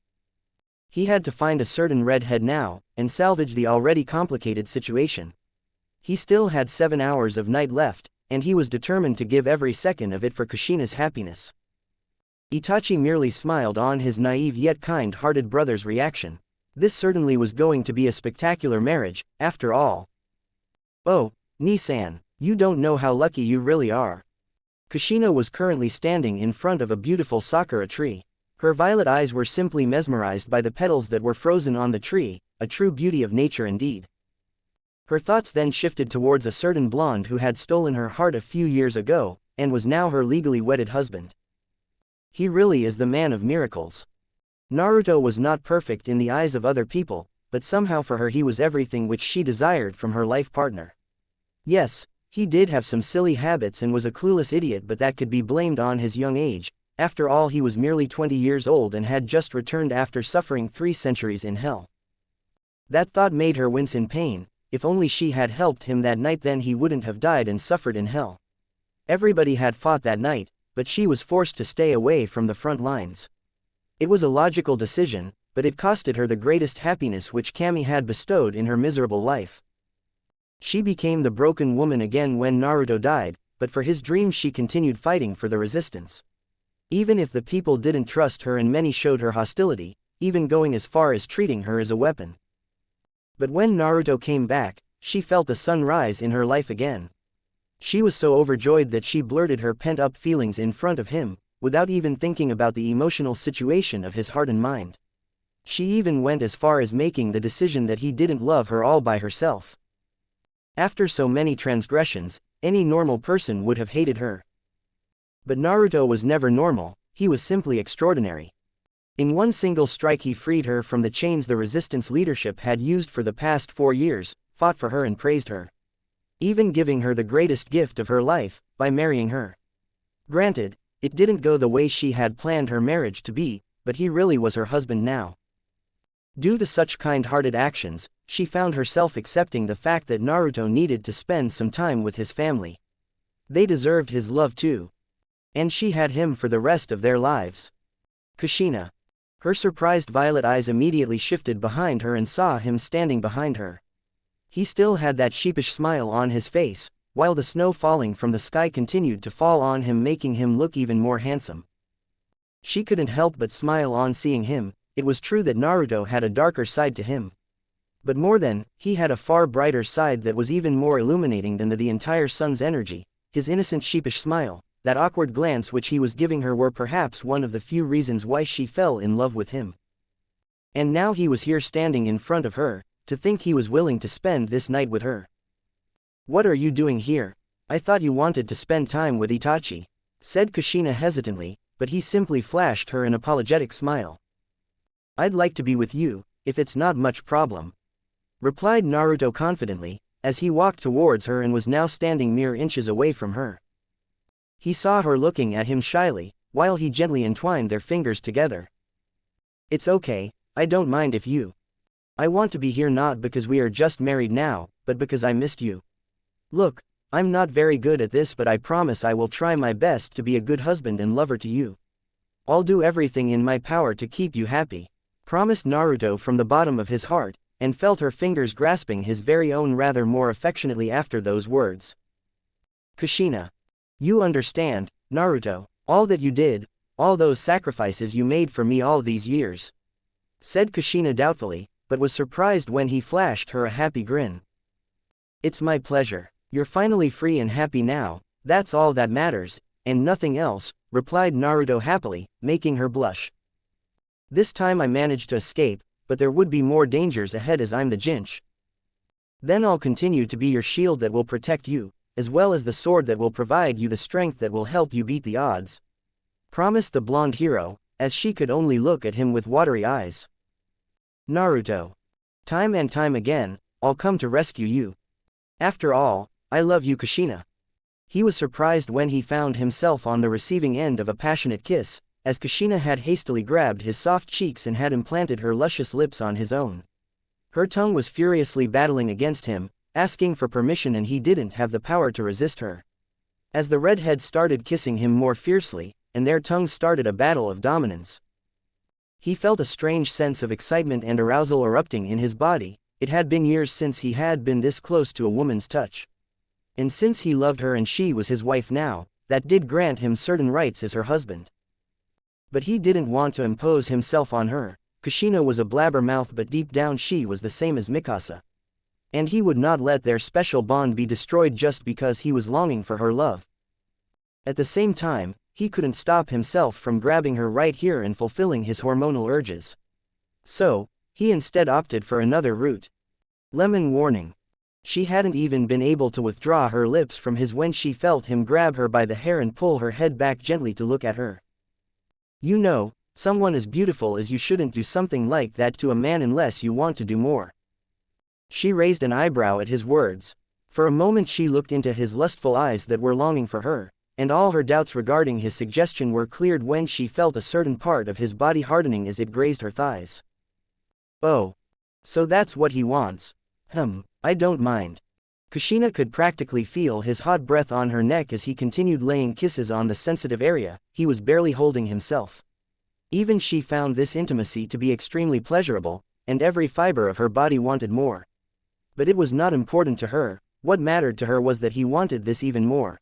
He had to find a certain redhead now, and salvage the already complicated situation. He still had 7 hours of night left, and he was determined to give every second of it for Kushina's happiness. Itachi merely smiled on his naive yet kind-hearted brother's reaction. This certainly was going to be a spectacular marriage, after all. Oh, Ni-san, you don't know how lucky you really are. Kushina was currently standing in front of a beautiful sakura tree. Her violet eyes were simply mesmerized by the petals that were frozen on the tree, a true beauty of nature indeed. Her thoughts then shifted towards a certain blonde who had stolen her heart a few years ago, and was now her legally wedded husband. He really is the man of miracles. Naruto was not perfect in the eyes of other people, but somehow for her he was everything which she desired from her life partner. Yes, he did have some silly habits and was a clueless idiot, but that could be blamed on his young age. After all, he was merely 20 years old and had just returned after suffering 3 centuries in hell. That thought made her wince in pain. If only she had helped him that night, then he wouldn't have died and suffered in hell. Everybody had fought that night, but she was forced to stay away from the front lines. It was a logical decision, but it costed her the greatest happiness which Kami had bestowed in her miserable life. She became the broken woman again when Naruto died, but for his dreams she continued fighting for the resistance. Even if the people didn't trust her and many showed her hostility, even going as far as treating her as a weapon. But when Naruto came back, she felt the sun rise in her life again. She was so overjoyed that she blurted her pent-up feelings in front of him, without even thinking about the emotional situation of his heart and mind. She even went as far as making the decision that he didn't love her all by herself. After so many transgressions, any normal person would have hated her. But Naruto was never normal, he was simply extraordinary. In one single strike he freed her from the chains the resistance leadership had used for the past 4 years, fought for her and praised her. Even giving her the greatest gift of her life, by marrying her. Granted, it didn't go the way she had planned her marriage to be, but he really was her husband now. Due to such kind-hearted actions, she found herself accepting the fact that Naruto needed to spend some time with his family. They deserved his love too. And she had him for the rest of their lives. Kushina. Her surprised violet eyes immediately shifted behind her and saw him standing behind her. He still had that sheepish smile on his face, while the snow falling from the sky continued to fall on him, making him look even more handsome. She couldn't help but smile on seeing him. It was true that Naruto had a darker side to him. But more than, he had a far brighter side that was even more illuminating than the entire sun's energy. His innocent sheepish smile, that awkward glance which he was giving her were perhaps one of the few reasons why she fell in love with him. And now he was here standing in front of her, to think he was willing to spend this night with her. "What are you doing here? I thought you wanted to spend time with Itachi," said Kushina hesitantly, but he simply flashed her an apologetic smile. "I'd like to be with you, if it's not much problem," replied Naruto confidently, as he walked towards her and was now standing mere inches away from her. He saw her looking at him shyly, while he gently entwined their fingers together. "It's okay, I don't mind if you. I want to be here not because we are just married now, but because I missed you. Look, I'm not very good at this, but I promise I will try my best to be a good husband and lover to you. I'll do everything in my power to keep you happy," promised Naruto from the bottom of his heart, and felt her fingers grasping his very own rather more affectionately after those words. "Kushina. You understand, Naruto, all that you did, all those sacrifices you made for me all these years," said Kushina doubtfully, but was surprised when he flashed her a happy grin. "It's my pleasure. You're finally free and happy now, that's all that matters, and nothing else," replied Naruto happily, making her blush. "This time I managed to escape, but there would be more dangers ahead as I'm the Jinch. Then I'll continue to be your shield that will protect you, as well as the sword that will provide you the strength that will help you beat the odds," promised the blonde hero, as she could only look at him with watery eyes. Naruto. Time and time again, I'll come to rescue you. After all, I love you, Kushina. He was surprised when he found himself on the receiving end of a passionate kiss, as Kushina had hastily grabbed his soft cheeks and had implanted her luscious lips on his own. Her tongue was furiously battling against him, asking for permission, and he didn't have the power to resist her. As the redhead started kissing him more fiercely, and their tongues started a battle of dominance. He felt a strange sense of excitement and arousal erupting in his body. It had been years since he had been this close to a woman's touch. And since he loved her and she was his wife now, that did grant him certain rights as her husband. But he didn't want to impose himself on her. Kushina was a blabbermouth, but deep down she was the same as Mikasa. And he would not let their special bond be destroyed just because he was longing for her love. At the same time, he couldn't stop himself from grabbing her right here and fulfilling his hormonal urges. So, he instead opted for another route. Lemon warning. She hadn't even been able to withdraw her lips from his when she felt him grab her by the hair and pull her head back gently to look at her. You know, someone as beautiful as you shouldn't do something like that to a man unless you want to do more. She raised an eyebrow at his words. For a moment she looked into his lustful eyes that were longing for her, and all her doubts regarding his suggestion were cleared when she felt a certain part of his body hardening as it grazed her thighs. Oh. So that's what he wants. I don't mind. Kushina could practically feel his hot breath on her neck as he continued laying kisses on the sensitive area. He was barely holding himself. Even she found this intimacy to be extremely pleasurable, and every fiber of her body wanted more. But it was not important to her. What mattered to her was that he wanted this even more.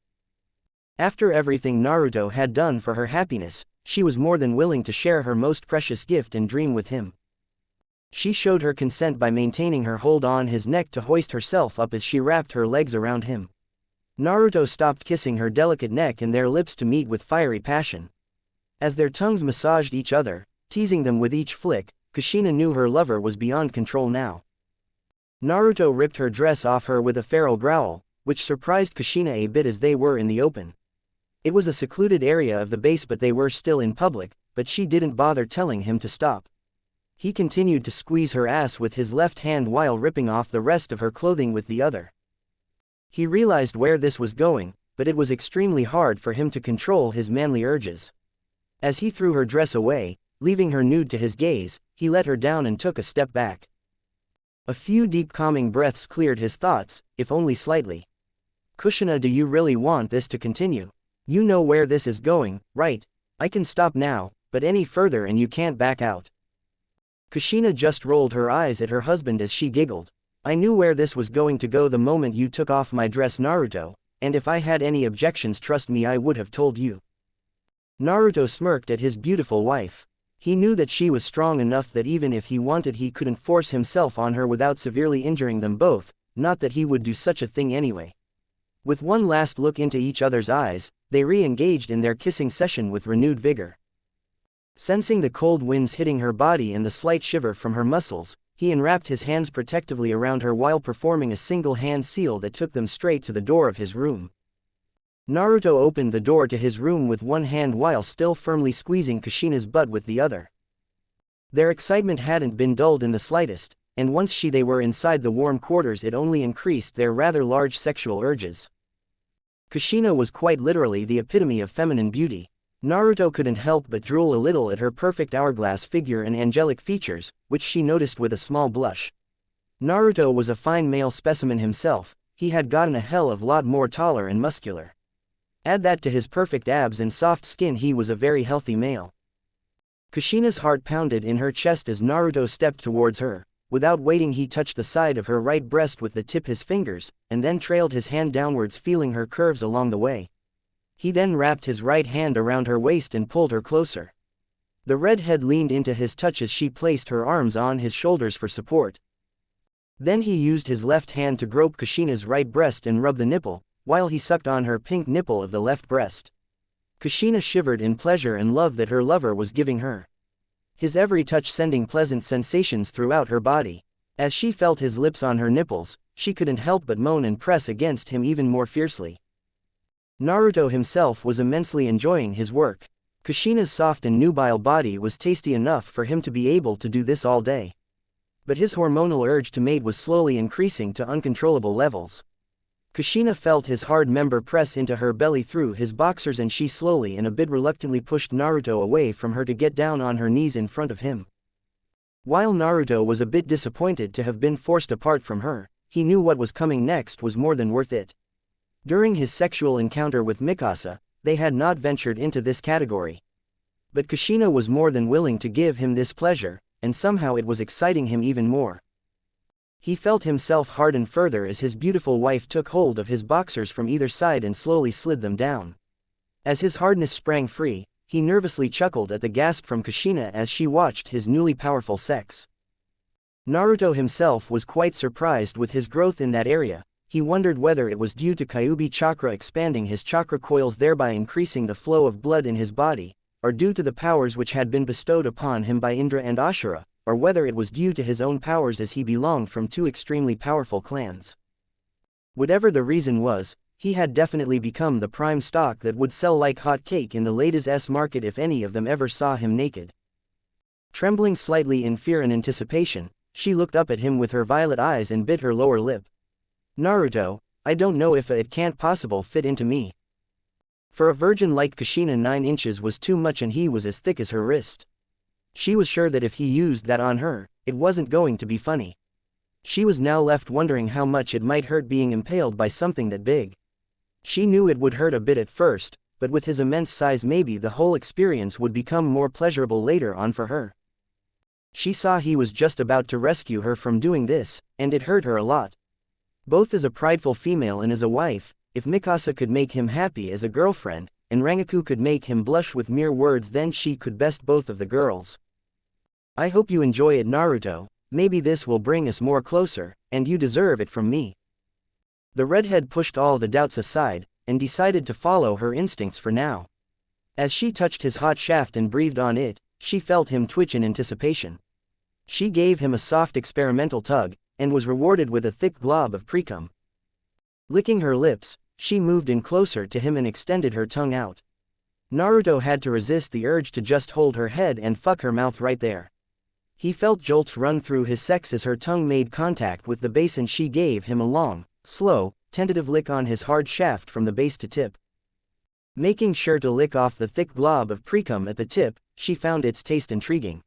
After everything Naruto had done for her happiness, she was more than willing to share her most precious gift and dream with him. She showed her consent by maintaining her hold on his neck to hoist herself up as she wrapped her legs around him. Naruto stopped kissing her delicate neck and their lips to meet with fiery passion. As their tongues massaged each other, teasing them with each flick, Kushina knew her lover was beyond control now. Naruto ripped her dress off her with a feral growl, which surprised Kushina a bit as they were in the open. It was a secluded area of the base, but they were still in public, but she didn't bother telling him to stop. He continued to squeeze her ass with his left hand while ripping off the rest of her clothing with the other. He realized where this was going, but it was extremely hard for him to control his manly urges. As he threw her dress away, leaving her nude to his gaze, he let her down and took a step back. A few deep calming breaths cleared his thoughts, if only slightly. Kushina, do you really want this to continue? You know where this is going, right? I can stop now, but any further and you can't back out. Kushina just rolled her eyes at her husband as she giggled. I knew where this was going to go the moment you took off my dress, Naruto, and if I had any objections, trust me, I would have told you. Naruto smirked at his beautiful wife. He knew that she was strong enough that even if he wanted he couldn't force himself on her without severely injuring them both, not that he would do such a thing anyway. With one last look into each other's eyes, they re-engaged in their kissing session with renewed vigor. Sensing the cold winds hitting her body and the slight shiver from her muscles, he enwrapped his hands protectively around her while performing a single hand seal that took them straight to the door of his room. Naruto opened the door to his room with one hand while still firmly squeezing Kushina's butt with the other. Their excitement hadn't been dulled in the slightest, and once they were inside the warm quarters, it only increased their rather large sexual urges. Kushina was quite literally the epitome of feminine beauty. Naruto couldn't help but drool a little at her perfect hourglass figure and angelic features, which she noticed with a small blush. Naruto was a fine male specimen himself. He had gotten a hell of a lot more taller and muscular. Add that to his perfect abs and soft skin, he was a very healthy male. Kushina's heart pounded in her chest as Naruto stepped towards her. Without waiting, he touched the side of her right breast with the tip of his fingers, and then trailed his hand downwards, feeling her curves along the way. He then wrapped his right hand around her waist and pulled her closer. The redhead leaned into his touch as she placed her arms on his shoulders for support. Then he used his left hand to grope Kushina's right breast and rub the nipple, while he sucked on her pink nipple of the left breast. Kushina shivered in pleasure and love that her lover was giving her. His every touch sending pleasant sensations throughout her body. As she felt his lips on her nipples, she couldn't help but moan and press against him even more fiercely. Naruto himself was immensely enjoying his work. Kushina's soft and nubile body was tasty enough for him to be able to do this all day. But his hormonal urge to mate was slowly increasing to uncontrollable levels. Kushina felt his hard member press into her belly through his boxers, and she slowly and a bit reluctantly pushed Naruto away from her to get down on her knees in front of him. While Naruto was a bit disappointed to have been forced apart from her, he knew what was coming next was more than worth it. During his sexual encounter with Mikasa, they had not ventured into this category. But Kushina was more than willing to give him this pleasure, and somehow it was exciting him even more. He felt himself harden further as his beautiful wife took hold of his boxers from either side and slowly slid them down. As his hardness sprang free, he nervously chuckled at the gasp from Kushina as she watched his newly powerful sex. Naruto himself was quite surprised with his growth in that area. He wondered whether it was due to Kyuubi chakra expanding his chakra coils, thereby increasing the flow of blood in his body, or due to the powers which had been bestowed upon him by Indra and Ashura, or whether it was due to his own powers, as he belonged from two extremely powerful clans. Whatever the reason was, he had definitely become the prime stock that would sell like hot cake in the ladies' market if any of them ever saw him naked. Trembling slightly in fear and anticipation, she looked up at him with her violet eyes and bit her lower lip. Naruto, I don't know if it can't possible fit into me. For a virgin like Kushina, 9 inches was too much, and he was as thick as her wrist. She was sure that if he used that on her, it wasn't going to be funny. She was now left wondering how much it might hurt being impaled by something that big. She knew it would hurt a bit at first, but with his immense size maybe the whole experience would become more pleasurable later on for her. She saw he was just about to rescue her from doing this, and it hurt her a lot. Both as a prideful female and as a wife, if Mikasa could make him happy as a girlfriend, and Rangaku could make him blush with mere words, then she could best both of the girls. I hope you enjoy it, Naruto. Maybe this will bring us more closer, and you deserve it from me. The redhead pushed all the doubts aside, and decided to follow her instincts for now. As she touched his hot shaft and breathed on it, she felt him twitch in anticipation. She gave him a soft experimental tug, and was rewarded with a thick glob of precum. Licking her lips, she moved in closer to him and extended her tongue out. Naruto had to resist the urge to just hold her head and fuck her mouth right there. He felt jolts run through his sex as her tongue made contact with the base, and she gave him a long, slow, tentative lick on his hard shaft from the base to tip. Making sure to lick off the thick glob of precum at the tip, she found its taste intriguing.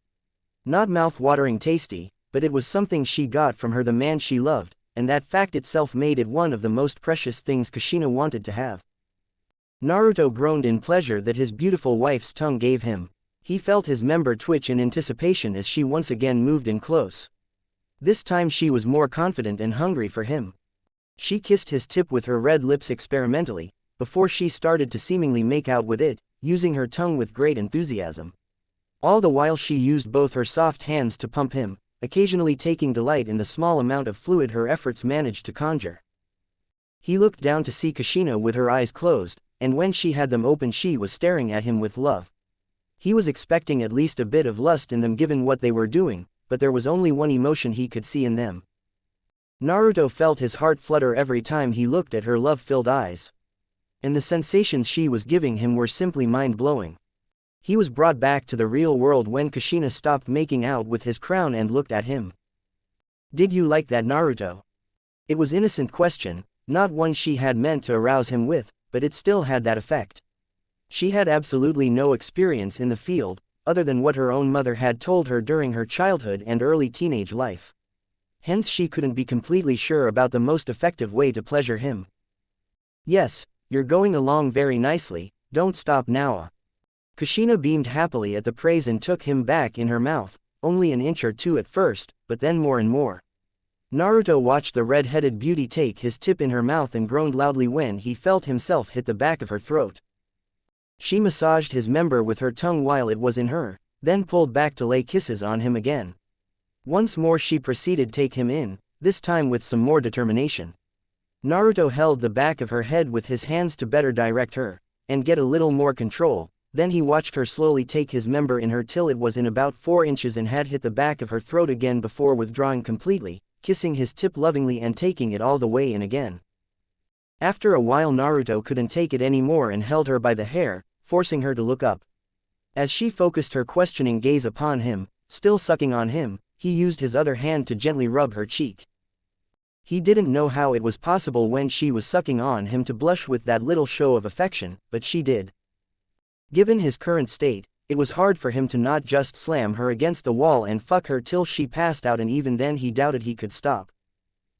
Not mouth-watering tasty, but it was something she got from her, the man she loved, and that fact itself made it one of the most precious things Kushina wanted to have. Naruto groaned in pleasure that his beautiful wife's tongue gave him. He felt his member twitch in anticipation as she once again moved in close. This time she was more confident and hungry for him. She kissed his tip with her red lips experimentally, before she started to seemingly make out with it, using her tongue with great enthusiasm. All the while she used both her soft hands to pump him, occasionally taking delight in the small amount of fluid her efforts managed to conjure. He looked down to see Kushina with her eyes closed, and when she had them open she was staring at him with love. He was expecting at least a bit of lust in them given what they were doing, but there was only one emotion he could see in them. Naruto felt his heart flutter every time he looked at her love-filled eyes. And the sensations she was giving him were simply mind-blowing. He was brought back to the real world when Kushina stopped making out with his crown and looked at him. "Did you like that, Naruto?" It was an innocent question, not one she had meant to arouse him with, but it still had that effect. She had absolutely no experience in the field, other than what her own mother had told her during her childhood and early teenage life. Hence she couldn't be completely sure about the most effective way to pleasure him. "Yes, you're going along very nicely, don't stop now." Kushina beamed happily at the praise and took him back in her mouth, only an inch or two at first, but then more and more. Naruto watched the red-headed beauty take his tip in her mouth and groaned loudly when he felt himself hit the back of her throat. She massaged his member with her tongue while it was in her, then pulled back to lay kisses on him again. Once more she proceeded to take him in, this time with some more determination. Naruto held the back of her head with his hands to better direct her, and get a little more control, then he watched her slowly take his member in her till it was in about 4 inches and had hit the back of her throat again before withdrawing completely. kissing his tip lovingly and taking it all the way in again. After a while Naruto couldn't take it anymore and held her by the hair, forcing her to look up. As she focused her questioning gaze upon him, still sucking on him, he used his other hand to gently rub her cheek. He didn't know how it was possible when she was sucking on him to blush with that little show of affection, but she did. Given his current state, it was hard for him to not just slam her against the wall and fuck her till she passed out, and even then he doubted he could stop.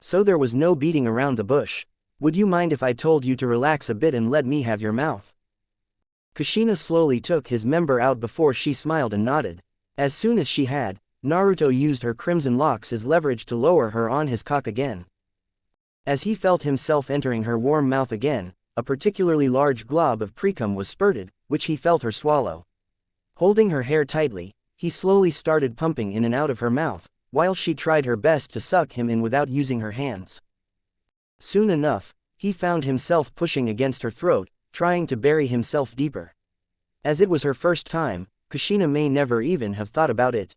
So there was no beating around the bush. "Would you mind if I told you to relax a bit and let me have your mouth?" Kushina slowly took his member out before she smiled and nodded. As soon as she had, Naruto used her crimson locks as leverage to lower her on his cock again. As he felt himself entering her warm mouth again, a particularly large glob of precum was spurted, which he felt her swallow. Holding her hair tightly, he slowly started pumping in and out of her mouth, while she tried her best to suck him in without using her hands. Soon enough, he found himself pushing against her throat, trying to bury himself deeper. As it was her first time, Kushina may never even have thought about it.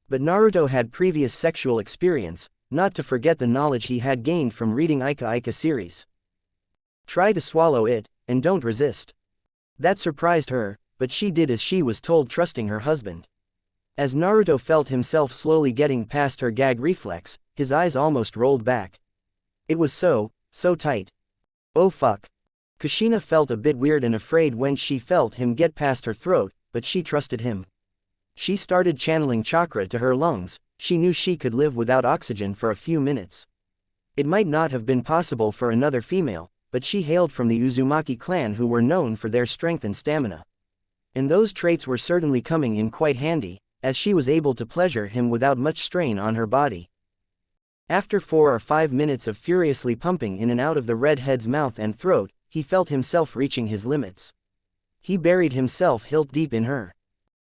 But Naruto had previous sexual experience, not to forget the knowledge he had gained from reading Ika Ika series. Try to swallow it, and don't resist. That surprised her, but she did as she was told, trusting her husband. As Naruto felt himself slowly getting past her gag reflex, his eyes almost rolled back. It was so tight. Oh fuck. Kushina felt a bit weird and afraid when she felt him get past her throat, but she trusted him. She started channeling chakra to her lungs. She knew she could live without oxygen for a few minutes. It might not have been possible for another female, but she hailed from the Uzumaki clan, who were known for their strength and stamina. And those traits were certainly coming in quite handy, as she was able to pleasure him without much strain on her body. After 4 or 5 minutes of furiously pumping in and out of the redhead's mouth and throat, he felt himself reaching his limits. He buried himself hilt deep in her.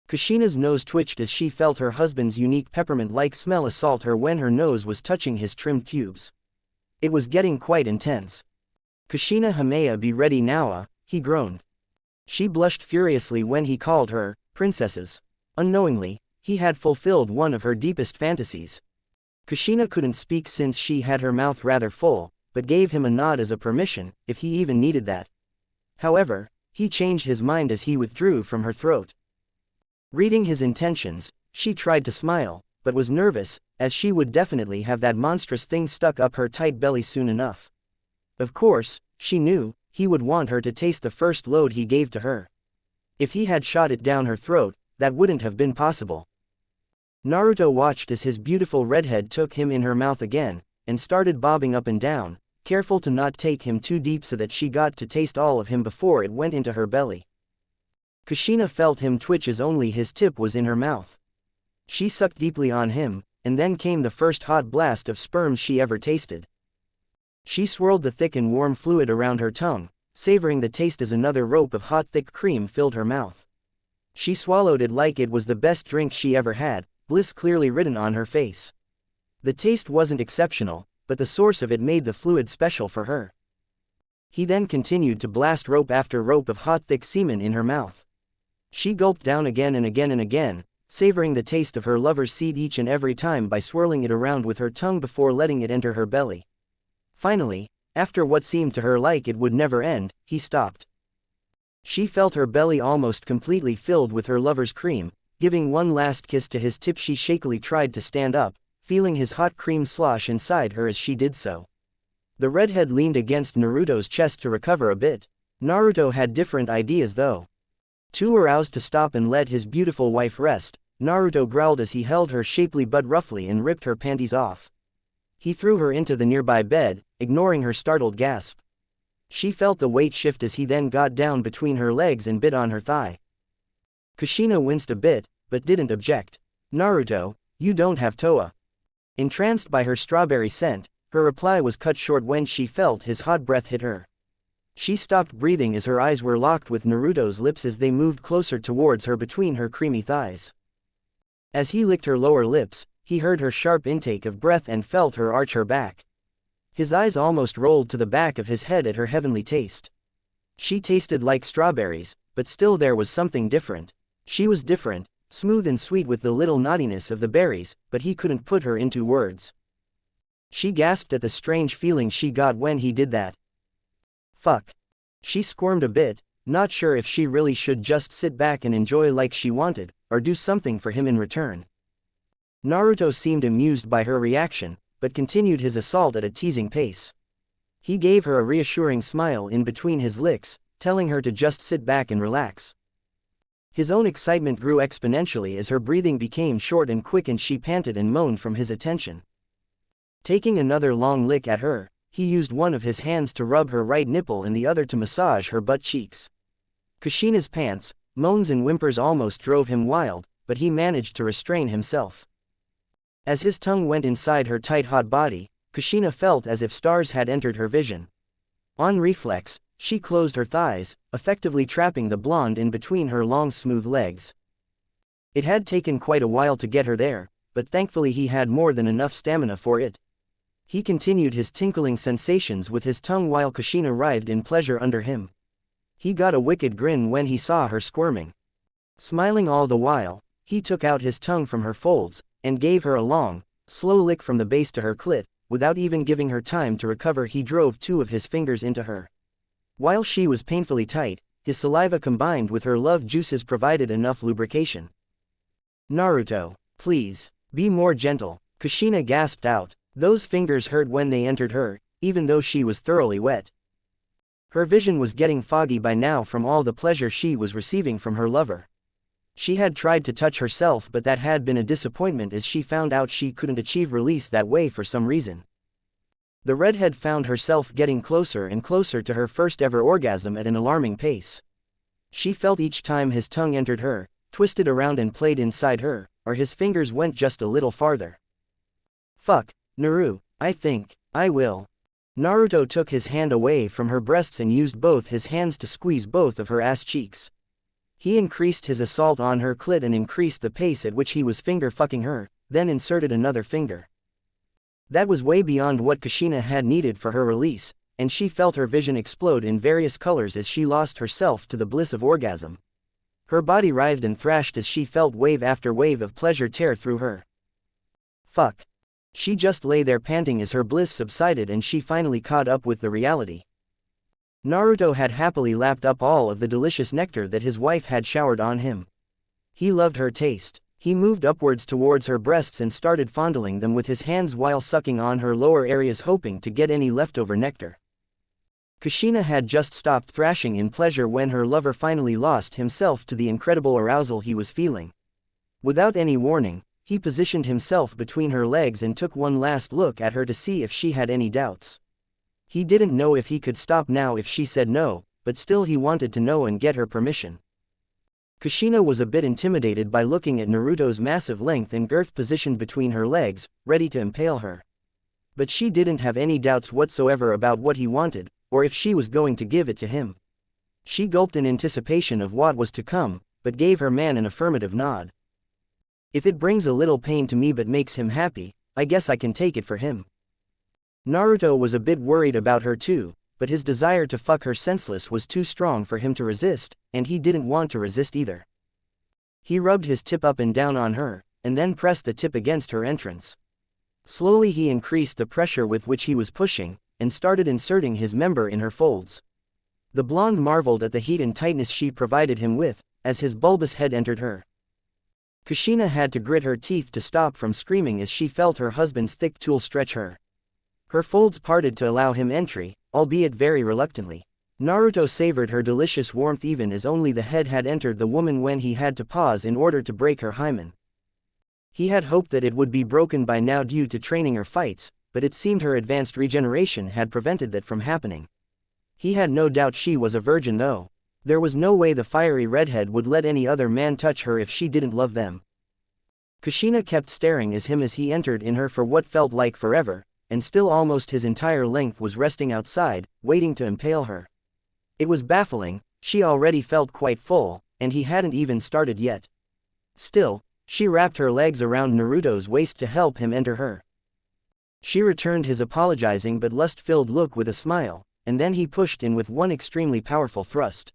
Kushina's nose twitched as she felt her husband's unique peppermint-like smell assault her when her nose was touching his trimmed pubes. It was getting quite intense. "Kushina Hamea, be ready now, he groaned. She blushed furiously when he called her princesses. Unknowingly, he had fulfilled one of her deepest fantasies. Kushina couldn't speak since she had her mouth rather full, but gave him a nod as a permission, if he even needed that. However, he changed his mind as he withdrew from her throat. Reading his intentions, she tried to smile, but was nervous, as she would definitely have that monstrous thing stuck up her tight belly soon enough. Of course, she knew, he would want her to taste the first load he gave to her. If he had shot it down her throat, that wouldn't have been possible. Naruto watched as his beautiful redhead took him in her mouth again, and started bobbing up and down, careful to not take him too deep so that she got to taste all of him before it went into her belly. Kushina felt him twitch as only his tip was in her mouth. She sucked deeply on him, and then came the first hot blast of sperm she ever tasted. She swirled the thick and warm fluid around her tongue, savoring the taste as another rope of hot thick cream filled her mouth. She swallowed it like it was the best drink she ever had, bliss clearly written on her face. The taste wasn't exceptional, but the source of it made the fluid special for her. He then continued to blast rope after rope of hot thick semen in her mouth. She gulped down again and again and again, savoring the taste of her lover's seed each and every time by swirling it around with her tongue before letting it enter her belly. Finally, after what seemed to her like it would never end, he stopped. She felt her belly almost completely filled with her lover's cream. Giving one last kiss to his tip, she shakily tried to stand up, feeling his hot cream slosh inside her as she did so. The redhead leaned against Naruto's chest to recover a bit. Naruto had different ideas though. Too aroused to stop and let his beautiful wife rest, Naruto growled as he held her shapely butt roughly and ripped her panties off. He threw her into the nearby bed, ignoring her startled gasp. She felt the weight shift as he then got down between her legs and bit on her thigh. Kushina winced a bit, but didn't object. "Naruto, you don't have toa." Entranced by her strawberry scent, her reply was cut short when she felt his hot breath hit her. She stopped breathing as her eyes were locked with Naruto's lips as they moved closer towards her between her creamy thighs. As he licked her lower lips, he heard her sharp intake of breath and felt her arch her back. His eyes almost rolled to the back of his head at her heavenly taste. She tasted like strawberries, but still there was something different. She was different, smooth and sweet with the little naughtiness of the berries, but he couldn't put her into words. She gasped at the strange feeling she got when he did that. Fuck. She squirmed a bit, not sure if she really should just sit back and enjoy like she wanted, or do something for him in return. Naruto seemed amused by her reaction, but continued his assault at a teasing pace. He gave her a reassuring smile in between his licks, telling her to just sit back and relax. His own excitement grew exponentially as her breathing became short and quick and she panted and moaned from his attention. Taking another long lick at her, he used one of his hands to rub her right nipple and the other to massage her butt cheeks. Kushina's pants, moans and whimpers almost drove him wild, but he managed to restrain himself. As his tongue went inside her tight hot body, Kushina felt as if stars had entered her vision. On reflex, she closed her thighs, effectively trapping the blonde in between her long smooth legs. It had taken quite a while to get her there, but thankfully he had more than enough stamina for it. He continued his tinkling sensations with his tongue while Kushina writhed in pleasure under him. He got a wicked grin when he saw her squirming. Smiling all the while, he took out his tongue from her folds, and gave her a long, slow lick from the base to her clit. Without even giving her time to recover, he drove two of his fingers into her. While she was painfully tight, his saliva combined with her love juices provided enough lubrication. Naruto, please, be more gentle, Kushina gasped out. Those fingers hurt when they entered her, even though she was thoroughly wet. Her vision was getting foggy by now from all the pleasure she was receiving from her lover. She had tried to touch herself, but that had been a disappointment as she found out she couldn't achieve release that way for some reason. The redhead found herself getting closer and closer to her first ever orgasm at an alarming pace. She felt each time his tongue entered her, twisted around and played inside her, or his fingers went just a little farther. Fuck, Naru, I think I will. Naruto took his hand away from her breasts and used both his hands to squeeze both of her ass cheeks. He increased his assault on her clit and increased the pace at which he was finger fucking her, then inserted another finger. That was way beyond what Kushina had needed for her release, and she felt her vision explode in various colors as she lost herself to the bliss of orgasm. Her body writhed and thrashed as she felt wave after wave of pleasure tear through her. Fuck. She just lay there panting as her bliss subsided and she finally caught up with the reality. Naruto had happily lapped up all of the delicious nectar that his wife had showered on him. He loved her taste. He moved upwards towards her breasts and started fondling them with his hands while sucking on her lower areas, hoping to get any leftover nectar. Kushina had just stopped thrashing in pleasure when her lover finally lost himself to the incredible arousal he was feeling. Without any warning, he positioned himself between her legs and took one last look at her to see if she had any doubts. He didn't know if he could stop now if she said no, but still he wanted to know and get her permission. Kushina was a bit intimidated by looking at Naruto's massive length and girth positioned between her legs, ready to impale her. But she didn't have any doubts whatsoever about what he wanted, or if she was going to give it to him. She gulped in anticipation of what was to come, but gave her man an affirmative nod. If it brings a little pain to me but makes him happy, I guess I can take it for him. Naruto was a bit worried about her too, but his desire to fuck her senseless was too strong for him to resist, and he didn't want to resist either. He rubbed his tip up and down on her, and then pressed the tip against her entrance. Slowly he increased the pressure with which he was pushing, and started inserting his member in her folds. The blonde marveled at the heat and tightness she provided him with, as his bulbous head entered her. Kushina had to grit her teeth to stop from screaming as she felt her husband's thick tool stretch her. Her folds parted to allow him entry, albeit very reluctantly. Naruto savored her delicious warmth even as only the head had entered the woman when he had to pause in order to break her hymen. He had hoped that it would be broken by now due to training or fights, but it seemed her advanced regeneration had prevented that from happening. He had no doubt she was a virgin though. There was no way the fiery redhead would let any other man touch her if she didn't love them. Kushina kept staring at him as he entered in her for what felt like forever, and still almost his entire length was resting outside, waiting to impale her. It was baffling, she already felt quite full, and he hadn't even started yet. Still, she wrapped her legs around Naruto's waist to help him enter her. She returned his apologizing but lust-filled look with a smile, and then he pushed in with one extremely powerful thrust.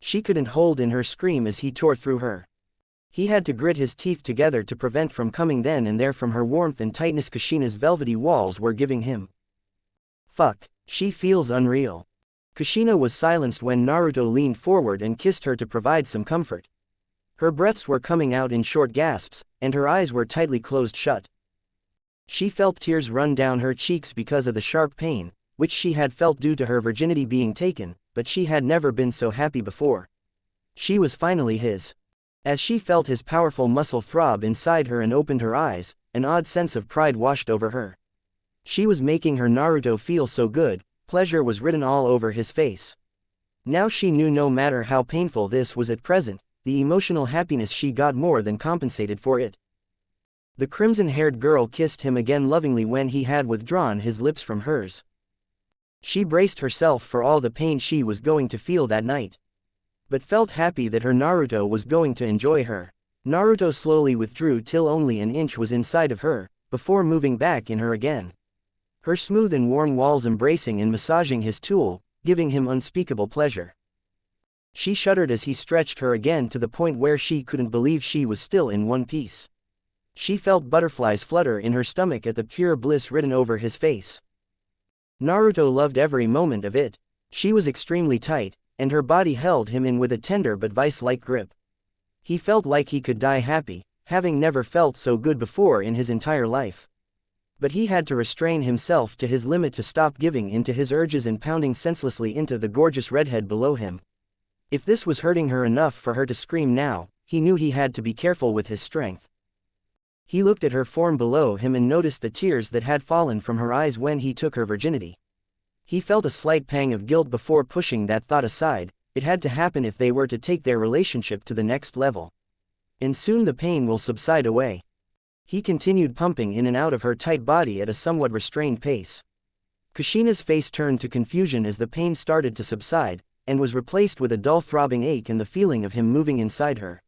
She couldn't hold in her scream as he tore through her. He had to grit his teeth together to prevent from coming then and there from her warmth and tightness Kushina's velvety walls were giving him. Fuck, she feels unreal. Kushina was silenced when Naruto leaned forward and kissed her to provide some comfort. Her breaths were coming out in short gasps, and her eyes were tightly closed shut. She felt tears run down her cheeks because of the sharp pain, which she had felt due to her virginity being taken, but she had never been so happy before. She was finally his. As she felt his powerful muscle throb inside her and opened her eyes, an odd sense of pride washed over her. She was making her Naruto feel so good, pleasure was written all over his face. Now she knew no matter how painful this was at present, the emotional happiness she got more than compensated for it. The crimson-haired girl kissed him again lovingly when he had withdrawn his lips from hers. She braced herself for all the pain she was going to feel that night, but felt happy that her Naruto was going to enjoy her. Naruto slowly withdrew till only an inch was inside of her, before moving back in her again. Her smooth and warm walls embracing and massaging his tool, giving him unspeakable pleasure. She shuddered as he stretched her again to the point where she couldn't believe she was still in one piece. She felt butterflies flutter in her stomach at the pure bliss written over his face. Naruto loved every moment of it. She was extremely tight, and her body held him in with a tender but vice-like grip. He felt like he could die happy, having never felt so good before in his entire life. But he had to restrain himself to his limit to stop giving in to his urges and pounding senselessly into the gorgeous redhead below him. If this was hurting her enough for her to scream now, he knew he had to be careful with his strength. He looked at her form below him and noticed the tears that had fallen from her eyes when he took her virginity. He felt a slight pang of guilt before pushing that thought aside. It had to happen if they were to take their relationship to the next level. And soon the pain will subside away. He continued pumping in and out of her tight body at a somewhat restrained pace. Kushina's face turned to confusion as the pain started to subside, and was replaced with a dull throbbing ache and the feeling of him moving inside her.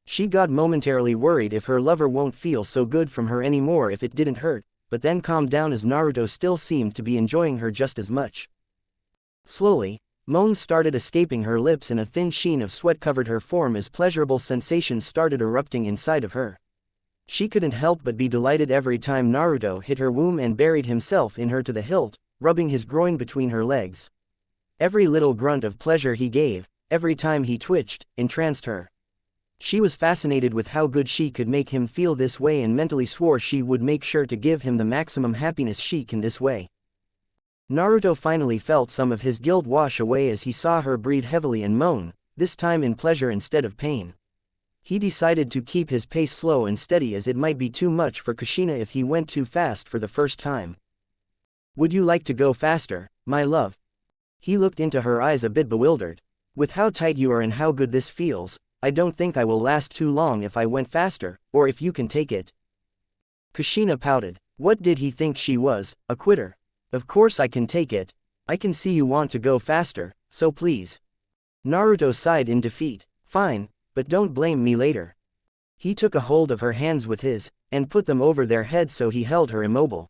She got momentarily worried if her lover won't feel so good from her anymore if it didn't hurt, but then calmed down as Naruto still seemed to be enjoying her just as much. Slowly, moans started escaping her lips and a thin sheen of sweat covered her form as pleasurable sensations started erupting inside of her. She couldn't help but be delighted every time Naruto hit her womb and buried himself in her to the hilt, rubbing his groin between her legs. Every little grunt of pleasure he gave, every time he twitched, entranced her. She was fascinated with how good she could make him feel this way and mentally swore she would make sure to give him the maximum happiness she can this way. Naruto finally felt some of his guilt wash away as he saw her breathe heavily and moan, this time in pleasure instead of pain. He decided to keep his pace slow and steady as it might be too much for Kushina if he went too fast for the first time. "Would you like to go faster, my love?" He looked into her eyes a bit bewildered. "With how tight you are and how good this feels, I don't think I will last too long if I went faster, or if you can take it." Kushina pouted. What did he think she was, a quitter? "Of course I can take it. I can see you want to go faster, so please." Naruto sighed in defeat. "Fine, but don't blame me later." He took a hold of her hands with his, and put them over their heads so he held her immobile.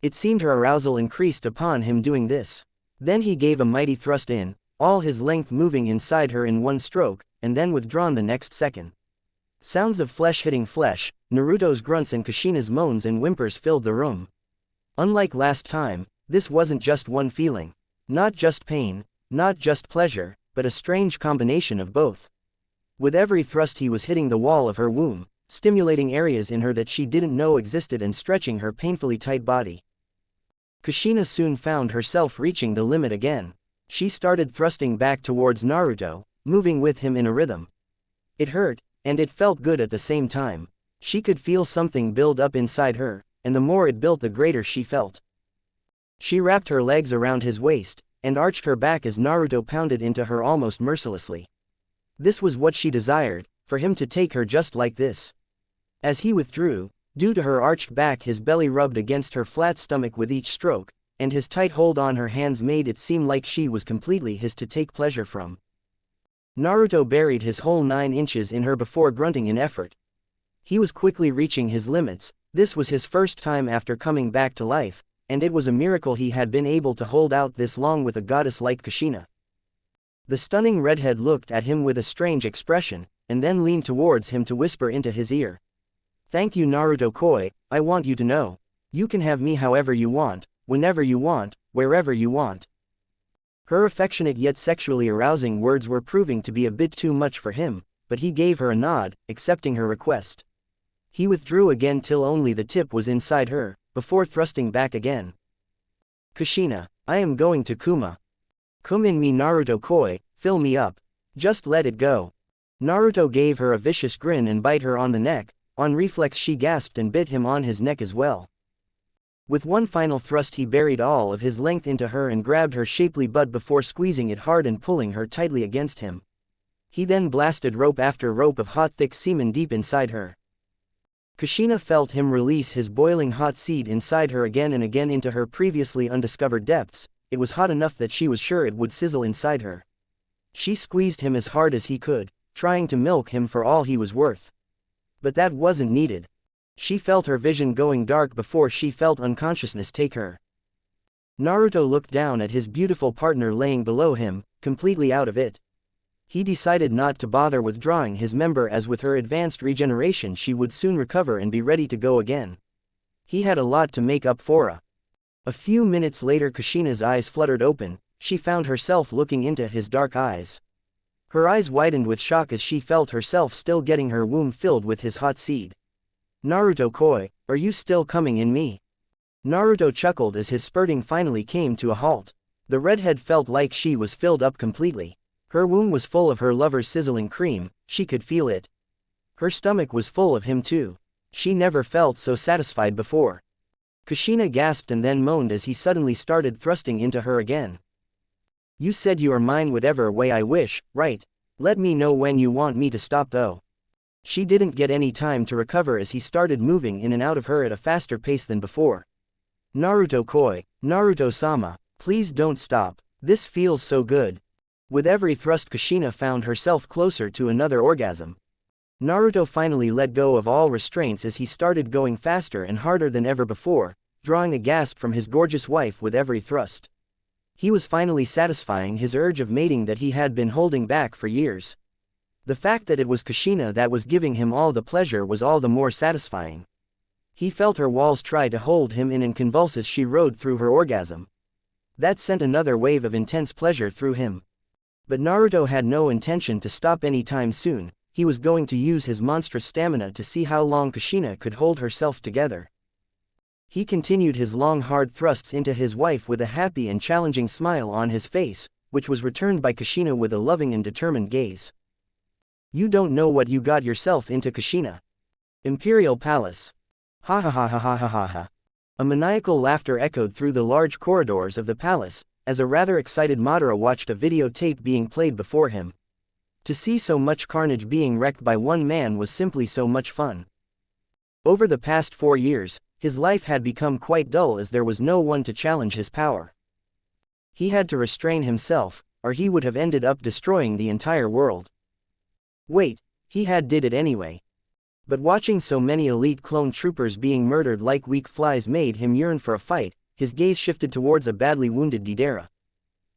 It seemed her arousal increased upon him doing this. Then he gave a mighty thrust in, all his length moving inside her in one stroke, and then withdrawn the next second. Sounds of flesh hitting flesh, Naruto's grunts and Kushina's moans and whimpers filled the room. Unlike last time, this wasn't just one feeling. Not just pain, not just pleasure, but a strange combination of both. With every thrust he was hitting the wall of her womb, stimulating areas in her that she didn't know existed and stretching her painfully tight body. Kushina soon found herself reaching the limit again. She started thrusting back towards Naruto, moving with him in a rhythm. It hurt, and it felt good at the same time. She could feel something build up inside her, and the more it built the greater she felt. She wrapped her legs around his waist, and arched her back as Naruto pounded into her almost mercilessly. This was what she desired, for him to take her just like this. As he withdrew, due to her arched back his belly rubbed against her flat stomach with each stroke, and his tight hold on her hands made it seem like she was completely his to take pleasure from. Naruto buried his whole 9 inches in her before grunting in effort. He was quickly reaching his limits. This was his first time after coming back to life, and it was a miracle he had been able to hold out this long with a goddess like Kushina. The stunning redhead looked at him with a strange expression, and then leaned towards him to whisper into his ear. "Thank you Naruto-koi, I want you to know. You can have me however you want, whenever you want, wherever you want." Her affectionate yet sexually arousing words were proving to be a bit too much for him, but he gave her a nod, accepting her request. He withdrew again till only the tip was inside her, before thrusting back again. "Kushina, I am going to Kuma. Come in me Naruto-koi, fill me up. Just let it go." Naruto gave her a vicious grin and bite her on the neck. On reflex she gasped and bit him on his neck as well. With one final thrust he buried all of his length into her and grabbed her shapely butt before squeezing it hard and pulling her tightly against him. He then blasted rope after rope of hot thick semen deep inside her. Kushina felt him release his boiling hot seed inside her again and again into her previously undiscovered depths. It was hot enough that she was sure it would sizzle inside her. She squeezed him as hard as he could, trying to milk him for all he was worth. But that wasn't needed. She felt her vision going dark before she felt unconsciousness take her. Naruto looked down at his beautiful partner laying below him, completely out of it. He decided not to bother withdrawing his member as with her advanced regeneration she would soon recover and be ready to go again. He had a lot to make up for. A few minutes later Kushina's eyes fluttered open, she found herself looking into his dark eyes. Her eyes widened with shock as she felt herself still getting her womb filled with his hot seed. "Naruto-koi, are you still coming in me?" Naruto chuckled as his spurting finally came to a halt. The redhead felt like she was filled up completely. Her womb was full of her lover's sizzling cream, she could feel it. Her stomach was full of him too. She never felt so satisfied before. Kushina gasped and then moaned as he suddenly started thrusting into her again. "You said you are mine whatever way I wish, right? Let me know when you want me to stop though." She didn't get any time to recover as he started moving in and out of her at a faster pace than before. "Naruto-koi, Naruto-sama, please don't stop, this feels so good." With every thrust Kushina found herself closer to another orgasm. Naruto finally let go of all restraints as he started going faster and harder than ever before, drawing a gasp from his gorgeous wife with every thrust. He was finally satisfying his urge of mating that he had been holding back for years. The fact that it was Kushina that was giving him all the pleasure was all the more satisfying. He felt her walls try to hold him in and convulse as she rode through her orgasm. That sent another wave of intense pleasure through him. But Naruto had no intention to stop anytime soon. He was going to use his monstrous stamina to see how long Kushina could hold herself together. He continued his long hard thrusts into his wife with a happy and challenging smile on his face, which was returned by Kushina with a loving and determined gaze. "You don't know what you got yourself into, Kushina. Imperial Palace." Ha ha ha ha ha ha ha ha. A maniacal laughter echoed through the large corridors of the palace, as a rather excited Madara watched a videotape being played before him. To see so much carnage being wreaked by one man was simply so much fun. Over the past 4 years, his life had become quite dull as there was no one to challenge his power. He had to restrain himself, or he would have ended up destroying the entire world. Wait, he had did it anyway. But watching so many elite clone troopers being murdered like weak flies made him yearn for a fight. His gaze shifted towards a badly wounded Madara.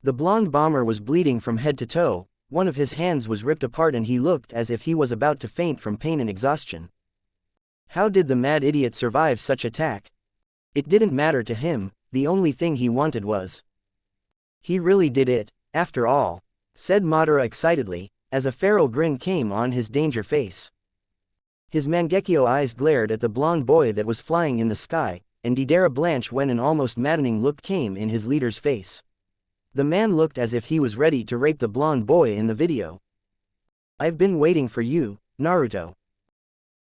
The blonde bomber was bleeding from head to toe, one of his hands was ripped apart and he looked as if he was about to faint from pain and exhaustion. How did the mad idiot survive such attack? It didn't matter to him, the only thing he wanted was. He really did it, after all, said Madara excitedly, as a feral grin came on his danger face. His Mangekyo eyes glared at the blonde boy that was flying in the sky, and Madara blanched when an almost maddening look came in his leader's face. The man looked as if he was ready to rape the blonde boy in the video. "I've been waiting for you, Naruto."